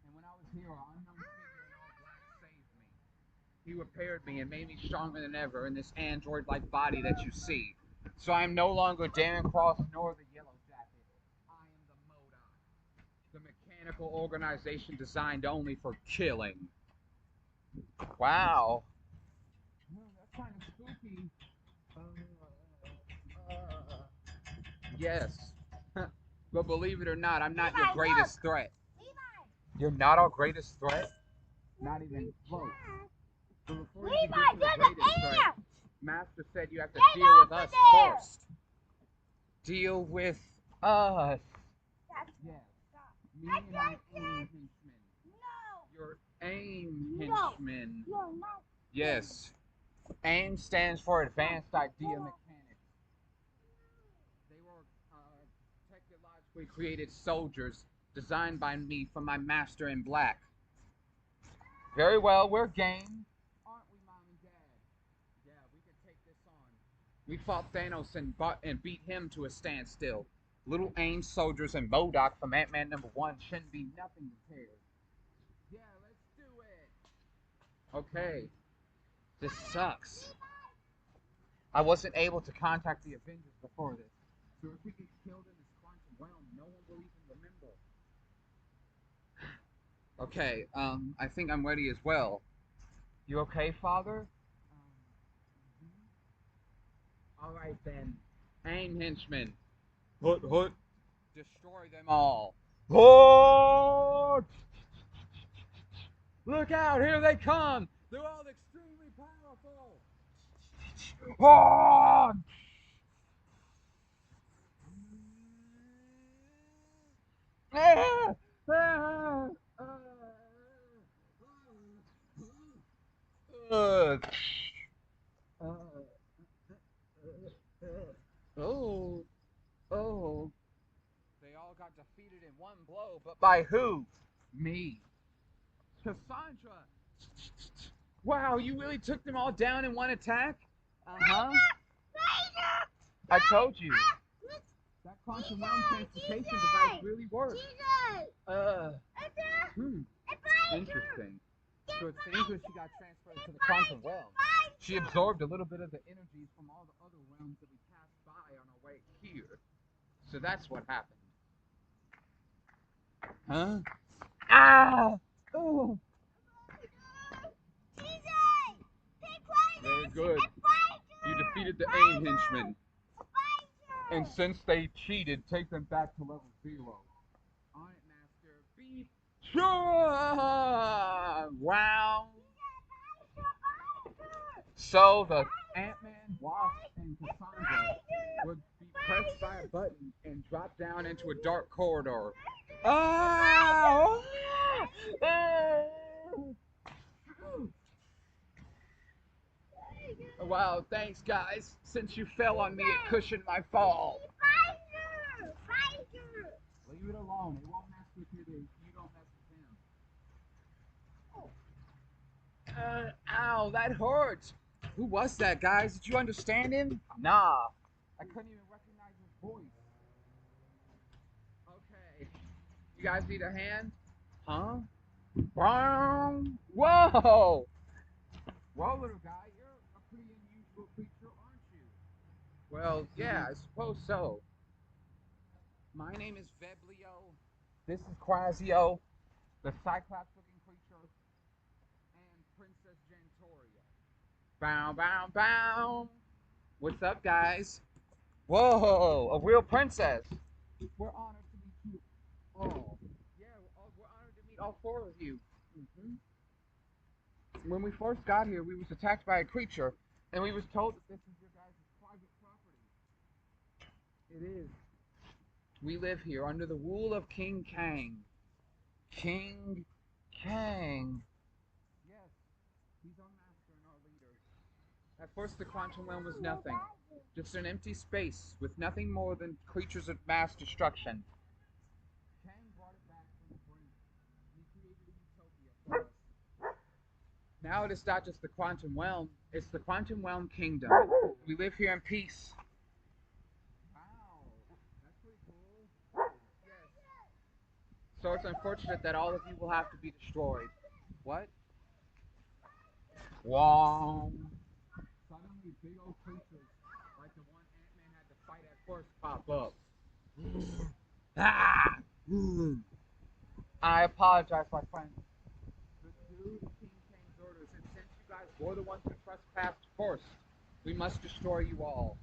And when I was here, an unknown figure in all black saved me. He repaired me and made me stronger than ever in this android-like body that you see. So I am no longer Darren Cross nor the Yellow Jacket. I am the MODOK, the mechanical organization designed only for killing. Wow. That's kind of spooky. Yes. But believe it or not, I'm not your greatest threat. You're not our greatest threat? Not even close. So before you can get to the greatest threat, Master said you have to deal with us first. Deal with us. Yes. Me and my AIM henchmen. Your AIM henchmen. Yes. AIM stands for Advanced Idea Mechanics. They were technologically created soldiers designed by me for my master in black. Very well, we're game. Aren't we, Mom and Dad? Yeah, we can take this on. We fought Thanos and beat him to a standstill. Little AIM soldiers and MODOK from Ant-Man #1 shouldn't be nothing compared. Yeah, let's do it. Okay. This sucks. I wasn't able to contact the Avengers before this. So if we get killed in this quantum realm, no one will even remember. Okay, I think I'm ready as well. You okay, Father? Alright then. AIM henchmen. Hut, hut. Destroy them all. Hut! Look out! Here they come! They're all extremely powerful! Oh! Ah! Ah! Oh, oh. They all got defeated in one blow, but by who? Me. Cassandra! Wow, you really took them all down in one attack? Uh-huh. I told you. That quantum realm transportation device really works. Interesting. So it seems when she got transferred to the quantum realm, she absorbed a little bit of the energies from all the other realms that we passed by on our way here. So that's what happened. Huh? Ah! Oh! Very good. You defeated the AIM henchmen. And since they cheated, take them back to level 0. On it, Master. Be sure! Wow. So the Ant-Man, Wasp, and Cassandra would be pressed by a button and drop down into a dark corridor. Oh! Wow, thanks guys. Since you fell on me, it cushioned my fall. Leave it alone. It won't mess with you. You don't mess with him. Ow, that hurts. Who was that, guys? Did you understand him? Nah. I couldn't even recognize his voice. Okay. You guys need a hand? Huh? Whoa! Well, little guy, you're a pretty unusual creature, aren't you? Well, yeah, I suppose so. My name is Veblio. This is Quasio, the Cyclops-looking creature, and Princess Gentoria. Bow, bow, bow. What's up, guys? Whoa, a real princess. We're honored to meet you all. Yeah, we're honored to meet all 4 of you. When we first got here, we was attacked by a creature, and we was told that this is your guys' private property. It is. We live here under the rule of King Kang. King Kang. Yes, he's our master and our leader. At first, the quantum realm was nothing. Just an empty space with nothing more than creatures of mass destruction. Kang brought it back from the brink. He created a utopia for us. Now it is not just the quantum realm, it's the quantum realm kingdom. We live here in peace. Wow, that's pretty cool. Yes. So it's unfortunate that all of you will have to be destroyed. What? Wow. Suddenly big old creatures like the one Ant-Man had to fight at first pop up. Ah! I apologize, my friend. But due to King Kang's orders, and since you guys were the ones who trespassed first, we must destroy you all.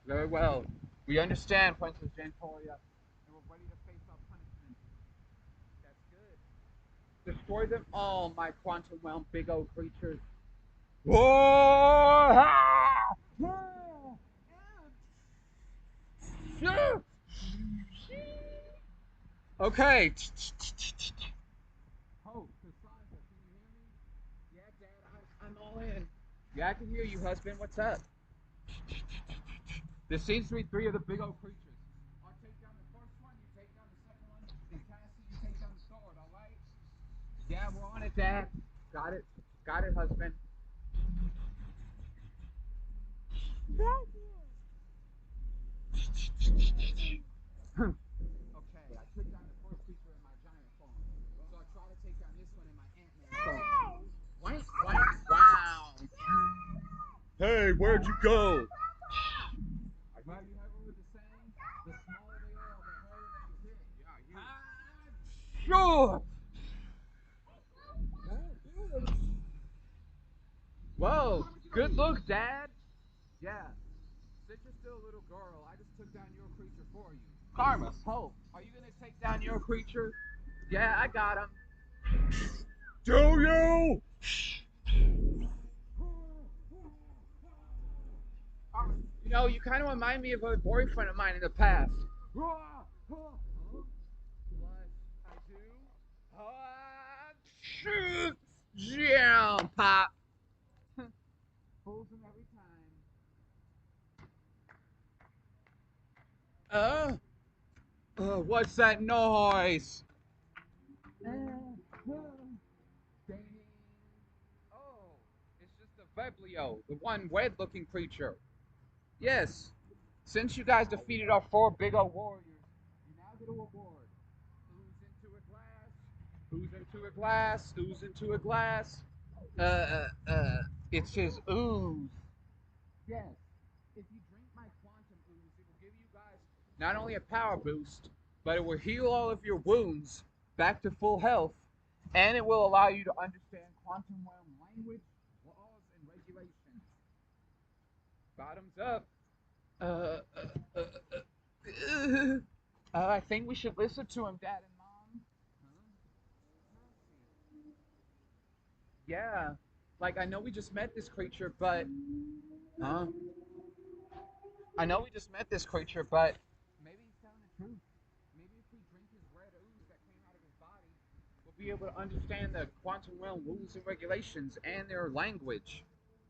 Very well. We understand, Princess Gentoria, and we're ready to face our punishment. That's good. Destroy them all, my quantum realm big old creatures. Whoa! Okay. Oh, Cassandra, can you hear me? Yeah, Dad, I'm all in. Yeah, I can hear you, husband. What's up? There seems to be 3 of the big old creatures. I'll take down the first one, you take down the second one, and Cassie, you take down the third, alright? Yeah, we're on it, Dad. Got it. Got it, husband. Okay, I took down the first creature in my giant form. So I'll try to take down this one in my Ant-Man form. Wank, wank, wow. Hey, where'd you go? Have you ever heard the saying? The smaller they are, the harder they hit. Yeah, you. Sure. Whoa, good look, Dad. Yeah. Since you're still a little girl, I just took down your creature for you. Karma, Hope, are you gonna take down your creature? Yeah, I got him. Do you? You know, you kind of remind me of a boyfriend of mine in the past. I do. Yeah, pop. Pulls him every time. What's that noise? Dang. Oh, it's just a Veblio, the one wed-looking creature. Yes. Since you guys defeated our 4 big old warriors, you now get a reward. Ooze into a glass. Ooze into a glass. Ooze into a glass. It says ooze. Yes. If you drink my quantum ooze, it will give you guys not only a power boost, but it will heal all of your wounds back to full health, and it will allow you to understand quantum realm language, laws, and regulations. Bottoms up. Uh, uh, I think we should listen to him, Dad and Mom. Yeah. Like, I know we just met this creature, but. Huh? I know we just met this creature, but. Maybe he's telling the truth. Maybe if we drink his red ooze that came out of his body, we'll be able to understand the quantum realm rules and regulations and their language.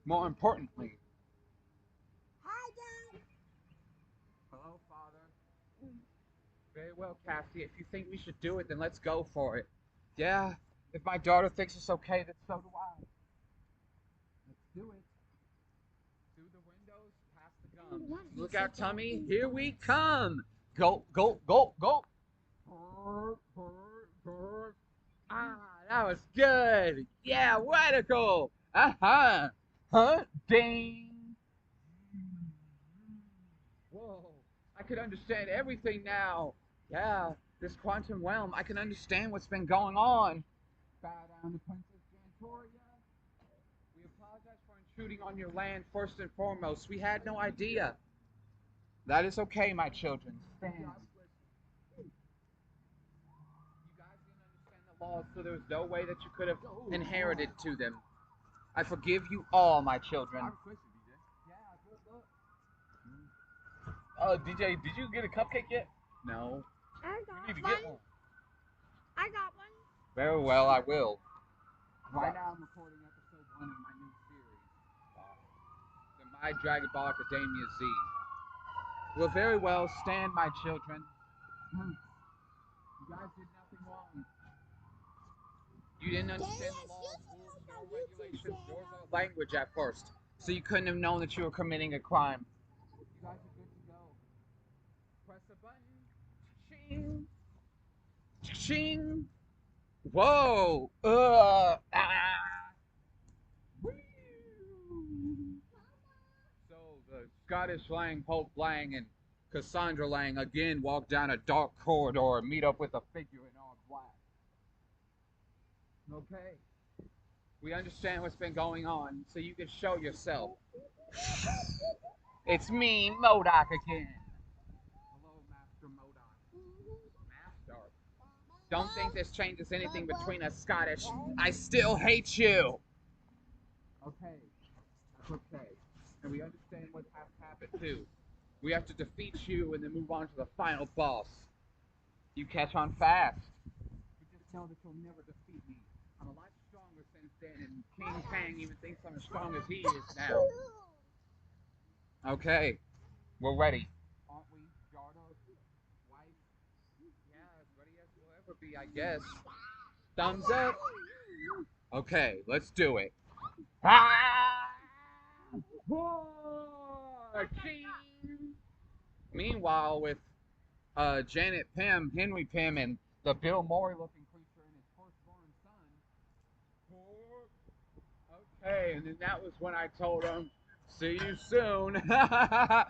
More importantly. Hi, Dad. Hello, Father. Very well, Cassie. If you think we should do it, then let's go for it. Yeah, if my daughter thinks it's okay, then so do I. Let's do it. Through the windows, past the gums. Look out, Tummy. Here we come. Go, go, go, go. Brr, brr, brr. Ah, that was good. Yeah, radical. Uh-huh. Huh? Ding. Whoa. I can understand everything now. Yeah, this quantum realm, I can understand what's been going on. Bow down to Princess Gantoria. We apologize for intruding on your land first and foremost. We had no idea. That is okay, my children. Stand. You guys didn't understand the laws, so there was no way that you could have inherited to them. I forgive you all, my children. I have a question, DJ. Yeah, good luck. DJ, did you get a cupcake yet? No. I You got need to one. get one. I got one. Very well, I will. Right now I'm recording episode 1 of my new series, the My Dragon Ball Academia Z. Well, very well, stand, my children. You guys did nothing wrong. You didn't understand the laws, rules, nor regulations, nor the language at first, so you couldn't have known that you were committing a crime. You guys are good to go. Press a button. Ching. Ching. Whoa. So the Scottish Lang, Hope Lang, and Cassandra Lang again walk down a dark corridor and meet up with a figure in all black. Okay. We understand what's been going on, so you can show yourself. It's me, Modoc again. Hello, Master Modoc. Master. Don't think this changes anything between us, Scottish. I still hate you. Okay. That's okay. And we understand what has happened too. We have to defeat you and then move on to the final boss. You catch on fast. You just know that you'll never defeat me. I'm a lot stronger since then, and King Kang even thinks I'm as strong as he is now. Okay, we're ready. Aren't we, Yardo? Wife? Yeah, as ready as we'll ever be, I guess. Thumbs up. Okay, let's do it. Ah! Meanwhile, with Janet Pym, Henry Pym, and the Bill Murray looking creature and his firstborn son. Okay, and then that was when I told him, see you soon. Yeah,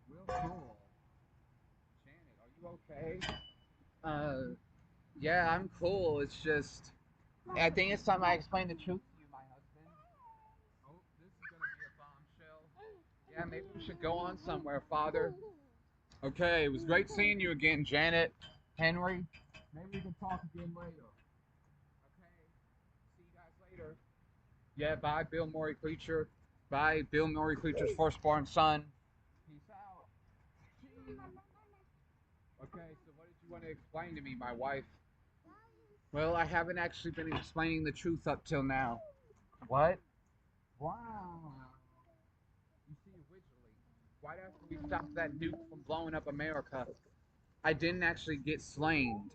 real cool. Janet, are you okay? Yeah, I'm cool. It's just, I think it's time I explain the truth to you, my husband. Oh, this is gonna be a bombshell. Yeah, maybe we should go on somewhere, Father. Okay, it was great seeing you again, Janet. Henry, maybe we can talk again later. Okay. See you guys later. Yeah, bye, Bill Murray Creature. Bye, Bill Murray Creature's firstborn son. Peace out. Okay, so what did you want to explain to me, my wife? Well, I haven't actually been explaining the truth up till now. What? Wow. You see, originally, right after we stopped that nuke from blowing up America, I didn't actually get slain.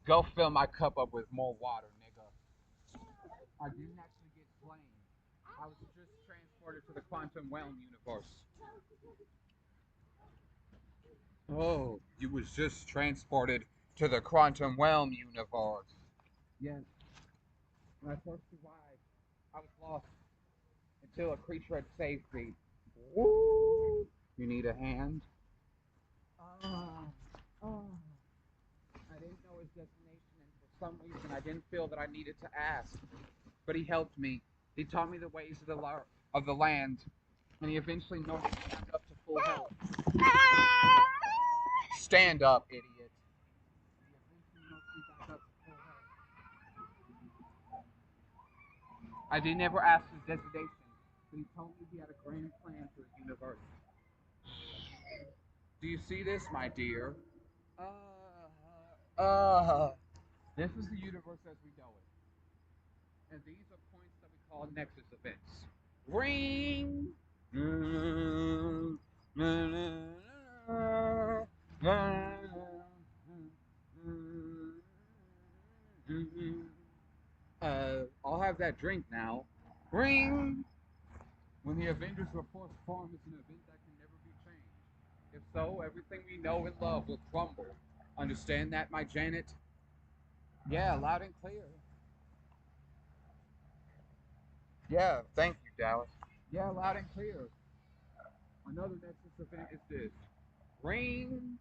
Go fill my cup up with more water, nigga. I didn't actually get slain. I was just transported to the quantum realm universe. Oh, you was just transported to the quantum realm universe. Yes. When I first arrived, I was lost until a creature had saved me. Woo! You need a hand? Oh. I didn't know his destination, and for some reason, I didn't feel that I needed to ask. But he helped me. He taught me the ways of the land, and he eventually knocked me back up to full health. Stand up, idiot. He eventually knocked me back up to full health. I didn't ever ask his destination, but he told me he had a grand plan for the universe. Do you see this, my dear? This is the universe as we know it. And these are points that we call nexus events. Ring! I'll have that drink now. Ring! When the Avengers were first formed, is an event that can never be changed. If so, everything we know and love will crumble. Understand that, my Janet? Yeah, loud and clear. Yeah, thank you, Dallas. Yeah, loud and clear. Another Nexus event is this. Ring!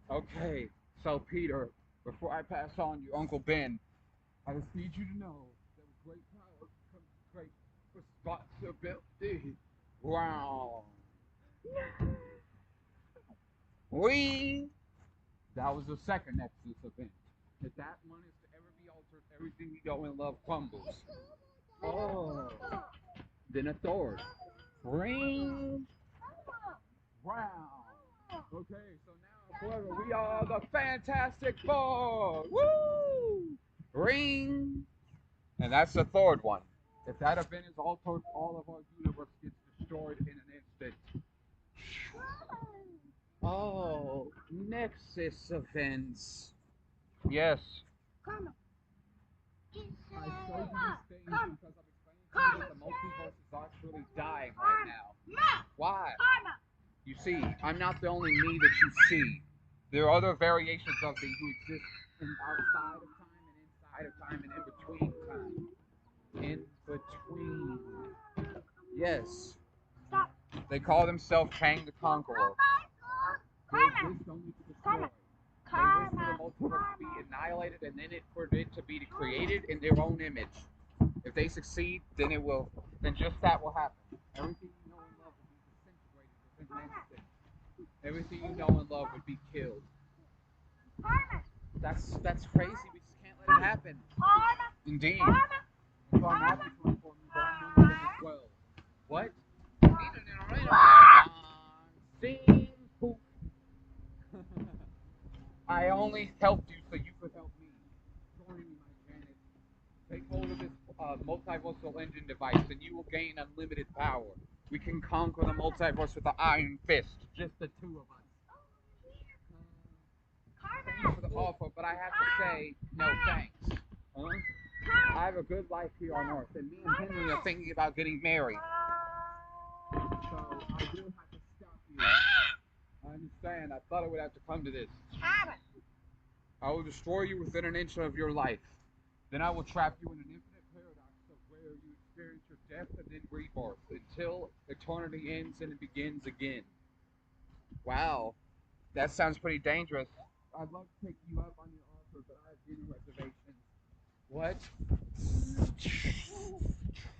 Okay, so Peter, before I pass on you, Uncle Ben, I just need you to know that with great power comes great responsibility. Wow. We. That was the second Nexus event. If that one is to ever be altered, everything we know and love crumbles. Oh. Then a third. Ring. Wow. Okay, so now forever we are the Fantastic Four. Woo! Ring. And that's the third one. If that event is altered, all of our universe gets destroyed in an instant. Oh, Nexus events. Yes. Karma. I showed you this thing because I'm explaining to you that the multiverse is actually dying right now. Why? Karma. You see, I'm not the only me that you see. There are other variations of me who exist outside of time and inside of time and in between time. In between. Yes. Stop. They call themselves Kang the Conqueror. They Karma. exist only to destroy. They wish for Karma. the multiverse to be annihilated and then for it to be created in their own image. If they succeed, then it will. Then just that will happen. Everything you know and love will be disintegrated within an instant. Everything you know and love would be killed. Karma. That's crazy. We just can't let it happen. Karma. Indeed. Karma. That's why I'm happy to inform you that I'm moving as well. What? Sing poof. I only helped you so you could help me. Join me, my Janet. Take hold of this multiversal engine device, and you will gain unlimited power. We can conquer the multiverse with the iron fist, just the two of us. Thanks for the offer, but I have to say no thanks. Huh? I have a good life here on Earth, and me and Henry are thinking about getting married. So I will have to stop you. I understand. I thought it would have to come to this. I will destroy you within an inch of your life. Then I will trap you in an infinite paradox of where you experience your death and then rebirth until eternity ends and it begins again. Wow, that sounds pretty dangerous. I'd love to take you up on your offer, but I have dinner reservations. What?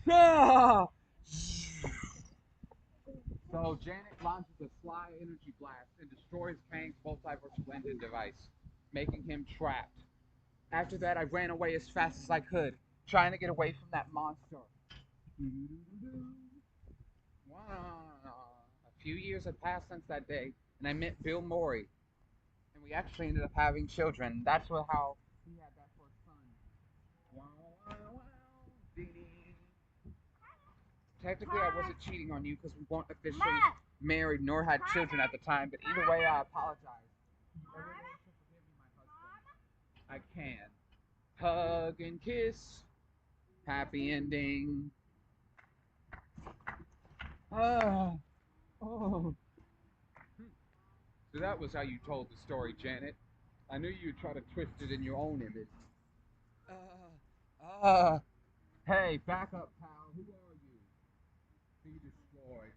Ah! So Janet launches a sly energy blast and destroys Kang's multiversal engine device, making him trapped. After that, I ran away as fast as I could, trying to get away from that monster. A few years had passed since that day, and I met Bill Morey, and we actually ended up having children. That's how he had that first son. Technically, I wasn't cheating on you because we weren't officially married nor had children at the time, but either way, I apologize. If you ever want to forgive me, my husband, I can. Hug and kiss. Happy ending. Oh. Oh. So that was how you told the story, Janet. I knew you'd try to twist it in your own image. Hey, back up, pal. Who are you? Be destroyed.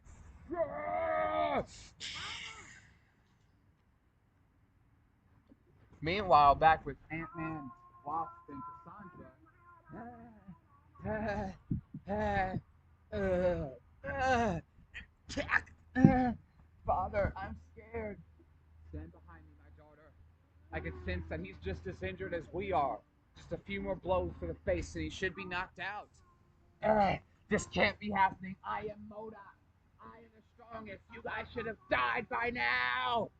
Meanwhile, back with Ant-Man, Wasp, and Cassandra. Father, I'm scared. Stand behind me, my daughter. I can sense that he's just as injured as we are. Just a few more blows to the face and he should be knocked out. This can't be happening. I am Moda. I am the strongest. You guys should have died by now.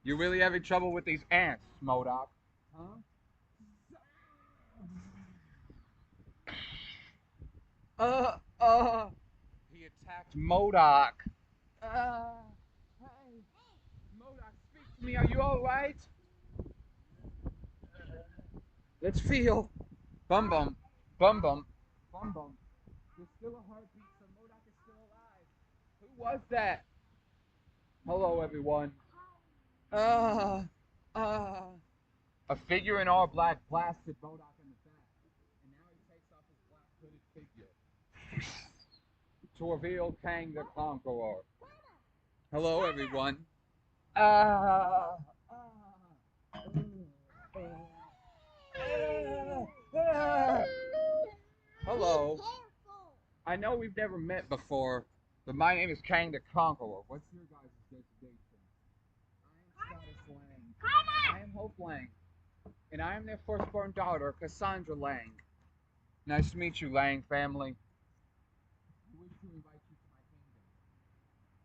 You're really having trouble with these ants, Modoc. Huh? He attacked Modoc. Hey, Modoc, speak to me. Are you all right? Let's feel. Bum bum, bum bum, bum bum. There's still a heartbeat, so Modoc is still alive. Who was that? Hello, everyone. Uh, uh. A figure in all black blasted Modoc in the back, and now he takes off his black hooded figure to reveal Kang the Conqueror. Hello, everyone. Uh, Hello. I know we've never met before, but my name is Kang the Conqueror. What's your guys' designation? I am Scottish Lang. I am Hope Lang. And I am their firstborn daughter, Cassandra Lang. Nice to meet you, Lang family. I wish to invite you to my kingdom.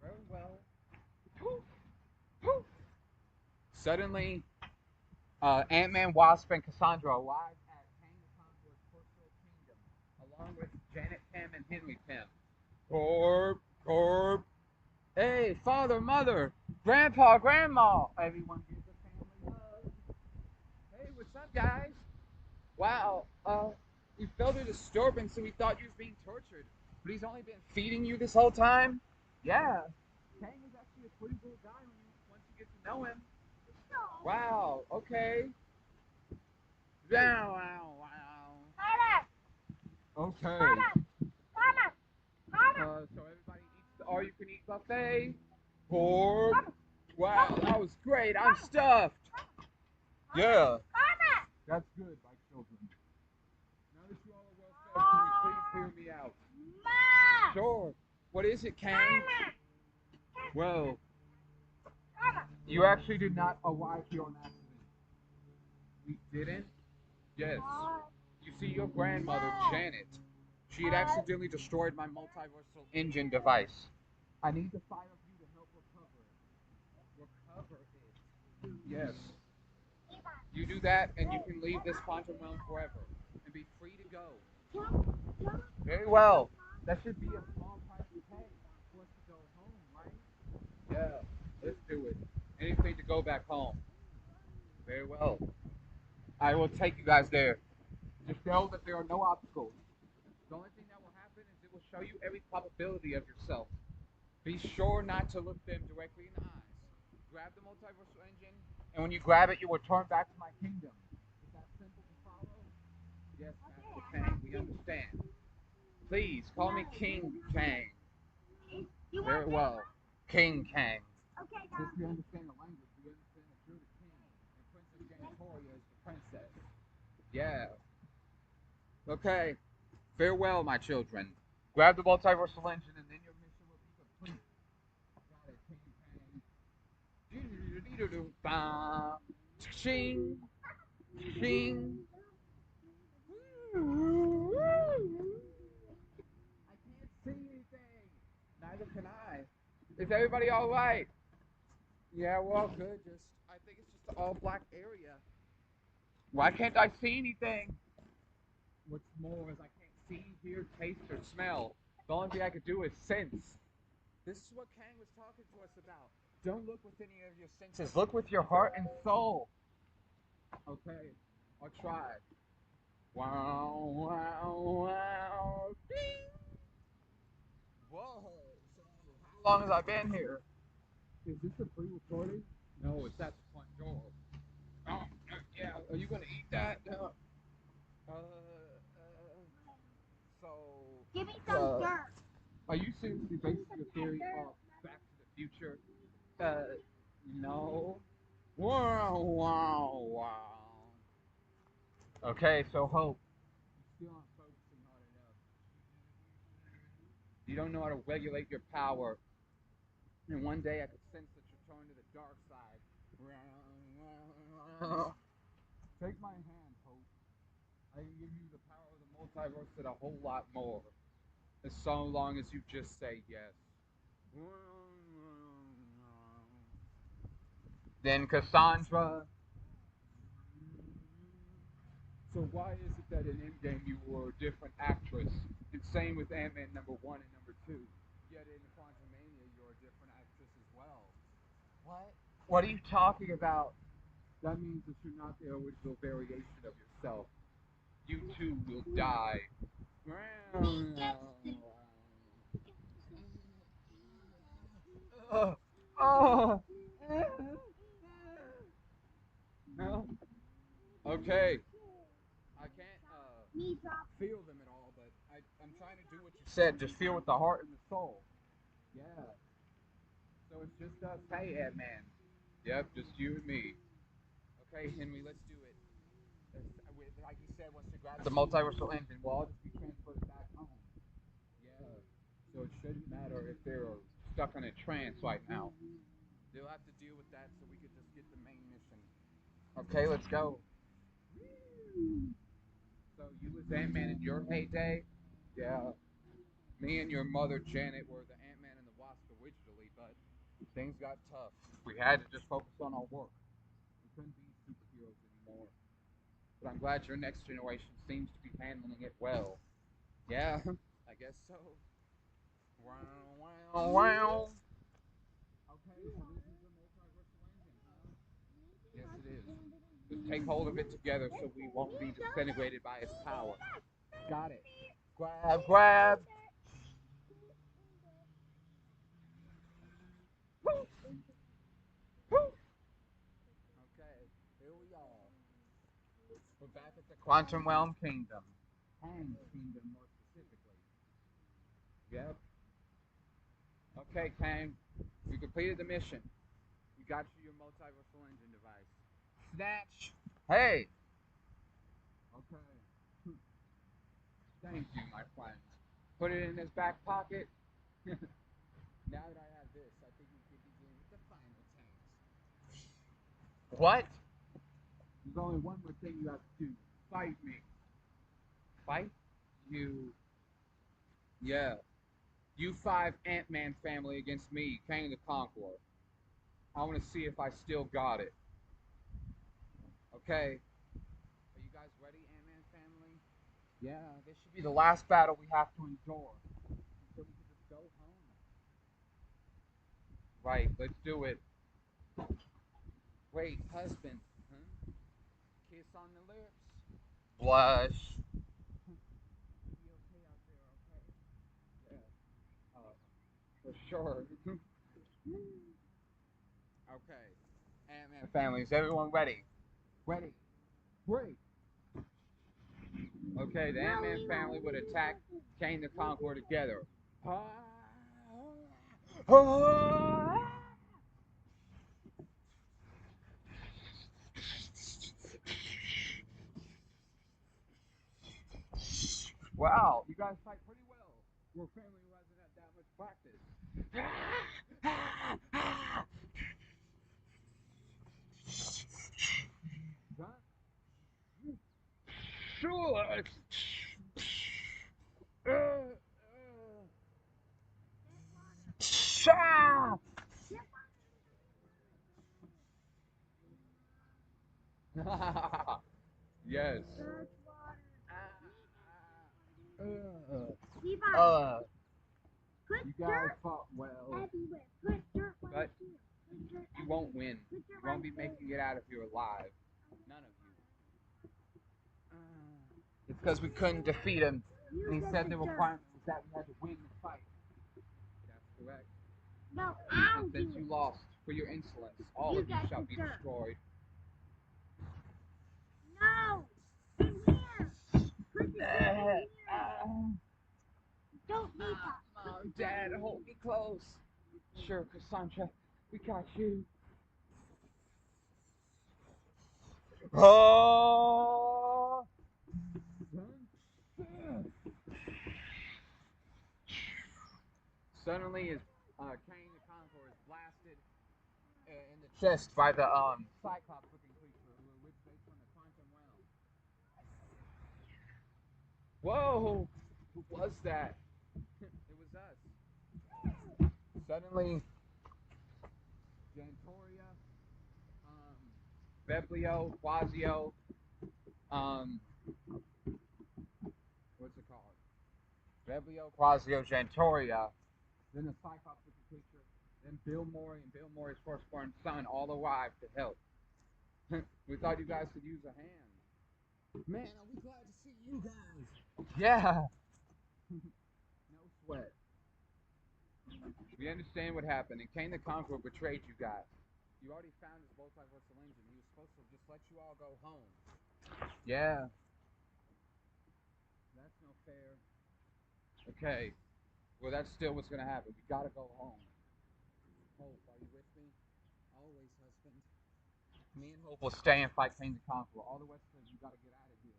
Very well. Poof, poof. Suddenly, Ant-Man, Wasp, and Cassandra arrive at Kang the Conqueror's personal kingdom, along with Janet Pym and Henry Pym. Corp, corp. Hey, father, mother, grandpa, grandma. Everyone gives a family hug. Hey, what's up, guys? Wow, we felt a disturbance and we thought you was being tortured. But he's only been feeding you this whole time? Yeah. Kang is actually a pretty cool guy once you get to know him. Wow, okay. Wow, wow, wow. Okay. So everybody eats the all-you-can-eat buffet? Pork? Wow, that was great. I'm stuffed. Yeah. That's good, my children. Now that you all are well fed, can you please hear me out? Sure. What is it, Kang? Well, you actually did not arrive here on accident. We didn't? Yes. You see, your grandmother, Janet, she had accidentally destroyed my multiversal engine device. I need the 5 of you to help recover it. Recover it. Yes. You do that, and you can leave this quantum realm forever and be free to go. Very well. That should be a small price to pay for us to go home, right? Yeah, let's do it. Anything to go back home. Very well. I will take you guys there. Just know that there are no obstacles. The only thing that will happen is it will show you every probability of yourself. Be sure not to look them directly in the eyes. Grab the multiversal engine, and when you grab it, you will turn back to my kingdom. Is that simple to follow? Yes, Master Kang, we understand. Please, call me King Kang. Very well. King Kang. Since we understand the language, we understand that you're the king, and Princess Janitoria is the princess. Yeah. Okay. Farewell, my children. Grab the multiversal engine, and then Ching, ching. I can't see anything. Neither can I. Is everybody all right? Yeah, we're all good. I think it's just an all black area. Why can't I see anything? What's more is I can't see, hear, taste, or smell. The only thing I could do is sense. This is what Kang was talking to us about. Don't look with any of your senses. Look with your heart and soul. Okay, I'll try. Wow, wow, wow. Ding. Whoa. So, how long has I been here? Is this a pre-recording? No, it's at the front door. Oh, yeah. Are you gonna eat that? So. Give me some dirt. Are you seriously basing your theory off Back to the Future? No. Wow, wow, wow. Okay, so Hope, you still aren't focusing hard enough. You don't know how to regulate your power. And one day I could sense that you're turning to the dark side. Take my hand, Hope. I can give you the power of the multiverse and a whole lot more. As so long as you just say yes. Then Cassandra. So why is it that in Endgame you were a different actress? And same with Ant-Man #1 and #2. Yet in Quantumania you're a different actress as well. What? What are you talking about? That means that you're not the original variation of yourself. You too will die. Oh. No. Okay. I can't feel them at all, but I'm trying to do what you said. Just feel with the heart and the soul. Yeah. So it's just us. Hey, Ant-Man. Yep, just you and me. Okay, Henry, let's do it. Like you said, once we grab the multiversal engine, we'll all just be transported back home. Yeah. So it shouldn't matter if they're stuck in a trance right now. They'll have to deal with that so we could just get the main mission. Okay, let's go. So you was Ant-Man in your heyday? Yeah. Me and your mother Janet were the Ant-Man and the Wasp originally, but things got tough. We had to just focus on our work. We couldn't be superheroes anymore. But I'm glad your next generation seems to be handling it well. Yeah, I guess so. Wow, wow, wow. Okay, so this is the multiversal engine, huh? Yes, it is. Just take hold of it together so we won't be disintegrated by its power. Got it. Grab, grab. Woo, woo. Okay, here we are. We're back at the Quantum Realm Kingdom. Kang's Kingdom, more specifically. Yep. Okay, Kang. You completed the mission. You got your multiversal engine device. Snatch. Hey. Okay. Thank you, my friend. Put it in his back pocket. Now that I have this, I think we can begin with the final task. What? There's only one more thing you have to do. Fight me. Fight? You. Yeah. You five Ant-Man family against me, Kang the Conqueror. I want to see if I still got it. Okay. Are you guys ready, Ant-Man family? Yeah, this should be the last battle we have to endure. So we can just go home. Right, let's do it. Wait, husband. Huh? Kiss on the lips. Blush. You be okay out there, okay? Yeah. For sure. Okay. Ant-Man family, is everyone ready? Ready. Break. Okay, the Ant-Man family would attack Kang the Conqueror together. Wow, you guys fight pretty well. We're a family who hasn't had that much practice. Yes. Devon, put You guys dirt fought well, everywhere. Put dirt but right here. Put dirt you won't everywhere. win. Put You dirt won't right be there. making it out of here alive. None of you. It's because we couldn't defeat him. You And he get said the the dirt. requirement was that we had to win the fight. That's correct. No, I'll And do since it. you lost for your insolence, all You of you got shall the be dirt. destroyed. No, in here. Put the dirt in here. Don't leave us. Mom, Dad, hold me close. Sure, Cassandra, we got you. Oh! Suddenly, as Kang the Conqueror is blasted in the chest by the Cyclops-looking creature who originates from the quantum realm. Whoa! Who was that? It was us. Suddenly, Jantoria, Beblio, Quasio, what's it called? Beblio, Quasio, Jantoria, then the Cyclops-looking creature, then Bill Murray and Bill Murray's firstborn son all arrived to help. We thought you guys could use a hand. Man, are we glad to see you guys. Yeah. No sweat. We understand what happened, and Kane the Conqueror betrayed you guys. You already found his multiversal engine. He was supposed to just let you all go home. Yeah. That's no fair. Okay. Well, that's still what's gonna happen. We gotta go home. Hope, are you with me? Always, husband. Me and Hope will stay and fight Kane the Conqueror. All the rest of you gotta get out of here.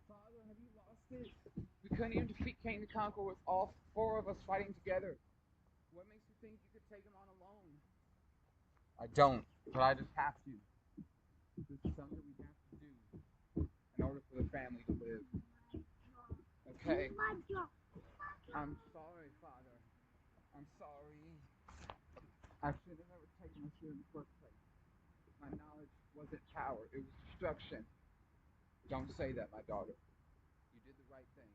Father, have you lost it? We couldn't even defeat Kane the Conqueror with all four of us fighting together. What makes you think you could take him on alone? I don't, but I just have to. This is something we have to do in order for the family to live. Okay. I'm sorry, Father. I'm sorry. I should have never taken us here in the first place. My knowledge wasn't power, it was destruction. Don't say that, my daughter. You did the right thing.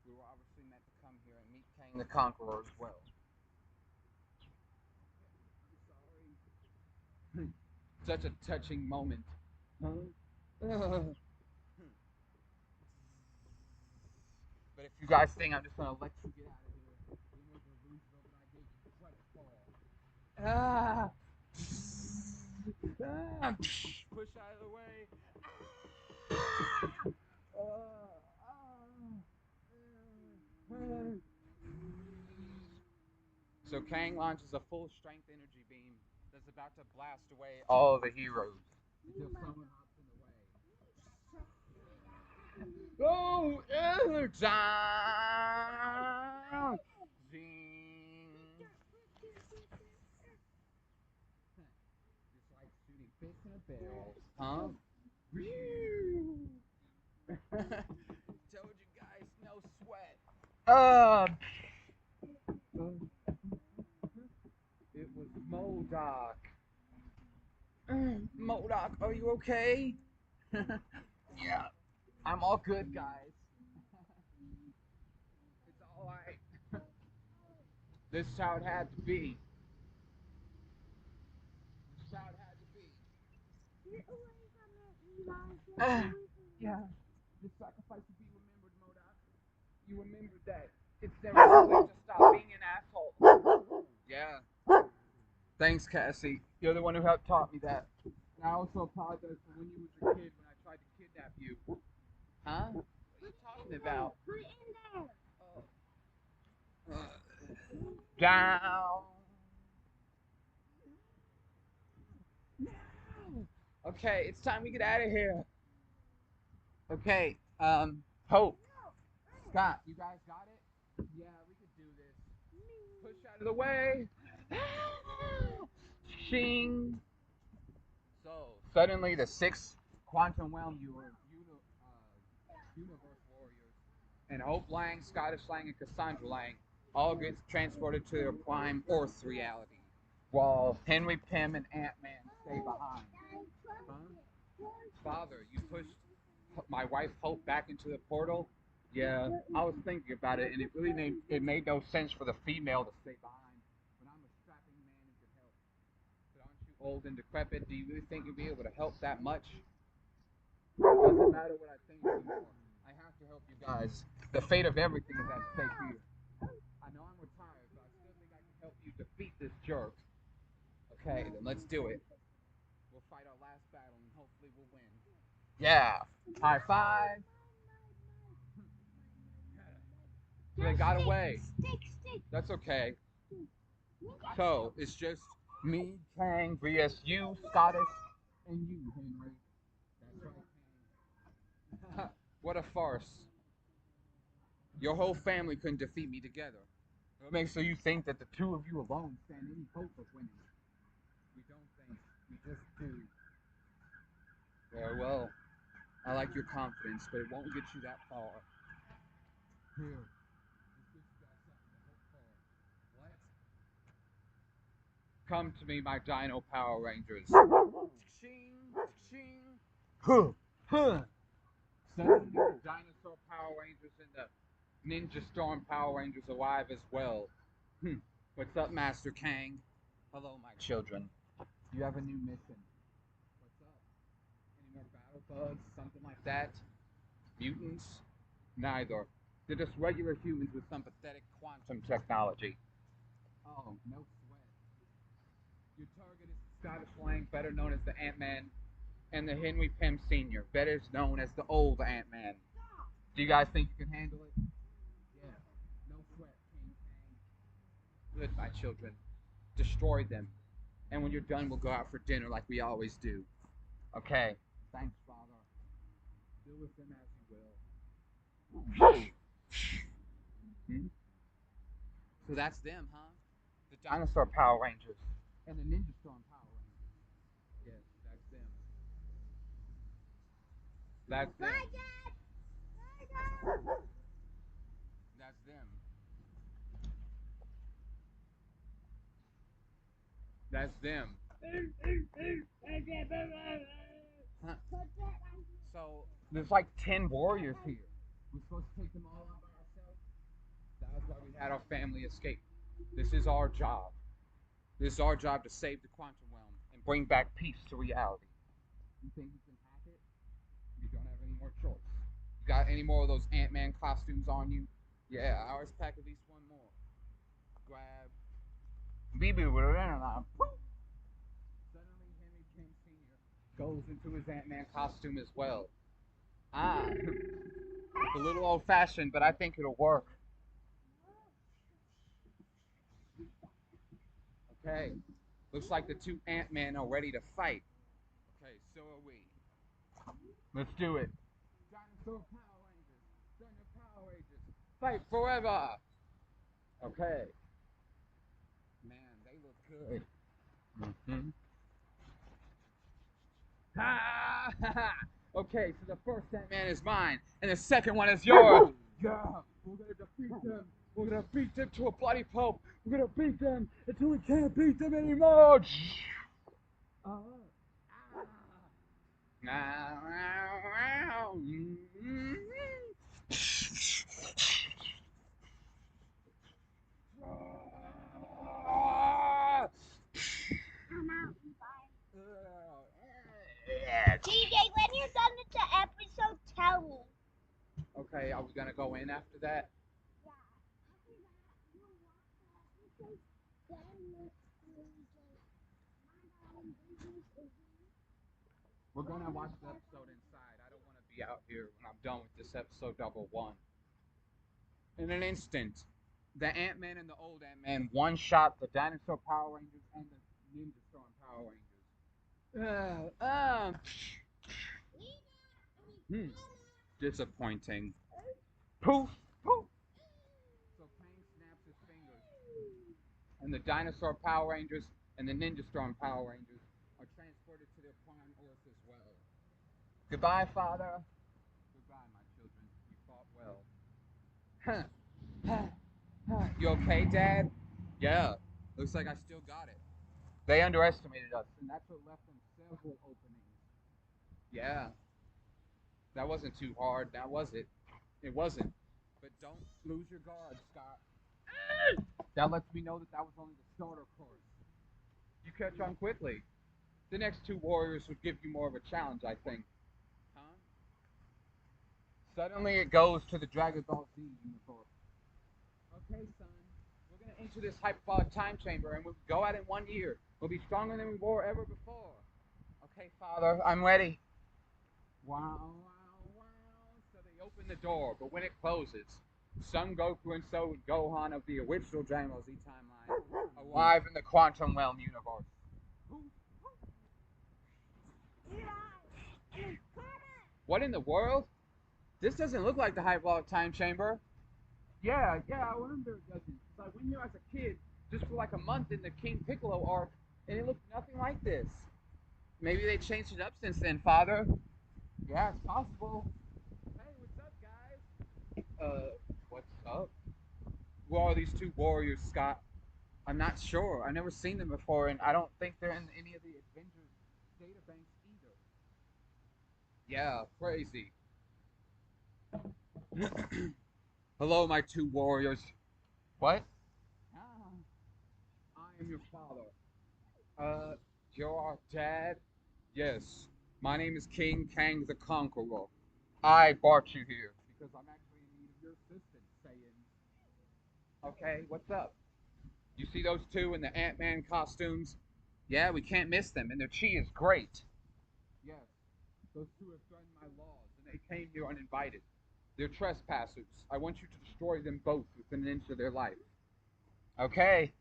We were obviously meant to come here and meet Kang the Conqueror as well. I'm sorry. Such a touching moment. Huh? But if you guys think I'm just gonna let you get out of here, you're going to lose what I gave you credit for. Ah! Ah! Push out of the way. So Kang launches a full strength energy beam that's about to blast away all the heroes until someone hops in the way. Go down! Zing! Just like shooting fish in a barrel, huh? Told you guys, no sweat. It was MODOK. MODOK, are you okay? Yeah, I'm all good, guys. It's alright. This is how it had to be. This is how it had to be. Get away from it, Eli. Get Ah, away from it. yeah. This sacrifice to be remembered, MODOK. You remembered that. It's never too late to stop being an asshole. Yeah. Thanks, Cassie. You're the one who helped taught me that. And I also apologize for when you was a kid when I tried to kidnap you. Huh? What are you talking about? Put it in there. Down. Okay, it's time we get out of here. Okay, Hope, Scott, you guys got it? Yeah, we could do this. Push out of the way. Shing. So suddenly the sixth quantum realm Universe Warriors, and Hope Lang, Scottish Lang, and Cassandra Lang all get transported to their prime Earth reality, while Henry Pym and Ant-Man stay behind. Huh? Father, you pushed my wife Hope back into the portal? Yeah, I was thinking about it, and it made no sense for the female to stay behind. But I'm a strapping man who can help. But aren't you old and decrepit? Do you really think you'll be able to help that much? It doesn't matter what I think anymore. I have to help you guys. The fate of everything is at stake here. I know I'm retired, but I still think I can help you defeat this jerk. Okay, then let's do it. We'll fight our last battle, and hopefully we'll win. Yeah. High five. So they got away. Stick. That's okay. So it's just me, Kang, vs you, Scottish, and you, Henry. That's right, Kang. What a farce. Your whole family couldn't defeat me together. What makes you think that the two of you alone stand any hope of winning? We don't think. We just do. Very well. I like your confidence, but it won't get you that far. Here. This gives you guys something to hope for. What? Come to me, my Dino Power Rangers. Ching, ching. Huh, huh. Suddenly, the Dinosaur Power Rangers and the Ninja Storm Power Rangers arrive as well. What's up, Master Kang? Hello, my children. You have a new mission. What's up? Any more battle bugs? Something like that? Mutants? Neither. They're just regular humans with some pathetic quantum technology. Oh, no sweat. Your target is the Scottish Lang, better known as the Ant-Man, and the Henry Pym Sr., better known as the old Ant-Man. Do you guys think you can handle it? Yeah. No sweat, King Kang. Good, my children. Destroy them. And when you're done, we'll go out for dinner like we always do. Okay. Thanks, Father. Do with them as you will. So that's them, huh? The Dinosaur Power Rangers. And the Ninja Storm Power Rangers. Yes, that's them. That's them. That's them. That's them. Huh. So there's like 10 warriors here. We're supposed to take them all on by ourselves. That's why we had our family escape. This is our job. This is our job to save the quantum realm and bring back peace to reality. You think you can hack it? You don't have any more choice. You got any more of those Ant-Man costumes on you? Yeah, I always pack at least one more. Grab. BB with it and Suddenly, Henry Pym Sr. goes into his Ant-Man costume as well. Ah, it's a little old-fashioned, but I think it'll work. Okay, looks like the two Ant-Men are ready to fight. Okay, so are we. Let's do it. Dinosaur Power Rangers, Thunder Power Rangers, fight forever. Okay. Man, they look good. Mm-hmm. Ha! Okay, so the first Ant-Man is mine, and the second one is yours. Yeah, we're gonna defeat them. We're gonna beat them to a bloody pulp. We're gonna beat them until we can't beat them anymore. TJ, when you're done with the episode, tell me. Okay, are we gonna go in after that? We're gonna watch the episode inside. I don't want to be out here when I'm done with this episode double one. In an instant, the Ant-Man and the old Ant-Man one-shot the Dinosaur Power Rangers and the Ninja Storm Power Rangers. Disappointing. Poof, poof. So Kang snaps his fingers, and the Dinosaur Power Rangers and the Ninja Storm Power Rangers are transported to their prime Earth as well. Goodbye, Father. Goodbye, my children. You okay, Dad? Yeah. Looks like I still got it. They underestimated us, and that's what left them several openings. Yeah. That wasn't too hard, now was it? It wasn't. But don't lose your guard, Scott. That lets me know that that was only the starter course. You catch on quickly. The next two warriors would give you more of a challenge, I think. Huh? Suddenly it goes to the Dragon Ball Z universe. Okay, son. We're gonna enter this hyperbolic time chamber and we'll go out in 1 year. We'll be stronger than we were ever before. Okay, Father, I'm ready. Wow, wow, wow. So they open the door, but when it closes, Son Goku and Son Gohan of the original Dragon Ball Z timeline arrive in the quantum realm universe. What in the world? This doesn't look like the hyperbolic time chamber. Yeah, I wonder it doesn't. So I went here as a kid, just for like a month in the King Piccolo arc, and it looked nothing like this. Maybe they changed it up since then, Father. Yeah, it's possible. Hey, what's up, guys? What's up? Who are these two warriors, Scott? I'm not sure. I've never seen them before, and I don't think they're in any of the Avengers databanks either. Yeah, crazy. Hello, my two warriors. What? I am your father. You're our dad? Yes. My name is King Kang the Conqueror. I brought you here because I'm actually in need of your assistance, Saiyans. Okay, what's up? You see those two in the Ant-Man costumes? Yeah, we can't miss them, and their chi is great. Yes, those two have threatened my laws, and they came here uninvited. They're trespassers. I want you to destroy them both within an inch of their life. Okay.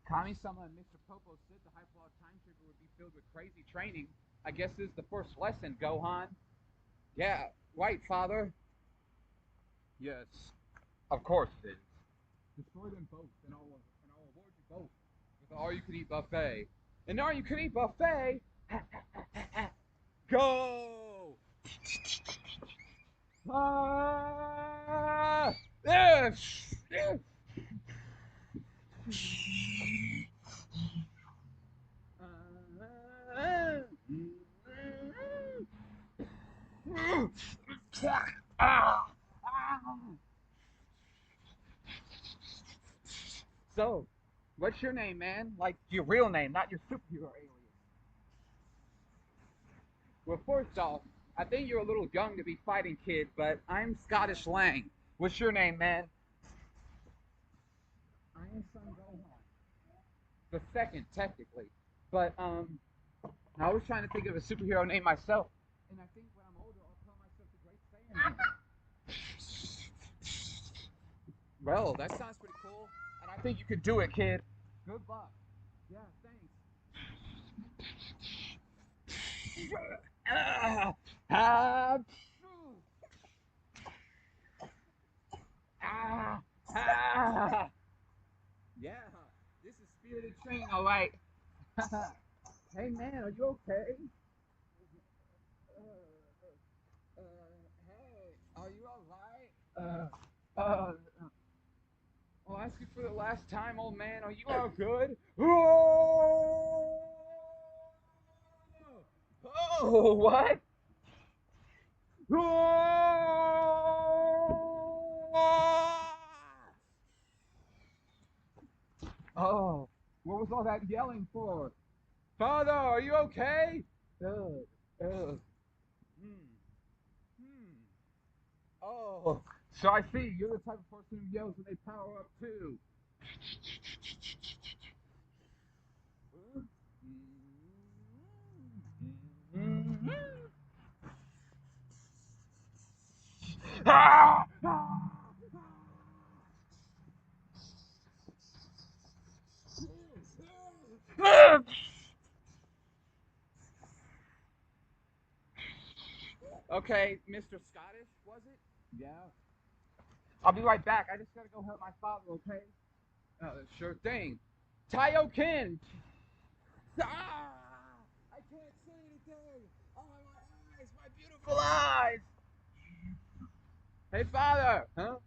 Kami-sama and Mr. Popo said the hyperbolic time chamber would be filled with crazy training. I guess this is the first lesson, Gohan. Yeah, right, Father. Yes, of course it is. Destroy them both, and I'll reward you both with an all-you-can-eat buffet. An all-you-can-eat buffet? Go! Ah! So, what's your name, man? Like your real name, not your superhero alias. Well, first off, I think you're a little young to be fighting, kid, but I'm Scottish Lang. What's your name, man? I am Son Gohan. The second, technically. But, I was trying to think of a superhero name myself, and I think when I'm older, I'll call myself the Great Saiyan. Well, that sounds pretty cool, and I think you could do it, kid. Good luck. Yeah, thanks. Ah, ah, ah. Yeah, this is spirited training, all right. Hey, man, are you okay? Hey, are you all right? I'll ask you for the last time, old man. Are you all good? Oh, what? Oh, what was all that yelling for? Father, are you okay? Hmm. Oh, so I see. You're the type of person who yells when they power up too. Ah! Okay, Mr. Scottish, was it? Yeah. I'll be right back. I just gotta go help my father, okay? Sure thing. Taiokin! Ah! I can't see anything! Oh, my eyes! My beautiful eyes! Hey, father! Huh?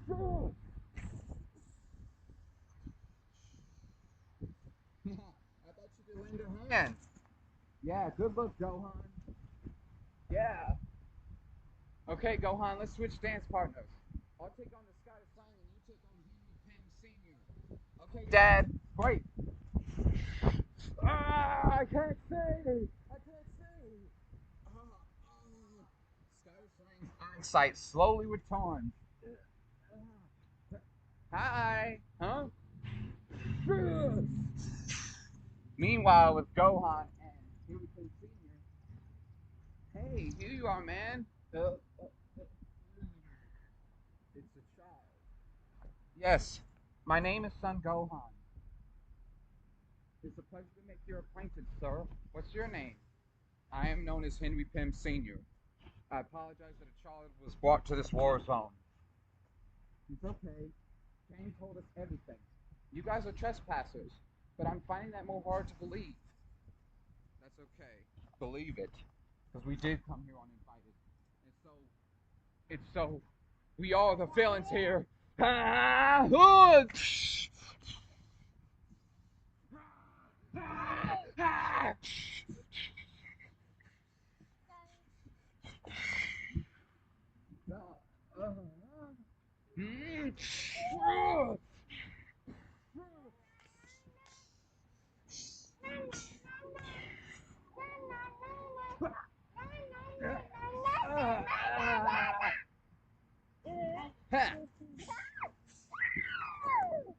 I thought you could lend a hand. Yeah, good look, Gohan. Yeah. Okay, Gohan, let's switch dance partners. I'll take on the Scottish Slang and you take on Henry Penn Sr. Okay, Dad, break. I can't see. I can't see. Scottish Slang's eyesight slowly returns. Hi. Huh? Meanwhile, with Gohan and Henry Penn Sr. Hey, here you are, man. It's a child. Yes, my name is Son Gohan. It's a pleasure to make your acquaintance, sir. What's your name? I am known as Henry Pym Sr. I apologize that a child was brought to this war zone. It's okay. Kane told us everything. You guys are trespassers, but I'm finding that more hard to believe. That's okay. Believe it. Because we did come here uninvited. And so, we are the villains here.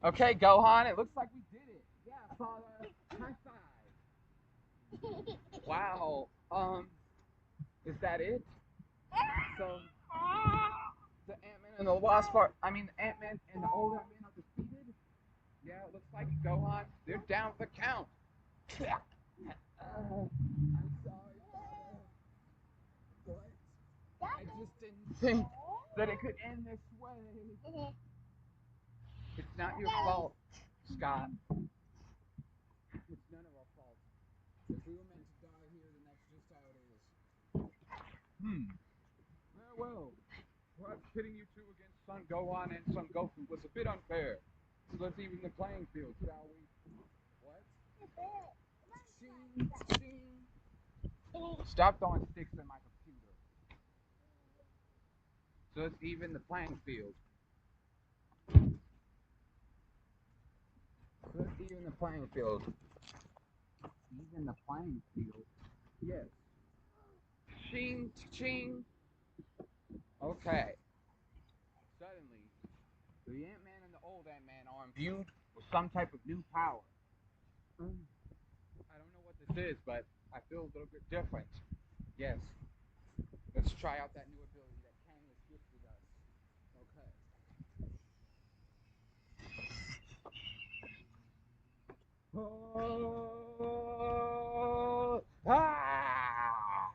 Okay, Gohan, it looks like we did it. Yeah, Father, high five. Wow. Is that it? So, the Ant-Man and the Wasp are, the Ant-Man and the old Ant-Man are defeated? Yeah, it looks like it, Gohan. They're down for the count. I'm sorry, Father. What? I just didn't think that it could end this way. It's not your fault, Scott. It's none of our fault. If we were meant to die here, then that's just how it is. Well, perhaps pitting you two against Son Gohan and Son Goku was a bit unfair. So let's even the playing field, shall we? What? Ching, ching. Stop throwing sticks in my computer. So let's even the playing field. So let's even the playing field. Even the playing field? Yes. Ching, ching. Okay. Suddenly, the Ant-Man and the old Ant-Man are imbued with some type of new power. I don't know what this is, but I feel a little bit different. Yes. Let's try out that new ability that Kang has gifted us. Okay. Ah!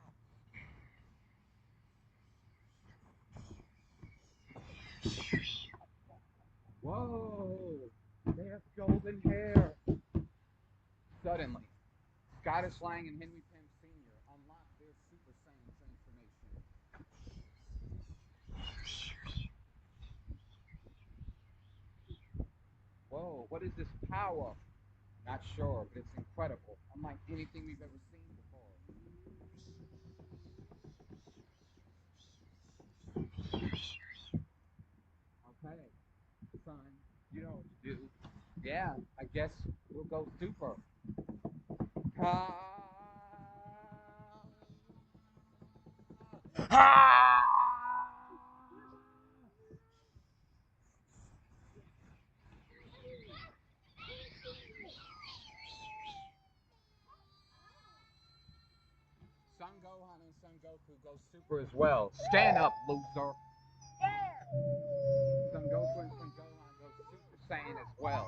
Whoa! They have golden hair. Suddenly, Scottish Lang and Henry Pym Sr. unlock their Super Saiyan transformation. Whoa, what is this power? Not sure, but it's incredible. Unlike anything we've ever seen before. Okay, son, you know what to do. Yeah, I guess we'll go super. Ah! Ah! Son Gohan and Son Goku go super as well. Stand up, loser. Son Goku and Son Gohan go Super Saiyan as well.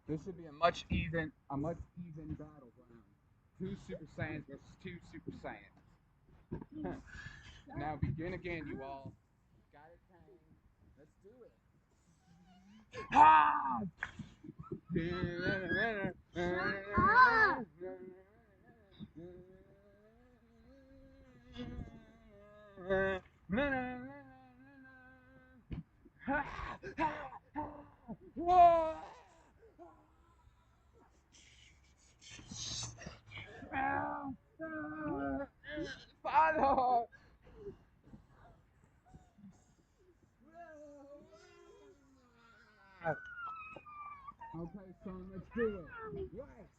This should be a much even battleground. Two Super Saiyans versus two Super Saiyans. Now begin again, you all. Got it, Kang. Let's do it. Ah! Whoa! Father! Okay, son, let's do it. Right.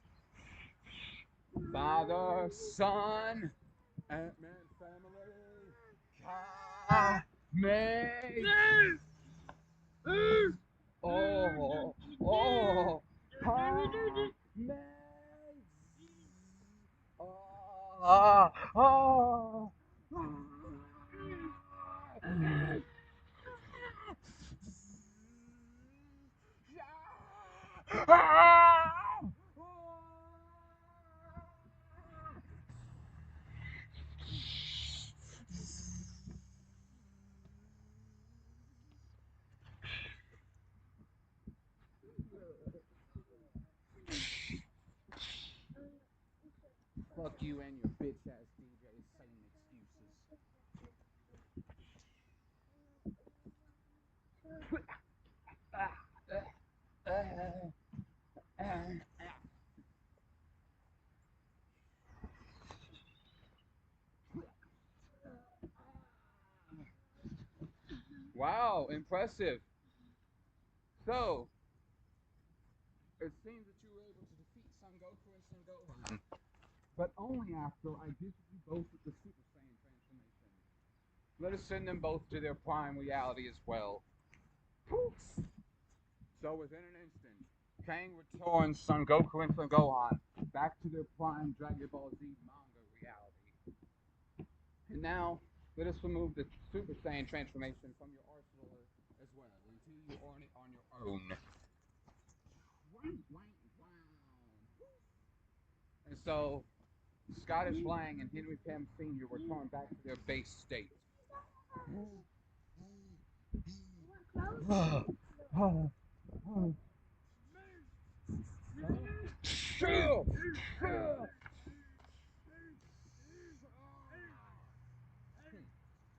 Father, son, Ant-Man family, me. Oh, oh, me. Oh, oh. Fuck you and your bitch ass DJ's saying excuses. Wow, impressive. So, it seems that you were able to defeat Son Goku and Son Gohan. But only after I gifted you both with the Super Saiyan transformation. Let us send them both to their prime reality as well. So within an instant, Kang returns Son Goku and Son Gohan back to their prime Dragon Ball Z manga reality. And now, let us remove the Super Saiyan transformation from your arsenal as well until you earn it on your own. And so, Scottish Lang and Henry Pym Sr. return back to their base state.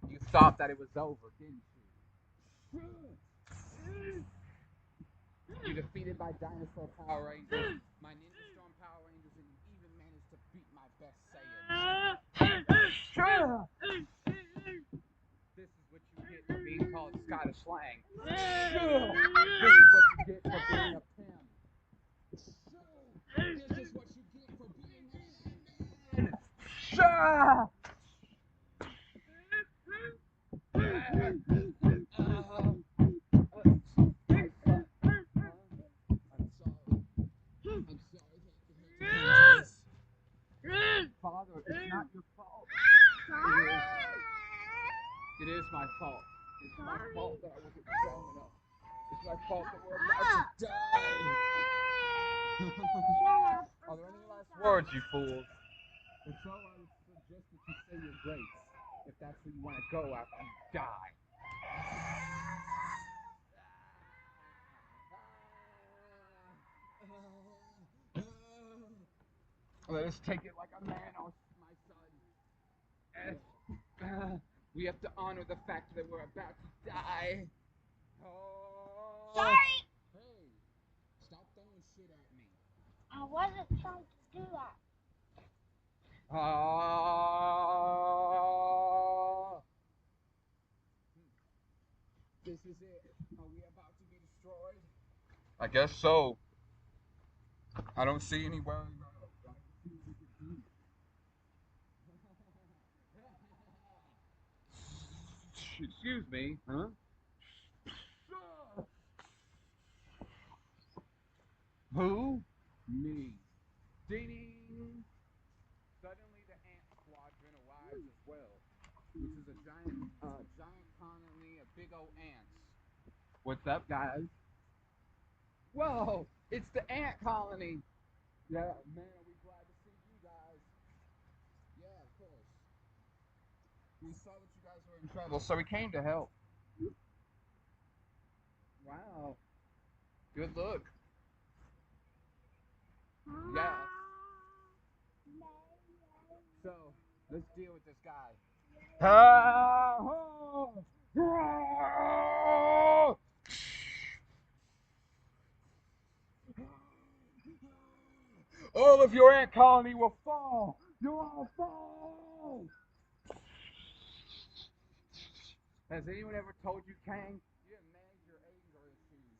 You thought that it was over, didn't you? You defeated my Dinosaur Power Rangers, my Ninja Storm Power Rangers, and you even managed to beat my best Saiyan. This is what you get for being called Scottish slang. This is what you get for being a Pym. This is what you get for being an Ant-Man. Father, it's not your fault. It is my fault. It's my fault that I wasn't strong enough. It's my fault that we're about to die. Are there any last words, you fools? If so, I would suggest that you say your grace, if that's where you want to go after you die. Let us take it like a man, my son. We have to honor the fact that we're about to die. Oh. Sorry. Hey, stop throwing shit at me. I wasn't trying to do that. This is it. Are we about to be destroyed? I guess so. I don't see anywhere else. I don't see what we could do. Excuse me. Huh? Who? Me. Ding! Suddenly the ant squadron arrives as well, which is a giant colony of big old ants. What's up, guys? Whoa! It's the ant colony! Yeah, man, are we glad to see you guys. Yeah, of course. We saw that you guys were in trouble, so we came to help. Wow. Good look. Yeah. So, let's deal with this guy. All of your ant colony will fall. You'll all fall. Has anyone ever told you, Kang, you have major anger issues?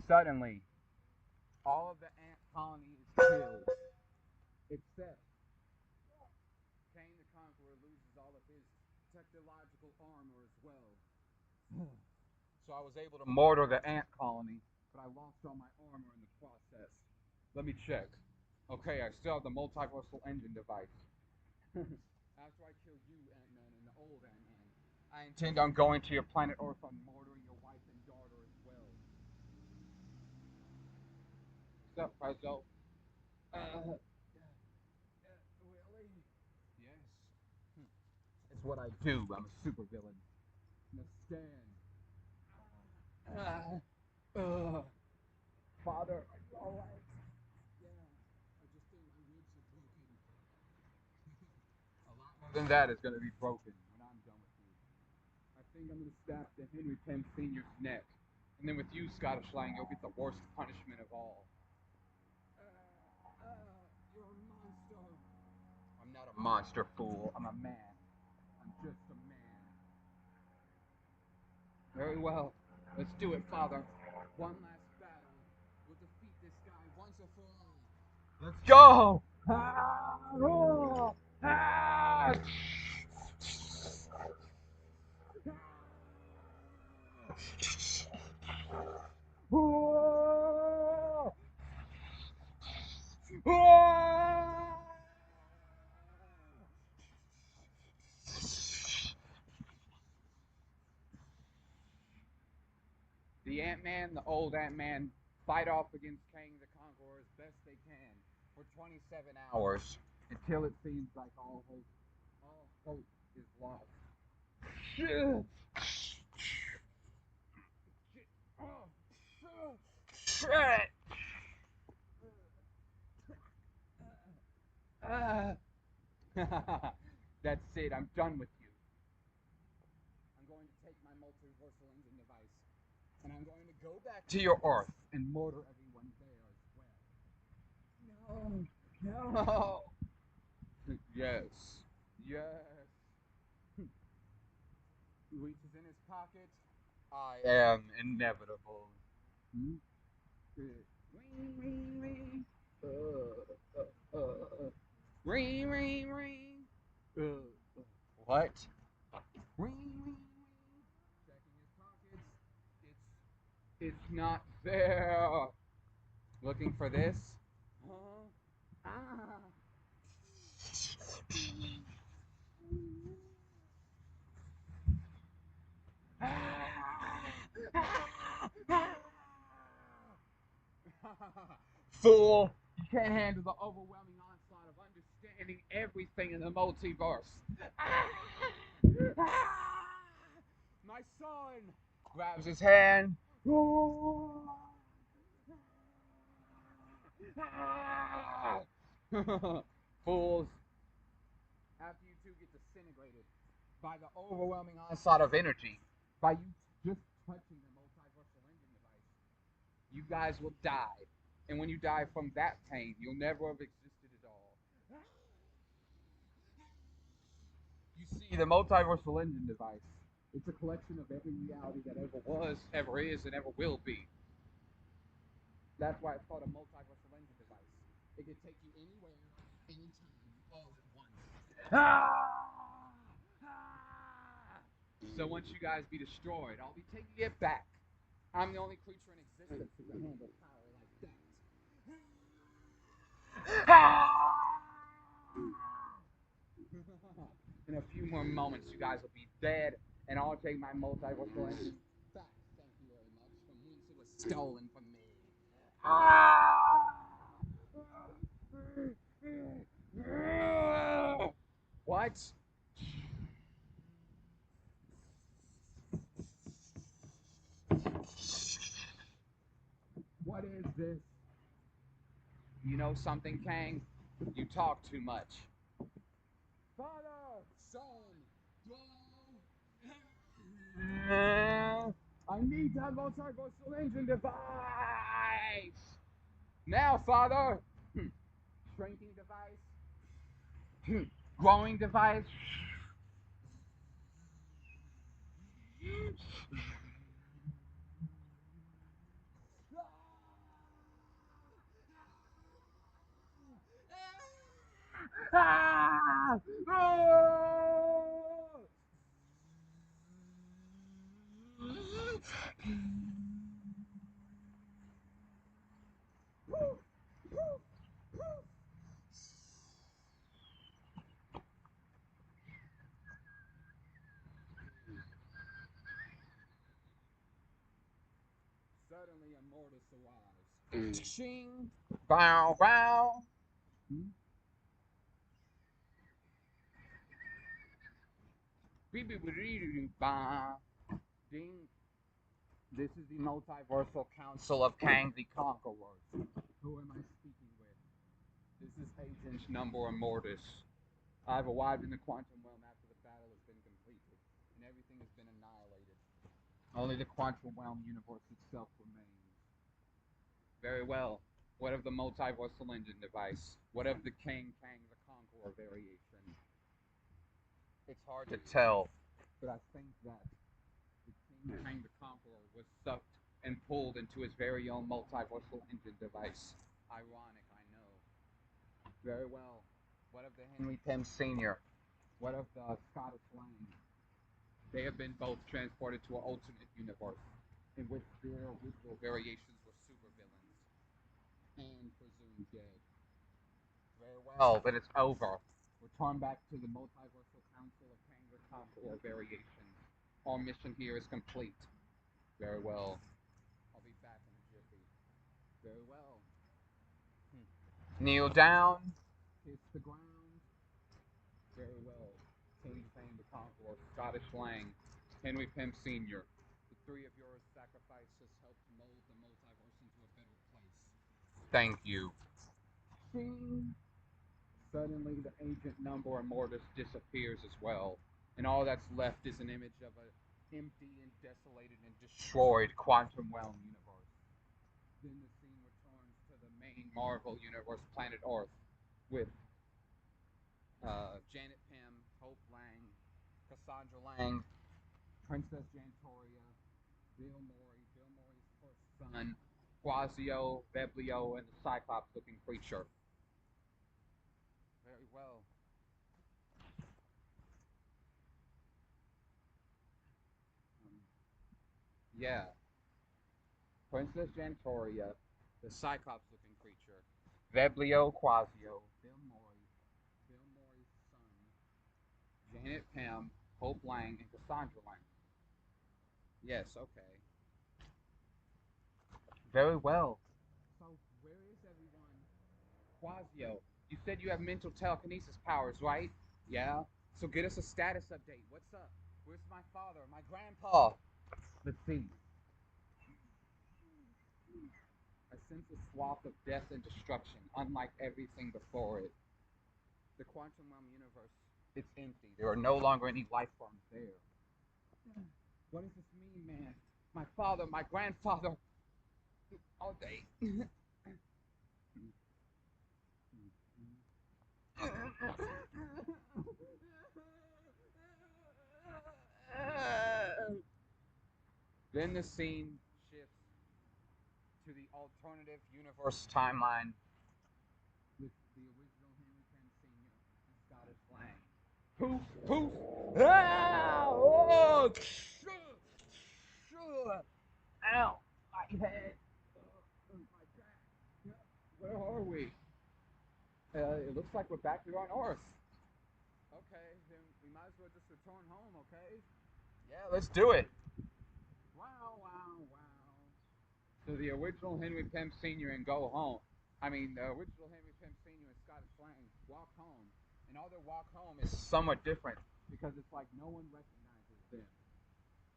Suddenly, all of the ant colony is killed, except Kang the Conqueror loses all of his technological armor as well. So I was able to mortar the ant colony, but I lost all my armor in the process. Let me check. Okay, I still have the multiversal engine device. After I kill you, Ant-Man, and the old Ant-Man, I intend on going to your planet Earth and murdering your wife and daughter as well. What's up, Prezzo? Really? Yes. It's what I do. I'm a supervillain. I'm a stand. Father, are you alright? Yeah. I just think my ribs are broken. A lot more than that is going to be broken when I'm done with you. I think I'm going to snap the Henry Penn Sr.'s neck. And then with you, Scottish Lang, you'll get the worst punishment of all. You're a monster. I'm not a monster, fool. I'm a man. I'm just a man. Very well. Let's do it, Father. One last battle. We'll defeat this guy once and for all. Let's go! The Ant-Man, the old Ant-Man, fight off against Kang the Conqueror as best they can for 27 hours until it seems like all hope is lost. That's it. I'm done with you. I'm going to take my multiversal engine device, and I'm going to go back to your Earth and murder everyone there as well. No. Yes. Yes. He reaches in his pocket. I am inevitable. Ring, ring, ring. Ring, ring, ring. What? Ring, ring, ring. Checking his pockets. It's not there. Looking for this? Huh? Fool! You can't handle the overwhelming onslaught of understanding everything in the multiverse. My son grabs his hand. Fools. After you two get disintegrated by the overwhelming onslaught of energy, by you just touching the multiversal engine device, you guys will die. And when you die from that pain, you'll never have existed at all. You see, the multiversal engine device, it's a collection of every reality that ever was, ever is, and ever will be. That's why it's called a multiversal engine device. It can take you anywhere, anytime, all at once. So once you guys be destroyed, I'll be taking it back. I'm the only creature in existence who can handle power like that. In a few more moments, you guys will be dead, and I'll take my multiversal engine back. Thank you very much. From whence it was stolen from me. What? this? You know something, Kang? You talk too much. Father! Son! I need that multiversal engine device! Now, Father! Shrinking device. Growing device. Ah! Oh! Suddenly, a mortis arrives. Shing! Bow, bow! Ding. This is the Multiversal Council of Kang the Conqueror. Who am I speaking with? This is Agent Number Immortus. I've arrived in the quantum realm after the battle has been completed, and everything has been annihilated. Only the quantum realm universe itself remains. Very well. What of the multiversal engine device? What of the Kang the Conqueror variation? It's hard to tell, but I think that the Kang the Conqueror was sucked and pulled into his very own multiversal engine device. Ironic, I know. Very well. What of the Henry Pym Sr.? What of the Scottish Lang? They have been both transported to an alternate universe in which their original variations were supervillains and presumed dead. Very well, but it's over. Return back to the Multiversal Council of Kang the Conqueror variations. Our mission here is complete. Very well. I'll be back in a jiffy. Very well. Kneel down. Kiss the ground. Very well. King Kang the Conqueror, Scottish Lang, Henry Pym Sr. The three of your sacrifices helped mold the multiverse into a better place. Thank you. Shing. Suddenly, the ancient number Immortus disappears as well, and all that's left is an image of an empty and desolated and destroyed quantum realm universe. Then the scene returns to the main Marvel Universe planet Earth with Janet Pym, Hope Lang, Cassandra Lang, Princess Jantoria, Bill Murray's first son, Quasio, Veblio, and the Cyclops-looking creature. Very well. Yeah. Princess Jantoria, the Cyclops-looking creature, Veblio, Quasio, Bill Murray's son, Janet Pym, Hope Lang, and Cassandra Lang. Yes, okay. Very well. So, where is everyone? Quasio, you said you have mental telekinesis powers, right? Yeah. So get us a status update. What's up? Where's my father? My grandpa? Let's see. I sense a swath of death and destruction, unlike everything before it. The quantum realm universe, it's empty. There are no longer any life forms there. What does this mean, man? My father, my grandfather, all day. Then the scene shifts to the alternative universe timeline with the original Henry Pym Sr. and Scottish Lang. Poof, poof, ah, oh, ow, my head, my back. Where are we? It looks like we're back here on Earth. Okay, then we might as well just return home, okay? Yeah, let's do it. Wow, wow, wow. So the original Henry Pym Sr. and go home. I mean, the original Henry Pym Sr. and Scottish Lang walk home. And all their walk home is somewhat different because it's like no one recognizes them.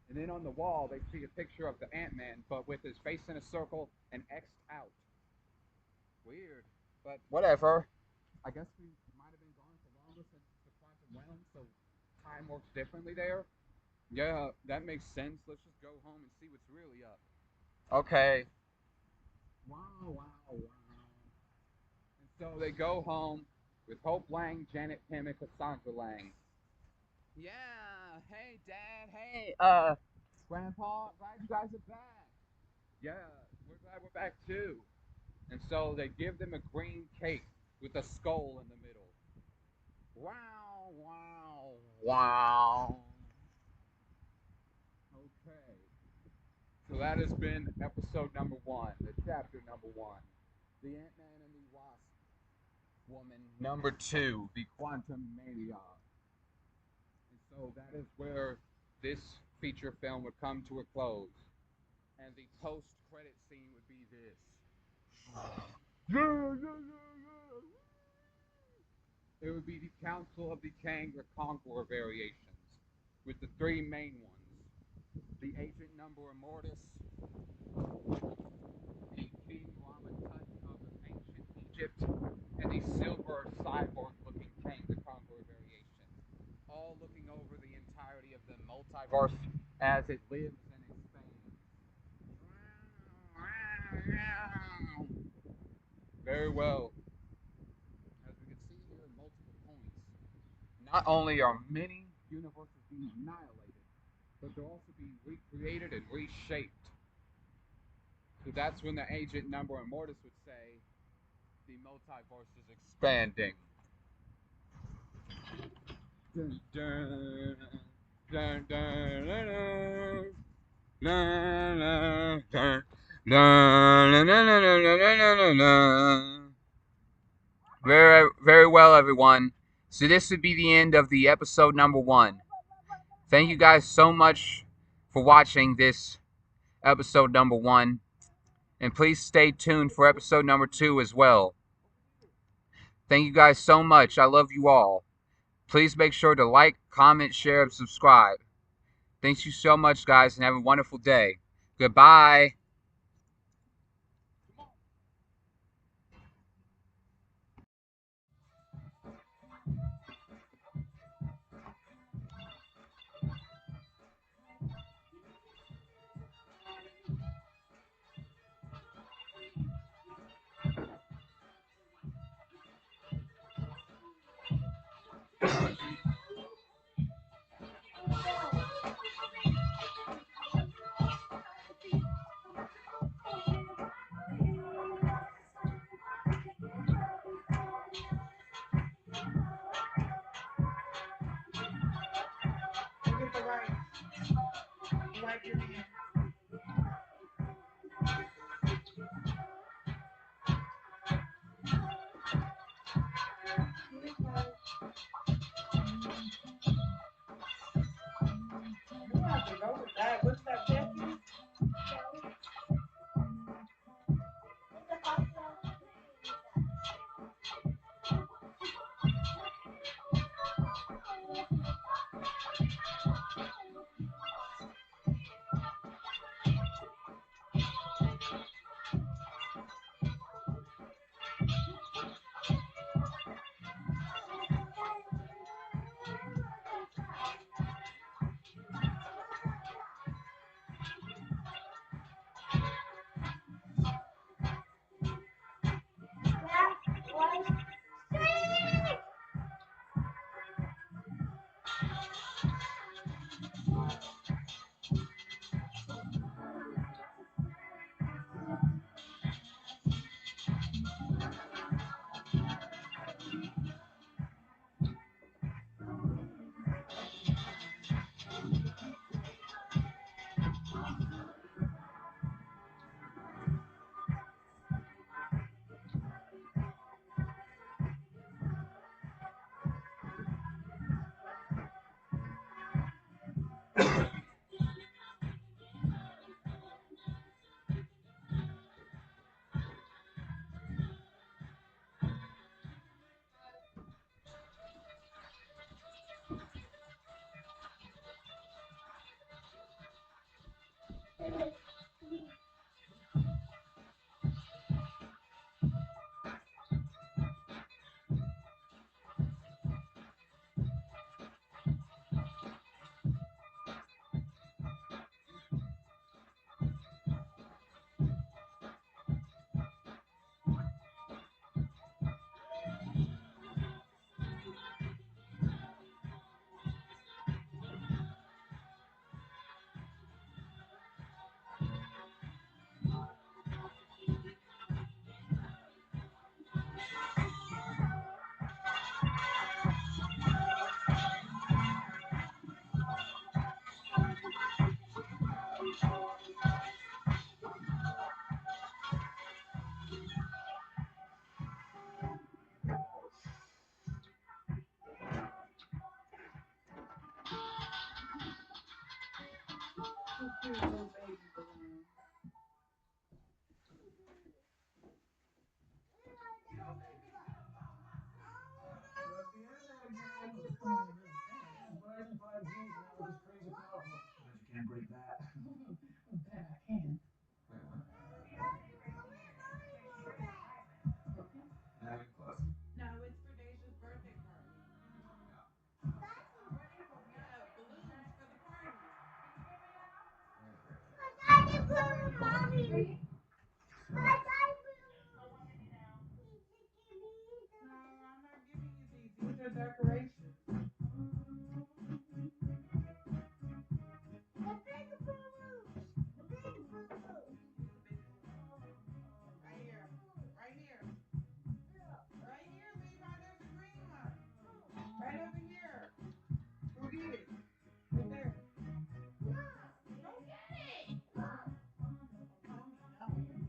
And then on the wall, they see a picture of the Ant-Man, but with his face in a circle and X'd out. Weird, but whatever. I guess we might have been gone for longer since the quantum realm, so time works differently there. Yeah, that makes sense. Let's just go home and see what's really up. Okay. Wow, wow, wow. And so they go home with Hope Lang, Janet Pym, and Cassandra Lang. Yeah, hey, Dad, hey, Grandpa, glad you guys are back. Yeah, we're glad we're back too. And so they give them a green cake with a skull in the middle. Wow, wow, wow. Okay. So that has been episode number 1, the chapter number 1. The Ant-Man and the Wasp woman number 2, the Quantum Mania. And so that is where this feature film would come to a close. And the post-credit scene would be this. Yeah, yeah, yeah, yeah. It would be the Council of the Kang the Conqueror variations, with the 3 main ones. The Agent Number Immortus, the King Rama Tut of ancient Egypt, and the silver cyborg-looking Kang the Conqueror variation, all looking over the entirety of the multiverse as it lives and expands. Very well. As we can see here, multiple points. Not only are many universes being annihilated, but they're also being recreated and reshaped. So that's when the Agent Number Immortus would say, the multiverse is expanding. Dun, dun, dun, dun, dun, dun. Na, na, dun, dun, na, na, na, na, na, na, na. Very, very well, everyone. So this would be the end of the episode number 1. Thank you guys so much for watching this episode number 1. And please stay tuned for episode number 2 as well. Thank you guys so much. I love you all. Please make sure to like, comment, share, and subscribe. Thank you so much, guys, and have a wonderful day. Goodbye. so cute, little baby balloon. Well, see, I know again. It's coming really fast. But 5G now is crazy powerful. But you can't break that. That I can. Now you're close. No, it's for Dacia's birthday party. Yeah, balloons for the party. Daddy blue, mommy. No, I'm not giving you these. These are decorations. Use the big balloon. Right here. Right here. Right here, Levi. There's a green one. Right over here. Go get it. Right there. Go get it. Tell me no.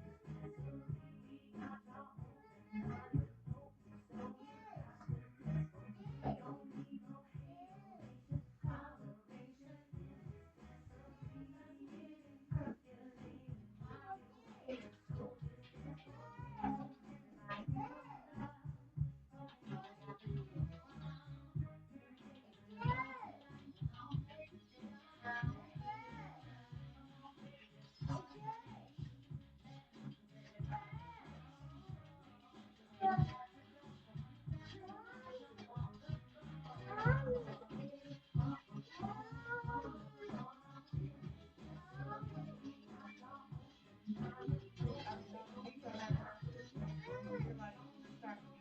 These are like these are like stocking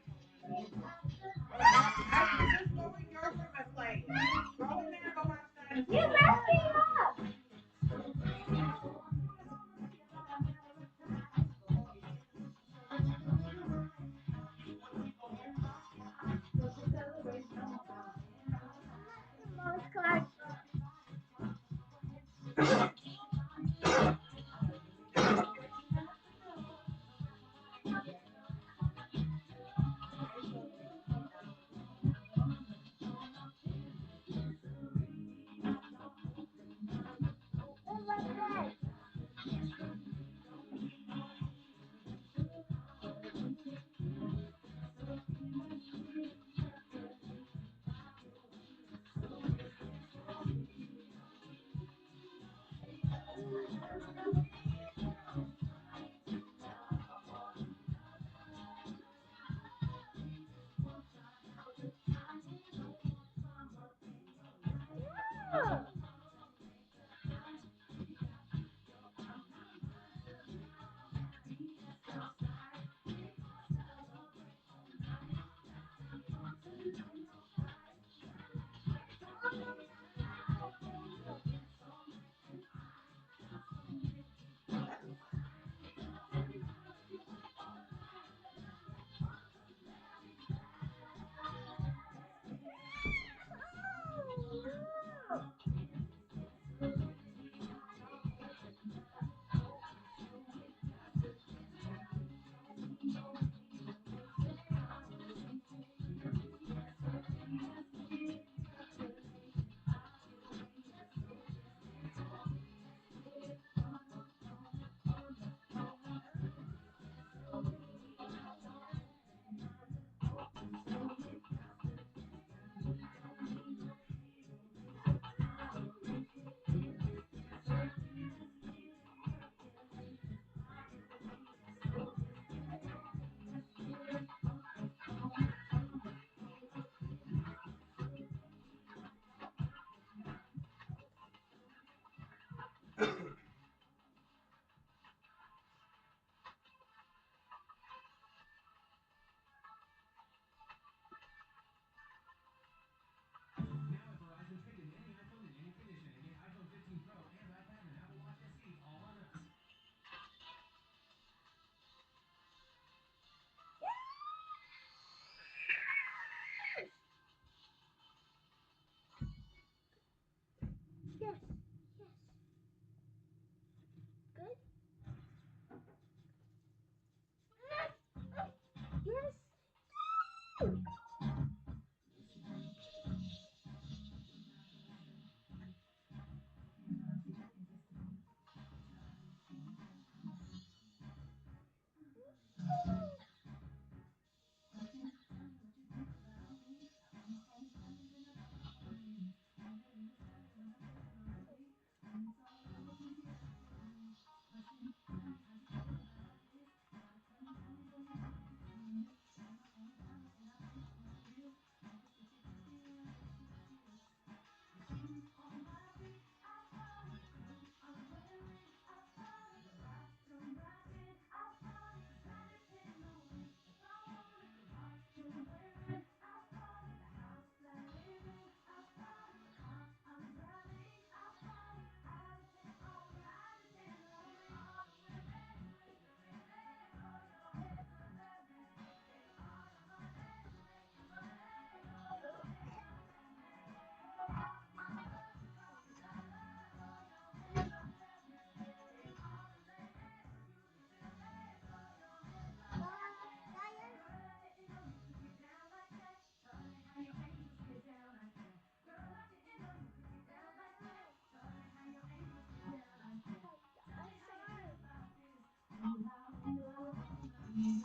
funny. Actually, just go in your room and play. Go in there and go watch dinosaurs. Yes,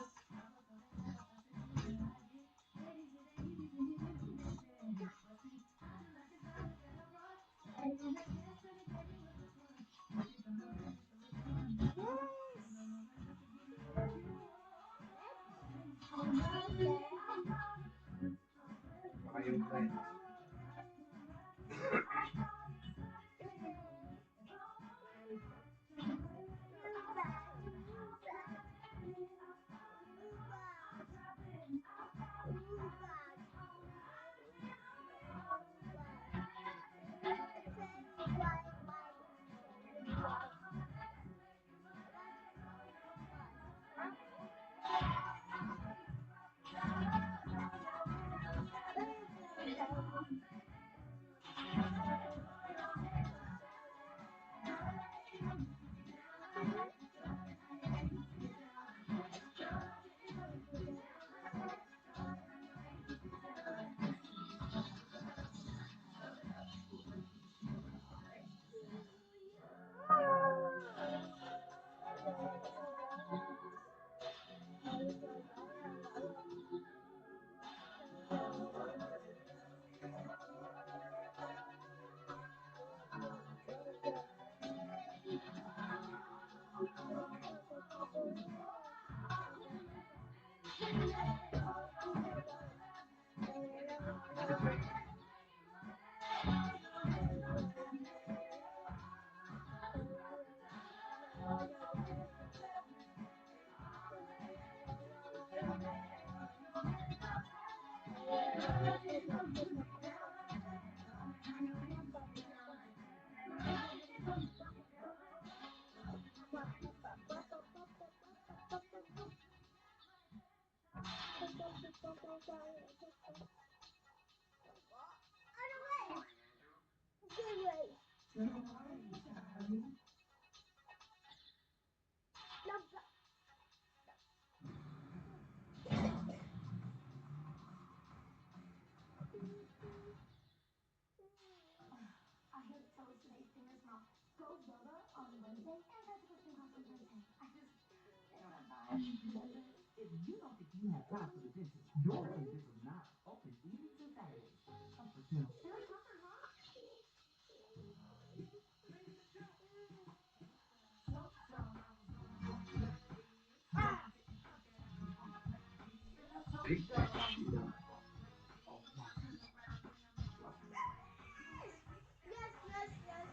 yes, yes.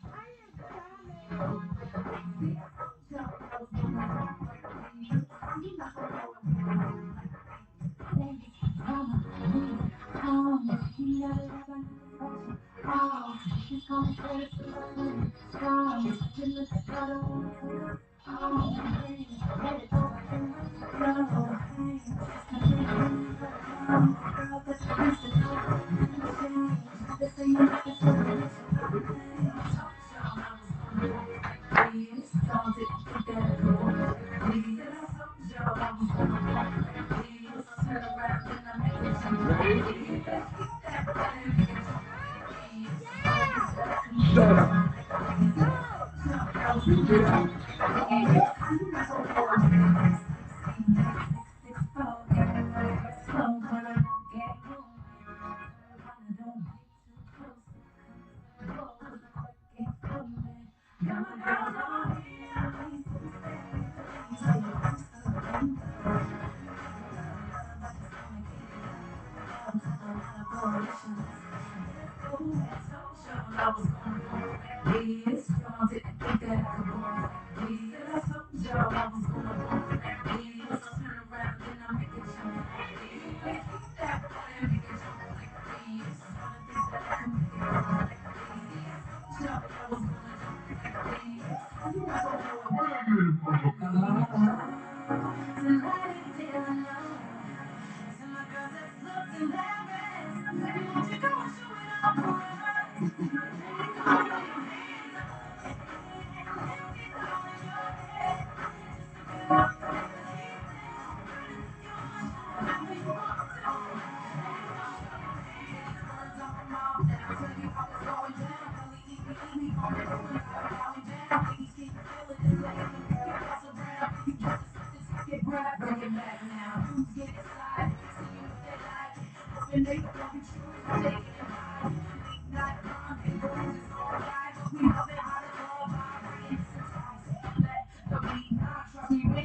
I am coming.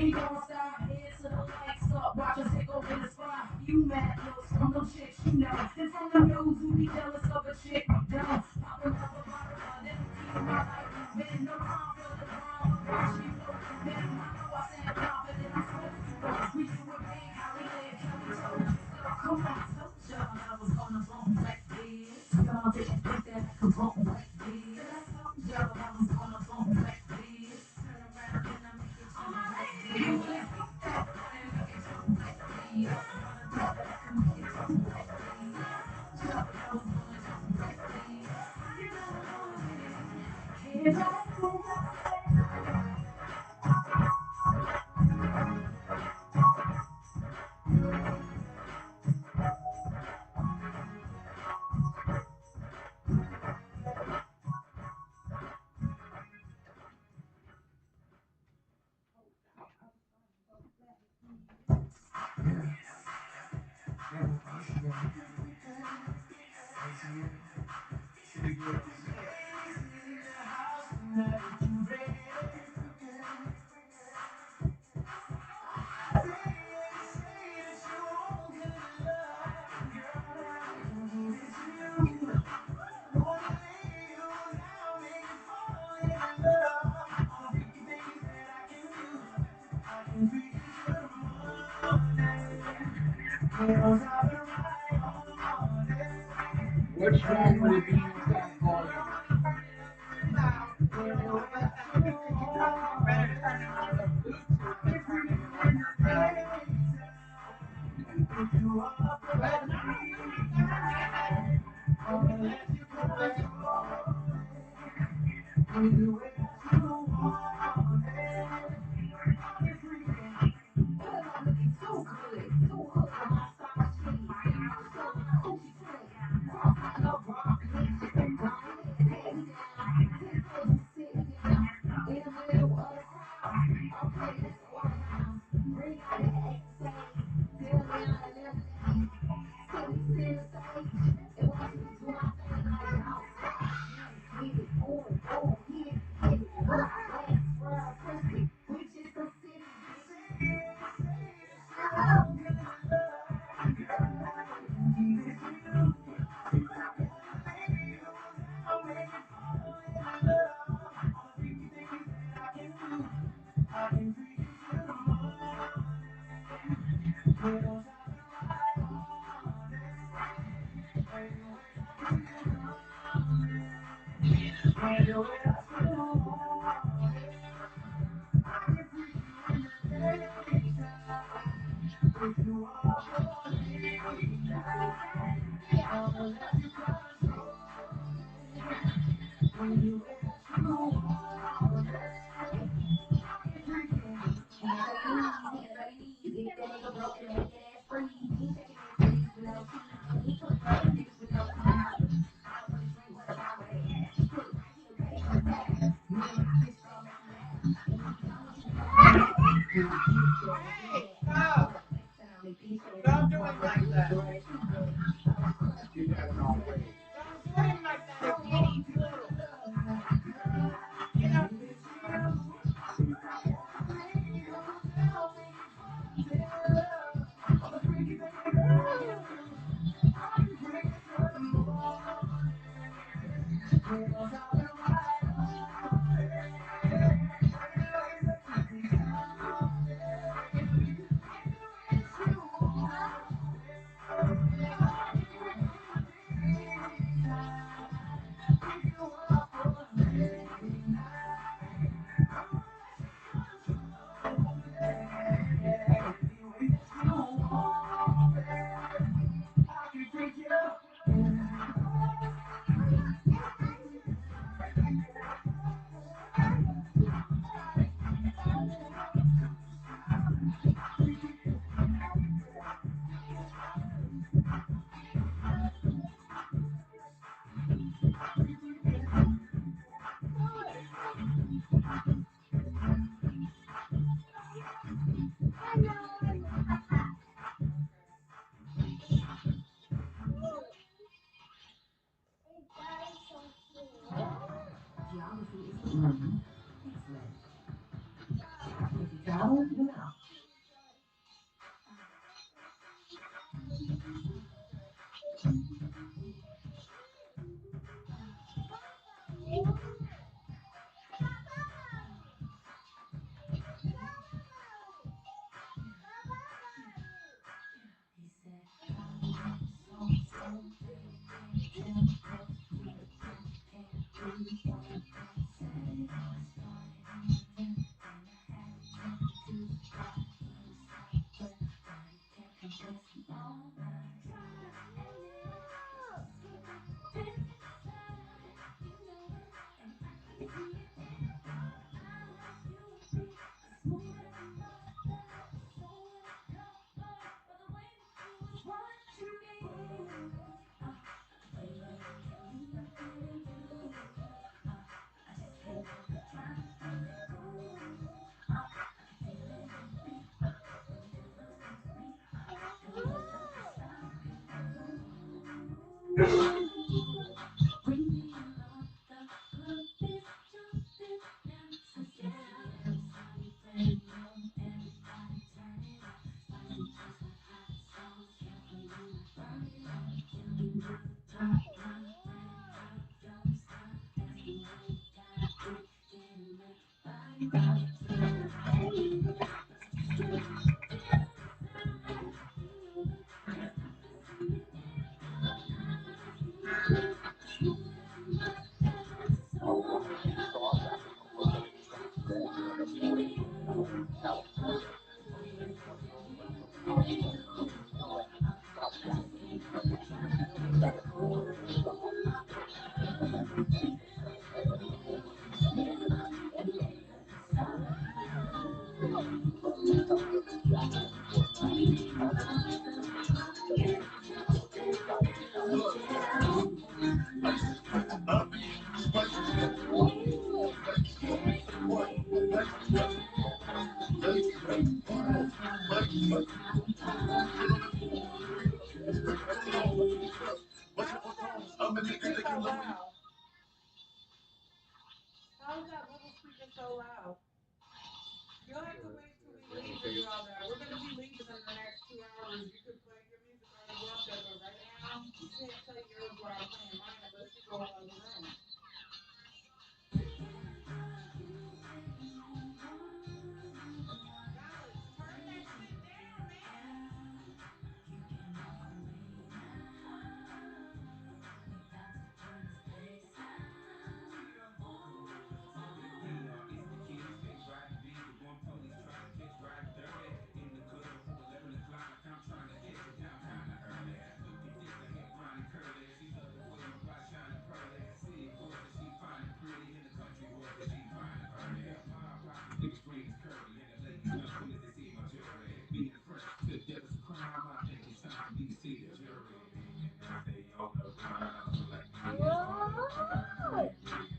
he don't stop, head to the lights up, watch us take over the spot. You mad looks from them chicks, you know. And from them dudes who be jealous of a chick, don't. Pop another bottle, they don't keep my life moving. No time for the drama, watch me flow through them. I know I sound confident, I'm supposed to know. We do it big, how we live, Kelly told you so. Come on, told y'all I was gonna bump like this. Y'all didn't think that I could bump like this. I told y'all I was gonna bump like this. Turn around and I make it jump like this. Let's go that and make it jump like this. Wanna know that I can make it jump like this. Jump, I was gonna jump like this. You know I'm gonna win. Hey, What's wrong with it being on top volume? You better turn it on the Bluetooth and turn it on your radio. But no, you're not gonna get it. If we let you do it. Hey, stop. Don't do him like that. You got it on wave. Don't do him like that if he needs little. You know, Calm down. How is that speaker so loud? How is that little speaker so loud? You'll have to wait till we leave to do all that. We're gonna be leaving in the next 2 hours. You can play your music all you want there, but right now you can't play yours while I'm playing mine unless you go in the other room. Dallas, turn that shit down, man. Whoa!